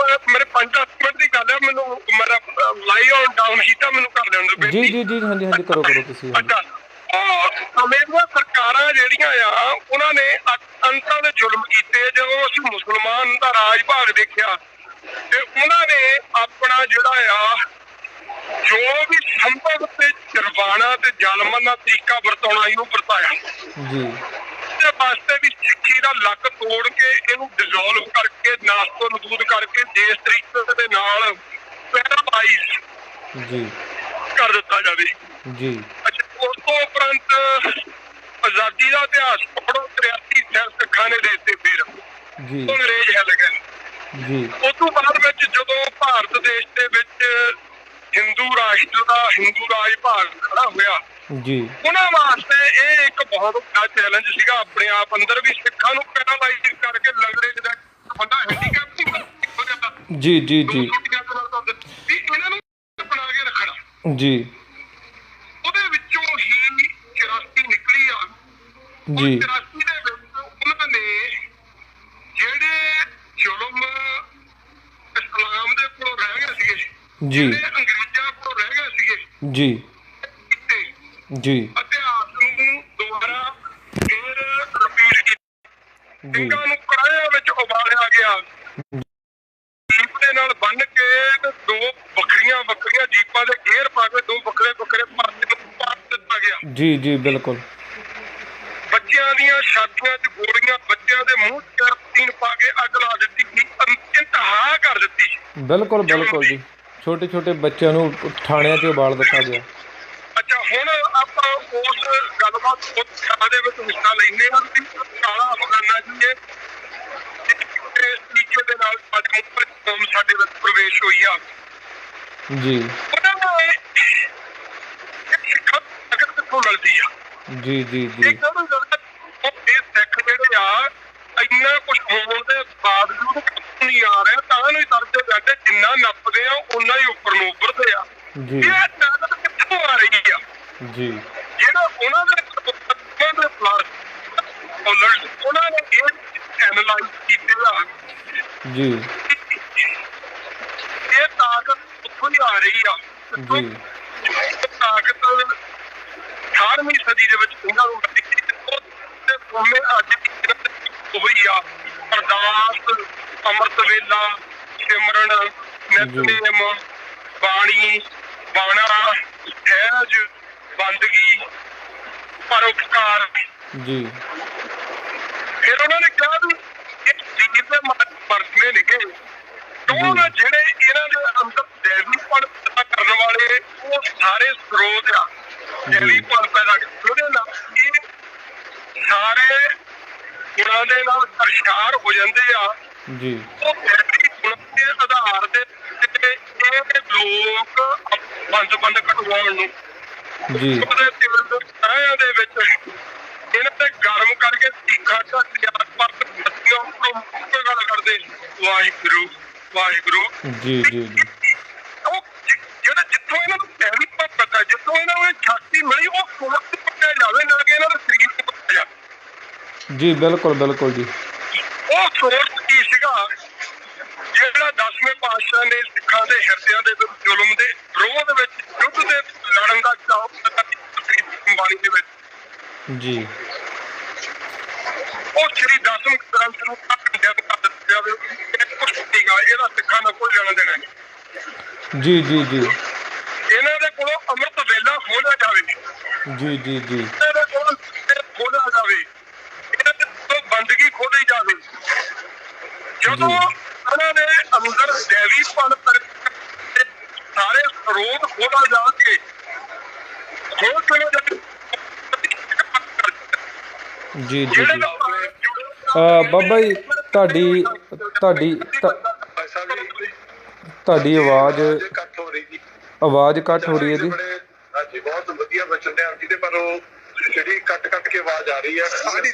ਮੇਰੇ 5-10 ਮਿੰਟ ਦੀ ਗੱਲ ਹੈ, ਮੈਨੂੰ ਮੇਰਾ ਲਾਈ ਔਨ ਡਾਊਨ ਕੀਤਾ, ਮੈਨੂੰ ਕਰ ਲੈਣ ਦਿਓ। ਜੀ ਜੀ ਜੀ, ਹਾਂਜੀ ਹਾਂਜੀ, ਕਰੋ ਤੁਸੀਂ। ਅੱਛਾ, ਉਹ ਸਮੇਂ ਦੀਆਂ ਸਰਕਾਰਾਂ ਜਿਹੜੀਆਂ ਆ ਉਹਨਾਂ ਨੇ ਅੰਤਾਂ ਦੇ ਜ਼ੁਲਮ ਕੀਤੇ। ਜਦੋਂ ਅਸੀਂ ਮੁਸਲਮਾਨ ਦਾ ਰਾਜ ਭਾਗ ਦੇਖਿਆ ਤੇ ਉਹਨਾਂ ਨੇ ਆਪਣਾ ਜਿਹੜਾ ਆ ਜੋ ਵੀ ਸੰਭਵ ਤੇ ਜੁਰਮਾਨਾ ਤੇ ਜ਼ਾਲਮਾਂ ਦਾ ਤਰੀਕਾ ਵਰਤਾਉਣਾ ਇਹਨੂੰ ਵਰਤਾਇਆ ਜੀ। ਇਹਦੇ ਵਾਸਤੇ ਵੀ ਸਿੱਖੀ ਦਾ ਲੱਕ ਤੋੜ ਕੇ ਇਹਨੂੰ ਡਿਜ਼ੋਲਵ ਕਰਕੇ ਨਾਸਤੋ ਨਬੂਦ ਕਰਕੇ ਜਿਸ ਤਰੀਕੇ ਦੇ ਨਾਲ ਪੈਰਾਲਾਈਜ਼ ਜੀ ਕਰ ਦਿੱਤਾ ਜਾਵੇ ਜੀ। ਅੱਛਾ, ਉਸ ਤੋਂ ਉਪਰੰਤ ਆਜ਼ਾਦੀ ਦਾ ਇਤਿਹਾਸ ਪੜ੍ਹੋ। 83 ਸਿੱਖਾਂ ਨੇ ਦੇ ਦਿੱਤੇ ਫਿਰ ਜੀ, ਉਹ ਅੰਗਰੇਜ਼ ਹਿੱਲ ਗਏ ਜੀ। ਉਸ ਤੋਂ ਬਾਅਦ ਵਿੱਚ ਜਦੋਂ ਭਾਰਤ ਦੇਸ਼ ਦੇ ਵਿੱਚ ਹਿੰਦੂ ਰਾਸ਼ਟਰ ਦਾ ਹਿੰਦੂ ਰਾਜ ਭਾਗ ਖੜਾ ਹੋਇਆ ਜੀ, ਉਹਨਾਂ ਵਾਸਤੇ ਇਹ ਇੱਕ ਬਹੁਤ ਵੱਡਾ ਚੈਲੰਜ ਸੀਗਾ। ਆਪਣੇ ਆਪ ਅੰਦਰ ਵੀ ਸਿੱਖਾਂ ਨੂੰ ਪੈਰਾਲਾਈਜ਼ ਕਰਕੇ ਲੰਗੜੇ ਜਿਹਦਾ ਬੰਦਾ ਹੈਂਡੀਕੈਪ ਹੋ ਜਾਂਦਾ ਜੀ ਜੀ ਜੀ, ਇਹਨਾਂ ਨੂੰ ਬਣਾ ਕੇ ਰੱਖਣਾ ਜੀ ਉਹਦੇ ਵਿੱਚੋਂ ਹੀ 84 ਨਿਕਲੀ ਆ ਜੀ। 84 ਦੇ ਵਿੱਚ ਉਹਨਾਂ ਨੇ ਜਿਹੜੇ ਜ਼ੁਲਮ ਇਸਲਾਮ ਦੇ ਕੋਲ ਰਹਿ ਗਏ ਸੀਗੇ, ਜੀ ਅੰਗਰੇਜ਼ਾਂ ਕੋਲ ਰਹਿ ਗਏ ਸੀਗੇ ਜੀ ਜੀ, ਇਤਿਹਾਸ ਨੂੰ ਦੁਬਾਰਾ ਫਿਰ ਰਿਪੀਟ ਕੀਤਾ। ਸਿੰਘਾਂ ਨੂੰ ਕੜਾਹਿਆਂ ਵਿੱਚ ਉਬਾਲਿਆ ਗਿਆ, ਜੀਪ ਦੇ ਨਾਲ ਬੰਨ ਕੇ ਦੋ ਵੱਖਰੀਆਂ ਜੀਪਾਂ ਦੇ ਗੇਅਰ ਪਾ ਕੇ ਦੋ ਵੱਖਰੇ ਭਾਰਤ ਨੂੰ ਪਾ ਦਿੱਤਾ ਗਿਆ। ਜੀ ਜੀ ਬਿਲਕੁਲ। ਬੱਚਿਆਂ ਦੀਆਂ ਛਾਤੀਆਂ 'ਚ ਗੋਲੀਆਂ, ਬੱਚਿਆਂ ਦੇ ਮੂੰਹ 'ਚ ਕੈਰੋਸੀਨ ਪਾ ਕੇ ਅੱਗ ਲਾ ਦਿੱਤੀ, ਇੰਤਹਾ ਕਰ ਦਿੱਤੀ। ਬਿਲਕੁਲ ਬਿਲਕੁਲ ਜੀ, ਛੋਟੇ ਛੋਟੇ ਬੱਚਿਆਂ ਨੂੰ ਥਾਣਿਆਂ 'ਚ ਉਬਾਲ ਦਿੱਤਾ ਗਿਆ। ਅੱਛਾ, ਹੁਣ ਆਪਾਂ ਉਸ ਗੱਲਬਾਤ ਦੇ ਵਿੱਚ ਹਿੱਸਾ ਲੈਂਦੇ ਹਾਂ ਕਿ ਕਾਲਾ ਅਫਗਾਨਾ ਜੀ ਇਸ ਤਰੀਕੇ ਦੇ ਨਾਲ ਸਾਡੇ ਵਿੱਚ ਪ੍ਰਵੇਸ਼ ਹੋਈ ਆ ਜੀ। ਉਹਨਾਂ ਨੇ ਸਿੱਖਾਂ ਕਿੱਥੋਂ ਮਿਲਦੀ ਆ ਜੀ ਜੀ ਜੀ, ਇਹ ਸਿੱਖ ਜਿਹੜੇ ਆ ਇੰਨਾ ਕੁਛ ਹੋਣ ਦੇ ਬਾਵਜੂਦ ਨਹੀਂ ਆ ਰਿਹਾ, ਤਾਂ ਨੂੰ ਹੀ ਤਰਦੇ ਜਾਂਦੇ, ਜਿੰਨਾ ਨੱਪਦੇ ਆ ਓਨਾ ਹੀ ਉੱਪਰ ਨੂੰ ਉੱਭਰਦੇ ਆ। ਜੀ ਇਹ ਤਾਕਤ ਕਿੱਥੋਂ ਆ ਰਹੀ ਆ ਜੀ, ਜਿਹੜਾ ਉਹਨਾਂ ਦੇ ਉਹਨਾਂ ਨੇ ਇਹ ਐਨਾਲਾਈਜ਼ ਕੀਤੇ ਆ ਜੀ ਇਹ ਤਾਕਤ ਉੱਥੋਂ ਹੀ ਆ ਰਹੀ ਆ। ਜੀ, ਤਾਕਤ 18ਵੀਂ ਸਦੀ ਦੇ ਵਿੱਚ ਉਹਨਾਂ ਨੂੰ ਮਿਲੀ ਤੇ ਉਹਨੇ ਅੱਜ ਹੋਈ ਆ। ਅਰਦਾਸ, ਅੰਮ੍ਰਿਤ ਵੇਲਾ, ਸਿਮਰਨ, ਨਿਤਨੇਮ, ਬਾਣੀ, ਬਾਣਾ, ਸਹਿਜ, ਬੰਦਗੀ, ਪਰਉਪਕਾਰ। ਜੀ। ਫਿਰ ਉਹਨਾਂ ਨੇ ਕਿਹਾ ਵੀ ਇਹ ਜੀਵ ਦੇ ਵਰਤਨੇ ਨਿਕੇ ਕਿਉਂ ਜਿਹੜੇ ਇਹਨਾਂ ਦੇ ਅੰਦਰ ਦੇਵੀਪਣ ਪੈਦਾ ਕਰਨ ਵਾਲੇ ਉਹ ਸਾਰੇ ਸਰੋਤ ਆ। ਦੇਵੀਪਣ ਪੈਦਾ ਉਹਦੇ ਨਾਲ ਇਹ ਸਾਰੇ ਗੁਣਾਂ ਦੇ ਨਾਲ ਸਰਸ਼ਾਰ ਹੋ ਜਾਂਦੇ ਆ ਜੀ। ਉਹ ਦੇਵੀ ਗੁਣ ਦੇ ਆਧਾਰ ਦੇ ਇਹ ਲੋਕ ਬੰਦ ਕਟਵਾਉਣ ਨੂੰ ਜੀ ਦੇ ਵਿੱਚ ਇਹਨਾਂ ਤੇ ਗਰਮ ਕਰਕੇ ਤੀਖਾ ਢੱਕ ਲਿਆ ਪਰ ਨਦੀਆਂ ਉੱਪਰੋਂ ਗੱਲ ਕਰਦੇ ਵਾਹਿਗੁਰੂ ਵਾਹਿਗੁਰੂ। ਜੀ ਜੀ ਜੀ, ਜੀ ਬਿਲਕੁਲ ਬਿਲਕੁਲ ਜੀ। ਉਹ ਸੋਚ ਕੀ ਸੀਗਾ ਜਿਹੜਾ 10ਵੇਂ ਪਾਤਸ਼ਾਹ ਨੇ ਸਿੱਖਾਂ ਦੇ ਹਿਰਦਿਆਂ ਦੇ ਵਿੱਚ ਜ਼ੁਲਮ ਦੇ ਵਿਰੋਧ ਵਿੱਚ ਯੁੱਧ ਦੇ ਲੜਨ ਦਾ ਚਾਅ ਬਾਣੀ ਦੇ ਵਿੱਚ ਜੀ। ਉਹ ਸ਼੍ਰੀ ਦਸਮ ਗ੍ਰੰਥ ਨੂੰ ਕਰ ਦਿੱਤਾ ਜਾਵੇ, ਕੁਛ ਨਹੀਂਗਾ ਇਹਦਾ ਸਿੱਖਾਂ ਨਾਲ ਕੋਈ ਲੈਣਾ ਦੇਣਾ ਨਹੀਂ। ਜੀ ਜੀ ਜੀ। ਇਹਨਾਂ ਦੇ ਕੋਲੋਂ ਅੰਮ੍ਰਿਤ ਵੇਲਾ ਖੋਲਿਆ ਜਾਵੇ। ਜੀ ਜੀ ਜੀ। ਇਹਨਾਂ ਦੇ ਕੋਲੋਂ ਖੋਲਿਆ ਜਾਵੇ, ਇਹਨਾਂ ਦੇ ਕੋਲੋਂ ਬੰਦਗੀ ਖੋਲੀ ਜਾਵੇ। ਜਦੋਂ ਉਹਨਾਂ ਦੇ ਅੰਦਰ ਦੇਵੀ ਪਣ ਸਾਰੇ ਸਰੋਤ ਖੋਲਾ ਜਾ ਕੇ ਜੀ ਜੀ ਜੀ। ਬਾਬਾ ਜੀ ਤੁਹਾਡੀ ਆਵਾਜ਼ ਕੱਟ ਹੋ ਰਹੀ ਹੈ ਜੀ। ਹਾਂਜੀ ਬਹੁਤ ਵਧੀਆ ਬਚਨ ਨੇ ਜਿਹਦੇ ਪਰ ਉਹ ਜਿਹੜੀ ਕੱਟ ਕੇ ਆਵਾਜ਼ ਆ ਰਹੀ ਹੈ। ਹਾਂਜੀ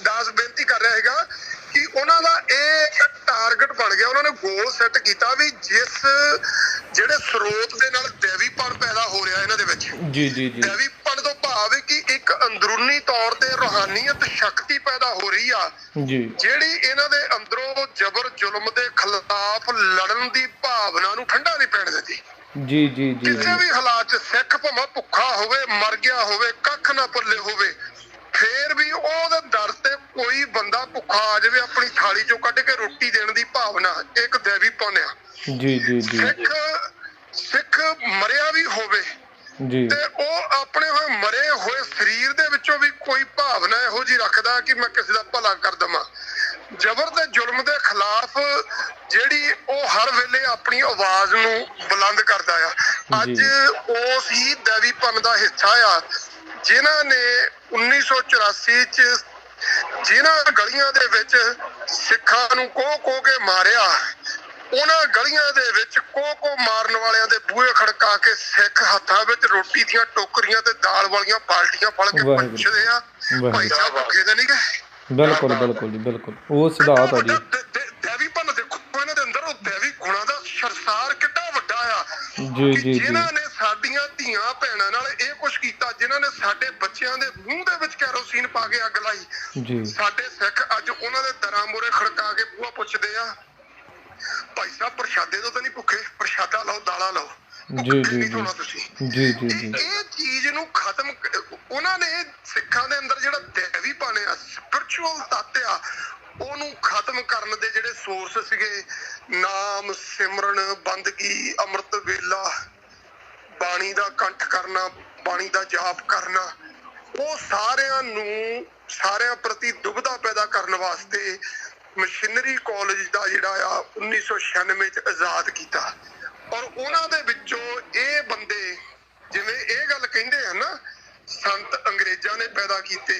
ਦਾਸ ਬੇਨਤੀ ਕਰ ਰਿਹਾ ਹੈਗਾ ਕਿ ਉਹਨਾਂ ਦਾ ਇਹ ਟਾਰਗੇਟ ਬਣ ਗਿਆ, ਉਹਨਾਂ ਨੇ ਗੋਲ ਸੈੱਟ ਕੀਤਾ ਵੀ ਜਿਸ ਜਿਹੜੇ ਸਰੋਤ ਦੇ ਨਾਲ ਦੇਵੀਪਣ ਪੈਦਾ ਹੋ ਰਿਹਾ ਇਹਨਾਂ ਦੇ ਵਿੱਚ। ਜੀ ਜੀ ਜੀ। ਦੇਵੀਪਣ ਤੋਂ ਭਾਵ ਹੈ ਕਿ ਇੱਕ ਅੰਦਰੂਨੀ ਤੌਰ ਤੇ ਰੂਹਾਨੀਅਤ ਸ਼ਕਤੀ ਪੈਦਾ ਹੋ ਰਹੀ ਆ ਜੀ, ਜਿਹੜੀ ਇਹਨਾਂ ਦੇ ਅੰਦਰੋਂ ਜ਼ਬਰ ਜ਼ੁਲਮ ਦੇ ਖਿਲਾਫ ਲੜਨ ਦੀ ਭਾਵਨਾ ਨੂੰ ਠੰਡਾ ਨਹੀਂ ਪੈਣ ਦਿੰਦੀ। ਜੀ ਜੀ ਜੀ। ਕਿਸੇ ਵੀ ਹਾਲਾਤ 'ਚ ਸਿੱਖ ਭਾਵੇਂ ਭੁੱਖਾ ਹੋਵੇ, ਮਰ ਗਿਆ ਹੋਵੇ, ਕੱਖ ਨਾ ਪੱਲੇ ਹੋਵੇ, ਫੇਰ ਵੀ ਉਹਦੇ ਦਰ ਤੇ ਕੋਈ ਬੰਦਾ ਭੁੱਖਾ ਆ ਜਾਵੇ, ਆਪਣੀ ਥਾਲੀ ਚੋਂ ਕੱਢ ਕੇ ਰੋਟੀ ਦੇਣ ਦੀ ਭਾਵਨਾ ਇੱਕ ਦੇਵੀਪਣ ਆ। ਜੀ ਜੀ ਜੀ। ਸਿੱਖ ਮਰਿਆ ਵੀ ਹੋਵੇ ਜੀ ਤੇ ਉਹ ਆਪਣੇ ਹੋਏ ਮਰੇ ਹੋਏ ਸਰੀਰ ਦੇ ਵਿੱਚੋਂ ਵੀ ਕੋਈ ਭਾਵਨਾ ਇਹੋ ਜਿਹੀ ਰੱਖਦਾ ਕਿ ਮੈਂ ਕਿਸੇ ਦਾ ਭਲਾ ਕਰ ਦੇਵਾਂ। ਜ਼ਬਰ ਤੇ ਜ਼ੁਲਮ ਦੇ ਖਿਲਾਫ ਜਿਹੜੀ ਉਹ ਹਰ ਵੇਲੇ ਆਪਣੀ ਆਵਾਜ਼ ਨੂੰ ਬੁਲੰਦ ਕਰਦਾ ਆ। ਅੱਜ ਉਸ ਹੀ ਦੇਵੀਪਣ ਦਾ ਹਿੱਸਾ ਆ ਜਿਨ੍ਹਾਂ ਨੇ 1984 ਚ ਜਿਨ੍ਹਾਂ ਗਲੀਆਂ ਦੇ ਵਿੱਚ ਸਿੱਖਾਂ ਨੂੰ ਕੋਹ ਕੇ ਮਾਰਿਆ, ਉਹਨਾਂ ਗਲੀਆਂ ਦੇ ਵਿੱਚ ਕੋਹ ਮਾਰਨ ਵਾਲਿਆਂ ਦੇ ਬੂਹੇ ਖੜਕਾ ਕੇ ਸਿੱਖ ਹੱਥਾਂ ਵਿੱਚ ਰੋਟੀ ਦੀਆਂ ਟੋਕਰੀਆਂ ਤੇ ਦਾਲ ਵਾਲੀਆਂ ਬਾਲਟੀਆਂ ਫੜ ਕੇ ਪੁੱਛਦੇ ਆ ਭਾਈ ਸਾਹਿਬ ਭੁੱਖੇ ਤਾਂ ਨਹੀਂ ਗਏ। ਬਿਲਕੁਲ ਬਿਲਕੁਲ ਜੀ ਬਿਲਕੁਲ, ਉਹ ਸਿਧਾਂਤ ਆ ਜੀ। ਦੇਵੀਪਣ ਦੇਖੋ ਇਹਨਾਂ ਦੇ ਅੰਦਰ ਉਹ ਦੇਵੀ ਗੁਣਾਂ ਦਾ ਸਰਸਾਰ ਕਿੱਡਾ ਵੱਡਾ ਆ। ਜੀ ਜੀ ਜੀ। ਜਿਨ੍ਹਾਂ ਨੇ ਸਾਡੀਆਂ ਧੀਆਂ ਭੈਣਾਂ ਨਾਲ ਇਹ ਕੁਛ ਕੀਤਾ, ਜਿਨ੍ਹਾਂ ਨੇ ਸਾਡੇ ਬੱਚਿਆਂ ਦੇ ਮੂੰਹ ਦੇ ਵਿੱਚ ਕੈਰੋਸੀਨ ਪਾ ਕੇ ਅੱਗ ਲਾਈ, ਜੀ ਸਾਡੇ ਸਿੱਖ ਅੱਜ ਉਹਨਾਂ ਦੇ ਦਰਾਂ ਮੂਹਰੇ ਖੜਕਾ ਕੇ ਬੂਹਾ ਪੁੱਛਦੇ ਆ ਭਾਈ ਸਾਹਿਬ ਪ੍ਰਸ਼ਾਦੇ ਤੋਂ ਤਾਂ ਨਹੀਂ ਭੁੱਖੇ, ਪ੍ਰਸ਼ਾਦਾ ਲਓ, ਦਾਲਾਂ ਲਓ। ਜੀ ਜੀ ਜੀ ਜੀ ਜੀ ਜੀ। ਇਹ ਚੀਜ਼ ਨੂੰ ਖਤਮ ਉਹਨਾਂ ਨੇ ਸਿੱਖਾਂ ਦੇ ਅੰਦਰ ਜਿਹੜਾ ਦੇਵੀਪਣ ਆ, ਸਪਿਰਚੁਅਲ ਤੱਤ ਆ, ਉਹਨੂੰ ਖਤਮ ਕਰਨ ਦੇ ਜਿਹੜੇ ਸੋਰਸ ਸੀਗੇ, ਨਾਮ ਸਿਮਰਨ, ਬੰਦਗੀ, ਅੰਮ੍ਰਿਤ ਵੇਲਾ, ਬਾਣੀ ਦਾ ਕੰਠ ਕਰਨਾ, ਬਾਣੀ ਦਾ ਜਾਪ ਕਰਨਾ, ਉਹ ਸਾਰਿਆਂ ਪ੍ਰਤੀ ਦੁਬਿਧਾ ਪੈਦਾ ਕਰਨ ਵਾਸਤੇ ਮਸ਼ੀਨਰੀ ਕਾਲਜ ਦਾ ਜਿਹੜਾ ਆ 1996 ਚ ਆਜ਼ਾਦ ਕੀਤਾ। ਔਰ ਉਹਨਾਂ ਦੇ ਵਿੱਚੋਂ ਇਹ ਬੰਦੇ ਜਿਵੇਂ ਇਹ ਗੱਲ ਕਹਿੰਦੇ ਆ ਨਾ ਸੰਤ ਅੰਗਰੇਜ਼ਾਂ ਨੇ ਪੈਦਾ ਕੀਤੇ,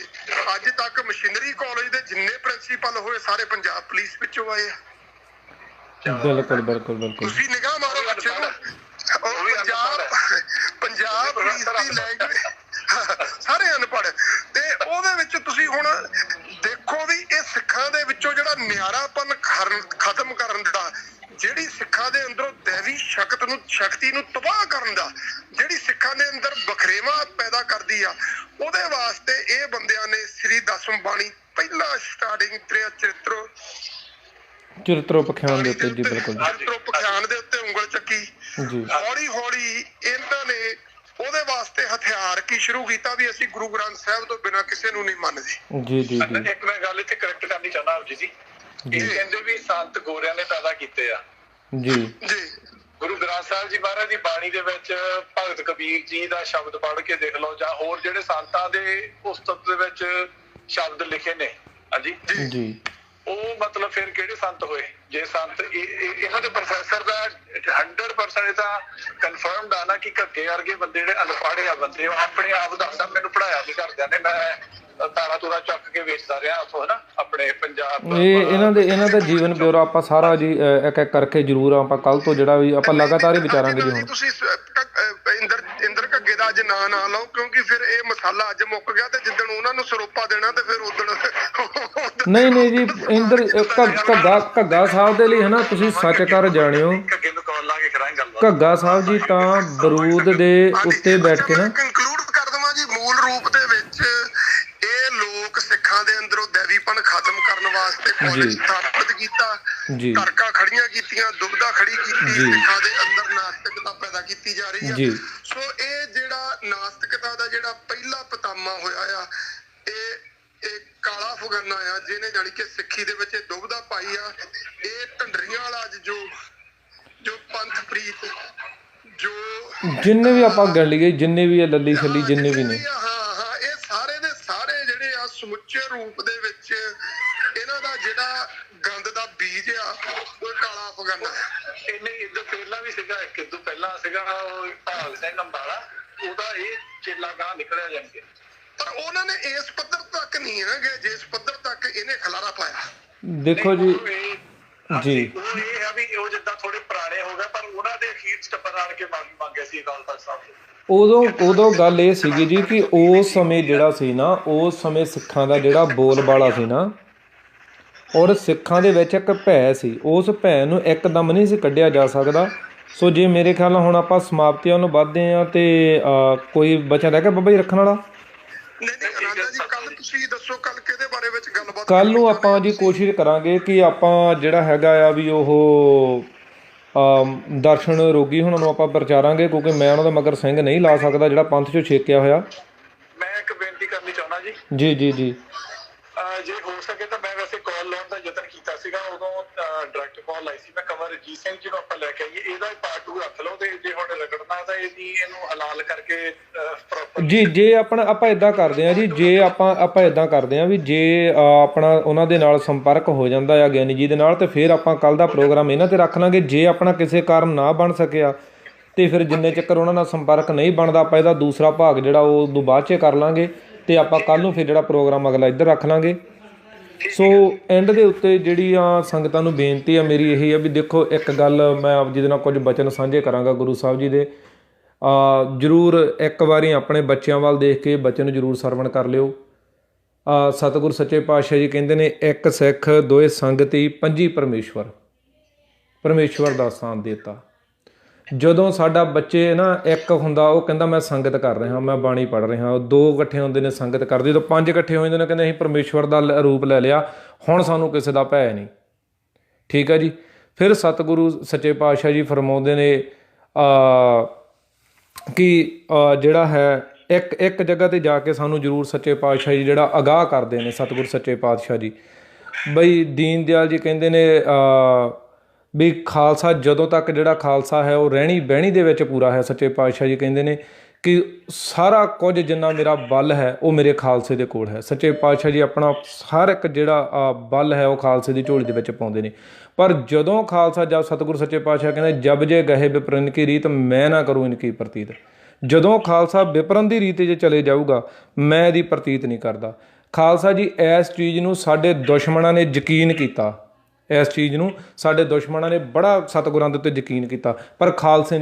ਅੱਜ ਤੱਕ ਮਸ਼ੀਨਰੀ ਕਾਲਜ ਦੇ ਜਿੰਨੇ ਪ੍ਰਿੰਸੀਪਲ ਹੋਏ ਸਾਰੇ ਪੰਜਾਬ ਪੁਲਿਸ ਵਿੱਚੋਂ ਆਏ ਆ। ਬਿਲਕੁਲ ਬਿਲਕੁਲ ਬਿਲਕੁਲ। ਤੁਸੀਂ ਨਿਗਾਹ ਮਾਰੋ ਬੱਚੇ ਨੂੰ, ਪੰਜਾਬ ਪੁਲਿਸ ਦੀ ਲੈਂਗੁਏਜ ਸਾਰੇ ਅਨਪੜ੍ਹ ਤੇ ਉਹਦੇ ਵਿੱਚ ਤੁਸੀਂ ਹੁਣ ਦੇਖੋ ਵੀ ਇਹ ਸਿੱਖਾਂ ਦੇ ਵਿੱਚੋਂ ਜਿਹੜਾ ਨਿਆਰਾਪਨ ਖਤਮ ਕਰਨ ਦਾ, ਜਿਹੜੀ ਸਿੱਖਾਂ ਦੇ ਅੰਦਰੋਂ ਦੇਵੀ ਸ਼ਕਤੀ ਨੂੰ ਤਬਾਹ ਕਰਨ ਦਾ, ਜਿਹੜੀ ਸਿੱਖਾਂ ਦੇ ਅੰਦਰ ਬਖਰੇਵਾ ਪੈਦਾ ਕਰਦੀ ਆ, ਉਹਦੇ ਵਾਸਤੇ ਇਹ ਬੰਦਿਆਂ ਨੇ ਸ੍ਰੀ ਦਸਮ ਬਾਣੀ ਪਹਿਲਾ ਸਟਾਰਟਿੰਗ ਚਰਿਤ੍ਰੋ ਪਖਿਆਨ ਦੇ ਉੱਤੇ ਜੀ ਬਿਲਕੁਲ ਚਰਿਤ੍ਰੋ ਪਖਿਆਨ ਦੇ ਉੱਤੇ ਉਂਗਲ ਚੱਕੀ ਜੀ। ਹੌਲੀ ਹੌਲੀ ਇਹਨਾਂ ਨੇ ਉਹਦੇ ਵਾਸਤੇ ਹਥਿਆਰ ਕੀ ਸ਼ੁਰੂ ਕੀਤਾ ਵੀ ਅਸੀਂ ਗੁਰੂ ਗ੍ਰੰਥ ਸਾਹਿਬ ਤੋਂ ਬਿਨਾਂ ਕਿਸੇ ਨੂੰ ਨਹੀਂ ਮੰਨਦੇ। ਜੀ ਜੀ ਜੀ। ਇੱਕ ਮੈਂ ਗੱਲ ਇੱਥੇ ਕਰੈਕਟ ਕਰਨੀ ਚਾਹੁੰਦਾ ਆਪ ਜੀ ਇਹ ਕਹਿੰਦੇ ਵੀ ਸੰਤ ਗੋਰਿਆਂ ਨੇ ਪੈਦਾ ਕੀਤੇ ਆ। ਜੀ ਜੀ। ਗੁਰੂ ਗ੍ਰੰਥ ਸਾਹਿਬ ਜੀ ਮਹਾਰਾਜ ਦੀ ਬਾਣੀ ਦੇ ਵਿੱਚ ਭਗਤ ਕਬੀਰ ਜੀ ਦਾ ਸ਼ਬਦ ਪੜ੍ਹ ਕੇ ਦੇਖ ਲਓ, ਜਾਂ ਹੋਰ ਜਿਹੜੇ ਸੰਤਾਂ ਦੇ ਪੁਸਤਕ ਦੇ ਵਿੱਚ ਸ਼ਬਦ ਲਿਖੇ ਨੇ ਹਾਂਜੀ ਜੀ, ਉਹ ਮਤਲਬ ਫਿਰ ਕਿਹੜੇ ਸੰਤ ਹੋਏ? ਜੇ ਸੰਤ ਇਹਨਾਂ ਦੇ ਪ੍ਰੋਫੈਸਰ ਦਾ 100% ਤਾਂ ਕਨਫਰਮਡ ਆ ਨਾ ਕਿ ਘੱਗੇ ਵਰਗੇ ਬੰਦੇ ਜਿਹੜੇ ਅਨਪੜ੍ਹ ਆ ਬੰਦੇ, ਉਹ ਆਪਣੇ ਆਪ ਦੱਸਦਾ ਮੈਨੂੰ ਪੜ੍ਹਾਇਆ ਵੀ ਘਰਦਿਆਂ ਨੇ, ਮੈਂ ਤਾਰਾ ਤੂਰਾ ਚੱਕ ਕੇ ਵੇਚਦਾ ਰਿਹਾ ਉੱਥੋਂ ਹਨਾ ਆਪਣੇ ਪੰਜਾਬ। ਇਹ ਇਹਨਾਂ ਦਾ ਜੀਵਨ ਬਿਉਰਾ ਆਪਾਂ ਸਾਰਾ ਜੀ ਇੱਕ ਇੱਕ ਕਰਕੇ ਜ਼ਰੂਰ ਆਪਾਂ ਕੱਲ ਤੋਂ ਜਿਹੜਾ ਵੀ ਆਪਾਂ ਲਗਾਤਾਰ ਹੀ ਵਿਚਾਰਾਂਗੇ ਜੀ। ਹੁਣ ਤੁਸੀਂ ਇੰਦਰ ਘੱਗੇ ਦਾ ਅੱਜ ਨਾਂ ਨਾ ਲਓ ਕਿਉਂਕਿ ਫਿਰ ਇਹ ਮਸਾਲਾ ਅੱਜ ਮੁੱਕ ਗਿਆ ਤੇ ਜਿੱਦਣ ਉਹਨਾਂ ਨੂੰ ਸਰੋਪਾ ਦੇਣਾ ਤੇ ਫਿਰ ਉਦਣ ਨਹੀਂ ਜੀ ਇੰਦਰ ਘੱਗਾ ਸਾਹਿਬ ਦੇ ਲਈ ਹਨਾ ਤੁਸੀਂ ਸੱਚ ਕਰ ਜਾਣਿਓ। ਘੱਗਾ ਸਾਹਿਬ ਜੀ ਤਾਂ ਬਰੂਦ ਦੇ ਉੱਤੇ ਬੈਠ ਕੇ ਨਾ ਕੰਕਲੂਡ ਕਰ ਦਵਾਂ ਜੀ, ਮੂਲ ਰੂਪ ਦੇ ਵਿੱਚ ਇਹ ਲੋਕ ਸਿੱਖਾਂ ਦੇ ਖਾਲਿਸਤਾਨ ਖਤਮ ਕਰਨ ਵਾਸਤੇ ਕਾਲਜ ਸਥਾਪਿਤ ਕੀਤਾ, ਧਰਕਾਂ ਖੜੀਆਂ ਕੀਤੀਆਂ, ਦੁਬਦਾ ਖੜੀ ਕੀਤੀ, ਸਿੱਖਾਂ ਦੇ ਅੰਦਰ ਨਾਸਤਿਕਤਾ ਪੈਦਾ ਕੀਤੀ ਜਾ ਰਹੀ ਆ। ਸੋ ਇਹ ਜਿਹੜਾ ਨਾਸਤਿਕਤਾ ਦਾ ਜਿਹੜਾ ਪਹਿਲਾ ਪਤਾਮਾ ਹੋਇਆ ਆ, ਇਹ ਕਾਲਾ ਫੁਗਾਨਾ ਆ, ਜਿਹਨੇ ਜਾਣੀ ਕਿ ਸਿੱਖੀ ਦੇ ਵਿੱਚ ਦੁਬਦਾ ਪਾਈ ਆ। ਇਹ ਢੰਡਰੀਆਂ ਵਾਲਾ ਅੱਜ ਜੋ ਪੰਥ ਪ੍ਰੀਤ ਜੋ ਜਿੰਨੇ ਵੀ ਆਪਾਂ ਗੱਲ ਲਈਏ, ਜਿੰਨੇ ਵੀ ਲੱਲੀ ਛੱਲੀ ਜਿੰਨੇ ਵੀ ਨੇ, ਇਹ ਸਾਰੇ ਦੇ ਸਾਰੇ ਜਿਹੜੇ ਆ ਸਮੁੱਚੇ ਰੂਪ ਦੇ ਵਿੱਚ ਇਹਨਾਂ ਦਾ ਜਿਹੜਾ ਗੰਦ ਦਾ ਬੀਜ ਆ ਉਹ ਕਾਲਾ ਅਫਗਾਨਾ। ਇਹਨੇ ਇਦੋਂ ਪਹਿਲਾਂ ਵੀ ਸੀਗਾ, ਇੱਕ ਇਦੋਂ ਪਹਿਲਾਂ ਸੀਗਾ ਭਾਗ ਸਿੰਘ ਅੰਬਾਲਾ, ਉਹਦਾ ਇਹ ਚੇਲਾ ਗਾਹ ਨਿਕਲਿਆ ਜਾਣਗੇ, ਪਰ ਉਹਨਾਂ ਨੇ ਇਸ ਪੱਧਰ ਤੱਕ ਨਹੀਂ ਹੈ ਕਿ ਜਿਸ ਪੱਧਰ ਤੱਕ ਇਹਨੇ ਖਲਾਰਾ ਪਾਇਆ। ਦੇਖੋ ਜੀ ਜੀ ਉਹ ਇਹ ਹੈ ਵੀ ਉਹ ਜਿੱਦਾਂ ਥੋੜੇ ਪੁਰਾਣੇ ਹੋ ਗਏ, ਪਰ ਉਹਨਾਂ ਦੇ ਅਖੀਰ ਚ ਟੱਪਰ ਆਣ ਕੇ ਮਾਫੀ ਮੰਗੇ ਸੀ ਅਕਾਲ ਤਖਤ ਸਾਹਿਬ ਤੋਂ। ਉਦੋਂ ਗੱਲ ਇਹ ਸੀਗੀ ਜੀ ਕਿ ਉਸ ਸਮੇਂ ਜਿਹੜਾ ਸੀ ਨਾ, ਉਸ ਸਮੇਂ ਸਿੱਖਾਂ ਦਾ ਜਿਹੜਾ ਬੋਲਬਾਲਾ ਸੀ ਨਾ, ਔਰ ਸਿੱਖਾਂ ਦੇ ਵਿੱਚ ਇੱਕ ਭੈ ਸੀ, ਉਸ ਭੈ ਨੂੰ ਇੱਕਦਮ ਨਹੀਂ ਸੀ ਕੱਢਿਆ ਜਾ ਸਕਦਾ। ਸੋ ਜੇ ਮੇਰੇ ਖਿਆਲ ਨਾਲ ਹੁਣ ਆਪਾਂ ਸਮਾਪਤੀਆਂ ਨੂੰ ਵੱਧਦੇ ਹਾਂ ਤੇ ਕੋਈ ਬਚਾ ਰਹਿ ਗਿਆ ਬਾਬਾ ਜੀ ਰੱਖਣ ਵਾਲਾ? ਕੱਲ ਨੂੰ ਆਪਾਂ ਜੀ ਕੋਸ਼ਿਸ਼ ਕਰਾਂਗੇ ਕਿ ਆਪਾਂ ਜਿਹੜਾ ਹੈਗਾ ਆ ਵੀ ਉਹ ਦਰਸ਼ਨ ਰੋਗੀ ਹੁਣਾਂ ਨੂੰ ਆਪਾਂ ਪ੍ਰਚਾਰਾਂਗੇ, ਕਿਉਂਕਿ ਮੈਂ ਉਹਨਾਂ ਦਾ ਮਗਰ ਸਿੰਘ ਨਹੀਂ ਲਾ ਸਕਦਾ ਜਿਹੜਾ ਪੰਥ 'ਚੋਂ ਛੇਕਿਆ ਹੋਇਆ। ਮੈਂ ਇੱਕ ਬੇਨਤੀ ਕਰਨੀ ਚਾਹੁੰਦਾ ਜੀ। ਜੀ ਜੀ ਜੀ ਜੇ ਹੋ ਸਕੇ ਤਾਂ ਮੈਂ ਵੈਸੇ ਕਾਲ ਲਾਉਣ ਦਾ ਯਤਨ ਕੀਤਾ ਸੀਗਾ, ਉਦੋਂ ਡਾਇਰੈਕਟ ਕਾਲ ਲਾਈ ਸੀ ਮੈਂ, ਕਮਰ ਰਜੀਤ ਸਿੰਘ ਜੀ ਨੂੰ ਆਪਾਂ ਲੈ ਕੇ ਆਈਏ, ਇਹਦਾ ਪਾਰਟ 2 ਰੱਖ ਲਓ, ਤੇ ਜੇ ਹੁਣ ਰਗੜਨਾ ਤਾਂ ਇਹਨੂੰ ਹਲਾਲ ਕਰਕੇ ਜੀ। ਜੇ ਆਪਾਂ ਇਦਾਂ ਕਰਦੇ ਹਾਂ ਜੀ, ਜੇ ਆਪਾਂ ਇਦਾਂ ਕਰਦੇ ਹਾਂ ਵੀ ਜੇ ਆਪਣਾ ਉਹਨਾਂ ਦੇ ਨਾਲ ਸੰਪਰਕ ਹੋ ਜਾਂਦਾ ਆ ਗਿਆਨੀ ਜੀ ਦੇ ਨਾਲ, ਤੇ ਫਿਰ ਆਪਾਂ ਕੱਲ ਦਾ ਪ੍ਰੋਗਰਾਮ ਇਹਨਾਂ ਤੇ ਰੱਖ ਲਾਂਗੇ। ਜੇ ਆਪਣਾ ਕਿਸੇ ਕਾਰਨ ਨਾ ਬਣ ਸਕਿਆ ਤੇ ਫਿਰ ਜਿੰਨੇ ਚੱਕਰ ਉਹਨਾਂ ਨਾਲ ਸੰਪਰਕ ਨਹੀਂ ਬਣਦਾ, ਆਪਾਂ ਇਹਦਾ ਦੂਸਰਾ ਭਾਗ ਜਿਹੜਾ ਉਹ ਉਦੋਂ ਬਾਅਦ 'ਚ ਕਰ ਲਾਂਗੇ, ਤੇ ਆਪਾਂ ਕੱਲ ਨੂੰ ਫਿਰ ਜਿਹੜਾ ਪ੍ਰੋਗਰਾਮ ਅਗਲਾ ਇੱਧਰ ਰੱਖ ਲਾਂਗੇ। ਸੋ ਐਂਡ ਦੇ ਉੱਤੇ ਜਿਹੜੀ ਆ ਸੰਗਤਾਂ ਨੂੰ ਬੇਨਤੀ ਆ ਮੇਰੀ ਇਹ ਆ ਵੀ ਦੇਖੋ, ਇੱਕ ਗੱਲ ਮੈਂ ਆਪ ਜੀ ਦੇ ਨਾਲ ਕੁਝ ਬਚਨ ਸਾਂਝੇ ਕਰਾਂਗਾ ਗੁਰੂ ਸਾਹਿਬ ਜੀ ਦੇ। ਜ਼ਰੂਰ ਇੱਕ ਵਾਰੀ ਆਪਣੇ ਬੱਚਿਆਂ ਵੱਲ ਦੇਖ ਕੇ ਬਚਨ ਜ਼ਰੂਰ ਸਰਵਣ ਕਰ ਲਿਓ। ਸਤਿਗੁਰ ਸੱਚੇ ਪਾਤਸ਼ਾਹ ਜੀ ਕਹਿੰਦੇ ਨੇ, ਇੱਕ ਸਿੱਖ ਦੋਏ ਸੰਗਤੀ ਪੰਜੀ ਪਰਮੇਸ਼ਵਰ ਦਾ ਸਥਾਨ ਦੇਤਾ। ਜਦੋਂ ਸਾਡਾ ਬੱਚੇ ਨਾ ਇੱਕ ਹੁੰਦਾ, ਉਹ ਕਹਿੰਦਾ ਮੈਂ ਸੰਗਤ ਕਰ ਰਿਹਾ, ਮੈਂ ਬਾਣੀ ਪੜ੍ਹ ਰਿਹਾ, ਦੋ ਇਕੱਠੇ ਹੁੰਦੇ ਨੇ ਸੰਗਤ ਕਰਦੇ, ਜਦੋਂ ਪੰਜ ਇਕੱਠੇ ਹੋ ਜਾਂਦੇ ਨੇ ਕਹਿੰਦੇ ਅਸੀਂ ਪਰਮੇਸ਼ਵਰ ਦਾ ਰੂਪ ਲੈ ਲਿਆ, ਹੁਣ ਸਾਨੂੰ ਕਿਸੇ ਦਾ ਭੈ ਨਹੀਂ। ਠੀਕ ਹੈ ਜੀ। ਫਿਰ ਸਤਿਗੁਰੂ ਸੱਚੇ ਪਾਤਸ਼ਾਹ ਜੀ ਫਰਮਾਉਂਦੇ ਨੇ ਕਿ ਜਿਹੜਾ ਹੈ ਇੱਕ ਜਗ੍ਹਾ 'ਤੇ ਜਾ ਕੇ ਸਾਨੂੰ ਜ਼ਰੂਰ ਸੱਚੇ ਪਾਤਸ਼ਾਹ ਜੀ ਜਿਹੜਾ ਅਗਾਹ ਕਰਦੇ ਨੇ, ਸਤਿਗੁਰ ਸੱਚੇ ਪਾਤਸ਼ਾਹ ਜੀ ਬਈ ਦੀਨ ਦਿਆਲ ਜੀ ਕਹਿੰਦੇ ਨੇ ਵੀ ਖਾਲਸਾ ਜਦੋਂ ਤੱਕ ਜਿਹੜਾ ਖਾਲਸਾ ਹੈ ਉਹ ਰਹਿਣੀ ਬਹਿਣੀ ਦੇ ਵਿੱਚ ਪੂਰਾ ਹੈ। ਸੱਚੇ ਪਾਤਸ਼ਾਹ ਜੀ ਕਹਿੰਦੇ ਨੇ ਕਿ ਸਾਰਾ ਕੁਝ ਜਿੰਨਾ ਮੇਰਾ ਬਲ ਹੈ ਉਹ ਮੇਰੇ ਖਾਲਸੇ ਦੇ ਕੋਲ ਹੈ। ਸੱਚੇ ਪਾਤਸ਼ਾਹ ਜੀ ਆਪਣਾ ਹਰ ਇੱਕ ਜਿਹੜਾ ਬਲ ਹੈ ਉਹ ਖਾਲਸੇ ਦੀ ਝੋਲੀ ਦੇ ਵਿੱਚ ਪਾਉਂਦੇ ਨੇ। ਪਰ ਜਦੋਂ ਖਾਲਸਾ ਜਦ ਸਤਿਗੁਰ ਸੱਚੇ ਪਾਤਸ਼ਾਹ ਕਹਿੰਦੇ ਜਬ ਜੇ ਗਏ ਵਿਪਰਨ ਕੀ ਰੀਤ ਮੈਂ ਨਾ ਕਰੂੰ ਇਨਕੀ ਪ੍ਰਤੀਤ, ਜਦੋਂ ਖਾਲਸਾ ਵਿਪਰਨ ਦੀ ਰੀਤ 'ਚ ਚਲੇ ਜਾਊਗਾ ਮੈਂ ਇਹਦੀ ਪ੍ਰਤੀਤ ਨਹੀਂ ਕਰਦਾ। ਖਾਲਸਾ ਜੀ ਇਸ ਚੀਜ਼ ਨੂੰ ਸਾਡੇ ਦੁਸ਼ਮਣਾਂ ਨੇ ਯਕੀਨ ਕੀਤਾ, ਇਸ ਚੀਜ਼ ਨੂੰ ਸਾਡੇ ਦੁਸ਼ਮਣਾਂ ਨੇ ਬੜਾ ਸਤਿਗੁਰਾਂ ਦੇ ਉੱਤੇ ਯਕੀਨ ਕੀਤਾ, ਪਰ ਖਾਲਸੇ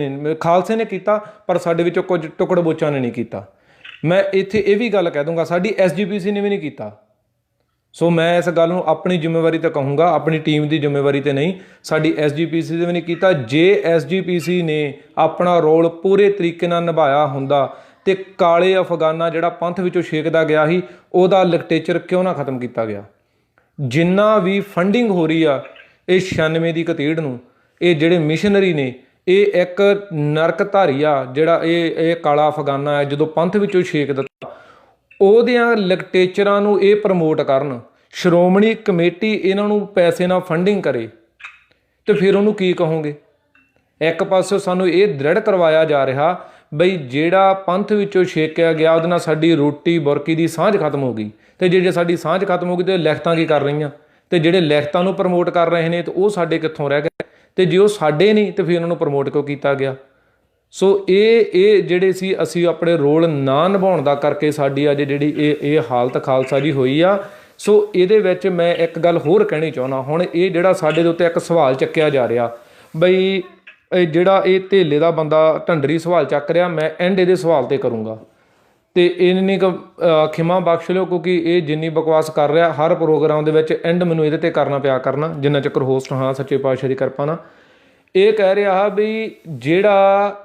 ਨੇ ਕੀਤਾ, ਪਰ ਸਾਡੇ ਵਿੱਚੋਂ ਕੁਝ ਟੁਕੜ ਬੋਚਾਂ ਨੇ ਨਹੀਂ ਕੀਤਾ। ਮੈਂ ਇੱਥੇ ਇਹ ਵੀ ਗੱਲ ਕਹਿ ਦੂੰਗਾ, ਸਾਡੀ SGPC ਨੇ ਵੀ ਨਹੀਂ ਕੀਤਾ। ਸੋ ਮੈਂ ਇਸ ਗੱਲ ਨੂੰ ਆਪਣੀ ਜ਼ਿੰਮੇਵਾਰੀ ਤੇ ਕਹੂੰਗਾ, ਆਪਣੀ ਟੀਮ ਦੀ ਜ਼ਿੰਮੇਵਾਰੀ ਤੇ ਨਹੀਂ, ਸਾਡੀ SGPC ਨੇ ਵੀ ਨਹੀਂ ਕੀਤਾ। ਜੇ SGPC ਨੇ ਆਪਣਾ ਰੋਲ ਪੂਰੇ ਤਰੀਕੇ ਨਾਲ ਨਿਭਾਇਆ ਹੁੰਦਾ ਤੇ ਕਾਲੇ ਅਫਗਾਨਾ ਜਿਹੜਾ ਪੰਥ ਵਿੱਚੋਂ ਛੇਕਦਾ ਗਿਆ ਸੀ ਉਹਦਾ ਲਿਟਰੇਚਰ ਕਿਉਂ ਨਾ ਖਤਮ ਕੀਤਾ ਗਿਆ। ਜਿੰਨਾ ਵੀ ਫੰਡਿੰਗ ਹੋ ਰਹੀ ਆ ਇਹ 96 ਦੀ ਕਤੀੜ ਨੂੰ, ਇਹ ਜਿਹੜੇ ਮਿਸ਼ਨਰੀ ਨੇ ਇਹ ਇੱਕ ਨਰਕ ਧਾਰੀ ਆ ਜਿਹੜਾ ਇਹ ਕਾਲਾ ਅਫਗਾਨਾ ਹੈ। ਜਦੋਂ ਪੰਥ ਵਿੱਚੋਂ ਛੇਕ ਦਿੱਤਾ ਉਹਦਿਆਂ ਲਿਟਰੇਚਰਾਂ ਨੂੰ ਇਹ ਪ੍ਰਮੋਟ ਕਰਨ, ਸ਼੍ਰੋਮਣੀ ਕਮੇਟੀ ਇਹਨਾਂ ਨੂੰ ਪੈਸੇ ਨਾਲ ਫੰਡਿੰਗ ਕਰੇ ਤੇ ਫਿਰ ਉਹਨੂੰ ਕੀ ਕਹੋਗੇ। ਇੱਕ ਪਾਸੇ ਸਾਨੂੰ ਇਹ ਦ੍ਰਿੜ ਕਰਵਾਇਆ ਜਾ ਰਿਹਾ ਬਈ ਜਿਹੜਾ ਪੰਥ ਵਿੱਚੋਂ ਛੇਕਿਆ ਗਿਆ ਉਹਦੇ ਨਾਲ ਸਾਡੀ ਰੋਟੀ ਬੁਰਕੀ ਦੀ ਸਾਂਝ ਖਤਮ ਹੋ ਗਈ, ਤੇ ਜੇ ਸਾਡੀ ਸਾਂਝ ਖਤਮ ਹੋ ਗਈ ਤੇ ਲਿਖਤਾਂ ਕੀ ਕਰ ਰਹੀਆਂ, ਤੇ ਜਿਹੜੇ ਲਿਖਤਾਂ ਨੂੰ ਪ੍ਰਮੋਟ ਕਰ ਰਹੇ ਨੇ ਤੇ ਉਹ ਸਾਡੇ ਕਿੱਥੋਂ ਰਹਿ ਗਏ, ਤੇ ਜੇ ਉਹ ਸਾਡੇ ਨਹੀਂ ਤੇ ਫਿਰ ਉਹਨਾਂ ਨੂੰ ਪ੍ਰਮੋਟ ਕਿਉਂ ਕੀਤਾ ਗਿਆ। ਸੋ ਇਹ ਜਿਹੜੇ ਸੀ ਅਸੀਂ ਆਪਣੇ ਰੋਲ ਨਾ ਨਿਭਾਉਣ ਦਾ ਕਰਕੇ ਸਾਡੀ ਅੱਜ ਜਿਹੜੀ ਇਹ ਹਾਲਤ ਖਾਲਸਾ ਜੀ ਹੋਈ ਆ। ਸੋ ਇਹਦੇ ਵਿੱਚ ਮੈਂ ਇੱਕ ਗੱਲ ਹੋਰ ਕਹਿਣੀ ਚਾਹੁੰਦਾ, ਹੁਣ ਇਹ ਜਿਹੜਾ ਸਾਡੇ ਦੇ ਉੱਤੇ ਇੱਕ ਸਵਾਲ ਚੱਕਿਆ ਜਾ ਰਿਹਾ ਬਈ ਜਿਹੜਾ ਇਹ ਧੇਲੇ ਦਾ ਬੰਦਾ ਢੰਡਰੀ ਸਵਾਲ ਚੱਕ ਰਿਹਾ, ਮੈਂ ਐਂਡ ਇਹਦੇ ਸਵਾਲ 'ਤੇ ਕਰੂੰਗਾ ਤੇ ਇੰਨੀ ਕੁ ਖਿਮਾ ਬਖਸ਼ ਲਿਓ, ਕਿਉਂਕਿ ਇਹ ਜਿੰਨੀ ਬਕਵਾਸ ਕਰ ਰਿਹਾ ਹਰ ਪ੍ਰੋਗਰਾਮ ਦੇ ਵਿੱਚ ਐਂਡ ਮੈਨੂੰ ਇਹਦੇ 'ਤੇ ਕਰਨਾ ਪਿਆ ਕਰਨਾ ਜਿੰਨਾ ਚੱਕਰ ਹੋਸਟ ਹਾਂ ਸੱਚੇ ਪਾਤਸ਼ਾਹ ਦੀ ਕਿਰਪਾ ਨਾਲ। ਇਹ ਕਹਿ ਰਿਹਾ ਵੀ ਜਿਹੜਾ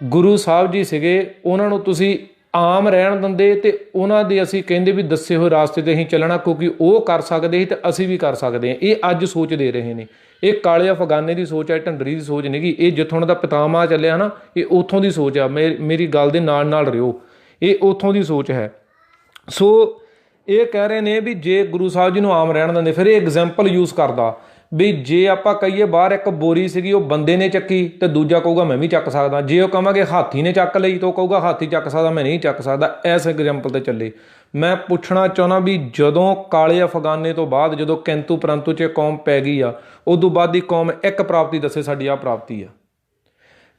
ਗੁਰੂ ਸਾਹਿਬ ਜੀ ਸੀਗੇ ਉਹਨਾਂ ਨੂੰ ਤੁਸੀਂ ਆਮ ਰਹਿਣ ਦਿੰਦੇ ਤੇ ਉਹਨਾਂ ਦੇ ਅਸੀਂ ਕਹਿੰਦੇ ਵੀ ਦੱਸੇ ਹੋਏ ਰਾਸਤੇ 'ਤੇ ਅਸੀਂ ਚੱਲਣਾ, ਕਿਉਂਕਿ ਉਹ ਕਰ ਸਕਦੇ ਸੀ ਤੇ ਅਸੀਂ ਵੀ ਕਰ ਸਕਦੇ ਹਾਂ। ਇਹ ਅੱਜ ਸੋਚ ਦੇ ਰਹੇ ਨੇ। ਇਹ ਕਾਲੇ ਅਫਗਾਨੇ ਦੀ ਸੋਚ ਹੈ, ਢੰਡਰੀ ਦੀ ਸੋਚ ਨਹੀਂ ਗੀ। ਇਹ ਜਿੱਥੋਂ ਉਹਨਾਂ ਦਾ ਪਿਤਾਮਾ ਚੱਲਿਆ ਨਾ, ਇਹ ਉੱਥੋਂ ਦੀ ਸੋਚ ਆ। ਮੇਰੀ ਗੱਲ ਦੇ ਨਾਲ ਨਾਲ ਰਿਓ, ਇਹ ਉੱਥੋਂ ਦੀ ਸੋਚ ਹੈ। ਸੋ ਇਹ ਕਹਿ ਰਹੇ ਨੇ ਵੀ ਜੇ ਗੁਰੂ ਸਾਹਿਬ ਜੀ ਨੂੰ ਆਮ ਰਹਿਣ ਦਿੰਦੇ, ਫਿਰ ਇਹ ਐਗਜ਼ਾਮਪਲ ਯੂਜ਼ ਕਰਦਾ ਵੀ ਜੇ ਆਪਾਂ ਕਹੀਏ ਬਾਹਰ ਇੱਕ ਬੋਰੀ ਸੀਗੀ, ਉਹ ਬੰਦੇ ਨੇ ਚੱਕੀ ਤੇ ਦੂਜਾ ਕਹੂਗਾ ਮੈਂ ਵੀ ਚੱਕ ਸਕਦਾ। ਜੇ ਉਹ ਕਹਾਂਗੇ ਹਾਥੀ ਨੇ ਚੱਕ ਲਈ ਤਾਂ ਉਹ ਕਹੂਗਾ ਹਾਥੀ ਚੱਕ ਸਕਦਾ, ਮੈਂ ਨਹੀਂ ਚੱਕ ਸਕਦਾ। ਇਸ ਐਗਜ਼ਾਮਪਲ 'ਤੇ ਚੱਲੇ। ਮੈਂ ਪੁੱਛਣਾ ਚਾਹੁੰਦਾ ਵੀ ਜਦੋਂ ਕਾਲੇ ਅਫਗਾਨੇ ਤੋਂ ਬਾਅਦ ਜਦੋਂ ਕਿੰਤੂ ਪਰੰਤੂ 'ਚ ਕੌਮ ਪੈ ਗਈ ਆ, ਉਦੋਂ ਬਾਅਦ ਦੀ ਕੌਮ ਇੱਕ ਪ੍ਰਾਪਤੀ ਦੱਸੇ ਸਾਡੀ ਆਹ ਪ੍ਰਾਪਤੀ ਆ।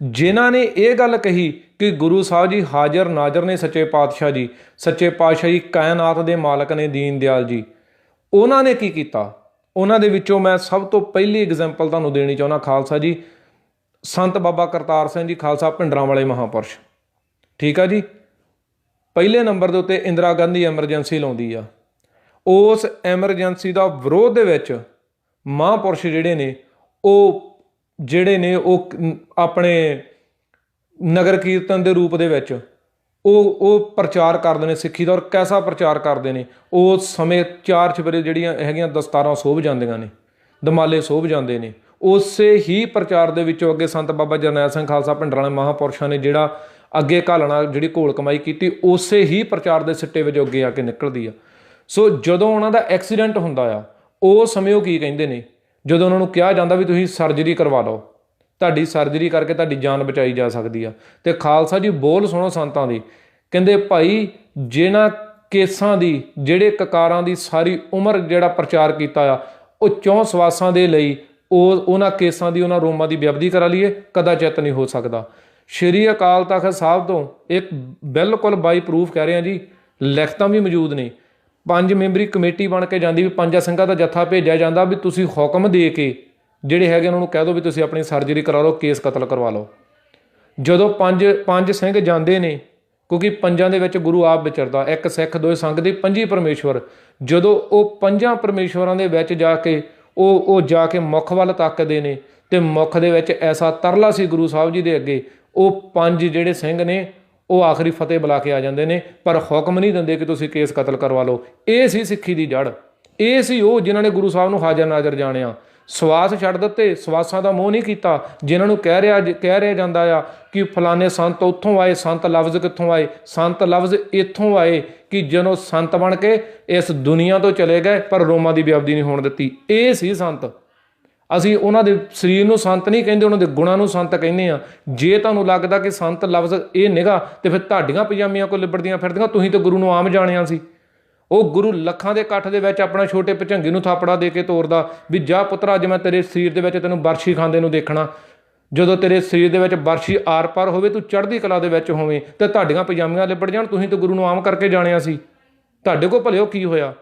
ਜਿਨ੍ਹਾਂ ਨੇ ਇਹ ਗੱਲ ਕਹੀ ਕਿ ਗੁਰੂ ਸਾਹਿਬ ਜੀ ਹਾਜ਼ਰ ਨਾਜ਼ਰ ਨੇ, ਸੱਚੇ ਪਾਤਸ਼ਾਹ ਜੀ, ਸੱਚੇ ਪਾਤਸ਼ਾਹ ਜੀ ਕਾਇਨਾਤ ਦੇ ਮਾਲਕ ਨੇ, ਦੀਨ ਦਿਆਲ ਜੀ, ਉਹਨਾਂ ਨੇ ਕੀ ਕੀਤਾ? ਉਹਨਾਂ ਦੇ ਵਿੱਚੋਂ ਮੈਂ ਸਭ ਤੋਂ ਪਹਿਲੀ ਐਗਜ਼ਾਮਪਲ ਤੁਹਾਨੂੰ ਦੇਣੀ ਚਾਹੁੰਦਾ, ਖਾਲਸਾ ਜੀ, ਸੰਤ ਬਾਬਾ ਕਰਤਾਰ ਸਿੰਘ ਜੀ ਖਾਲਸਾ ਭਿੰਡਰਾਂਵਾਲੇ ਮਹਾਂਪੁਰਸ਼। ਠੀਕ ਆ ਜੀ। ਪਹਿਲੇ ਨੰਬਰ ਦੇ ਉੱਤੇ ਇੰਦਰਾ ਗਾਂਧੀ ਐਮਰਜੈਂਸੀ ਲਾਉਂਦੀ ਆ। ਉਸ ਐਮਰਜੈਂਸੀ ਦਾ ਵਿਰੋਧ ਦੇ ਵਿੱਚ ਮਹਾਂਪੁਰਸ਼ ਜਿਹੜੇ ਨੇ ਉਹ ਆਪਣੇ ਨਗਰ ਕੀਰਤਨ ਦੇ ਰੂਪ ਦੇ ਵਿੱਚ ਉਹ ਪ੍ਰਚਾਰ ਕਰਦੇ ਨੇ ਸਿੱਖੀ ਦਾ। ਔਰ ਕੈਸਾ ਪ੍ਰਚਾਰ ਕਰਦੇ ਨੇ? ਉਸ ਸਮੇਂ 4 ਚੁਫੇਰੇ ਜਿਹੜੀਆਂ ਹੈਗੀਆਂ ਦਸਤਾਰਾਂ ਸੋਭ ਜਾਂਦੀਆਂ ਨੇ, ਦਮਾਲੇ ਸੋਭ ਜਾਂਦੇ ਨੇ। ਉਸੇ ਹੀ ਪ੍ਰਚਾਰ ਦੇ ਵਿੱਚੋਂ ਅੱਗੇ ਸੰਤ ਬਾਬਾ ਜਰਨੈਲ ਸਿੰਘ ਖਾਲਸਾ ਭਿੰਡਰਾਂਵਾਲੇ ਮਹਾਂਪੁਰਸ਼ਾਂ ਨੇ ਜਿਹੜਾ ਅੱਗੇ ਘਾਲਣਾ, ਜਿਹੜੀ ਘੋਲ ਕਮਾਈ ਕੀਤੀ, ਉਸੇ ਹੀ ਪ੍ਰਚਾਰ ਦੇ ਸਿੱਟੇ ਵਜੋਂ ਅੱਗੇ ਆ ਕੇ ਨਿਕਲਦੀ ਆ। ਸੋ ਜਦੋਂ ਉਹਨਾਂ ਦਾ ਐਕਸੀਡੈਂਟ ਹੁੰਦਾ ਆ, ਉਸ ਸਮੇਂ ਉਹ ਕੀ ਕਹਿੰਦੇ ਨੇ? ਜਦੋਂ ਉਹਨਾਂ ਨੂੰ ਕਿਹਾ ਜਾਂਦਾ ਵੀ ਤੁਸੀਂ ਸਰਜਰੀ ਕਰਵਾ ਲਓ, ਤੁਹਾਡੀ ਸਰਜਰੀ ਕਰਕੇ ਤੁਹਾਡੀ ਜਾਨ ਬਚਾਈ ਜਾ ਸਕਦੀ ਆ। ਤੇ ਖਾਲਸਾ ਜੀ ਬੋਲ ਸੁਣੋ ਸੰਤਾਂ ਦੀ। ਕਹਿੰਦੇ ਭਾਈ ਜਿਹਨਾਂ ਕੇਸਾਂ ਦੀ, ਜਿਹੜੇ ਕਕਾਰਾਂ ਦੀ ਸਾਰੀ ਉਮਰ ਜਿਹੜਾ ਪ੍ਰਚਾਰ ਕੀਤਾ ਆ, ਉਹ 4 ਸਵਾਸਾਂ ਦੇ ਲਈ ਉਹਨਾਂ ਕੇਸਾਂ ਦੀ, ਉਹਨਾਂ ਰੋਮਾਂ ਦੀ ਬੇਅਬਦੀ ਕਰਾ ਲਈਏ, ਕਦਾਚਿਤ ਨਹੀਂ ਹੋ ਸਕਦਾ। ਸ਼੍ਰੀ ਅਕਾਲ ਤਖਤ ਸਾਹਿਬ ਤੋਂ ਇੱਕ ਬਿਲਕੁਲ ਬਾਈ ਪ੍ਰੂਫ ਕਹਿ ਰਹੇ ਹਾਂ ਜੀ, ਲਿਖਤਾਂ ਵੀ ਮੌਜੂਦ ਨੇ। 5 ਮੈਂਬਰੀ ਕਮੇਟੀ ਬਣ ਕੇ ਜਾਂਦੀ ਵੀ 5 ਸਿੰਘਾਂ ਦਾ ਜੱਥਾ ਭੇਜਿਆ ਜਾਂਦਾ ਵੀ ਤੁਸੀਂ ਹੁਕਮ ਦੇ ਕੇ ਜਿਹੜੇ ਹੈਗੇ ਉਹਨਾਂ ਨੂੰ ਕਹਿ ਦਿਓ ਵੀ ਤੁਸੀਂ ਆਪਣੀ ਸਰਜਰੀ ਕਰਾ ਲਓ, ਕੇਸ ਕਤਲ ਕਰਵਾ ਲਓ। ਜਦੋਂ ਪੰਜ ਸਿੰਘ ਜਾਂਦੇ ਨੇ, ਕਿਉਂਕਿ ਪੰਜਾਂ ਦੇ ਵਿੱਚ ਗੁਰੂ ਆਪ ਵਿਚਰਦਾ, 1 ਸਿੱਖ 2 ਸੰਘ ਦੇ 5 ਪਰਮੇਸ਼ਵਰ। ਜਦੋਂ ਉਹ 5 ਪਰਮੇਸ਼ਵਰਾਂ ਦੇ ਵਿੱਚ ਜਾ ਕੇ ਉਹ ਜਾ ਕੇ ਮੁੱਖ ਵੱਲ ਤੱਕਦੇ ਨੇ ਤੇ ਮੁੱਖ ਦੇ ਵਿੱਚ ਐਸਾ ਤਰਲਾ ਸੀ ਗੁਰੂ ਸਾਹਿਬ ਜੀ ਦੇ ਅੱਗੇ, ਉਹ 5 ਜਿਹੜੇ ਸਿੰਘ ਨੇ ਉਹ ਆਖਰੀ ਫਤਿਹ ਬੁਲਾ ਕੇ ਆ ਜਾਂਦੇ ਨੇ, ਪਰ ਹੁਕਮ ਨਹੀਂ ਦਿੰਦੇ ਕਿ ਤੁਸੀਂ ਕੇਸ ਕਤਲ ਕਰਵਾ ਲਓ। ਇਹ ਸੀ ਸਿੱਖੀ ਦੀ ਜੜ। ਇਹ ਸੀ ਉਹ ਜਿਨ੍ਹਾਂ ਨੇ ਗੁਰੂ ਸਾਹਿਬ ਨੂੰ ਹਾਜ਼ਰ ਨਾਜ਼ਰ ਜਾਣਿਆ। ਸਵਾਸ ਛੱਡ ਦਿੱਤੇ, ਸਵਾਸਾਂ ਦਾ ਮੋਹ ਨਹੀਂ ਕੀਤਾ। ਜਿਨ੍ਹਾਂ ਨੂੰ ਕਹਿ ਰਿਹਾ ਜਾਂਦਾ ਆ ਕਿ ਫਲਾਣੇ ਸੰਤ ਉੱਥੋਂ ਆਏ। ਸੰਤ ਲਫ਼ਜ਼ ਕਿੱਥੋਂ ਆਏ? ਸੰਤ ਲਫ਼ਜ਼ ਇੱਥੋਂ ਆਏ ਕਿ ਜਦੋਂ ਸੰਤ ਬਣ ਕੇ ਇਸ ਦੁਨੀਆ ਤੋਂ ਚਲੇ ਗਏ ਪਰ ਰੋਮਾਂ ਦੀ ਬੇਅਬਦੀ ਨਹੀਂ ਹੋਣ ਦਿੱਤੀ। ਇਹ ਸੀ ਸੰਤ। ਅਸੀਂ ਉਹਨਾਂ ਦੇ ਸਰੀਰ ਨੂੰ ਸੰਤ ਨਹੀਂ ਕਹਿੰਦੇ, ਉਹਨਾਂ ਦੇ ਗੁਣਾਂ ਨੂੰ ਸੰਤ ਕਹਿੰਦੇ ਆ। ਜੇ ਤੁਹਾਨੂੰ ਲੱਗਦਾ ਕਿ ਸੰਤ ਲਫ਼ਜ਼ ਇਹ ਨਿਗਾ, ਤੇ ਫਿਰ ਤੁਹਾਡੀਆਂ ਪਜਾਮੀਆਂ ਕੋਲ ਲਿਬੜਦੀਆਂ ਫਿਰਦੀਆਂ। ਤੁਸੀਂ ਤਾਂ ਗੁਰੂ ਨੂੰ ਆਮ ਜਾਣਿਆ ਸੀ। ਉਹ ਗੁਰੂ ਲੱਖਾਂ ਦੇ ਇਕੱਠ ਦੇ ਵਿੱਚ ਆਪਣਾ ਛੋਟੇ ਭੁਜੰਗੀ ਨੂੰ ਥਾਪੜਾ ਦੇ ਕੇ ਤੋਰਦਾ ਵੀ ਜਾ ਪੁੱਤਰਾ, ਅੱਜ ਮੈਂ ਤੇਰੇ ਸਰੀਰ ਦੇ ਵਿੱਚ ਤੈਨੂੰ ਬਰਛੀ ਖਾਂਦੇ ਨੂੰ ਦੇਖਣਾ। ਜਦੋਂ ਤੇਰੇ ਸਰੀਰ ਦੇ ਵਿੱਚ ਬਰਛੀ ਆਰ ਪਾਰ ਹੋਵੇ, ਤੂੰ ਚੜ੍ਹਦੀ ਕਲਾ ਦੇ ਵਿੱਚ ਹੋਵੇਂ ਤੇ ਤੁਹਾਡੀਆਂ ਪਜਾਮੀਆਂ ਲਿਬੜ ਜਾਣ। ਤੁਸੀਂ ਤਾਂ ਗੁਰੂ ਨੂੰ ਆਮ ਕਰਕੇ ਜਾਣਿਆ ਸੀ। ਤੁਹਾਡੇ ਕੋਲ ਭਲਿਓ ਕੀ ਹੋਇਆ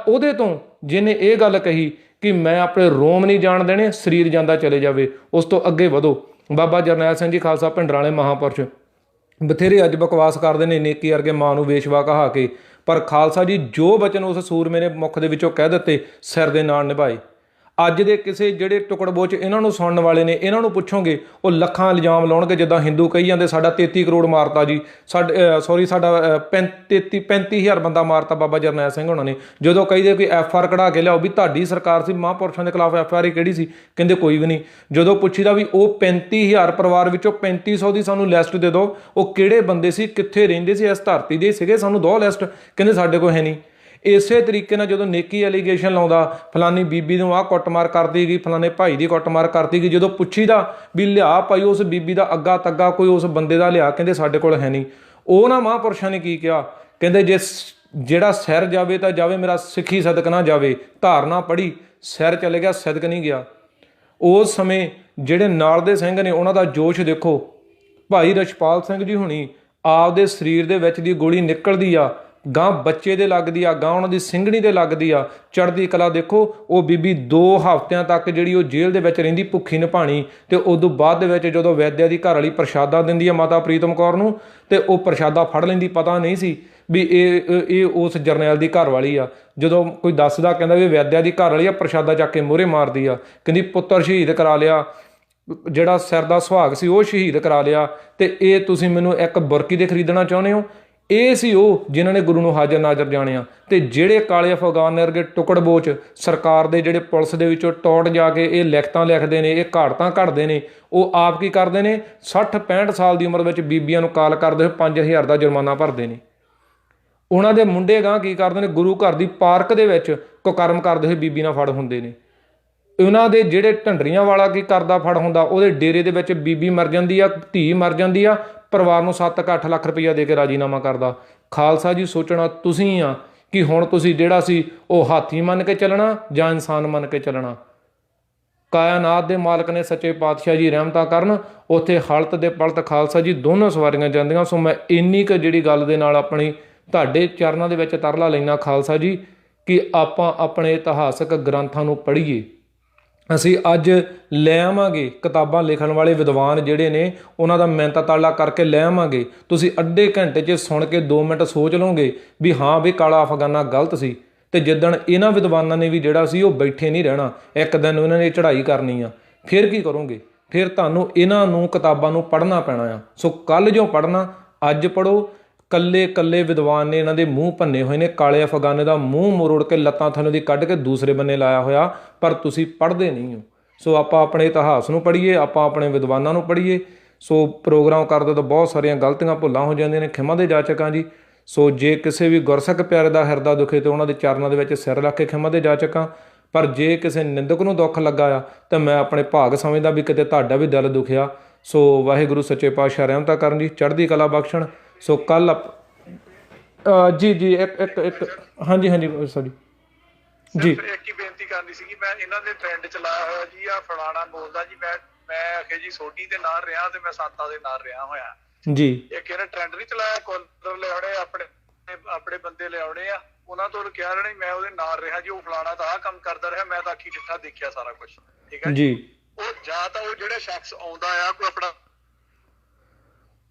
ਉਹਦੇ ਤੋਂ ਜਿਹਨੇ ਇਹ ਗੱਲ ਕਹੀ ਕਿ ਮੈਂ ਆਪਣੇ ਰੋਮ ਨਹੀਂ ਜਾਣ ਦੇਣੇ, ਸਰੀਰ ਜਾਂਦਾ ਚਲੇ ਜਾਵੇ। ਉਸ ਤੋਂ ਅੱਗੇ ਵਧੋ। ਬਾਬਾ ਜਰਨੈਲ ਸਿੰਘ ਜੀ ਖਾਲਸਾ ਭਿੰਡਰਾਂਵਾਲੇ ਮਹਾਂਪੁਰਸ਼ ਬਥੇਰੇ ਅੱਜ ਬਕਵਾਸ ਕਰਦੇ ਨੇ ਨੇਕੀ ਵਰਗੇ ਮਾਂ ਨੂੰ ਵੇਸ਼ਵਾ ਕਹਾ ਕੇ, ਪਰ ਖਾਲਸਾ ਜੀ ਜੋ ਬਚਨ ਉਸ ਸੂਰਮੇ ਨੇ ਮੁੱਖ ਦੇ ਵਿੱਚੋਂ ਕਹਿ ਦਿੱਤੇ, ਸਿਰ ਦੇ ਨਾਲ ਨਿਭਾਏ। ਅੱਜ ਦੇ ਕਿਸੇ ਜਿਹੜੇ ਟੁਕੜਬੋਚ ਇਹਨਾਂ ਨੂੰ ਸੁਣਨ ਵਾਲੇ ਨੇ, ਇਹਨਾਂ ਨੂੰ ਪੁੱਛੋਗੇ ਉਹ ਲੱਖਾਂ ਇਲਜ਼ਾਮ ਲਾਉਣਗੇ। ਜਿੱਦਾਂ ਹਿੰਦੂ ਕਹੀ ਜਾਂਦੇ ਸਾਡਾ 33 ਕਰੋੜ ਮਾਰਤਾ ਜੀ, ਸਾਡਾ 35,000 ਬੰਦਾ ਮਾਰਤਾ ਬਾਬਾ ਜਰਨੈਲ ਸਿੰਘ ਹੋਣਾ ਨੇ। ਜਦੋਂ ਕਹੀਦੇ ਕੋਈ FR ਕਢਾ ਕੇ ਲਿਆਓ ਵੀ ਤੁਹਾਡੀ ਸਰਕਾਰ ਸੀ, ਮਹਾਂਪੁਰਸ਼ਾਂ ਦੇ ਖਿਲਾਫ FR ਕਿਹੜੀ ਸੀ? ਕਹਿੰਦੇ ਕੋਈ ਵੀ ਨਹੀਂ। ਜਦੋਂ ਪੁੱਛੀਦਾ ਵੀ ਉਹ 35,000 ਪਰਿਵਾਰ ਵਿੱਚੋਂ 3500 ਦੀ ਸਾਨੂੰ ਲਿਸਟ ਦੇ ਦਿਓ, ਉਹ ਕਿਹੜੇ ਬੰਦੇ ਸੀ, ਕਿੱਥੇ ਰਹਿੰਦੇ ਸੀ, ਇਸ ਧਰਤੀ ਦੇ ਸੀਗੇ, ਸਾਨੂੰ ਦਿਓ ਲਿਸਟ। ਕਹਿੰਦੇ ਸਾਡੇ ਕੋਲ ਹੈ ਨਹੀਂ। ਇਸੇ ਤਰੀਕੇ ਨਾਲ ਜਦੋਂ ਨੇਕੀ ਐਲੀਗੇਸ਼ਨ ਲਾਉਂਦਾ, ਫਲਾਨੀ ਬੀਬੀ ਨੂੰ ਆਹ ਕੁੱਟਮਾਰ ਕਰਦੀ ਗਈ, ਫਲਾਣੇ ਭਾਈ ਦੀ ਕੁੱਟਮਾਰ ਕਰਦੀ ਗਈ, ਜਦੋਂ ਪੁੱਛੀਦਾ ਵੀ ਲਿਆ ਭਾਈ ਉਸ ਬੀਬੀ ਦਾ ਅੱਗਾ ਤੱਗਾ ਕੋਈ ਉਸ ਬੰਦੇ ਦਾ ਲਿਆ, ਕਹਿੰਦੇ ਸਾਡੇ ਕੋਲ ਹੈ ਨਹੀਂ। ਉਹ ਨਾ ਮਹਾਂਪੁਰਸ਼ਾਂ ਨੇ ਕੀ ਕਿਹਾ? ਕਹਿੰਦੇ ਜੇ ਜਿਹੜਾ ਸਿਰ ਜਾਵੇ ਤਾਂ ਜਾਵੇ, ਮੇਰਾ ਸਿੱਖੀ ਸਦਕ ਨਾ ਜਾਵੇ। ਧਾਰਨਾ ਪੜ੍ਹੀ, ਸਿਰ ਚਲੇ ਗਿਆ, ਸਦਕ ਨਹੀਂ ਗਿਆ। ਉਸ ਸਮੇਂ ਜਿਹੜੇ ਨਾਲ ਦੇ ਸਿੰਘ ਨੇ ਉਹਨਾਂ ਦਾ ਜੋਸ਼ ਦੇਖੋ। ਭਾਈ ਰਛਪਾਲ ਸਿੰਘ ਜੀ ਹੁਣੀ ਆਪਦੇ ਸਰੀਰ ਦੇ ਵਿੱਚ ਦੀ ਗੋਲੀ ਨਿਕਲਦੀ ਆ, ਗਾਂ ਬੱਚੇ ਦੇ ਲੱਗਦੀ ਆ, ਗਾਂ ਉਹਨਾਂ ਦੀ ਸਿੰਘਣੀ ਦੇ ਲੱਗਦੀ ਆ, ਚੜ੍ਹਦੀ ਕਲਾ ਦੇਖੋ। ਉਹ ਬੀਬੀ 2 ਹਫ਼ਤਿਆਂ ਤੱਕ ਜਿਹੜੀ ਉਹ ਜੇਲ੍ਹ ਦੇ ਵਿੱਚ ਰਹਿੰਦੀ, ਭੁੱਖੀ ਨਿਭਾਣੀ। ਤੇ ਉਦੋਂ ਬਾਅਦ ਦੇ ਵਿੱਚ ਜਦੋਂ ਵੈਦਿਆ ਦੀ ਘਰ ਵਾਲੀ ਪ੍ਰਸ਼ਾਦਾ ਦਿੰਦੀ ਆ ਮਾਤਾ ਪ੍ਰੀਤਮ ਕੌਰ ਨੂੰ, ਤੇ ਉਹ ਪ੍ਰਸ਼ਾਦਾ ਫੜ ਲੈਂਦੀ। ਪਤਾ ਨਹੀਂ ਸੀ ਵੀ ਇਹ ਉਸ ਜਰਨੈਲ ਦੀ ਘਰ ਵਾਲੀ ਆ। ਜਦੋਂ ਕੋਈ ਦੱਸਦਾ ਕਹਿੰਦਾ ਵੀ ਵੈਦਿਆ ਦੀ ਘਰ ਵਾਲੀ ਆ, ਪ੍ਰਸ਼ਾਦਾ ਚੱਕ ਕੇ ਮੂਹਰੇ ਮਾਰਦੀ ਆ, ਕਹਿੰਦੀ ਪੁੱਤਰ ਸ਼ਹੀਦ ਕਰਾ ਲਿਆ, ਜਿਹੜਾ ਸਿਰ ਦਾ ਸੁਹਾਗ ਸੀ ਉਹ ਸ਼ਹੀਦ ਕਰਾ ਲਿਆ, ਤੇ ਇਹ ਤੁਸੀਂ ਮੈਨੂੰ ਇੱਕ ਬੁਰਕੀ ਦੇ ਖਰੀਦਣਾ ਚਾਹੁੰਦੇ ਹੋ। ਇਹ ਸੀ ਉਹ ਜਿਨ੍ਹਾਂ ਨੇ ਗੁਰੂ ਨੂੰ ਹਾਜ਼ਰ ਨਾਜ਼ਰ ਜਾਣਿਆ। ਤੇ ਜਿਹੜੇ ਕਾਲੇ ਅਫਗਾਨ ਵਰਗੇ ਟੁਕੜਬੋਚ ਸਰਕਾਰ ਦੇ ਜਿਹੜੇ ਪੁਲਿਸ ਦੇ ਵਿੱਚੋਂ ਟੌਟ ਜਾ ਕੇ ਇਹ ਲਿਖਤਾਂ ਲਿਖਦੇ ਨੇ, ਇਹ ਘਾੜਤਾਂ ਘੜਦੇ ਨੇ, ਉਹ ਆਪ ਕੀ ਕਰਦੇ ਨੇ 60-65 ਸਾਲ ਦੀ ਉਮਰ ਵਿੱਚ ਬੀਬੀਆਂ ਨੂੰ ਕਾਲ ਕਰਦੇ ਹੋਏ 5000 ਦਾ ਜੁਰਮਾਨਾ ਭਰਦੇ ਨੇ। ਉਹਨਾਂ ਦੇ ਮੁੰਡੇ ਗਾਂ ਕੀ ਕਰਦੇ ਨੇ, ਗੁਰੂ ਘਰ ਦੀ ਪਾਰਕ ਦੇ ਵਿੱਚ ਕੁਕਰਮ ਕਰਦੇ ਹੋਏ ਬੀਬੀ ਨਾਲ ਫੜ ਹੁੰਦੇ ਨੇ। ਉਹਨਾਂ ਦੇ ਜਿਹੜੇ ਢੰਡਰੀਆਂ ਵਾਲਾ ਕੀ ਕਰਦਾ ਫੜ ਹੁੰਦਾ, ਉਹਦੇ ਡੇਰੇ ਦੇ ਵਿੱਚ ਬੀਬੀ ਮਰ ਜਾਂਦੀ ਆ, ਧੀ ਮਰ ਜਾਂਦੀ ਆ, ਪਰਿਵਾਰ ਨੂੰ 7-8 ਲੱਖ ਰੁਪਈਆ ਦੇ ਕੇ ਰਾਜੀਨਾਮਾ ਕਰਦਾ। ਖਾਲਸਾ ਜੀ ਸੋਚਣਾ ਤੁਸੀਂ ਆ ਕਿ ਹੁਣ ਤੁਸੀਂ ਜਿਹੜਾ ਸੀ ਉਹ ਹਾਥੀ ਮੰਨ ਕੇ ਚੱਲਣਾ ਜਾਂ ਇਨਸਾਨ ਮੰਨ ਕੇ ਚੱਲਣਾ। ਕਾਇਨਾਤ ਦੇ ਮਾਲਕ ਨੇ ਸੱਚੇ ਪਾਤਸ਼ਾਹ ਜੀ ਰਹਿਮਤਾਂ ਕਰਨ, ਉੱਥੇ ਹਲਤ ਦੇ ਪਲਤ ਖਾਲਸਾ ਜੀ ਦੋਨੋਂ ਸਵਾਰੀਆਂ ਜਾਂਦੀਆਂ। ਸੋ ਮੈਂ ਇੰਨੀ ਕੁ ਜਿਹੜੀ ਗੱਲ ਦੇ ਨਾਲ ਆਪਣੀ ਤੁਹਾਡੇ ਚਰਨਾਂ ਦੇ ਵਿੱਚ ਤਰਲਾ ਲੈਣਾ ਖਾਲਸਾ ਜੀ ਕਿ ਆਪਾਂ ਆਪਣੇ ਇਤਿਹਾਸਕ ਗ੍ਰੰਥਾਂ ਨੂੰ ਪੜ੍ਹੀਏ। ਅਸੀਂ ਅੱਜ ਲੈ ਆਵਾਂਗੇ ਕਿਤਾਬਾਂ ਲਿਖਣ ਵਾਲੇ ਵਿਦਵਾਨ ਜਿਹੜੇ ਨੇ ਉਹਨਾਂ ਦਾ ਮਿਹਨਤ ਤਾਲਾ ਕਰਕੇ ਲੈ ਆਵਾਂਗੇ। ਤੁਸੀਂ ਅੱਧੇ ਘੰਟੇ 'ਚ ਸੁਣ ਕੇ 2 ਮਿੰਟ ਸੋਚ ਲਓਗੇ ਵੀ ਹਾਂ ਵੀ ਕਾਲਾ ਅਫਗਾਨਾ ਗਲਤ ਸੀ। ਤੇ ਜਿੱਦਣ ਇਹਨਾਂ ਵਿਦਵਾਨਾਂ ਨੇ ਵੀ ਜਿਹੜਾ ਸੀ ਉਹ ਬੈਠੇ ਨਹੀਂ ਰਹਿਣਾ, ਇੱਕ ਦਿਨ ਉਹਨਾਂ ਨੇ ਚੜ੍ਹਾਈ ਕਰਨੀ ਆ, ਫਿਰ ਕੀ ਕਰੋਗੇ? ਫਿਰ ਤੁਹਾਨੂੰ ਇਹਨਾਂ ਨੂੰ ਕਿਤਾਬਾਂ ਨੂੰ ਪੜ੍ਹਨਾ ਪੈਣਾ ਆ। ਸੋ ਕੱਲ੍ਹ ਜੋ ਪੜ੍ਹਨਾ ਅੱਜ ਪੜ੍ਹੋ। ਕੱਲੇ ਕੱਲੇ ਵਿਦਵਾਨ ਨੇ ਇਹਨਾਂ ਦੇ ਮੂੰਹ ਭੰਨੇ ਹੋਏ ਨੇ, ਕਾਲੇ ਅਫਗਾਨੇ ਦਾ ਮੂੰਹ ਮੋੜ ਕੇ ਲੱਤਾਂ ਥੱਲੇ ਦੀ ਕੱਢ ਕੇ ਦੂਸਰੇ ਬੰਨੇ ਲਾਇਆ ਹੋਇਆ, ਪਰ ਤੁਸੀਂ ਪੜ੍ਹਦੇ ਨਹੀਂ ਹੋ। ਸੋ ਆਪਾਂ ਆਪਣੇ ਇਤਿਹਾਸ ਨੂੰ ਪੜ੍ਹੀਏ, ਆਪਾਂ ਆਪਣੇ ਵਿਦਵਾਨਾਂ ਨੂੰ ਪੜ੍ਹੀਏ। ਸੋ ਪ੍ਰੋਗਰਾਮ ਕਰਦੇ ਤਾਂ ਬਹੁਤ ਸਾਰੀਆਂ ਗਲਤੀਆਂ ਭੁੱਲਾਂ ਹੋ ਜਾਂਦੀਆਂ ਨੇ, ਖਿਮਾ ਦੇ ਜਾਚਕਾਂ ਜੀ। ਸੋ ਜੇ ਕਿਸੇ ਵੀ ਗੁਰਸਿੱਖ ਪਿਆਰੇ ਦਾ ਹਿਰਦਾ ਦੁਖੇ ਤਾਂ ਉਹਨਾਂ ਦੇ ਚਰਨਾਂ ਦੇ ਵਿੱਚ ਸਿਰ ਰੱਖ ਕੇ ਖਿਮਾ ਦੇ ਜਾਚਕਾਂ। ਪਰ ਜੇ ਕਿਸੇ ਨਿੰਦਕ ਨੂੰ ਦੁੱਖ ਲੱਗਾ ਆ ਤਾਂ ਮੈਂ ਆਪਣੇ ਭਾਗ ਸਮਝਦਾ ਵੀ ਕਿਤੇ ਤੁਹਾਡਾ ਵੀ ਦਿਲ ਦੁਖਿਆ। ਸੋ ਵਾਹਿਗੁਰੂ ਸੱਚੇ ਪਾਤਸ਼ਾਹ ਰਹਿਮਤਾਂ ਕਰਨ ਜੀ, ਚੜ੍ਹਦੀ ਕਲਾ ਬਖਸ਼ਣ। ਸੋ ਕੱਲ੍ਹ ਜੀ ਇੱਕ ਹਾਂਜੀ ਸੌਰੀ ਜੀ ਇੱਕ ਹੀ ਬੇਨਤੀ ਕਰਨੀ ਸੀਗੀ। ਮੈਂ ਇਹਨਾਂ ਦੇ ਟ੍ਰੈਂਡ ਚਲਾਇਆ ਹੋਇਆ ਜੀ, ਆ ਫਲਾਣਾ ਬੋਲਦਾ ਜੀ, ਮੈਂ ਆਖੇ ਜੀ ਸੋਢੀ ਦੇ ਨਾਲ ਰਿਹਾ ਤੇ ਮੈਂ ਸਾਤਾ ਦੇ ਨਾਲ ਰਿਹਾ ਹੋਇਆ ਜੀ। ਇੱਕ ਇਹਨੇ ਟ੍ਰੈਂਡ ਨਹੀਂ ਚਲਾਇਆ, ਕੋਲਰ ਲਿਆਉਣੇ ਆਪਣੇ ਬੰਦੇ ਲਿਆਉਣੇ ਆ, ਉਹਨਾਂ ਤੋਂ ਕਿਹਾ ਰਹਿਣਾ ਮੈਂ ਉਹਦੇ ਨਾਲ ਰਿਹਾ ਜੀ, ਉਹ ਫਲਾਣਾ ਤਾਂ ਆਹ ਕੰਮ ਕਰਦਾ ਰਿਹਾ, ਮੈਂ ਤਾਂ ਅੱਖੀ ਡਿੱਠਾ ਦੇਖਿਆ ਸਾਰਾ ਕੁਛ। ਠੀਕ ਹੈ ਜੀ। ਉਹ ਜਾਂ ਤਾਂ ਉਹ ਜਿਹੜਾ ਸ਼ਖਸ ਆਉਂਦਾ ਆ ਕੋਈ ਆਪਣਾ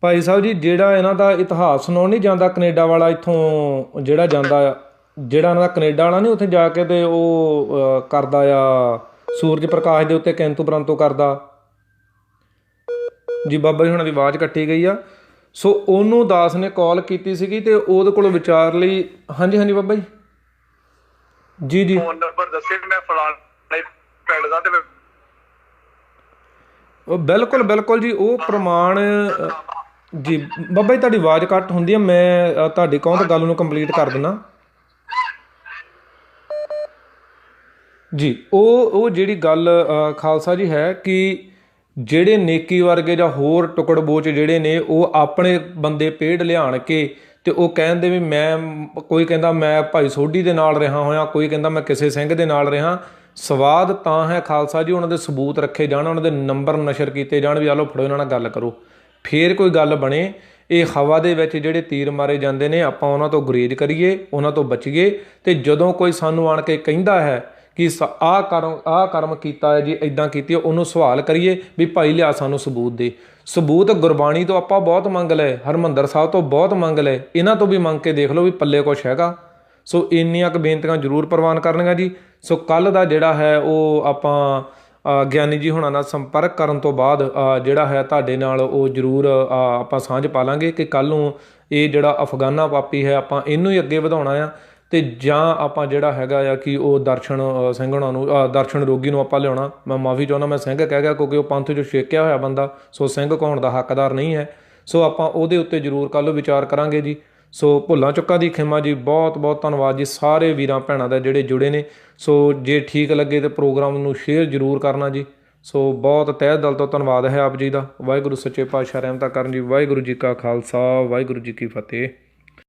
ਭਾਈ ਸਾਹਿਬ ਜੀ, ਜਿਹੜਾ ਇਹਨਾਂ ਦਾ ਇਤਿਹਾਸ ਸੁਣਾਉਣ ਨਹੀਂ ਜਾਂਦਾ ਕਨੇਡਾ ਵਾਲਾ, ਇੱਥੋਂ ਜਿਹੜਾ ਜਾਂਦਾ ਆ, ਜਿਹੜਾ ਇਹਨਾਂ ਦਾ ਕਨੇਡਾ ਵਾਲਾ ਨਹੀਂ, ਉੱਥੇ ਜਾ ਕੇ ਤੇ ਉਹ ਕਰਦਾ ਆ ਸੂਰਜ ਪ੍ਰਕਾਸ਼ ਦੇ ਉੱਤੇ ਕਿੰਤੂ ਪ੍ਰੰਤੂ ਕਰਦਾ ਜੀ। ਬਾਬਾ ਜੀ ਹੁਣਾਂ ਦੀ ਆਵਾਜ਼ ਕੱਟੀ ਗਈ ਆ। ਸੋ ਉਹਨੂੰ ਦਾਸ ਨੇ ਕਾਲ ਕੀਤੀ ਸੀਗੀ ਤੇ ਉਹਦੇ ਕੋਲੋਂ ਵਿਚਾਰ ਲਈ। ਹਾਂਜੀ ਬਾਬਾ ਜੀ ਜੀ ਫੋਨ ਨੰਬਰ ਦੱਸੇ, ਮੈਂ ਫਲਾਣੇ ਪਿੰਡ ਦਾ ਤੇ ਬਿਲਕੁਲ ਜੀ ਉਹ ਪ੍ਰਮਾਣ ਜੀ। ਬਾਬਾ ਜੀ ਤੁਹਾਡੀ ਆਵਾਜ਼ ਘੱਟ ਹੁੰਦੀ ਆ, ਮੈਂ ਤੁਹਾਡੀ ਕਹੋ ਤਾਂ ਗੱਲ ਨੂੰ ਕੰਪਲੀਟ ਕਰ ਦਿੰਦਾ ਜੀ। ਉਹ ਜਿਹੜੀ ਗੱਲ ਖਾਲਸਾ ਜੀ ਹੈ ਕਿ ਜਿਹੜੇ ਨੇਕੀ ਵਰਗੇ ਜਾਂ ਹੋਰ ਟੁਕੜਬੋਚ ਜਿਹੜੇ ਨੇ ਉਹ ਆਪਣੇ ਬੰਦੇ ਪੇੜ ਲਿਆਣ ਕੇ ਤੇ ਉਹ ਕਹਿੰਦੇ ਵੀ ਮੈਂ, ਕੋਈ ਕਹਿੰਦਾ ਮੈਂ ਭਾਈ ਸੋਢੀ ਦੇ ਨਾਲ ਰਿਹਾ ਹੋਇਆ, ਕੋਈ ਕਹਿੰਦਾ ਮੈਂ ਕਿਸੇ ਸਿੰਘ ਦੇ ਨਾਲ ਰਿਹਾ। ਸਵਾਦ ਤਾਂ ਹੈ ਖਾਲਸਾ ਜੀ ਉਹਨਾਂ ਦੇ ਸਬੂਤ ਰੱਖੇ ਜਾਣ, ਉਹਨਾਂ ਦੇ ਨੰਬਰ ਨਸ਼ਰ ਕੀਤੇ ਜਾਣ ਵੀ ਆ ਲਓ ਫੜੋ ਇਹਨਾਂ ਨਾਲ ਗੱਲ ਕਰੋ, ਫੇਰ ਕੋਈ ਗੱਲ ਬਣੇ। ਇਹ ਹਵਾ ਦੇ ਵਿੱਚ ਜਿਹੜੇ ਤੀਰ ਮਾਰੇ ਜਾਂਦੇ ਨੇ ਆਪਾਂ ਉਹਨਾਂ ਤੋਂ ਗੁਰੇਜ਼ ਕਰੀਏ, ਉਹਨਾਂ ਤੋਂ ਬਚੀਏ। ਤੇ ਜਦੋਂ ਕੋਈ ਸਾਨੂੰ ਆਣ ਕੇ ਕਹਿੰਦਾ ਹੈ ਕਿ ਆਹ ਕਰਮ ਕੀਤਾ ਹੈ ਜੀ, ਇੱਦਾਂ ਕੀਤੀ ਹੈ, ਉਹਨੂੰ ਸਵਾਲ ਕਰੀਏ ਵੀ ਭਾਈ ਲਿਆ ਸਾਨੂੰ ਸਬੂਤ ਦੇ। ਸਬੂਤ ਗੁਰਬਾਣੀ ਤੋਂ ਆਪਾਂ ਬਹੁਤ ਮੰਗ ਲਏ, ਹਰਿਮੰਦਰ ਸਾਹਿਬ ਤੋਂ ਬਹੁਤ ਮੰਗ ਲਏ, ਇਹਨਾਂ ਤੋਂ ਵੀ ਮੰਗ ਕੇ ਦੇਖ ਲਓ ਵੀ ਪੱਲੇ ਕੁਛ ਹੈਗਾ। ਸੋ ਇੰਨੀਆਂ ਕੁ ਬੇਨਤੀਆਂ ਜ਼ਰੂਰ ਪ੍ਰਵਾਨ ਕਰਨੀਆਂ ਜੀ। ਸੋ ਕੱਲ੍ਹ ਦਾ ਜਿਹੜਾ ਹੈ ਉਹ ਆਪਾਂ ਗਿਆਨੀ ਜੀ ਹੁਣਾਂ ਨਾਲ ਸੰਪਰਕ ਕਰਨ ਤੋਂ ਬਾਅਦ ਜਿਹੜਾ ਹੈ ਤੁਹਾਡੇ ਨਾਲ ਉਹ ਜ਼ਰੂਰ ਆਪਾਂ ਸਾਂਝ ਪਾ ਲਾਂਗੇ ਕਿ ਕੱਲ੍ਹ ਨੂੰ ਇਹ ਜਿਹੜਾ ਅਫਗਾਨਾ ਪਾਪੀ ਹੈ ਆਪਾਂ ਇਹਨੂੰ ਹੀ ਅੱਗੇ ਵਧਾਉਣਾ ਆ, ਤੇ ਜਾਂ ਆਪਾਂ ਜਿਹੜਾ ਹੈਗਾ ਆ ਕਿ ਉਹ ਦਰਸ਼ਨ ਸਿੰਘ ਹੁਣਾਂ ਨੂੰ, ਦਰਸ਼ਨ ਰੋਗੀ ਨੂੰ ਆਪਾਂ ਲਿਆਉਣਾ। ਮੈਂ ਮਾਫੀ ਚਾਹੁੰਦਾ, ਮੈਂ ਸਿੰਘ ਕਹਿ ਗਿਆ ਕਿਉਂਕਿ ਉਹ ਪੰਥ 'ਚੋਂ ਛੇਕਿਆ ਹੋਇਆ ਬੰਦਾ, ਸੋ ਸਿੰਘ ਕਹਾਉਣ ਦਾ ਹੱਕਦਾਰ ਨਹੀਂ ਹੈ। ਸੋ ਆਪਾਂ ਉਹਦੇ ਉੱਤੇ ਜ਼ਰੂਰ ਕੱਲ੍ਹ ਵਿਚਾਰ ਕਰਾਂਗੇ ਜੀ। ਸੋ ਭੁੱਲਾਂ ਚੁੱਕਾਂ ਦੀ ਖਿਮਾ ਜੀ। ਬਹੁਤ ਬਹੁਤ ਧੰਨਵਾਦ ਜੀ ਸਾਰੇ ਵੀਰਾਂ ਭੈਣਾਂ ਦਾ ਜਿਹੜੇ ਜੁੜੇ ਨੇ। ਸੋ ਜੇ ਠੀਕ ਲੱਗੇ ਤਾਂ ਪ੍ਰੋਗਰਾਮ ਨੂੰ ਸ਼ੇਅਰ ਜ਼ਰੂਰ ਕਰਨਾ ਜੀ। ਸੋ ਬਹੁਤ ਤਹਿ ਦਿਲ ਤੋਂ ਧੰਨਵਾਦ ਹੈ ਆਪ ਜੀ ਦਾ। ਵਾਹਿਗੁਰੂ ਸੱਚੇ ਪਾਤਸ਼ਾਹ ਰਹਿਮਤਾਂ ਕਰਨ ਜੀ। ਵਾਹਿਗੁਰੂ ਜੀ ਕਾ ਖਾਲਸਾ, ਵਾਹਿਗੁਰੂ ਜੀ ਕੀ ਫਤਿਹ।